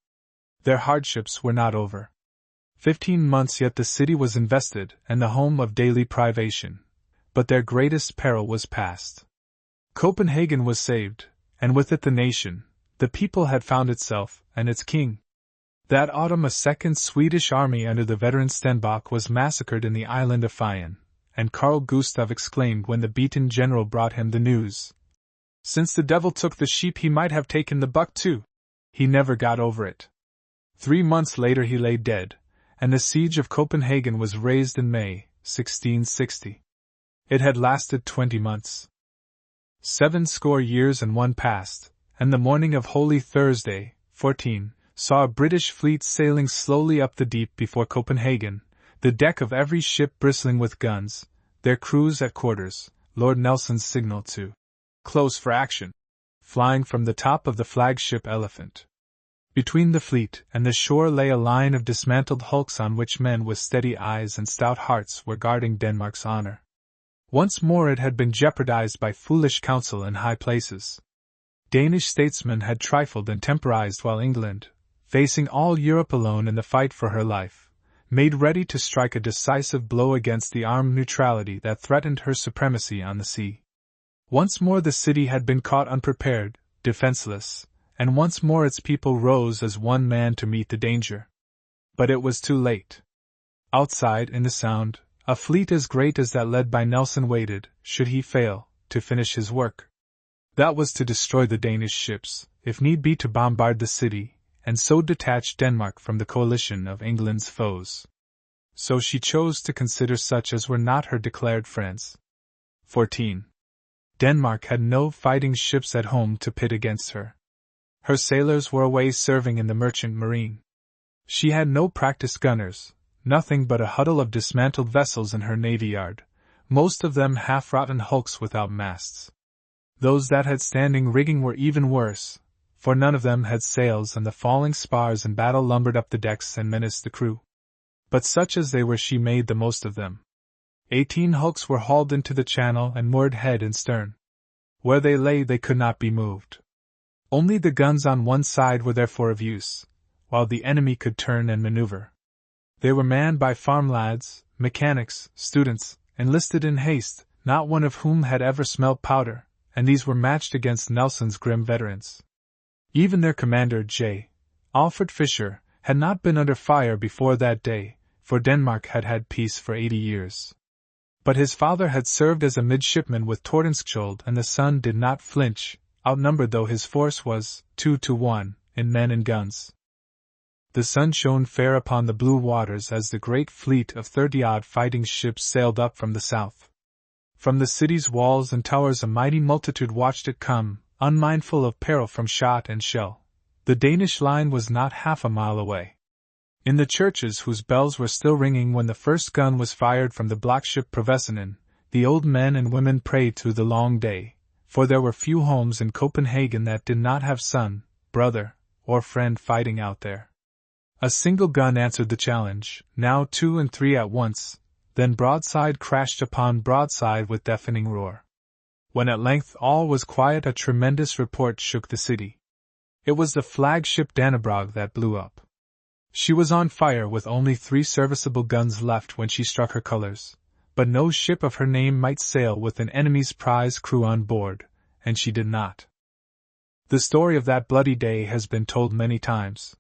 Their hardships were not over. 15 months yet the city was invested and the home of daily privation, but their greatest peril was past. Copenhagen was saved, and with it the nation. The people had found itself, and its king. That autumn a second Swedish army under the veteran Stenbock was massacred in the island of Fyen, and Carl Gustav exclaimed when the beaten general brought him the news. Since the devil took the sheep he might have taken the buck too. He never got over it. 3 months later he lay dead, and the siege of Copenhagen was raised in May, 1660. It had lasted 20 months. 70 years and 1 passed, and the morning of Holy Thursday, 14, saw a British fleet sailing slowly up the deep before Copenhagen, the deck of every ship bristling with guns, their crews at quarters, Lord Nelson's signal to close for action, flying from the top of the flagship Elephant. Between the fleet and the shore lay a line of dismantled hulks on which men with steady eyes and stout hearts were guarding Denmark's honor. Once more it had been jeopardized by foolish counsel in high places. Danish statesmen had trifled and temporized while England, facing all Europe alone in the fight for her life, made ready to strike a decisive blow against the armed neutrality that threatened her supremacy on the sea. Once more the city had been caught unprepared, defenseless, and once more its people rose as one man to meet the danger. But it was too late. Outside, in the Sound, a fleet as great as that led by Nelson waited, should he fail, to finish his work. That was to destroy the Danish ships, if need be to bombard the city, and so detach Denmark from the coalition of England's foes. So she chose to consider such as were not her declared friends. 14. Denmark had no fighting ships at home to pit against her. Her sailors were away serving in the merchant marine. She had no practiced gunners, nothing but a huddle of dismantled vessels in her navy yard, most of them half-rotten hulks without masts. Those that had standing rigging were even worse, for none of them had sails, and the falling spars and battle lumbered up the decks and menaced the crew. But such as they were she made the most of them. 18 hulks were hauled into the channel and moored head and stern. Where they lay they could not be moved. Only the guns on one side were therefore of use, while the enemy could turn and maneuver. They were manned by farm lads, mechanics, students, enlisted in haste, not one of whom had ever smelled powder, and these were matched against Nelson's grim veterans. Even their commander, J. Alfred Fisher, had not been under fire before that day, for Denmark had had peace for 80 years. But his father had served as a midshipman with Tordenskjold, and the son did not flinch, outnumbered though his force was, 2 to 1, in men and guns. The sun shone fair upon the blue waters as the great fleet of 30-odd fighting ships sailed up from the south. From the city's walls and towers a mighty multitude watched it come, unmindful of peril from shot and shell. The Danish line was not half a mile away. In the churches whose bells were still ringing when the first gun was fired from the blockship Provesenen, the old men and women prayed through the long day, for there were few homes in Copenhagen that did not have son, brother, or friend fighting out there. A single gun answered the challenge, now 2 and 3 at once, then broadside crashed upon broadside with deafening roar. When at length all was quiet a tremendous report shook the city. It was the flagship Dannebrog that blew up. She was on fire with only 3 serviceable guns left when she struck her colors, but no ship of her name might sail with an enemy's prize crew on board, and she did not. The story of that bloody day has been told many times.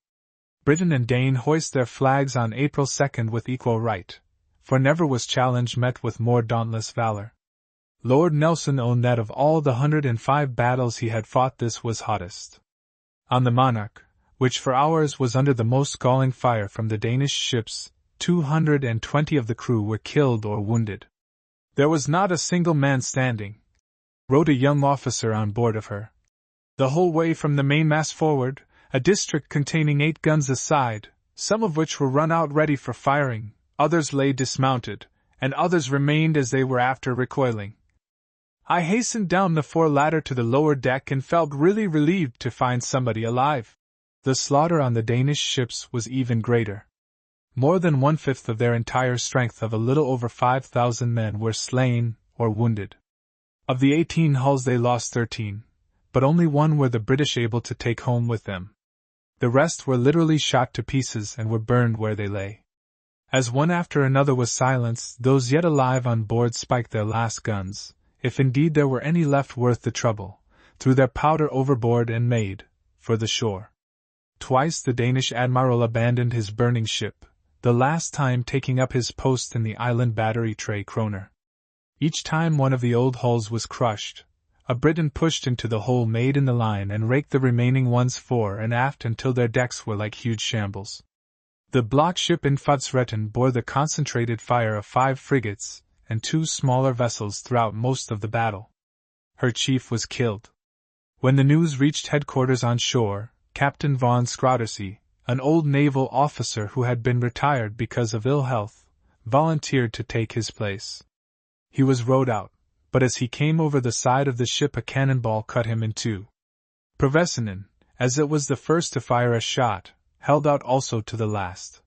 Briton and Dane hoist their flags on April 2nd with equal right, for never was challenge met with more dauntless valor. Lord Nelson owned that of all the 105 battles he had fought this was hottest. On the Monarch, which for hours was under the most galling fire from the Danish ships, 220 of the crew were killed or wounded. There was not a single man standing, wrote a young officer on board of her. The whole way from the mainmast forward, a district containing 8 guns aside, some of which were run out ready for firing, others lay dismounted, and others remained as they were after recoiling. I hastened down the fore ladder to the lower deck and felt really relieved to find somebody alive. The slaughter on the Danish ships was even greater. More than 1/5 of their entire strength of a little over 5,000 men were slain or wounded. Of the 18 hulls they lost 13, but only 1 were the British able to take home with them. The rest were literally shot to pieces and were burned where they lay. As one after another was silenced, those yet alive on board spiked their last guns, if indeed there were any left worth the trouble, threw their powder overboard and made for the shore. Twice the Danish admiral abandoned his burning ship, the last time taking up his post in the island battery Tre Kroner. Each time one of the old hulls was crushed, a Briton pushed into the hole made in the line and raked the remaining ones fore and aft until their decks were like huge shambles. The block ship in Fadsretten bore the concentrated fire of 5 frigates and 2 smaller vessels throughout most of the battle. Her chief was killed. When the news reached headquarters on shore, Captain von Scrodersee, an old naval officer who had been retired because of ill health, volunteered to take his place. He was rowed out, but as he came over the side of the ship a cannonball cut him in 2. Provesinen, as it was the first to fire a shot, held out also to the last.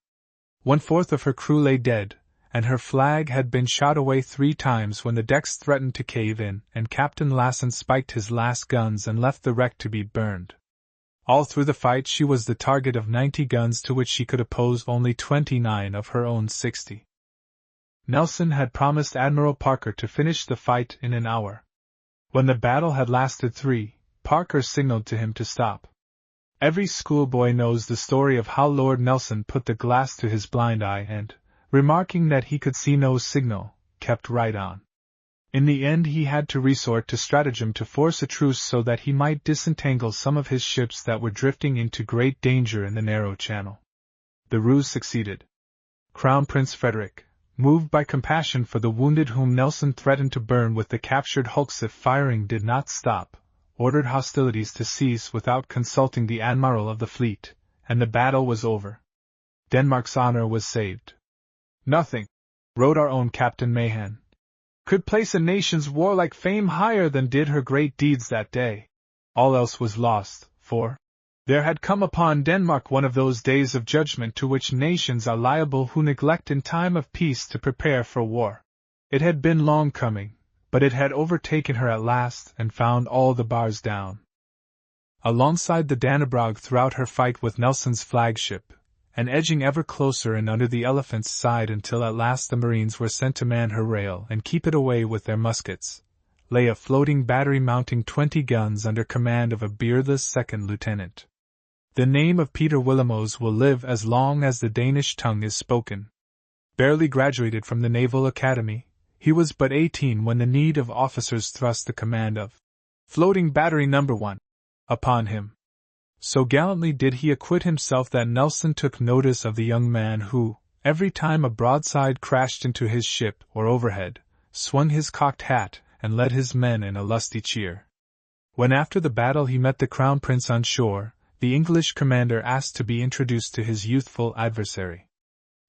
1/4 of her crew lay dead, and her flag had been shot away 3 times when the decks threatened to cave in, and Captain Lassen spiked his last guns and left the wreck to be burned. All through the fight she was the target of 90 guns to which she could oppose only 29 of her own 60. Nelson had promised Admiral Parker to finish the fight in an hour. When the battle had lasted 3, Parker signaled to him to stop. Every schoolboy knows the story of how Lord Nelson put the glass to his blind eye and, remarking that he could see no signal, kept right on. In the end he had to resort to stratagem to force a truce so that he might disentangle some of his ships that were drifting into great danger in the narrow channel. The ruse succeeded. Crown Prince Frederick, moved by compassion for the wounded whom Nelson threatened to burn with the captured hulks if firing did not stop, ordered hostilities to cease without consulting the admiral of the fleet, and the battle was over. Denmark's honor was saved. Nothing, wrote our own Captain Mahan, could place a nation's warlike fame higher than did her great deeds that day. All else was lost, for there had come upon Denmark one of those days of judgment to which nations are liable who neglect in time of peace to prepare for war. It had been long coming, but it had overtaken her at last and found all the bars down. Alongside the Dannebrog throughout her fight with Nelson's flagship, and edging ever closer and under the Elephant's side until at last the Marines were sent to man her rail and keep it away with their muskets, lay a floating battery mounting 20 guns under command of a beardless second lieutenant. The name of Peter Willemoes will live as long as the Danish tongue is spoken. Barely graduated from the Naval Academy, he was but 18 when the need of officers thrust the command of Floating Battery No. 1 upon him. So gallantly did he acquit himself that Nelson took notice of the young man who, every time a broadside crashed into his ship or overhead, swung his cocked hat and led his men in a lusty cheer. When after the battle he met the Crown Prince on shore, the English commander asked to be introduced to his youthful adversary.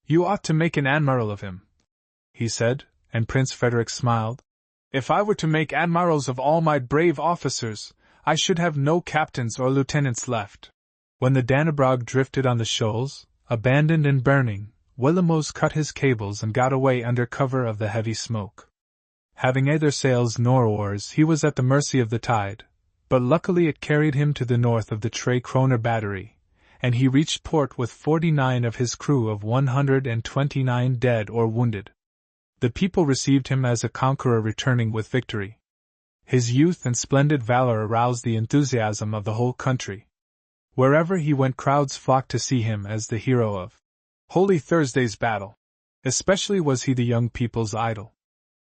"You ought to make an admiral of him," he said, and Prince Frederick smiled. "If I were to make admirals of all my brave officers, I should have no captains or lieutenants left." When the Dannebrog drifted on the shoals, abandoned and burning, Willemoes cut his cables and got away under cover of the heavy smoke. Having neither sails nor oars, he was at the mercy of the tide, but luckily it carried him to the north of the Tre Kroner battery, and he reached port with 49 of his crew of 129 dead or wounded. The people received him as a conqueror returning with victory. His youth and splendid valor aroused the enthusiasm of the whole country. Wherever he went, crowds flocked to see him as the hero of Holy Thursday's battle. Especially was he the young people's idol.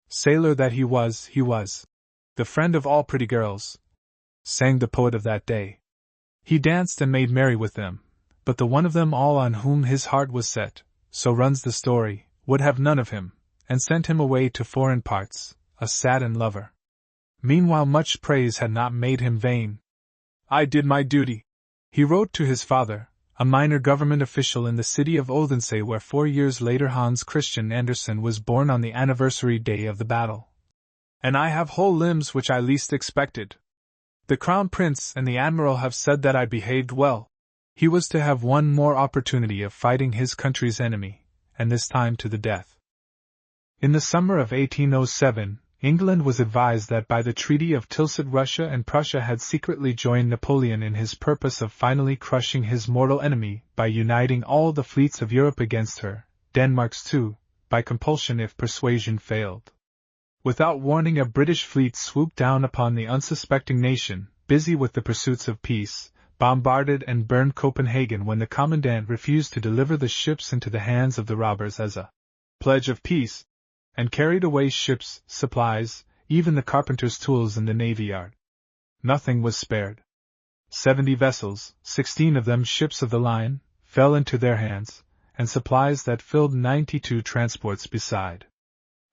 Sailor that he was, the friend of all pretty girls, sang the poet of that day. He danced and made merry with them, but the one of them all on whom his heart was set, so runs the story, would have none of him, and sent him away to foreign parts, a saddened lover. Meanwhile much praise had not made him vain. I did my duty, he wrote to his father, a minor government official in the city of Odense, where 4 years later Hans Christian Andersen was born on the anniversary day of the battle. And I have whole limbs which I least expected. The Crown Prince and the Admiral have said that I behaved well. He was to have one more opportunity of fighting his country's enemy, and this time to the death. In the summer of 1807, England was advised that by the Treaty of Tilsit Russia and Prussia had secretly joined Napoleon in his purpose of finally crushing his mortal enemy by uniting all the fleets of Europe against her, Denmark's too, by compulsion if persuasion failed. Without warning, a British fleet swooped down upon the unsuspecting nation, busy with the pursuits of peace, bombarded and burned Copenhagen when the commandant refused to deliver the ships into the hands of the robbers as a pledge of peace, and carried away ships, supplies, even the carpenter's tools in the navy yard. Nothing was spared. 70 vessels, 16 of them ships of the line, fell into their hands, and supplies that filled 92 transports beside.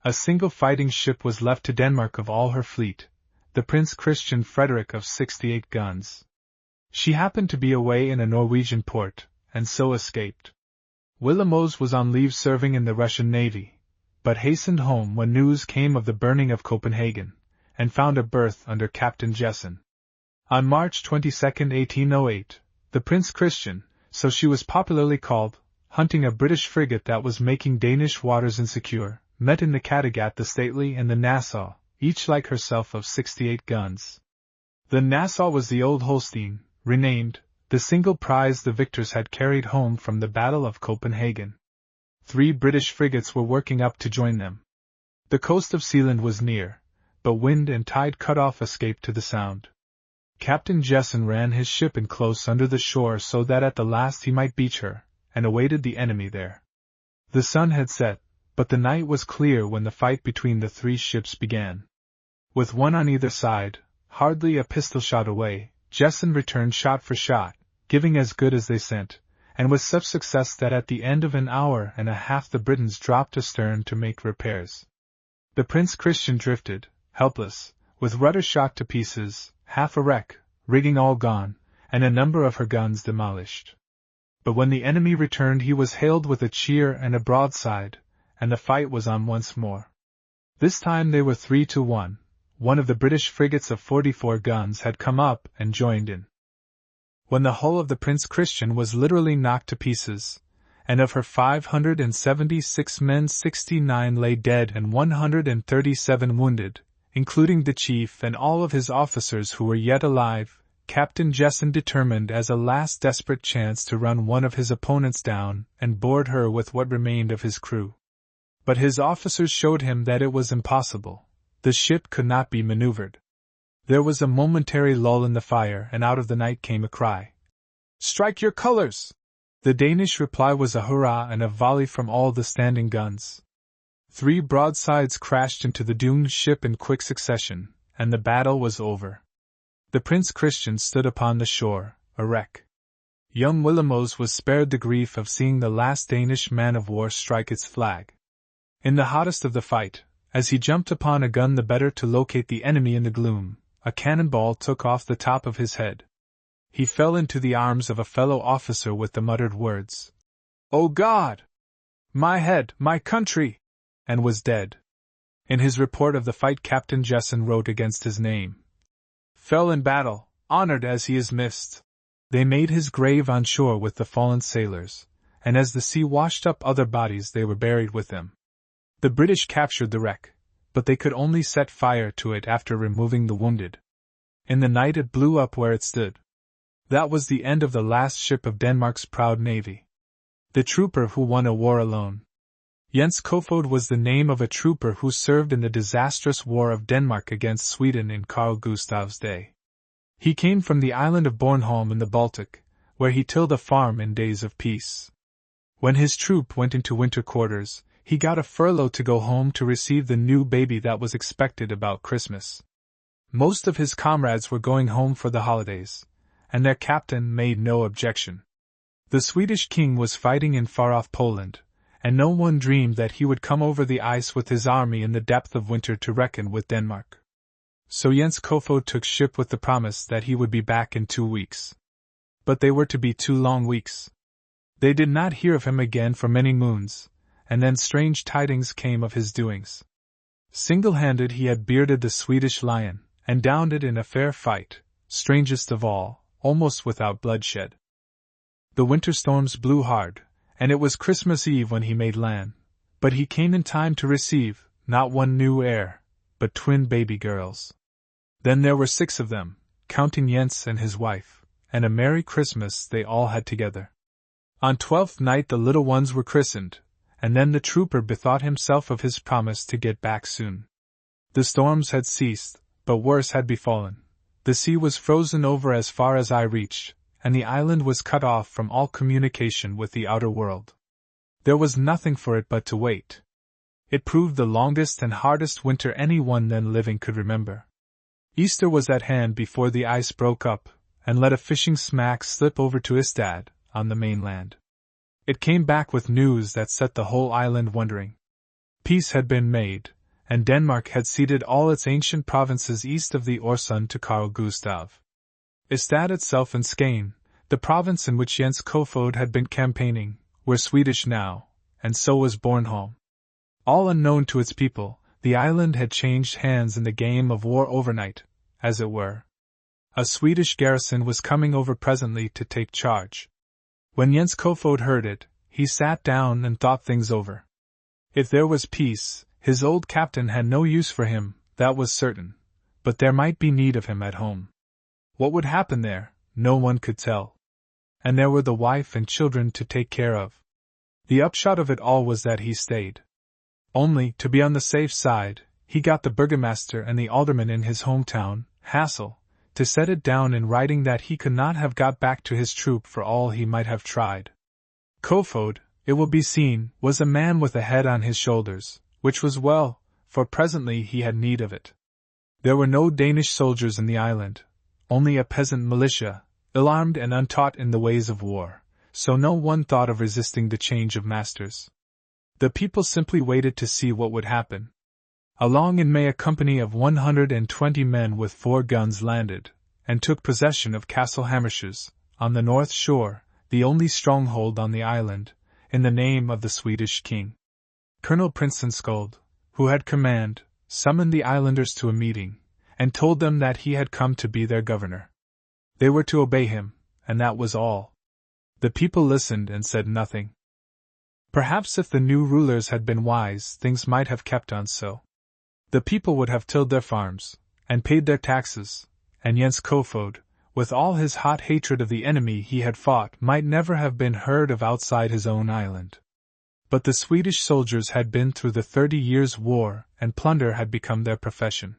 A single fighting ship was left to Denmark of all her fleet, the Prince Christian Frederick of 68 guns. She happened to be away in a Norwegian port, and so escaped. Willemoes was on leave serving in the Russian navy, but hastened home when news came of the burning of Copenhagen, and found a berth under Captain Jessen. On March 22, 1808, the Prince Christian, so she was popularly called, hunting a British frigate that was making Danish waters insecure, met in the Kattegat the Stately and the Nassau, each like herself of 68 guns. The Nassau was the old Holstein, renamed, the single prize the victors had carried home from the Battle of Copenhagen. 3 British frigates were working up to join them. The coast of Sealand was near, but wind and tide cut off escape to the Sound. Captain Jessen ran his ship in close under the shore so that at the last he might beach her, and awaited the enemy there. The sun had set, but the night was clear when the fight between the 3 ships began. With one on either side, hardly a pistol shot away, Jessen returned shot for shot, giving as good as they sent, and with such success that at the end of an hour and a half the Britons dropped astern to make repairs. The Prince Christian drifted, helpless, with rudder shot to pieces, half a wreck, rigging all gone, and a number of her guns demolished. But when the enemy returned he was hailed with a cheer and a broadside, and the fight was on once more. This time they were 3-1, one of the British frigates of 44 guns had come up and joined in. When the hull of the Prince Christian was literally knocked to pieces, and of her 576 men 69 lay dead and 137 wounded, including the chief and all of his officers who were yet alive, Captain Jessen determined as a last desperate chance to run one of his opponents down and board her with what remained of his crew. But his officers showed him that it was impossible. The ship could not be maneuvered. There was a momentary lull in the fire, and out of the night came a cry. "Strike your colors!" The Danish reply was a hurrah and a volley from all the standing guns. 3 broadsides crashed into the doomed ship in quick succession, and the battle was over. The Prince Christian stood upon the shore, a wreck. Young Willemoes was spared the grief of seeing the last Danish man-of-war strike its flag. In the hottest of the fight, as he jumped upon a gun the better to locate the enemy in the gloom, a cannonball took off the top of his head. He fell into the arms of a fellow officer with the muttered words, "O God! My head, my country!" and was dead. In his report of the fight Captain Jessen wrote against his name, "Fell in battle, honored as he is missed." They made his grave on shore with the fallen sailors, and as the sea washed up other bodies they were buried with them. The British captured the wreck, but they could only set fire to it after removing the wounded. In the night it blew up where it stood. That was the end of the last ship of Denmark's proud navy. The trooper who won a war alone. Jens Kofod was the name of a trooper who served in the disastrous war of Denmark against Sweden in Carl Gustav's day. He came from the island of Bornholm in the Baltic, where he tilled a farm in days of peace. When his troop went into winter quarters, he got a furlough to go home to receive the new baby that was expected about Christmas. Most of his comrades were going home for the holidays, and their captain made no objection. The Swedish king was fighting in far-off Poland, and no one dreamed that he would come over the ice with his army in the depth of winter to reckon with Denmark. So Jens Kofod took ship with the promise that he would be back in 2 weeks. But they were to be 2 long weeks. They did not hear of him again for many moons, and then strange tidings came of his doings. Single-handed he had bearded the Swedish lion, and downed it in a fair fight, strangest of all, almost without bloodshed. The winter storms blew hard, and it was Christmas Eve when he made land, but he came in time to receive, not one new heir, but twin baby girls. Then there were 6 of them, counting Jens and his wife, and a merry Christmas they all had together. On 12th night the little ones were christened, and then the trooper bethought himself of his promise to get back soon. The storms had ceased, but worse had befallen. The sea was frozen over as far as eye reached, and the island was cut off from all communication with the outer world. There was nothing for it but to wait. It proved the longest and hardest winter anyone then living could remember. Easter was at hand before the ice broke up, and let a fishing smack slip over to Ystad, on the mainland. It came back with news that set the whole island wondering. Peace had been made, and Denmark had ceded all its ancient provinces east of the Øresund to Carl Gustav. Ystad itself and Skane, the province in which Jens Kofod had been campaigning, were Swedish now, and so was Bornholm. All unknown to its people, the island had changed hands in the game of war overnight, as it were. A Swedish garrison was coming over presently to take charge. When Jens Kofod heard it, he sat down and thought things over. If there was peace, his old captain had no use for him, that was certain, but there might be need of him at home. What would happen there, no one could tell. And there were the wife and children to take care of. The upshot of it all was that he stayed. Only, to be on the safe side, he got the burgomaster and the alderman in his hometown, Hassel, to set it down in writing that he could not have got back to his troop for all he might have tried. Kofod, it will be seen, was a man with a head on his shoulders, which was well, for presently he had need of it. There were no Danish soldiers in the island, only a peasant militia, ill-armed and untaught in the ways of war, so no one thought of resisting the change of masters. The people simply waited to see what would happen. Along in May a company of 120 men with 4 guns landed, and took possession of Castle Hammershus, on the north shore, the only stronghold on the island, in the name of the Swedish king. Colonel Prinsenskjold, who had command, summoned the islanders to a meeting, and told them that he had come to be their governor. They were to obey him, and that was all. The people listened and said nothing. Perhaps if the new rulers had been wise, things might have kept on so. The people would have tilled their farms, and paid their taxes, and Jens Kofod, with all his hot hatred of the enemy he had fought, might never have been heard of outside his own island. But the Swedish soldiers had been through the 30 Years' War, and plunder had become their profession.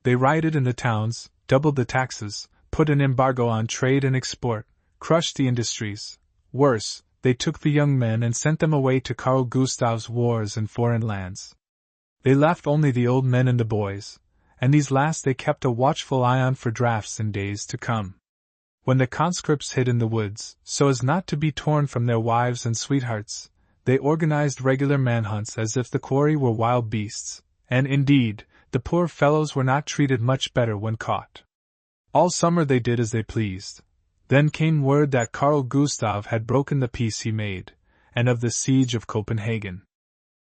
They rioted in the towns, doubled the taxes, put an embargo on trade and export, crushed the industries. Worse, they took the young men and sent them away to Carl Gustav's wars in foreign lands. They left only the old men and the boys, and these last they kept a watchful eye on for drafts in days to come. When the conscripts hid in the woods, so as not to be torn from their wives and sweethearts, they organized regular manhunts as if the quarry were wild beasts, and indeed, the poor fellows were not treated much better when caught. All summer they did as they pleased. Then came word that Carl Gustav had broken the peace he made, and of the siege of Copenhagen.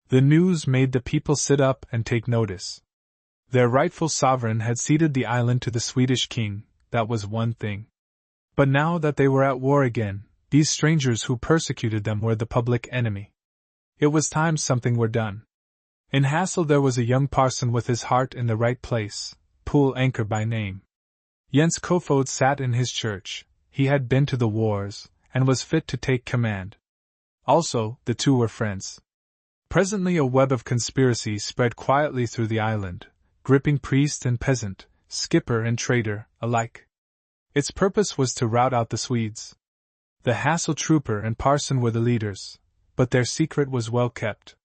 The news made the people sit up and take notice. Their rightful sovereign had ceded the island to the Swedish king, that was one thing. But now that they were at war again, these strangers who persecuted them were the public enemy. It was time something were done. In Hassel there was a young parson with his heart in the right place, Poul Anker by name. Jens Kofod sat in his church, he had been to the wars, and was fit to take command. Also, the two were friends. Presently a web of conspiracy spread quietly through the island, gripping priest and peasant, skipper and trader, alike. Its purpose was to rout out the Swedes. The Hassel trooper and parson were the leaders, but their secret was well kept.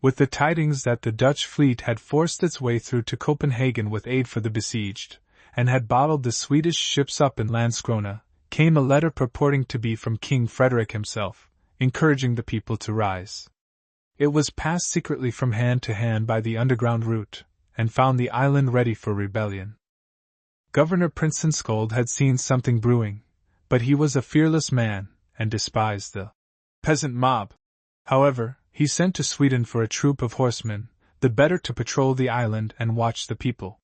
With the tidings that the Dutch fleet had forced its way through to Copenhagen with aid for the besieged, and had bottled the Swedish ships up in Landskrona, came a letter purporting to be from King Frederick himself, encouraging the people to rise. It was passed secretly from hand to hand by the underground route, and found the island ready for rebellion. Governor Prinsenskjold had seen something brewing, but he was a fearless man, and despised the peasant mob. However, he sent to Sweden for a troop of horsemen, the better to patrol the island and watch the people.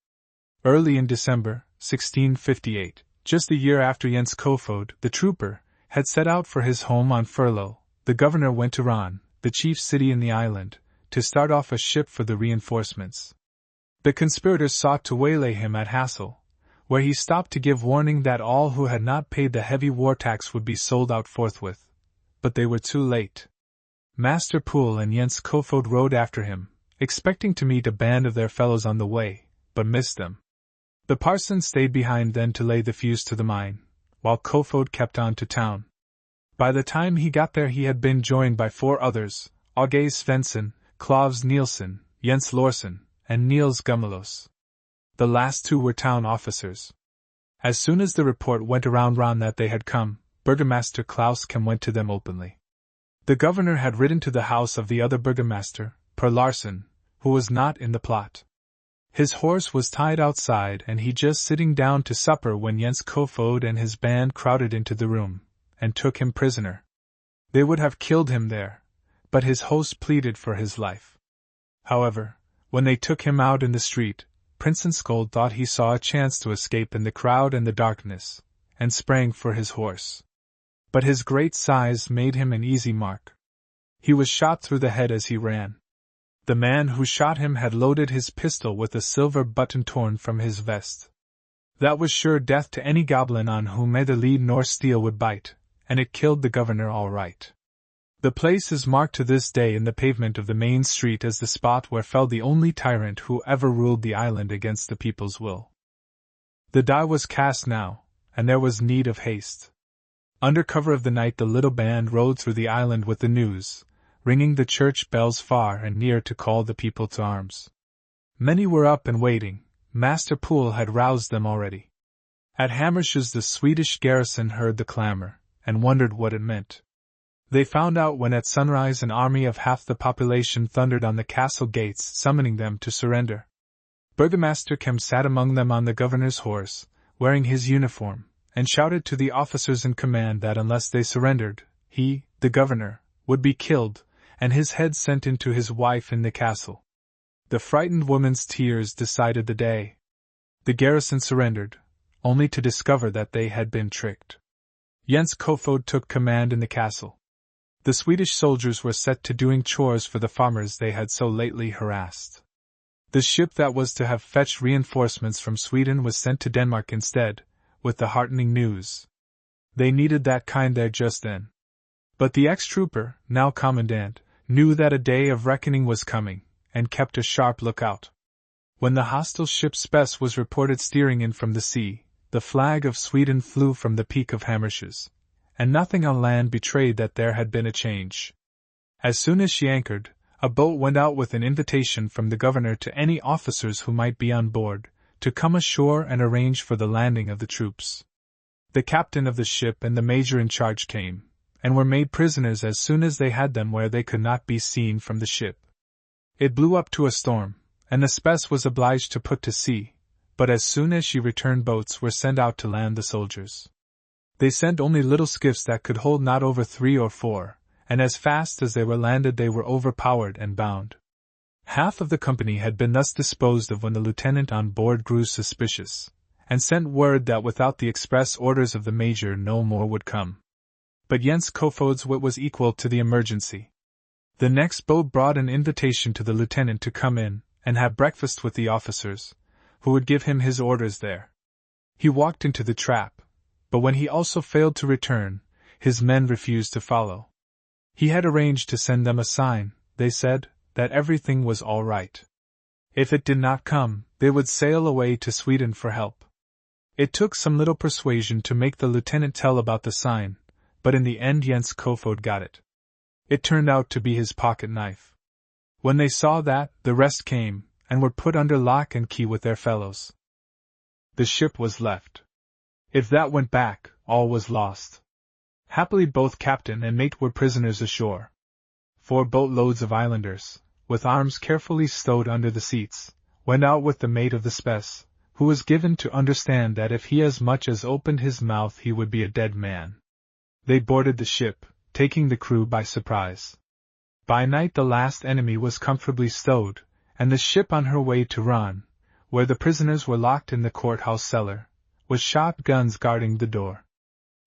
Early in December, 1658, just a year after Jens Kofod, the trooper, had set out for his home on furlough, the governor went to Ran, the chief city in the island, to start off a ship for the reinforcements. The conspirators sought to waylay him at Hassel, where he stopped to give warning that all who had not paid the heavy war tax would be sold out forthwith. But they were too late. Master Poole and Jens Kofod rode after him, expecting to meet a band of their fellows on the way, but missed them. The parson stayed behind then to lay the fuse to the mine, while Kofod kept on to town. By the time he got there he had been joined by 4 others, Aage Svensson, Klavs Nielsen, Jens Lorsen, and Niels Gummelos. The last 2 were town officers. As soon as the report went around Ran that they had come, Burgomaster Klaus Kem went to them openly. The governor had ridden to the house of the other burgomaster, Per Larsen, who was not in the plot. His horse was tied outside and he just sitting down to supper when Jens Kofod and his band crowded into the room, and took him prisoner. They would have killed him there, but his host pleaded for his life. However, when they took him out in the street, Prinsenskjold thought he saw a chance to escape in the crowd and the darkness, and sprang for his horse. But his great size made him an easy mark. He was shot through the head as he ran. The man who shot him had loaded his pistol with a silver button torn from his vest. That was sure death to any goblin on whom neither lead nor steel would bite, and it killed the governor all right. The place is marked to this day in the pavement of the main street as the spot where fell the only tyrant who ever ruled the island against the people's will. The die was cast now, and there was need of haste. Under cover of the night the little band rode through the island with the news, ringing the church bells far and near to call the people to arms. Many were up and waiting. Master Poole had roused them already. At Hammershaus the Swedish garrison heard the clamor, and wondered what it meant. They found out when at sunrise an army of half the population thundered on the castle gates summoning them to surrender. Burgomaster Kem sat among them on the governor's horse, wearing his uniform, and shouted to the officers in command that unless they surrendered, he, the governor, would be killed, and his head sent in to his wife in the castle. The frightened woman's tears decided the day. The garrison surrendered, only to discover that they had been tricked. Jens Kofod took command in the castle. The Swedish soldiers were set to doing chores for the farmers they had so lately harassed. The ship that was to have fetched reinforcements from Sweden was sent to Denmark instead, with the heartening news. They needed that kind there just then. But the ex-trooper, now commandant, knew that a day of reckoning was coming, and kept a sharp lookout. When the hostile ship Spes was reported steering in from the sea, the flag of Sweden flew from the peak of Hammershaus, and nothing on land betrayed that there had been a change. As soon as she anchored, a boat went out with an invitation from the governor to any officers who might be on board, to come ashore and arrange for the landing of the troops. The captain of the ship and the major in charge came, and were made prisoners as soon as they had them where they could not be seen from the ship. It blew up to a storm, and the Spes was obliged to put to sea, but as soon as she returned boats were sent out to land the soldiers. They sent only little skiffs that could hold not over 3 or 4, and as fast as they were landed they were overpowered and bound. Half of the company had been thus disposed of when the lieutenant on board grew suspicious, and sent word that without the express orders of the major no more would come. But Jens Kofod's wit was equal to the emergency. The next boat brought an invitation to the lieutenant to come in and have breakfast with the officers, who would give him his orders there. He walked into the trap, but when he also failed to return, his men refused to follow. He had arranged to send them a sign, they said, that everything was all right. If it did not come, they would sail away to Sweden for help. It took some little persuasion to make the lieutenant tell about the sign, but in the end Jens Kofod got it. It turned out to be his pocket knife. When they saw that, the rest came, and were put under lock and key with their fellows. The ship was left. If that went back, all was lost. Happily both captain and mate were prisoners ashore. 4 boatloads of islanders, with arms carefully stowed under the seats, went out with the mate of the Spes, who was given to understand that if he as much as opened his mouth he would be a dead man. They boarded the ship, taking the crew by surprise. By night the last enemy was comfortably stowed, and the ship on her way to Ran, where the prisoners were locked in the courthouse cellar, with shotguns guarding the door.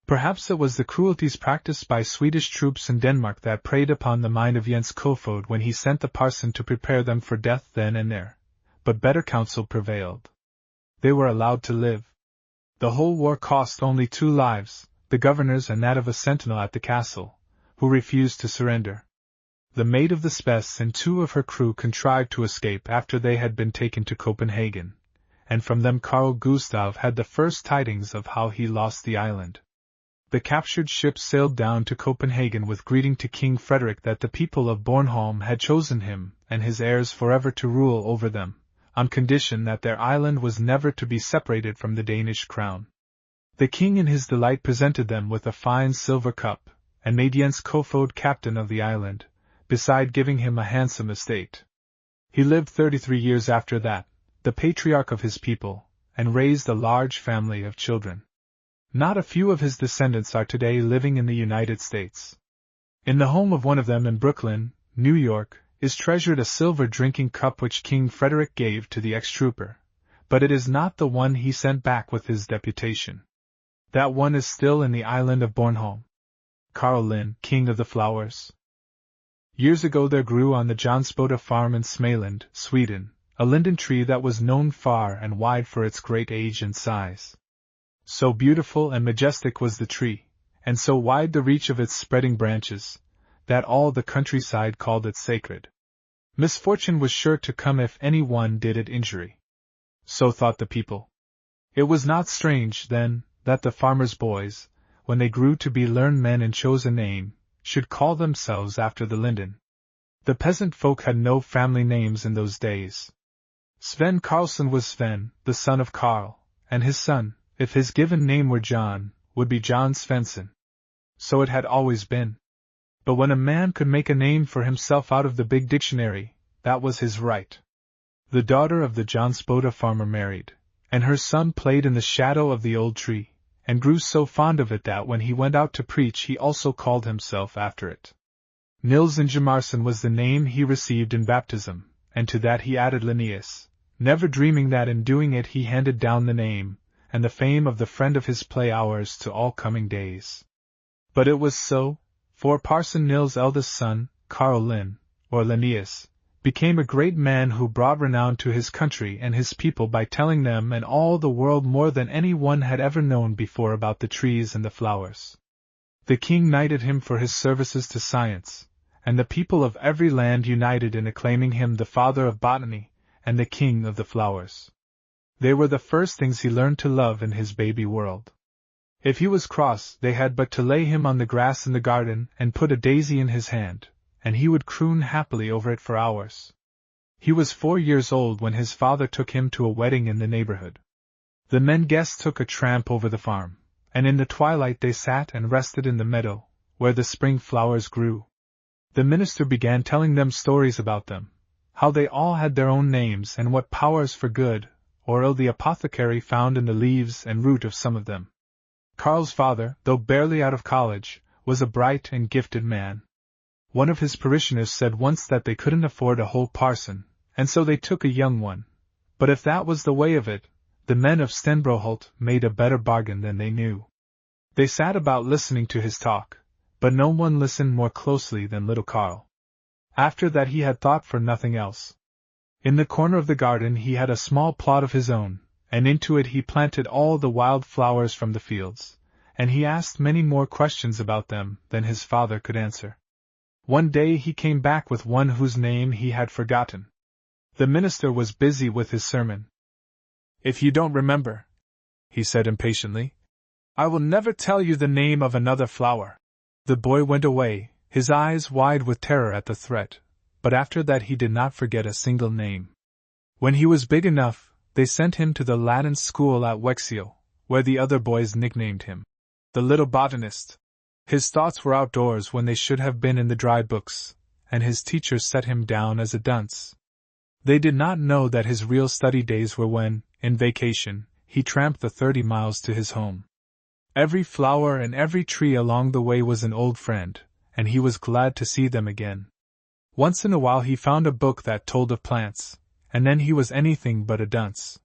Perhaps it was the cruelties practiced by Swedish troops in Denmark that preyed upon the mind of Jens Kofod when he sent the parson to prepare them for death then and there, but better counsel prevailed. They were allowed to live. The whole war cost only 2 lives, the governor's and that of a sentinel at the castle, who refused to surrender. The mate of the Spes and 2 of her crew contrived to escape after they had been taken to Copenhagen, and from them Carl Gustav had the first tidings of how he lost the island. The captured ship sailed down to Copenhagen with greeting to King Frederick that the people of Bornholm had chosen him and his heirs forever to rule over them, on condition that their island was never to be separated from the Danish crown. The king in his delight presented them with a fine silver cup, and made Jens Kofod captain of the island, beside giving him a handsome estate. He lived 33 years after that, the patriarch of his people, and raised a large family of children. Not a few of his descendants are today living in the United States. In the home of one of them in Brooklyn, New York, is treasured a silver drinking cup which King Frederick gave to the ex-trooper, but it is not the one he sent back with his deputation. That one is still in the island of Bornholm. Carl Lind, King of the Flowers. Years ago there grew on the Johnsboda farm in Småland, Sweden, a linden tree that was known far and wide for its great age and size. So beautiful and majestic was the tree, and so wide the reach of its spreading branches, that all the countryside called it sacred. Misfortune was sure to come if any one did it injury. So thought the people. It was not strange, then, that the farmers' boys, when they grew to be learned men and chose a name, should call themselves after the linden. The peasant folk had no family names in those days. Sven Karlsson was Sven, the son of Karl, and his son, if his given name were John, would be John Svensson. So it had always been. But when a man could make a name for himself out of the big dictionary, that was his right. The daughter of the Johnsboda farmer married, and her son played in the shadow of the old tree, and grew so fond of it that when he went out to preach he also called himself after it. Nils Ingemarsson was the name he received in baptism, and to that he added Linnaeus, never dreaming that in doing it he handed down the name and the fame of the friend of his play hours to all coming days. But it was so, for Parson Nils' eldest son, Carl Lind, or Linnaeus, became a great man who brought renown to his country and his people by telling them and all the world more than any one had ever known before about the trees and the flowers. The king knighted him for his services to science, and the people of every land united in acclaiming him the father of botany and the king of the flowers. They were the first things he learned to love in his baby world. If he was cross, they had but to lay him on the grass in the garden and put a daisy in his hand, and he would croon happily over it for hours. He was 4 years old when his father took him to a wedding in the neighborhood. The men guests took a tramp over the farm, and in the twilight they sat and rested in the meadow, where the spring flowers grew. The minister began telling them stories about them, how they all had their own names and what powers for good or ill the apothecary found in the leaves and root of some of them. Carl's father, though barely out of college, was a bright and gifted man. One of his parishioners said once that they couldn't afford a whole parson, and so they took a young one. But if that was the way of it, the men of Stenbroholt made a better bargain than they knew. They sat about listening to his talk, but no one listened more closely than little Carl. After that he had thought for nothing else. In the corner of the garden he had a small plot of his own, and into it he planted all the wild flowers from the fields, and he asked many more questions about them than his father could answer. One day he came back with one whose name he had forgotten. The minister was busy with his sermon. "If you don't remember," he said impatiently, "I will never tell you the name of another flower." The boy went away, his eyes wide with terror at the threat, but after that he did not forget a single name. When he was big enough, they sent him to the Latin school at Wexio, where the other boys nicknamed him the little botanist. His thoughts were outdoors when they should have been in the dry books, and his teachers set him down as a dunce. They did not know that his real study days were when, in vacation, he tramped the 30 miles to his home. Every flower and every tree along the way was an old friend, and he was glad to see them again. Once in a while he found a book that told of plants, and then he was anything but a dunce.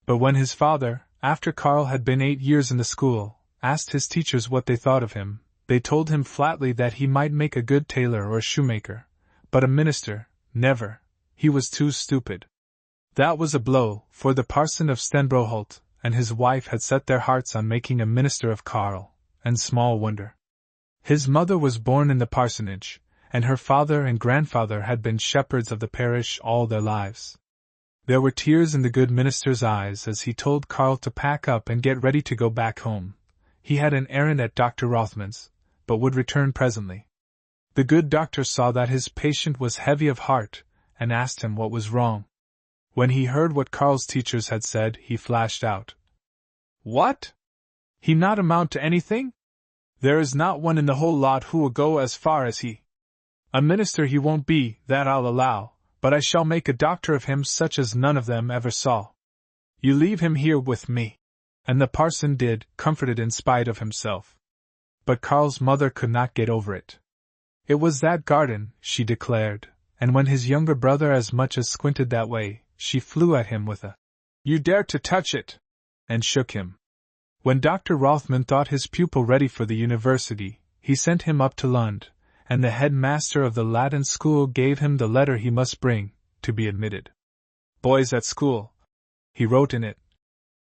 But when his father, after Carl had been 8 years in the school, asked his teachers what they thought of him, they told him flatly that he might make a good tailor or shoemaker, but a minister, never. He was too stupid. That was a blow, for the parson of Stenbroholt and his wife had set their hearts on making a minister of Carl, and small wonder. His mother was born in the parsonage, and her father and grandfather had been shepherds of the parish all their lives. There were tears in the good minister's eyes as he told Carl to pack up and get ready to go back home. He had an errand at Dr. Rothman's, but would return presently. The good doctor saw that his patient was heavy of heart, and asked him what was wrong. When he heard what Carl's teachers had said, he flashed out. "What? He not amount to anything? There is not one in the whole lot who will go as far as he. A minister he won't be, that I'll allow, but I shall make a doctor of him such as none of them ever saw. You leave him here with me." And the parson did, comforted in spite of himself. But Carl's mother could not get over it. It was that garden, she declared, and when his younger brother as much as squinted that way, she flew at him with a, "You dare to touch it!" and shook him. When Dr. Rothman thought his pupil ready for the university, he sent him up to Lund, and the headmaster of the Latin school gave him the letter he must bring, to be admitted. "Boys at school," he wrote in it,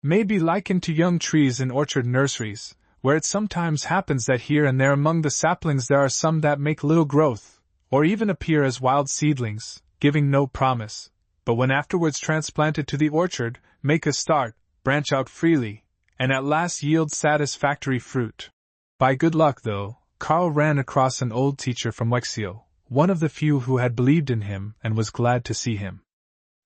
"may be likened to young trees in orchard nurseries, where it sometimes happens that here and there among the saplings there are some that make little growth, or even appear as wild seedlings, giving no promise, but when afterwards transplanted to the orchard, make a start, branch out freely, and at last yield satisfactory fruit." By good luck, though, Carl ran across an old teacher from Wexio, one of the few who had believed in him and was glad to see him.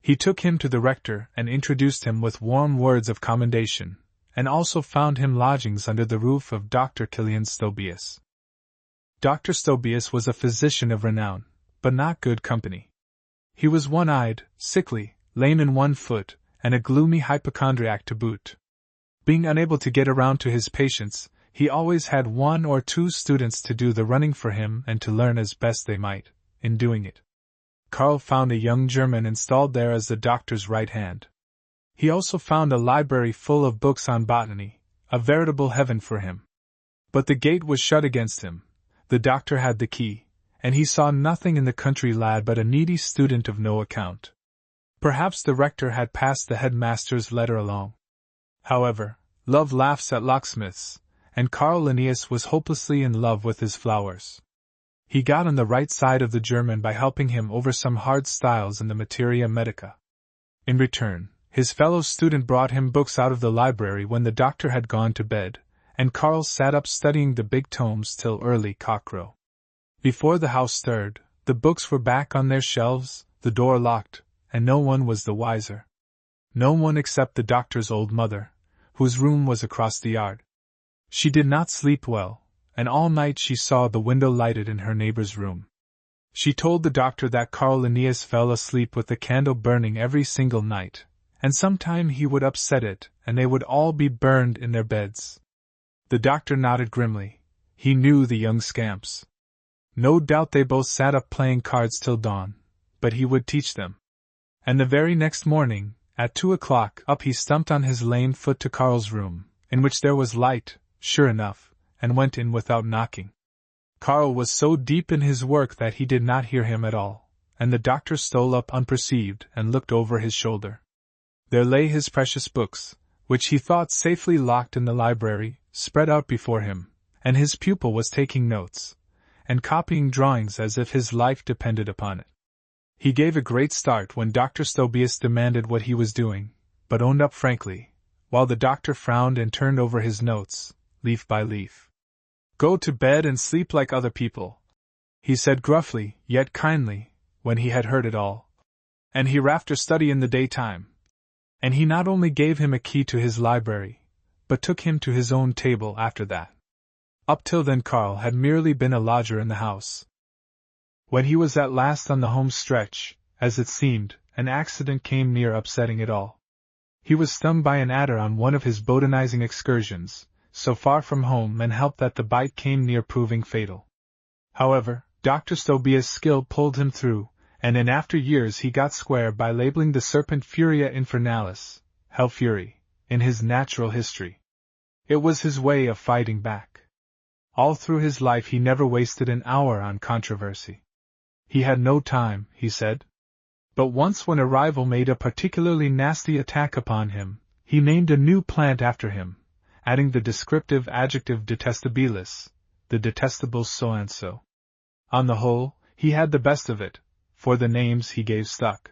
He took him to the rector and introduced him with warm words of commendation, and also found him lodgings under the roof of Dr. Kilian Stobius. Dr. Stobius was a physician of renown, but not good company. He was one-eyed, sickly, lame in one foot, and a gloomy hypochondriac to boot. Being unable to get around to his patients, he always had 1 or 2 students to do the running for him and to learn as best they might, in doing it. Carl found a young German installed there as the doctor's right hand. He also found a library full of books on botany, a veritable heaven for him. But the gate was shut against him. The doctor had the key, and he saw nothing in the country lad but a needy student of no account. Perhaps the rector had passed the headmaster's letter along. However, love laughs at locksmiths, and Carl Linnaeus was hopelessly in love with his flowers. He got on the right side of the German by helping him over some hard styles in the Materia Medica. In return, his fellow student brought him books out of the library when the doctor had gone to bed, and Carl sat up studying the big tomes till early cockcrow. Before the house stirred, the books were back on their shelves, the door locked, and no one was the wiser. No one except the doctor's old mother, whose room was across the yard. She did not sleep well, and all night she saw the window lighted in her neighbor's room. She told the doctor that Carl Linnaeus fell asleep with the candle burning every single night, and sometime he would upset it, and they would all be burned in their beds. The doctor nodded grimly. He knew the young scamps. No doubt they both sat up playing cards till dawn, but he would teach them. And the very next morning, at 2 o'clock, up he stumped on his lame foot to Carl's room, in which there was light, sure enough, and went in without knocking. Carl was so deep in his work that he did not hear him at all, and the doctor stole up unperceived and looked over his shoulder. There lay his precious books, which he thought safely locked in the library, spread out before him, and his pupil was taking notes and copying drawings as if his life depended upon it. He gave a great start when Dr. Stobius demanded what he was doing, but owned up frankly, while the doctor frowned and turned over his notes, leaf by leaf. "Go to bed and sleep like other people," he said gruffly, yet kindly, when he had heard it all. And he rafter study in the daytime. And he not only gave him a key to his library, but took him to his own table after that. Up till then Karl had merely been a lodger in the house. When he was at last on the home stretch, as it seemed, an accident came near upsetting it all. He was stung by an adder on one of his botanizing excursions, so far from home and helped that the bite came near proving fatal. However, Dr. Stobius' skill pulled him through, and in after years he got square by labeling the serpent Furia Infernalis, Hell Fury, in his natural history. It was his way of fighting back. All through his life he never wasted an hour on controversy. He had no time, he said. But once when a rival made a particularly nasty attack upon him, he named a new plant after him, adding the descriptive adjective detestabilis, the detestable so-and-so. On the whole, he had the best of it, for the names he gave stuck.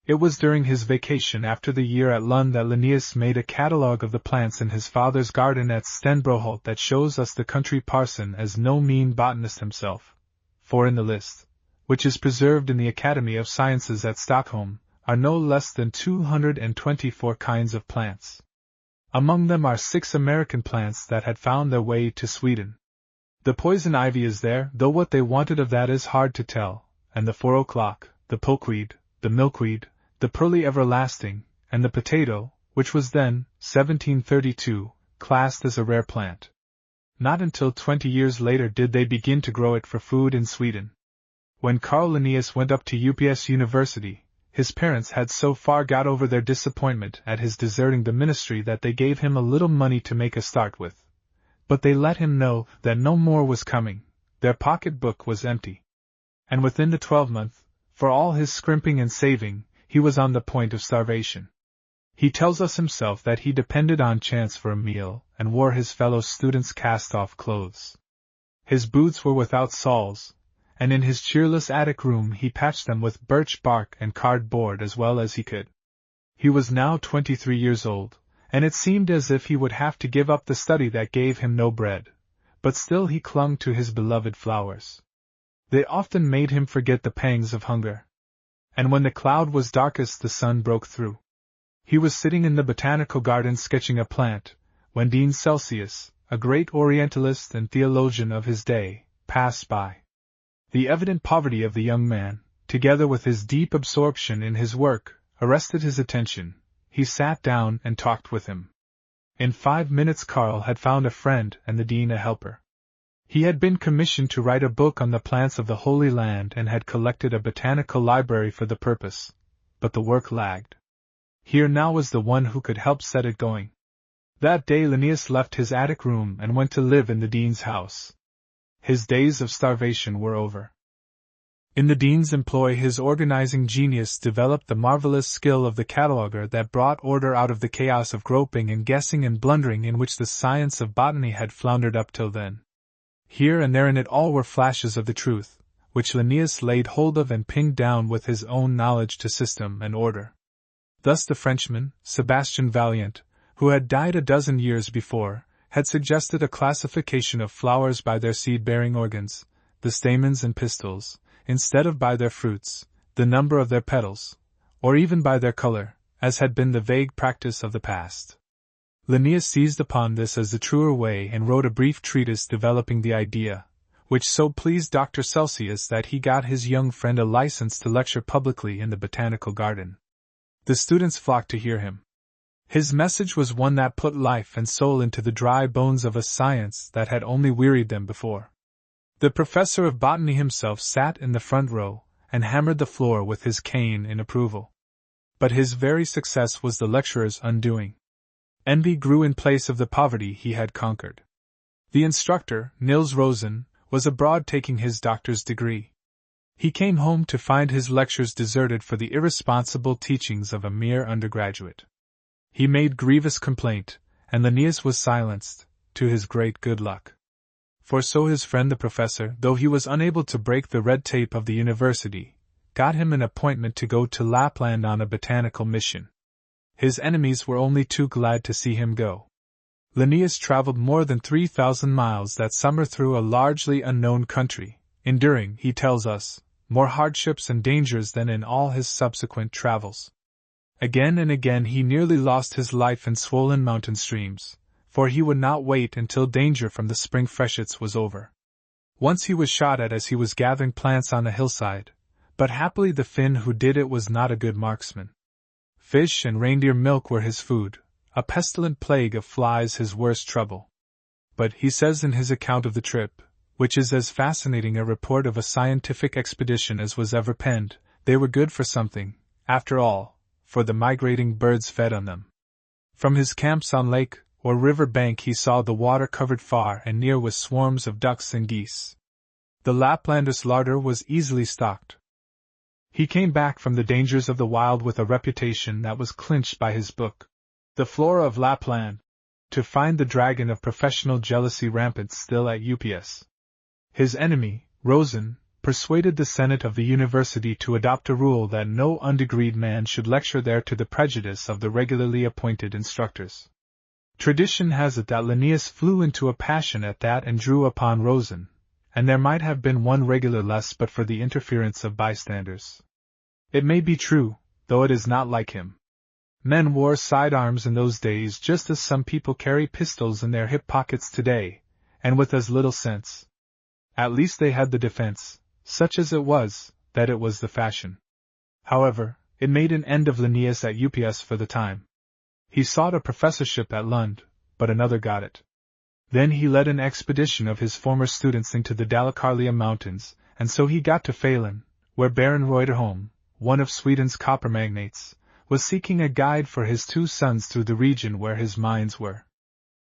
It was during his vacation after the year at Lund that Linnaeus made a catalogue of the plants in his father's garden at Stenbroholt that shows us the country parson as no mean botanist himself, for in the list, which is preserved in the Academy of Sciences at Stockholm, are no less than 224 kinds of plants. Among them are 6 American plants that had found their way to Sweden. The poison ivy is there, though what they wanted of that is hard to tell, and the 4 o'clock, the pokeweed, the milkweed, the pearly everlasting, and the potato, which was then, 1732, classed as a rare plant. Not until 20 years later did they begin to grow it for food in Sweden. When Carl Linnaeus went up to UPS University, his parents had so far got over their disappointment at his deserting the ministry that they gave him a little money to make a start with. But they let him know that no more was coming, their pocket-book was empty. And within the 12-month, for all his scrimping and saving, he was on the point of starvation. He tells us himself that he depended on chance for a meal and wore his fellow students' cast-off clothes. His boots were without soles, and in his cheerless attic room he patched them with birch bark and cardboard as well as he could. He was now 23 years old, and it seemed as if he would have to give up the study that gave him no bread, but still he clung to his beloved flowers. They often made him forget the pangs of hunger. And when the cloud was darkest the sun broke through. He was sitting in the botanical garden sketching a plant, when Dean Celsius, a great Orientalist and theologian of his day, passed by. The evident poverty of the young man, together with his deep absorption in his work, arrested his attention. He sat down and talked with him. In 5 minutes Karl had found a friend and the dean a helper. He had been commissioned to write a book on the plants of the Holy Land and had collected a botanical library for the purpose, but the work lagged. Here now was the one who could help set it going. That day Linnaeus left his attic room and went to live in the dean's house. His days of starvation were over. In the dean's employ his organizing genius developed the marvelous skill of the cataloguer that brought order out of the chaos of groping and guessing and blundering in which the science of botany had floundered up till then. Here and there in it all were flashes of the truth, which Linnaeus laid hold of and pinned down with his own knowledge to system and order. Thus the Frenchman, Sebastian Valiant, who had died a dozen years before, had suggested a classification of flowers by their seed-bearing organs, the stamens and pistils, instead of by their fruits, the number of their petals, or even by their color, as had been the vague practice of the past. Linnaeus seized upon this as the truer way and wrote a brief treatise developing the idea, which so pleased Dr. Celsius that he got his young friend a license to lecture publicly in the botanical garden. The students flocked to hear him. His message was one that put life and soul into the dry bones of a science that had only wearied them before. The professor of botany himself sat in the front row and hammered the floor with his cane in approval. But his very success was the lecturer's undoing. Envy grew in place of the poverty he had conquered. The instructor, Nils Rosen, was abroad taking his doctor's degree. He came home to find his lectures deserted for the irresponsible teachings of a mere undergraduate. He made grievous complaint, and Linnaeus was silenced, to his great good luck. For so his friend the professor, though he was unable to break the red tape of the university, got him an appointment to go to Lapland on a botanical mission. His enemies were only too glad to see him go. Linnaeus traveled more than 3,000 miles that summer through a largely unknown country, enduring, he tells us, more hardships and dangers than in all his subsequent travels. Again and again he nearly lost his life in swollen mountain streams, for he would not wait until danger from the spring freshets was over. Once he was shot at as he was gathering plants on a hillside, but happily the Finn who did it was not a good marksman. Fish and reindeer milk were his food, a pestilent plague of flies his worst trouble. But he says in his account of the trip, which is as fascinating a report of a scientific expedition as was ever penned, they were good for something, after all, for the migrating birds fed on them. From his camps on lake or river bank he saw the water covered far and near with swarms of ducks and geese. The Laplanders' larder was easily stocked. He came back from the dangers of the wild with a reputation that was clinched by his book, The Flora of Lapland, to find the dragon of professional jealousy rampant still at UPS. His enemy, Rosen, persuaded the Senate of the university to adopt a rule that no undegreed man should lecture there to the prejudice of the regularly appointed instructors. Tradition has it that Linnaeus flew into a passion at that and drew upon Rosen, and there might have been one regular less but for the interference of bystanders. It may be true, though it is not like him. Men wore sidearms in those days just as some people carry pistols in their hip pockets today, and with as little sense. At least they had the defense, such as it was, that it was the fashion. However, it made an end of Linnaeus at UPS for the time. He sought a professorship at Lund, but another got it. Then he led an expedition of his former students into the Dalecarlia Mountains, and so he got to Falun, where Baron Reuterholm, one of Sweden's copper magnates, was seeking a guide for his two sons through the region where his mines were.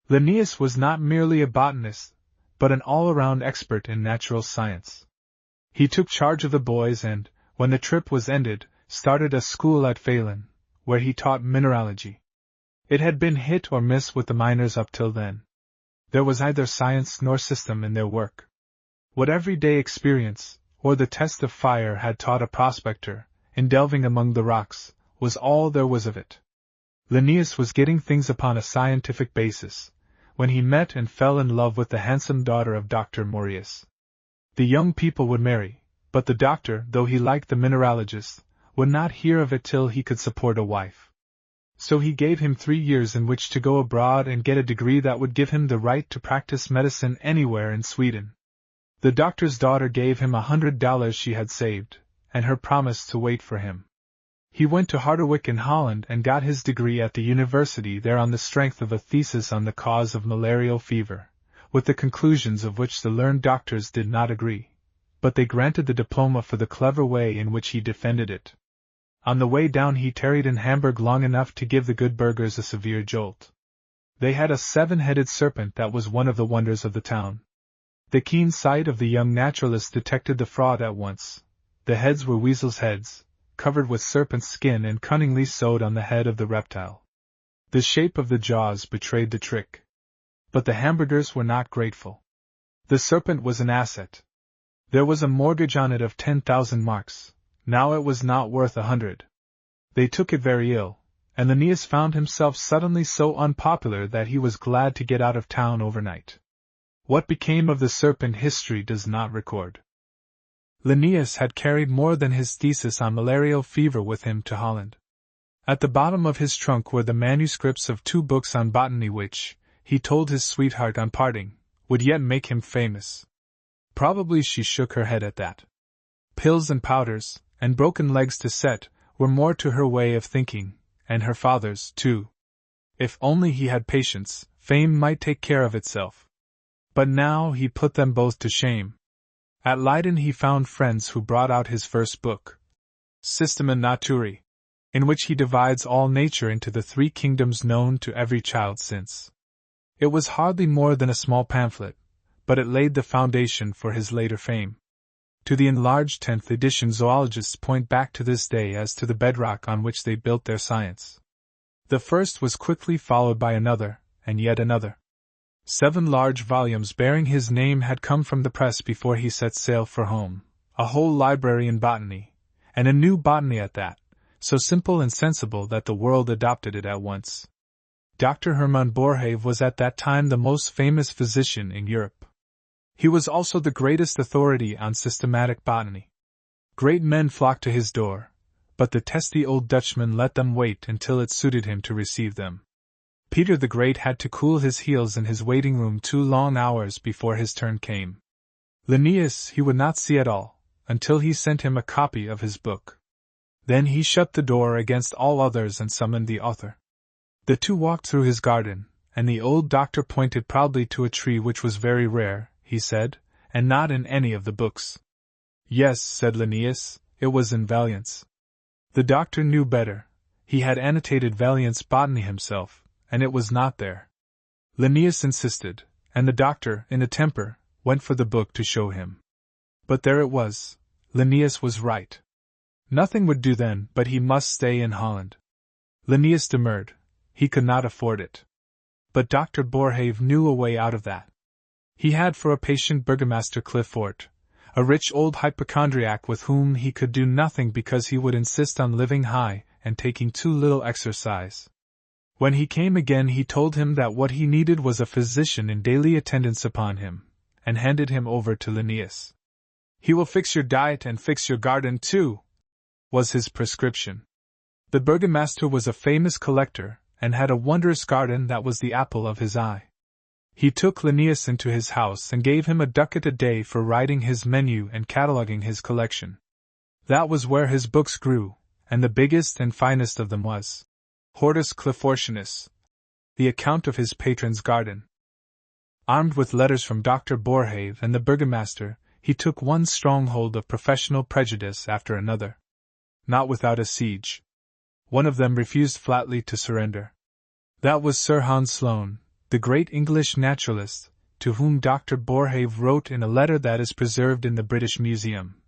Linnaeus was not merely a botanist, but an all-around expert in natural science. He took charge of the boys and, when the trip was ended, started a school at Falun, where he taught mineralogy. It had been hit or miss with the miners up till then. There was neither science nor system in their work. What everyday experience, or the test of fire had taught a prospector, in delving among the rocks, was all there was of it. Linnaeus was getting things upon a scientific basis, when he met and fell in love with the handsome daughter of Dr. Morius. The young people would marry, but the doctor, though he liked the mineralogist, would not hear of it till he could support a wife. So he gave him 3 years in which to go abroad and get a degree that would give him the right to practice medicine anywhere in Sweden. The doctor's daughter gave him $100 she had saved, and her promise to wait for him. He went to Harderwijk in Holland and got his degree at the university there on the strength of a thesis on the cause of malarial fever, with the conclusions of which the learned doctors did not agree, but they granted the diploma for the clever way in which he defended it. On the way down he tarried in Hamburg long enough to give the good burghers a severe jolt. They had a 7-headed serpent that was one of the wonders of the town. The keen sight of the young naturalist detected the fraud at once. The heads were weasels' heads, covered with serpent's skin and cunningly sewed on the head of the reptile. The shape of the jaws betrayed the trick. But the Hamburgers were not grateful. The serpent was an asset. There was a mortgage on it of 10,000 marks. Now it was not worth 100. They took it very ill, and Linnaeus found himself suddenly so unpopular that he was glad to get out of town overnight. What became of the serpent history does not record. Linnaeus had carried more than his thesis on malarial fever with him to Holland. At the bottom of his trunk were the manuscripts of 2 books on botany which, he told his sweetheart on parting, would yet make him famous. Probably she shook her head at that. Pills and powders, and broken legs to set, were more to her way of thinking, and her father's, too. If only he had patience, fame might take care of itself. But now he put them both to shame. At Leiden he found friends who brought out his first book, Systema Naturae, in which he divides all nature into the 3 kingdoms known to every child since. It was hardly more than a small pamphlet, but it laid the foundation for his later fame. To the enlarged 10th edition zoologists point back to this day as to the bedrock on which they built their science. The first was quickly followed by another, and yet another. 7 large volumes bearing his name had come from the press before he set sail for home, a whole library in botany, and a new botany at that, so simple and sensible that the world adopted it at once. Dr. Hermann Boerhaave was at that time the most famous physician in Europe. He was also the greatest authority on systematic botany. Great men flocked to his door, but the testy old Dutchman let them wait until it suited him to receive them. Peter the Great had to cool his heels in his waiting room 2 long hours before his turn came. Linnaeus he would not see at all, until he sent him a copy of his book. Then he shut the door against all others and summoned the author. The two walked through his garden, and the old doctor pointed proudly to a tree which was very rare, he said, and not in any of the books. Yes, said Linnaeus, it was in Vaillant's. The doctor knew better. He had annotated Vaillant's botany himself, and it was not there. Linnaeus insisted, and the doctor, in a temper, went for the book to show him. But there it was. Linnaeus was right. Nothing would do then, but he must stay in Holland. Linnaeus demurred. He could not afford it. But Dr. Boerhaave knew a way out of that. He had for a patient Burgomaster Clifford, a rich old hypochondriac with whom he could do nothing because he would insist on living high and taking too little exercise. When he came again he told him that what he needed was a physician in daily attendance upon him, and handed him over to Linnaeus. He will fix your diet and fix your garden too, was his prescription. The Burgomaster was a famous collector, and had a wondrous garden that was the apple of his eye. He took Linnaeus into his house and gave him a ducat a day for writing his menu and cataloguing his collection. That was where his books grew, and the biggest and finest of them was Hortus Cliffortianus, the account of his patron's garden. Armed with letters from Dr. Boerhaave and the Burgomaster, he took one stronghold of professional prejudice after another. Not without a siege. One of them refused flatly to surrender. That was Sir Hans Sloane, the great English naturalist, to whom Dr. Boerhaave wrote in a letter that is preserved in the British Museum.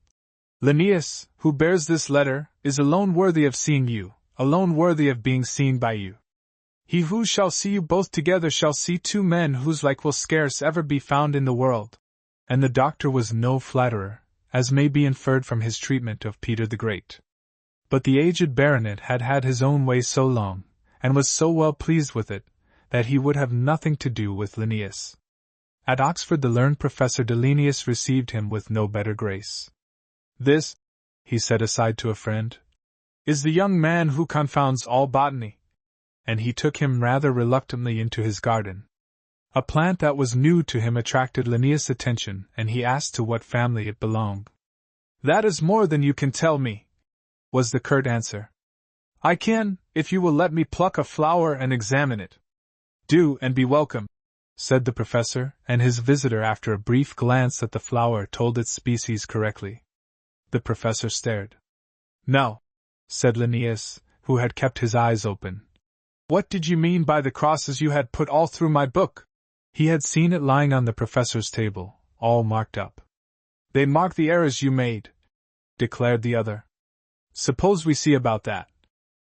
Linnaeus, who bears this letter, is alone worthy of seeing you, alone worthy of being seen by you. He who shall see you both together shall see 2 men whose like will scarce ever be found in the world. And the doctor was no flatterer, as may be inferred from his treatment of Peter the Great. But the aged baronet had had his own way so long, and was so well pleased with it, that he would have nothing to do with Linnaeus. At Oxford the learned Professor Delineus received him with no better grace. This, he said aside to a friend, is the young man who confounds all botany. And he took him rather reluctantly into his garden. A plant that was new to him attracted Linnaeus' attention, and he asked to what family it belonged. That is more than you can tell me, was the curt answer. I can, if you will let me pluck a flower and examine it. Do, and be welcome, said the professor, and his visitor after a brief glance at the flower told its species correctly. The professor stared. No, said Linnaeus, who had kept his eyes open. What did you mean by the crosses you had put all through my book? He had seen it lying on the professor's table, all marked up. They mark the errors you made, declared the other. Suppose we see about that,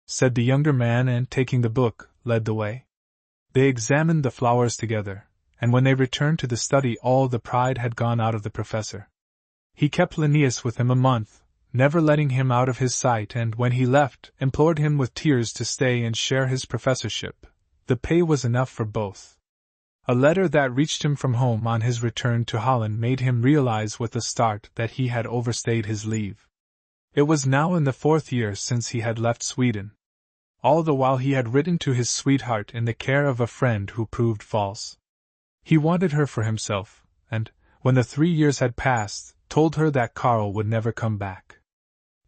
said the younger man, and taking the book, led the way. They examined the flowers together, and when they returned to the study all the pride had gone out of the professor. He kept Linnaeus with him a month, never letting him out of his sight, and when he left, implored him with tears to stay and share his professorship. The pay was enough for both. A letter that reached him from home on his return to Holland made him realize with a start that he had overstayed his leave. It was now in the 4th year since he had left Sweden. All the while he had written to his sweetheart in the care of a friend who proved false. He wanted her for himself, and, when the 3 years had passed, told her that Karl would never come back.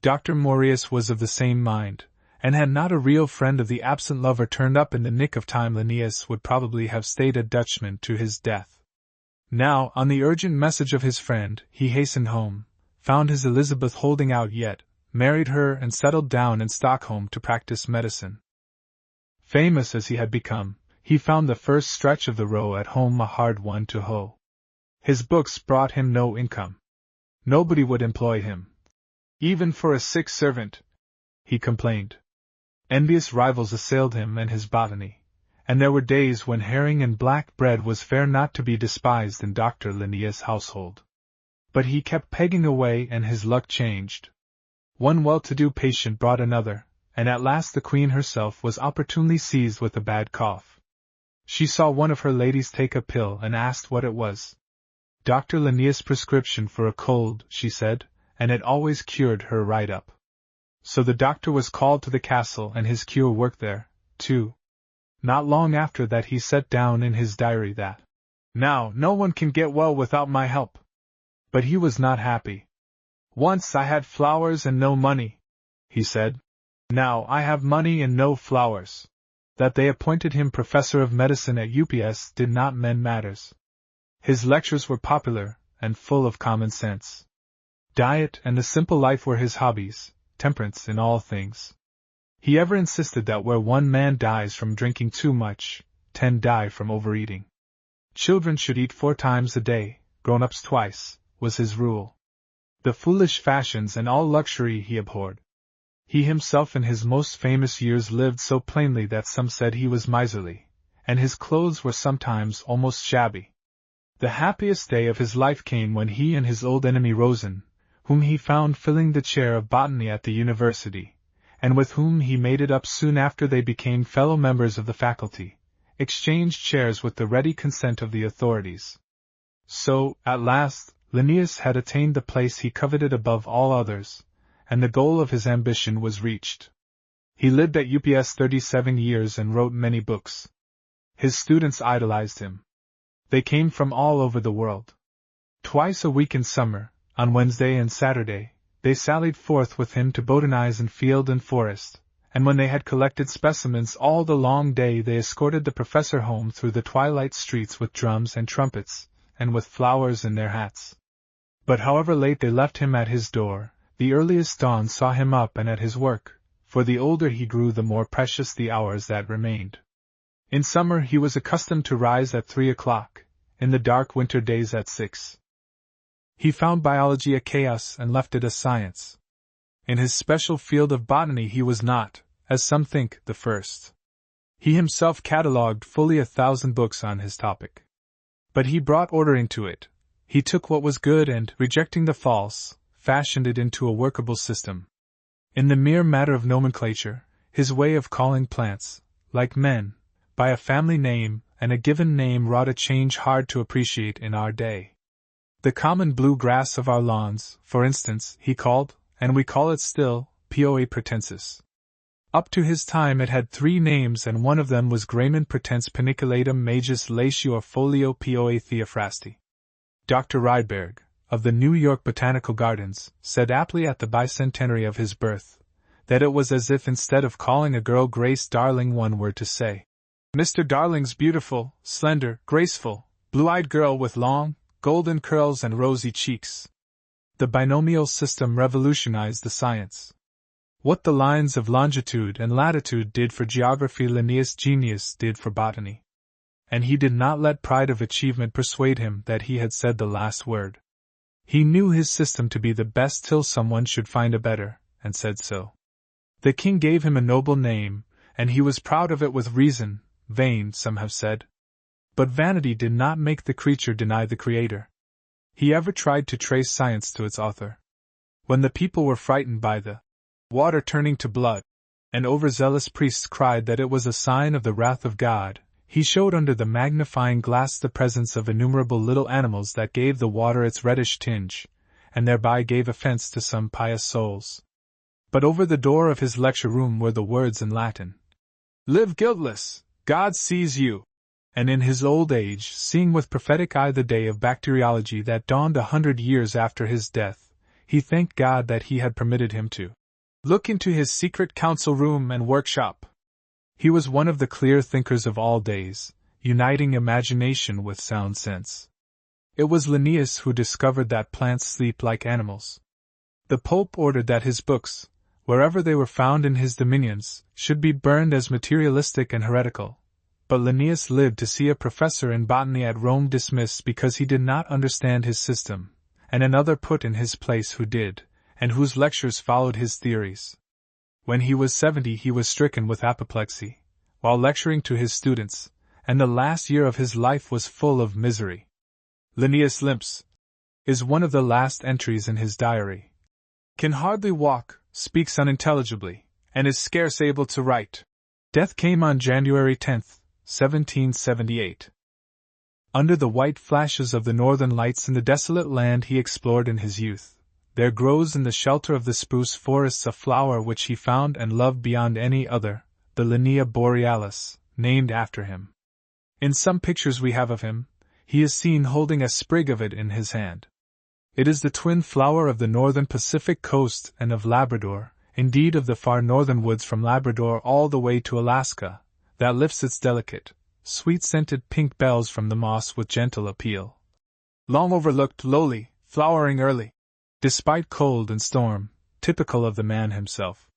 Dr. Morius was of the same mind, and had not a real friend of the absent lover turned up in the nick of time, Linnaeus would probably have stayed a Dutchman to his death. Now, on the urgent message of his friend, he hastened home, found his Elizabeth holding out yet, married her and settled down in Stockholm to practice medicine. Famous as he had become, he found the first stretch of the row at home a hard one to hoe. His books brought him no income. Nobody would employ him. Even for a sick servant, he complained. Envious rivals assailed him and his botany, and there were days when herring and black bread was fare not to be despised in Dr. Linnaeus' household. But he kept pegging away and his luck changed. One well-to-do patient brought another, and at last the Queen herself was opportunely seized with a bad cough. She saw one of her ladies take a pill and asked what it was. Dr. Linnaeus' prescription for a cold, she said, and it always cured her right up. So the doctor was called to the castle and his cure worked there, too. Not long after that he set down in his diary that, "Now no one can get well without my help." But he was not happy. "Once I had flowers and no money," he said. "Now I have money and no flowers." That they appointed him professor of medicine at UPS did not mend matters. His lectures were popular and full of common sense. Diet and the simple life were his hobbies, temperance in all things. He ever insisted that where one man dies from drinking too much, 10 die from overeating. Children should eat 4 times a day, grown-ups twice, was his rule. The foolish fashions and all luxury he abhorred. He himself in his most famous years lived so plainly that some said he was miserly, and his clothes were sometimes almost shabby. The happiest day of his life came when he and his old enemy Rosen, whom he found filling the chair of botany at the university, and with whom he made it up soon after they became fellow members of the faculty, exchanged chairs with the ready consent of the authorities. So, at last, Linnaeus had attained the place he coveted above all others, and the goal of his ambition was reached. He lived at UPS 37 years and wrote many books. His students idolized him. They came from all over the world. Twice a week in summer, on Wednesday and Saturday, they sallied forth with him to botanize in field and forest, and when they had collected specimens all the long day they escorted the professor home through the twilight streets with drums and trumpets, and with flowers in their hats. But however late they left him at his door, the earliest dawn saw him up and at his work, for the older he grew the more precious the hours that remained. In summer he was accustomed to rise at 3 o'clock, in the dark winter days at 6. He found biology a chaos and left it a science. In his special field of botany he was not, as some think, the first. He himself catalogued fully 1,000 books on his topic. But he brought order into it. He took what was good and, rejecting the false, fashioned it into a workable system. In the mere matter of nomenclature, his way of calling plants, like men, by a family name and a given name wrought a change hard to appreciate in our day. The common blue grass of our lawns, for instance, he called, and we call it still, Poa pratensis. Up to his time it had 3 names and one of them was Gramen pratense paniculatum majus laetiofolio Poa theophrasti. Dr. Rydberg, of the New York Botanical Gardens, said aptly at the bicentenary of his birth, that it was as if instead of calling a girl Grace Darling one were to say, "Mr. Darling's beautiful, slender, graceful, blue-eyed girl with long, golden curls and rosy cheeks." The binomial system revolutionized the science. What the lines of longitude and latitude did for geography Linnaeus' genius did for botany. And he did not let pride of achievement persuade him that he had said the last word. He knew his system to be the best till someone should find a better, and said so. The king gave him a noble name, and he was proud of it with reason, vain, some have said. But vanity did not make the creature deny the Creator. He ever tried to trace science to its author. When the people were frightened by the water turning to blood, and overzealous priests cried that it was a sign of the wrath of God, he showed under the magnifying glass the presence of innumerable little animals that gave the water its reddish tinge, and thereby gave offense to some pious souls. But over the door of his lecture room were the words in Latin, "Live guiltless, God sees you." And in his old age, seeing with prophetic eye the day of bacteriology that dawned 100 years after his death, he thanked God that he had permitted him to look into his secret council room and workshop. He was one of the clear thinkers of all days, uniting imagination with sound sense. It was Linnaeus who discovered that plants sleep like animals. The Pope ordered that his books, wherever they were found in his dominions, should be burned as materialistic and heretical. But Linnaeus lived to see a professor in botany at Rome dismissed because he did not understand his system, and another put in his place who did, and whose lectures followed his theories. When he was 70 he was stricken with apoplexy, while lecturing to his students, and the last year of his life was full of misery. Linnaeus limps, is one of the last entries in his diary. Can hardly walk, speaks unintelligibly, and is scarce able to write. Death came on January 10, 1778. Under the white flashes of the northern lights in the desolate land he explored in his youth, there grows in the shelter of the spruce forests a flower which he found and loved beyond any other, the Linnea borealis, named after him. In some pictures we have of him, he is seen holding a sprig of it in his hand. It is the twin flower of the northern Pacific coast and of Labrador, indeed of the far northern woods from Labrador all the way to Alaska, that lifts its delicate, sweet-scented pink bells from the moss with gentle appeal. Long overlooked, lowly, flowering early, despite cold and storm, typical of the man himself.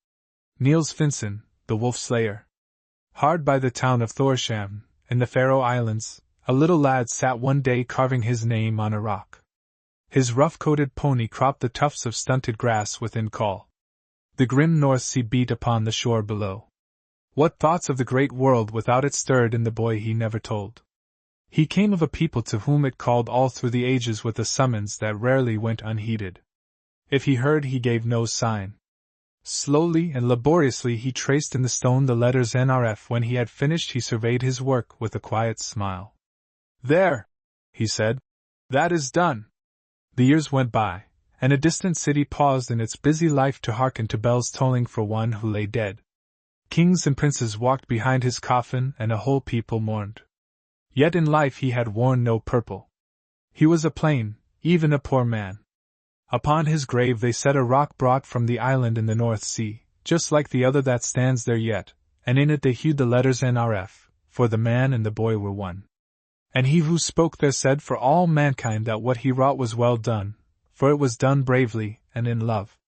Niels Finsen, the wolf slayer. Hard by the town of Thorshavn, in the Faroe Islands, a little lad sat one day carving his name on a rock. His rough-coated pony cropped the tufts of stunted grass within call. The grim North Sea beat upon the shore below. What thoughts of the great world without it stirred in the boy he never told. He came of a people to whom it called all through the ages with a summons that rarely went unheeded. If he heard he gave no sign. Slowly and laboriously he traced in the stone the letters NRF. When he had finished he surveyed his work with a quiet smile. "There," he said. "That is done." The years went by, and a distant city paused in its busy life to hearken to bells tolling for one who lay dead. Kings and princes walked behind his coffin and a whole people mourned. Yet in life he had worn no purple. He was a plain, even a poor man. Upon his grave they set a rock brought from the island in the North Sea, just like the other that stands there yet, and in it they hewed the letters NRF, for the man and the boy were one. And he who spoke there said for all mankind that what he wrought was well done, for it was done bravely and in love.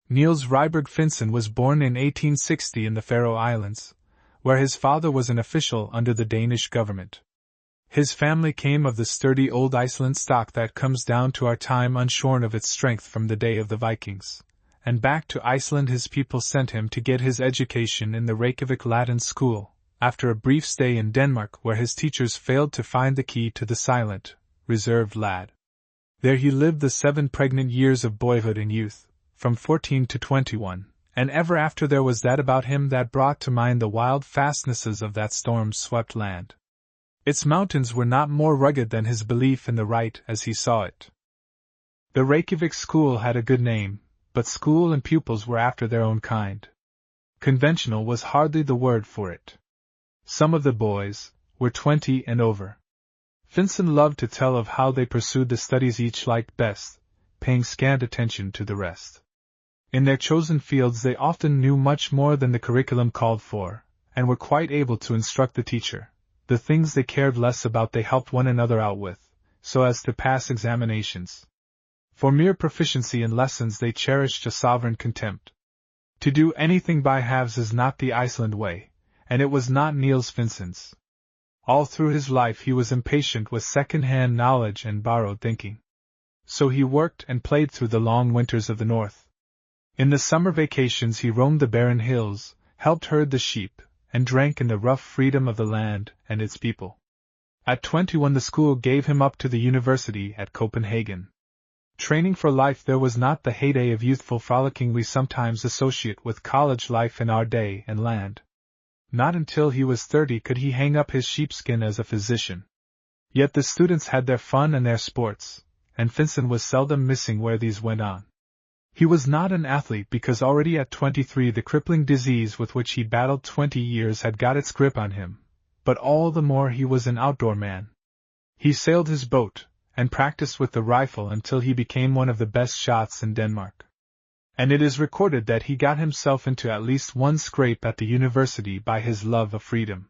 Niels Ryberg Finsen was born in 1860 in the Faroe Islands, where his father was an official under the Danish government. His family came of the sturdy old Iceland stock that comes down to our time unshorn of its strength from the day of the Vikings, and back to Iceland his people sent him to get his education in the Reykjavik Latin school, after a brief stay in Denmark where his teachers failed to find the key to the silent, reserved lad. There he lived the 7 pregnant years of boyhood and youth, from 14 to 21, and ever after there was that about him that brought to mind the wild fastnesses of that storm-swept land. Its mountains were not more rugged than his belief in the right as he saw it. The Reykjavik school had a good name, but school and pupils were after their own kind. Conventional was hardly the word for it. Some of the boys were 20 and over. Finsen loved to tell of how they pursued the studies each liked best, paying scant attention to the rest. In their chosen fields they often knew much more than the curriculum called for, and were quite able to instruct the teacher. The things they cared less about they helped one another out with, so as to pass examinations. For mere proficiency in lessons they cherished a sovereign contempt. To do anything by halves is not the Iceland way, and it was not Niels Finsen's. All through his life he was impatient with second-hand knowledge and borrowed thinking. So he worked and played through the long winters of the north. In the summer vacations he roamed the barren hills, helped herd the sheep, and drank in the rough freedom of the land and its people. At 21 the school gave him up to the university at Copenhagen. Training for life there was not the heyday of youthful frolicking we sometimes associate with college life in our day and land. Not until he was 30 could he hang up his sheepskin as a physician. Yet the students had their fun and their sports, and Finsen was seldom missing where these went on. He was not an athlete because already at 23 the crippling disease with which he battled 20 years had got its grip on him, but all the more he was an outdoor man. He sailed his boat, and practiced with the rifle until he became one of the best shots in Denmark. And it is recorded that he got himself into at least one scrape at the university by his love of freedom.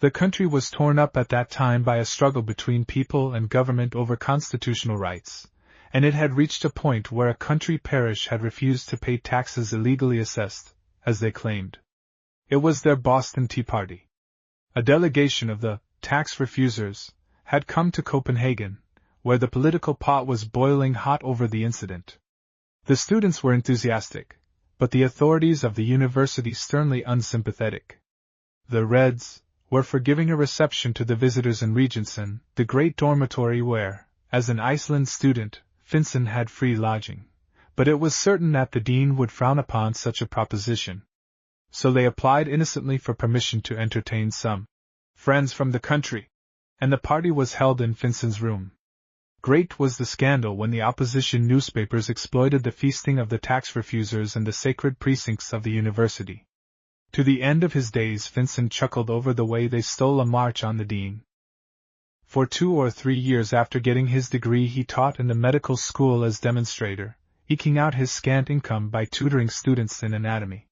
The country was torn up at that time by a struggle between people and government over constitutional rights, and it had reached a point where a country parish had refused to pay taxes illegally assessed, as they claimed. It was their Boston Tea Party. A delegation of the tax refusers had come to Copenhagen, where the political pot was boiling hot over the incident. The students were enthusiastic, but the authorities of the university sternly unsympathetic. The Reds were for giving a reception to the visitors in Regensen, the great dormitory where, as an Iceland student, Finsen had free lodging, but it was certain that the dean would frown upon such a proposition. So they applied innocently for permission to entertain some friends from the country, and the party was held in Finsen's room. Great was the scandal when the opposition newspapers exploited the feasting of the tax refusers in the sacred precincts of the university. To the end of his days Finsen chuckled over the way they stole a march on the dean. For 2 or 3 years after getting his degree he taught in the medical school as demonstrator, eking out his scant income by tutoring students in anatomy.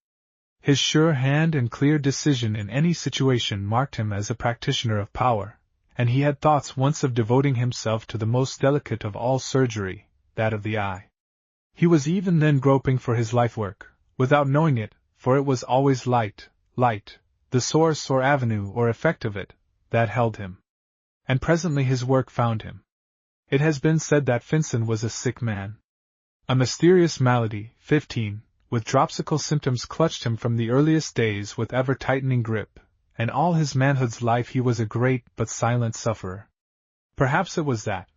His sure hand and clear decision in any situation marked him as a practitioner of power, and he had thoughts once of devoting himself to the most delicate of all surgery, that of the eye. He was even then groping for his life work, without knowing it, for it was always light, the source or avenue or effect of it, that held him. And presently his work found him. It has been said that Finsen was a sick man. A mysterious malady, 15, with dropsical symptoms clutched him from the earliest days with ever-tightening grip, and all his manhood's life he was a great but silent sufferer. Perhaps it was that.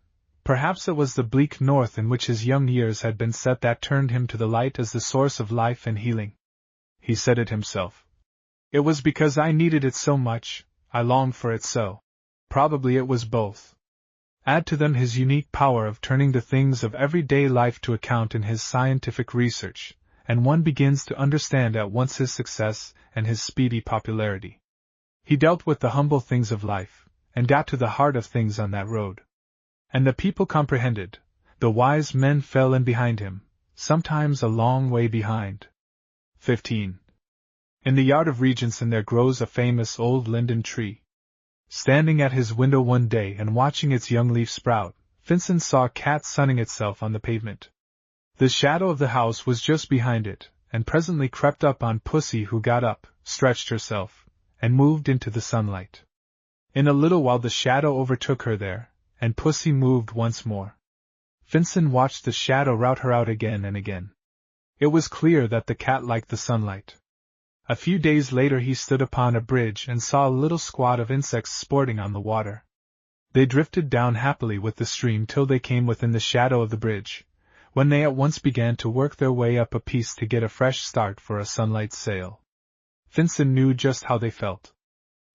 Perhaps it was the bleak north in which his young years had been set that turned him to the light as the source of life and healing. He said it himself. It was because I needed it so much, I longed for it so. Probably it was both. Add to them his unique power of turning the things of everyday life to account in his scientific research, and one begins to understand at once his success and his speedy popularity. He dealt with the humble things of life, and got to the heart of things on that road. And the people comprehended, the wise men fell in behind him, sometimes a long way behind. 15. In the yard of Regensen there grows a famous old linden tree. Standing at his window one day and watching its young leaf sprout, Finsen saw a cat sunning itself on the pavement. The shadow of the house was just behind it, and presently crept up on Pussy, who got up, stretched herself, and moved into the sunlight. In a little while the shadow overtook her there, and Pussy moved once more. Finsen watched the shadow rout her out again and again. It was clear that the cat liked the sunlight. A few days later he stood upon a bridge and saw a little squad of insects sporting on the water. They drifted down happily with the stream till they came within the shadow of the bridge, when they at once began to work their way up a piece to get a fresh start for a sunlight sail. Finsen knew just how they felt.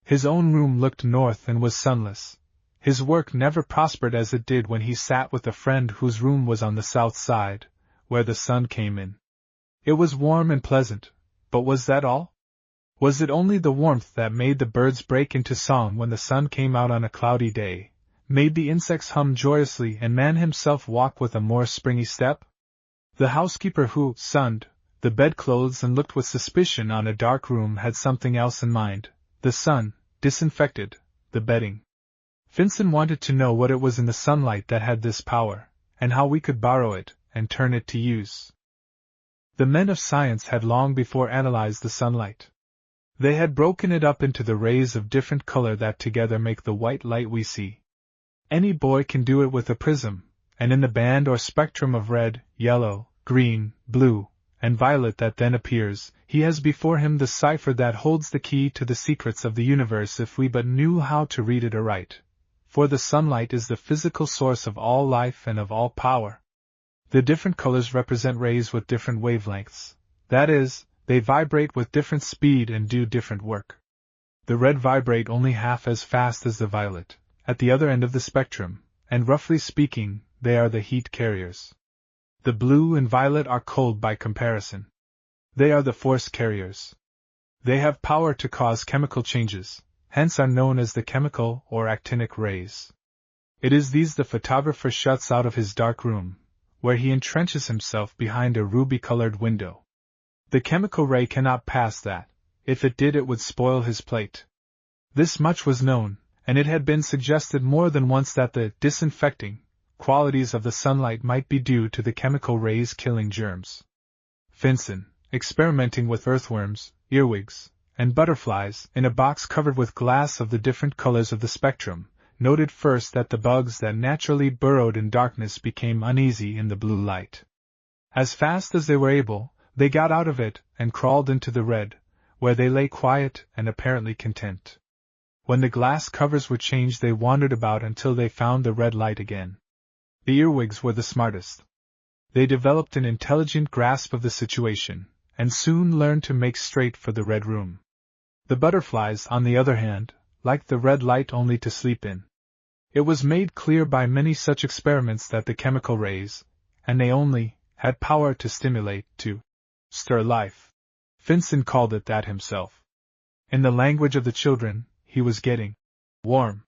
His own room looked north and was sunless. His work never prospered as it did when he sat with a friend whose room was on the south side, where the sun came in. It was warm and pleasant, but was that all? Was it only the warmth that made the birds break into song when the sun came out on a cloudy day, made the insects hum joyously and man himself walk with a more springy step? The housekeeper who sunned the bedclothes and looked with suspicion on a dark room had something else in mind. The sun disinfected the bedding. Finsen wanted to know what it was in the sunlight that had this power, and how we could borrow it and turn it to use. The men of science had long before analyzed the sunlight. They had broken it up into the rays of different color that together make the white light we see. Any boy can do it with a prism, and in the band or spectrum of red, yellow, green, blue, and violet that then appears, he has before him the cipher that holds the key to the secrets of the universe if we but knew how to read it aright. For the sunlight is the physical source of all life and of all power. The different colors represent rays with different wavelengths. That is, they vibrate with different speed and do different work. The red vibrate only half as fast as the violet, at the other end of the spectrum, and roughly speaking, they are the heat carriers. The blue and violet are cold by comparison. They are the force carriers. They have power to cause chemical changes, hence are known as the chemical or actinic rays. It is these the photographer shuts out of his dark room, where he entrenches himself behind a ruby-colored window. The chemical ray cannot pass that. If it did it would spoil his plate. This much was known, and it had been suggested more than once that the disinfecting qualities of the sunlight might be due to the chemical rays killing germs. Finsen, experimenting with earthworms, earwigs, and butterflies in a box covered with glass of the different colors of the spectrum, noted first that the bugs that naturally burrowed in darkness became uneasy in the blue light. As fast as they were able, They got out of it and crawled into the red, where they lay quiet and apparently content. When the glass covers were changed, they wandered about until they found the red light again. The earwigs were the smartest. They developed an intelligent grasp of the situation, and soon learned to make straight for the red room. The butterflies, on the other hand, liked the red light only to sleep in. It was made clear by many such experiments that the chemical rays, and they only, had power to stimulate, to stir life. Finson called it that himself. In the language of the children, he was getting warm.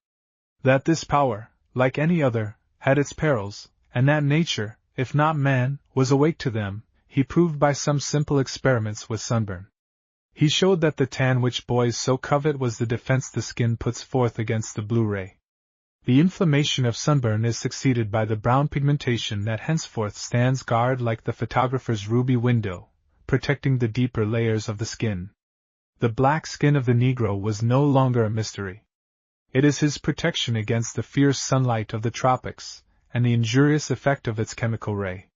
That this power, like any other, had its perils, and that nature, if not man, was awake to them, he proved by some simple experiments with sunburn. He showed that the tan which boys so covet was the defense the skin puts forth against the blue ray. The inflammation of sunburn is succeeded by the brown pigmentation that henceforth stands guard like the photographer's ruby window, protecting the deeper layers of the skin. The black skin of the Negro was no longer a mystery. It is his protection against the fierce sunlight of the tropics, and the injurious effect of its chemical ray.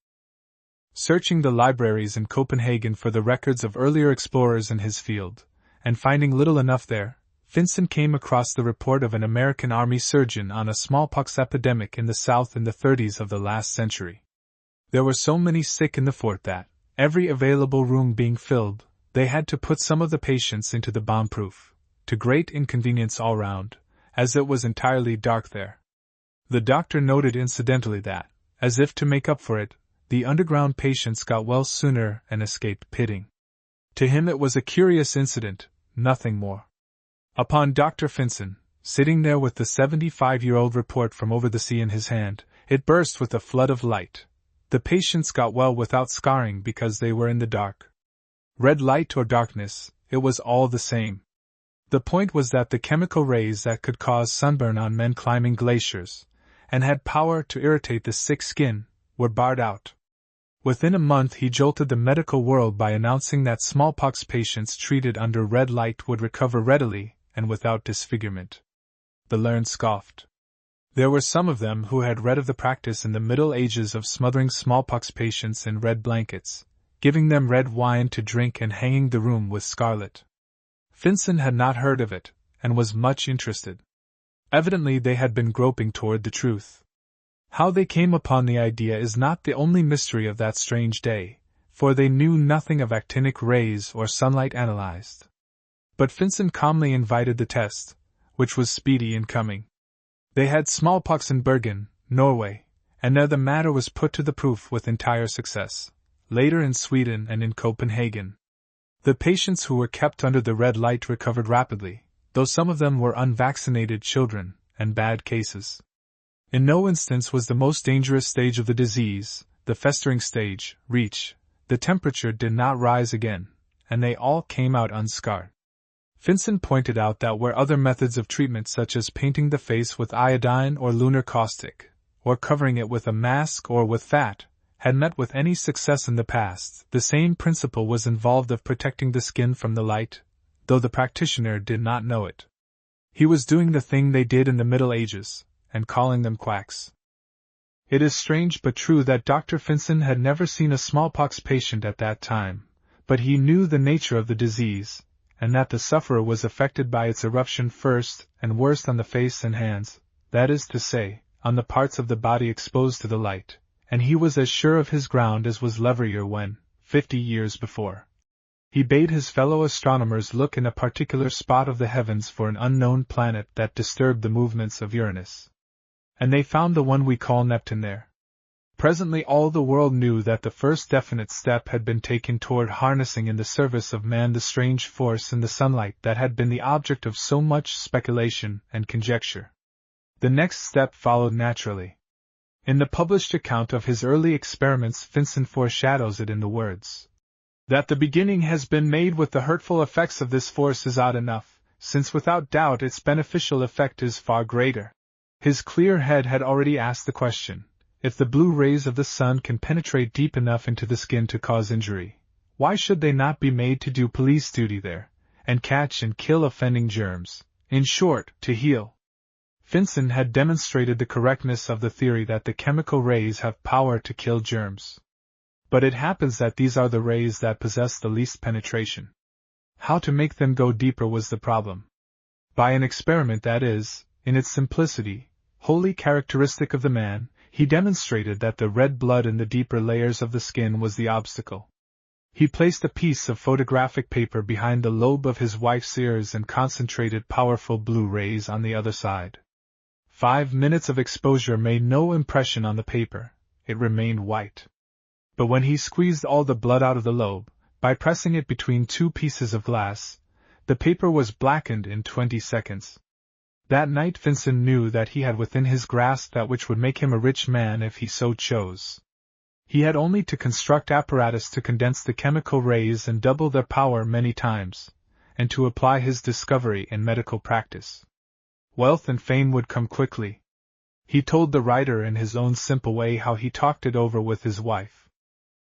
Searching the libraries in Copenhagen for the records of earlier explorers in his field, and finding little enough there, Finson came across the report of an American army surgeon on a smallpox epidemic in the South in the 30s of the last century. There were so many sick in the fort that, every available room being filled, they had to put some of the patients into the bomb-proof, to great inconvenience all round, as it was entirely dark there. The doctor noted incidentally that, as if to make up for it, the underground patients got well sooner and escaped pitting. To him it was a curious incident, nothing more. Upon Dr. Finson, sitting there with the 75-year-old report from over the sea in his hand, it burst with a flood of light. The patients got well without scarring because they were in the dark. Red light or darkness, it was all the same. The point was that the chemical rays that could cause sunburn on men climbing glaciers, and had power to irritate the sick skin, were barred out. Within a month he jolted the medical world by announcing that smallpox patients treated under red light would recover readily and without disfigurement. The learned scoffed. There were some of them who had read of the practice in the Middle Ages of smothering smallpox patients in red blankets, giving them red wine to drink and hanging the room with scarlet. Finson had not heard of it, and was much interested. Evidently they had been groping toward the truth. How they came upon the idea is not the only mystery of that strange day, for they knew nothing of actinic rays or sunlight analyzed. But Finson calmly invited the test, which was speedy in coming. They had smallpox in Bergen, Norway, and there the matter was put to the proof with entire success, later in Sweden and in Copenhagen. The patients who were kept under the red light recovered rapidly, though some of them were unvaccinated children, and bad cases. In no instance was the most dangerous stage of the disease, the festering stage, reached. The temperature did not rise again, and they all came out unscarred. Finson pointed out that where other methods of treatment such as painting the face with iodine or lunar caustic, or covering it with a mask or with fat, had met with any success in the past, the same principle was involved of protecting the skin from the light, though the practitioner did not know it. He was doing the thing they did in the Middle Ages, and calling them quacks. It is strange but true that Dr. Finson had never seen a smallpox patient at that time, but he knew the nature of the disease, and that the sufferer was affected by its eruption first and worst on the face and hands, that is to say, on the parts of the body exposed to the light, and he was as sure of his ground as was Leverrier when, 50 years before, he bade his fellow astronomers look in a particular spot of the heavens for an unknown planet that disturbed the movements of Uranus. And they found the one we call Neptune there. Presently all the world knew that the first definite step had been taken toward harnessing in the service of man the strange force in the sunlight that had been the object of so much speculation and conjecture. The next step followed naturally. In the published account of his early experiments Finson foreshadows it in the words, "That the beginning has been made with the hurtful effects of this force is odd enough, since without doubt its beneficial effect is far greater." His clear head had already asked the question, if the blue rays of the sun can penetrate deep enough into the skin to cause injury, why should they not be made to do police duty there, and catch and kill offending germs, in short, to heal? Finson had demonstrated the correctness of the theory that the chemical rays have power to kill germs. But it happens that these are the rays that possess the least penetration. How to make them go deeper was the problem. By an experiment that is, in its simplicity, wholly characteristic of the man, he demonstrated that the red blood in the deeper layers of the skin was the obstacle. He placed a piece of photographic paper behind the lobe of his wife's ears and concentrated powerful blue rays on the other side. 5 minutes of exposure made no impression on the paper, it remained white. But when he squeezed all the blood out of the lobe, by pressing it between 2 pieces of glass, the paper was blackened in 20 seconds. That night Vincent knew that he had within his grasp that which would make him a rich man if he so chose. He had only to construct apparatus to condense the chemical rays and double their power many times, and to apply his discovery in medical practice. Wealth and fame would come quickly. He told the writer in his own simple way how he talked it over with his wife.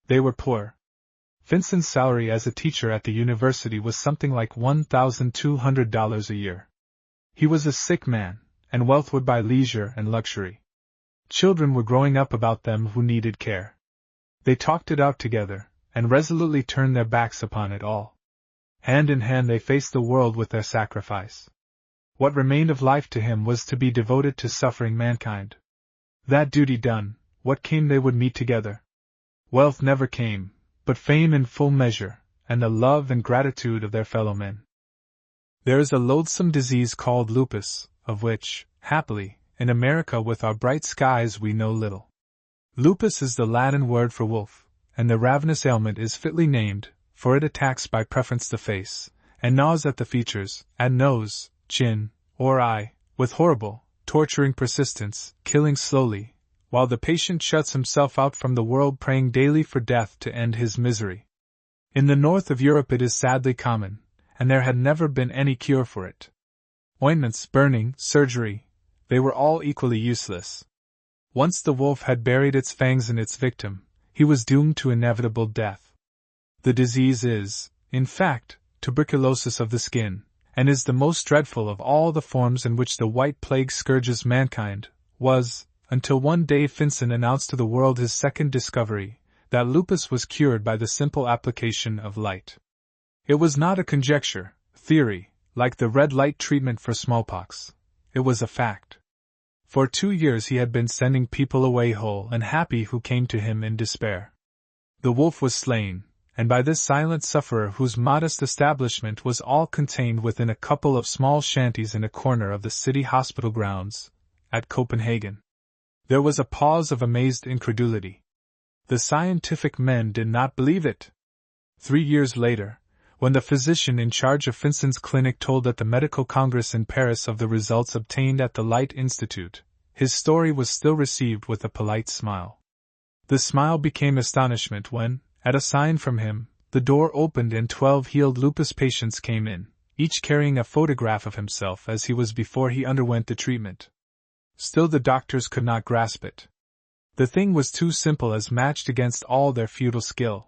They were poor. Vincent's salary as a teacher at the university was something like $1,200 a year. He was a sick man, and wealth would buy leisure and luxury. Children were growing up about them who needed care. They talked it out together, and resolutely turned their backs upon it all. Hand in hand they faced the world with their sacrifice. What remained of life to him was to be devoted to suffering mankind. That duty done, what came they would meet together. Wealth never came, but fame in full measure, and the love and gratitude of their fellow men. There is a loathsome disease called lupus, of which, happily, in America with our bright skies we know little. Lupus is the Latin word for wolf, and the ravenous ailment is fitly named, for it attacks by preference the face, and gnaws at the features, at nose, chin, or eye, with horrible, torturing persistence, killing slowly, while the patient shuts himself out from the world praying daily for death to end his misery. In the north of Europe it is sadly common, and there had never been any cure for it. Ointments, burning, surgery, they were all equally useless. Once the wolf had buried its fangs in its victim, he was doomed to inevitable death. The disease is, in fact, tuberculosis of the skin, and is the most dreadful of all the forms in which the white plague scourges mankind, was, until one day Vincent announced to the world his second discovery, that lupus was cured by the simple application of light. It was not a conjecture, theory, like the red light treatment for smallpox. It was a fact. For 2 years he had been sending people away whole and happy who came to him in despair. The wolf was slain, and by this silent sufferer whose modest establishment was all contained within a couple of small shanties in a corner of the city hospital grounds, at Copenhagen. There was a pause of amazed incredulity. The scientific men did not believe it. 3 years later, when the physician in charge of Vincent's clinic told at the medical congress in Paris of the results obtained at the Light Institute, his story was still received with a polite smile. The smile became astonishment when, at a sign from him, the door opened and 12 healed lupus patients came in, each carrying a photograph of himself as he was before he underwent the treatment. Still the doctors could not grasp it. The thing was too simple as matched against all their futile skill.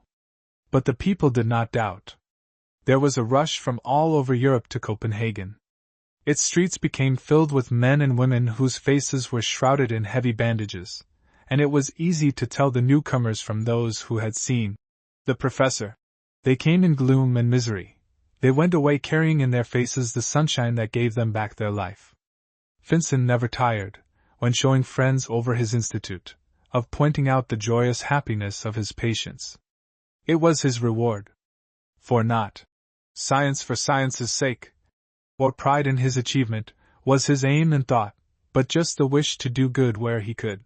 But the people did not doubt. There was a rush from all over Europe to Copenhagen. Its streets became filled with men and women whose faces were shrouded in heavy bandages, and it was easy to tell the newcomers from those who had seen the professor. They came in gloom and misery. They went away carrying in their faces the sunshine that gave them back their life. Vincent never tired, when showing friends over his institute, of pointing out the joyous happiness of his patients. It was his reward. For not science for science's sake, or pride in his achievement, was his aim and thought, but just the wish to do good where he could.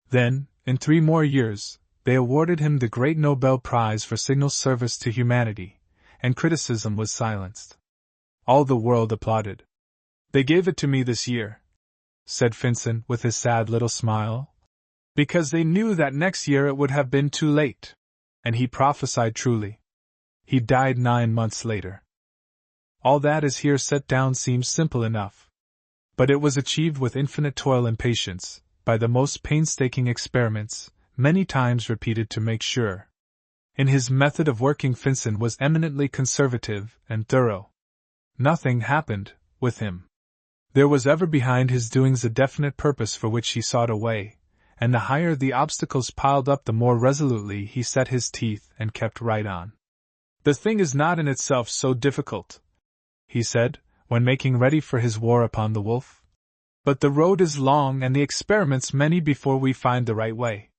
Then, in 3 more years, they awarded him the great Nobel Prize for signal service to humanity, and criticism was silenced. All the world applauded. "They gave it to me this year," said Vincent with his sad little smile, "because they knew that next year it would have been too late." And he prophesied truly. He died 9 months later. All that is here set down seems simple enough. But it was achieved with infinite toil and patience, by the most painstaking experiments, many times repeated to make sure. In his method of working Vincent was eminently conservative and thorough. Nothing happened, with him. There was ever behind his doings a definite purpose for which he sought a way, and the higher the obstacles piled up the more resolutely he set his teeth and kept right on. "The thing is not in itself so difficult," he said, when making ready for his war upon the wolf. "But the road is long and the experiments many before we find the right way."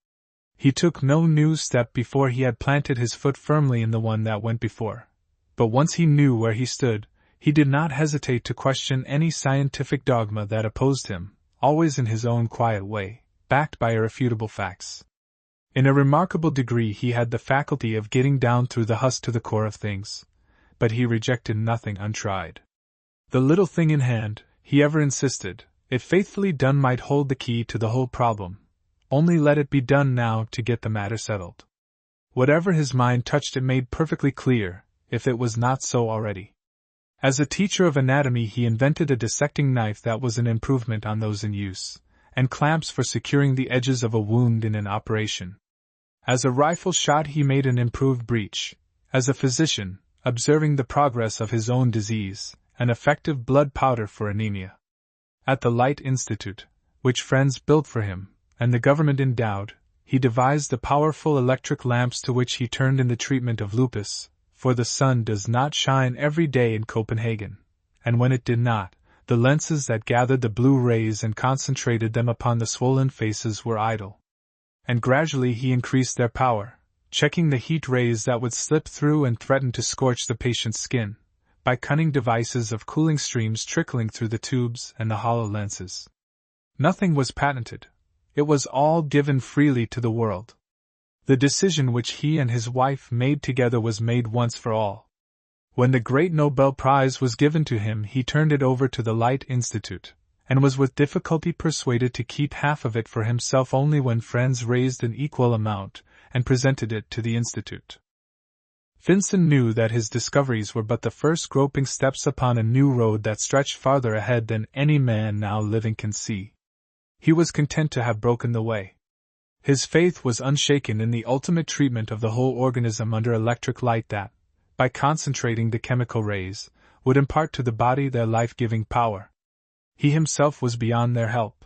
He took no new step before he had planted his foot firmly in the one that went before. But once he knew where he stood, he did not hesitate to question any scientific dogma that opposed him, always in his own quiet way, backed by irrefutable facts. In a remarkable degree he had the faculty of getting down through the husk to the core of things, but he rejected nothing untried. The little thing in hand, he ever insisted, if faithfully done might hold the key to the whole problem. Only let it be done now to get the matter settled. Whatever his mind touched it made perfectly clear, if it was not so already. As a teacher of anatomy he invented a dissecting knife that was an improvement on those in use, and clamps for securing the edges of a wound in an operation. As a rifle shot he made an improved breech. As a physician, observing the progress of his own disease, an effective blood powder for anemia. At the Light Institute, which friends built for him, and the government endowed, he devised the powerful electric lamps to which he turned in the treatment of lupus, for the sun does not shine every day in Copenhagen, and when it did not, the lenses that gathered the blue rays and concentrated them upon the swollen faces were idle. And gradually he increased their power, checking the heat rays that would slip through and threaten to scorch the patient's skin, by cunning devices of cooling streams trickling through the tubes and the hollow lenses. Nothing was patented. It was all given freely to the world. The decision which he and his wife made together was made once for all. When the great Nobel Prize was given to him he turned it over to the Light Institute, and was with difficulty persuaded to keep half of it for himself only when friends raised an equal amount and presented it to the Institute. Finson knew that his discoveries were but the first groping steps upon a new road that stretched farther ahead than any man now living can see. He was content to have broken the way. His faith was unshaken in the ultimate treatment of the whole organism under electric light that, by concentrating the chemical rays, would impart to the body their life-giving power. He himself was beyond their help.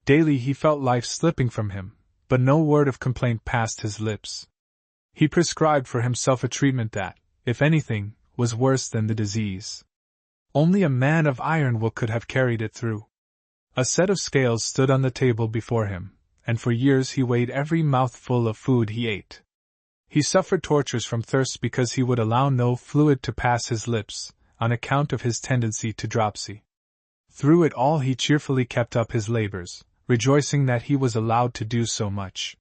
Daily he felt life slipping from him, but no word of complaint passed his lips. He prescribed for himself a treatment that, if anything, was worse than the disease. Only a man of iron will could have carried it through. A set of scales stood on the table before him, and for years he weighed every mouthful of food he ate. He suffered tortures from thirst because he would allow no fluid to pass his lips, on account of his tendency to dropsy. Through it all he cheerfully kept up his labors, rejoicing that he was allowed to do so much.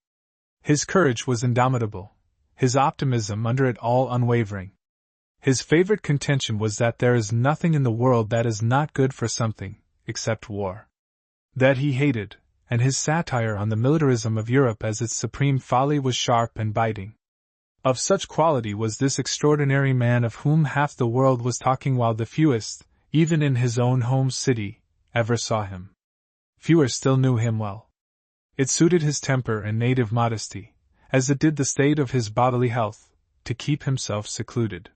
His courage was indomitable, his optimism under it all unwavering. His favorite contention was that there is nothing in the world that is not good for something, except war. That he hated, and his satire on the militarism of Europe as its supreme folly was sharp and biting. Of such quality was this extraordinary man of whom half the world was talking while the fewest, even in his own home city, ever saw him. Fewer still knew him well. It suited his temper and native modesty, as it did the state of his bodily health, to keep himself secluded.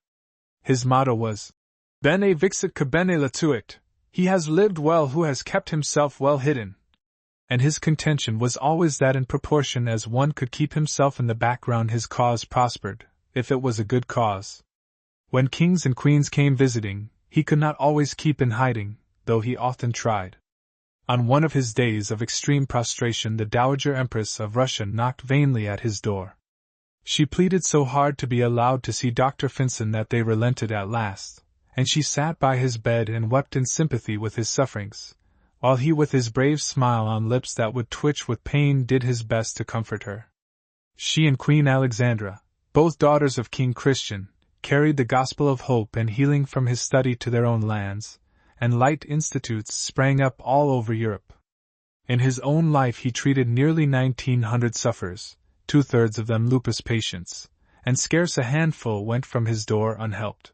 His motto was, Bene vixit que bene latuit, he has lived well who has kept himself well hidden. And his contention was always that in proportion as one could keep himself in the background his cause prospered, if it was a good cause. When kings and queens came visiting, he could not always keep in hiding, though he often tried. On one of his days of extreme prostration the Dowager Empress of Russia knocked vainly at his door. She pleaded so hard to be allowed to see Dr. Finson that they relented at last, and she sat by his bed and wept in sympathy with his sufferings, while he with his brave smile on lips that would twitch with pain did his best to comfort her. She and Queen Alexandra, both daughters of King Christian, carried the gospel of hope and healing from his study to their own lands, and Light Institutes sprang up all over Europe. In his own life he treated nearly 1,900 sufferers, 2/3 of them lupus patients, and scarce a handful went from his door unhelped.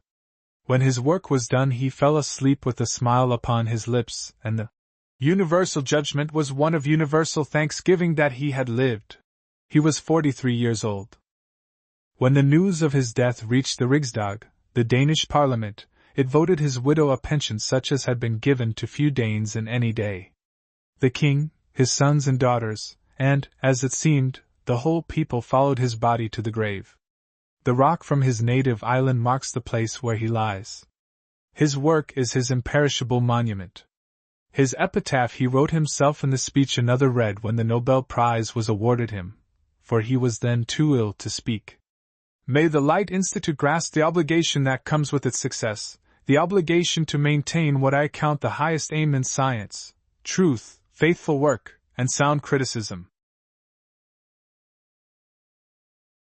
When his work was done he fell asleep with a smile upon his lips, and the universal judgment was one of universal thanksgiving that he had lived. He was 43 years old. When the news of his death reached the Riksdag, the Danish parliament, it voted his widow a pension such as had been given to few Danes in any day. The king, his sons and daughters, and, as it seemed, the whole people followed his body to the grave. The rock from his native island marks the place where he lies. His work is his imperishable monument. His epitaph he wrote himself in the speech another read when the Nobel Prize was awarded him, for he was then too ill to speak. May the Light Institute grasp the obligation that comes with its success, the obligation to maintain what I count the highest aim in science: truth, faithful work, and sound criticism.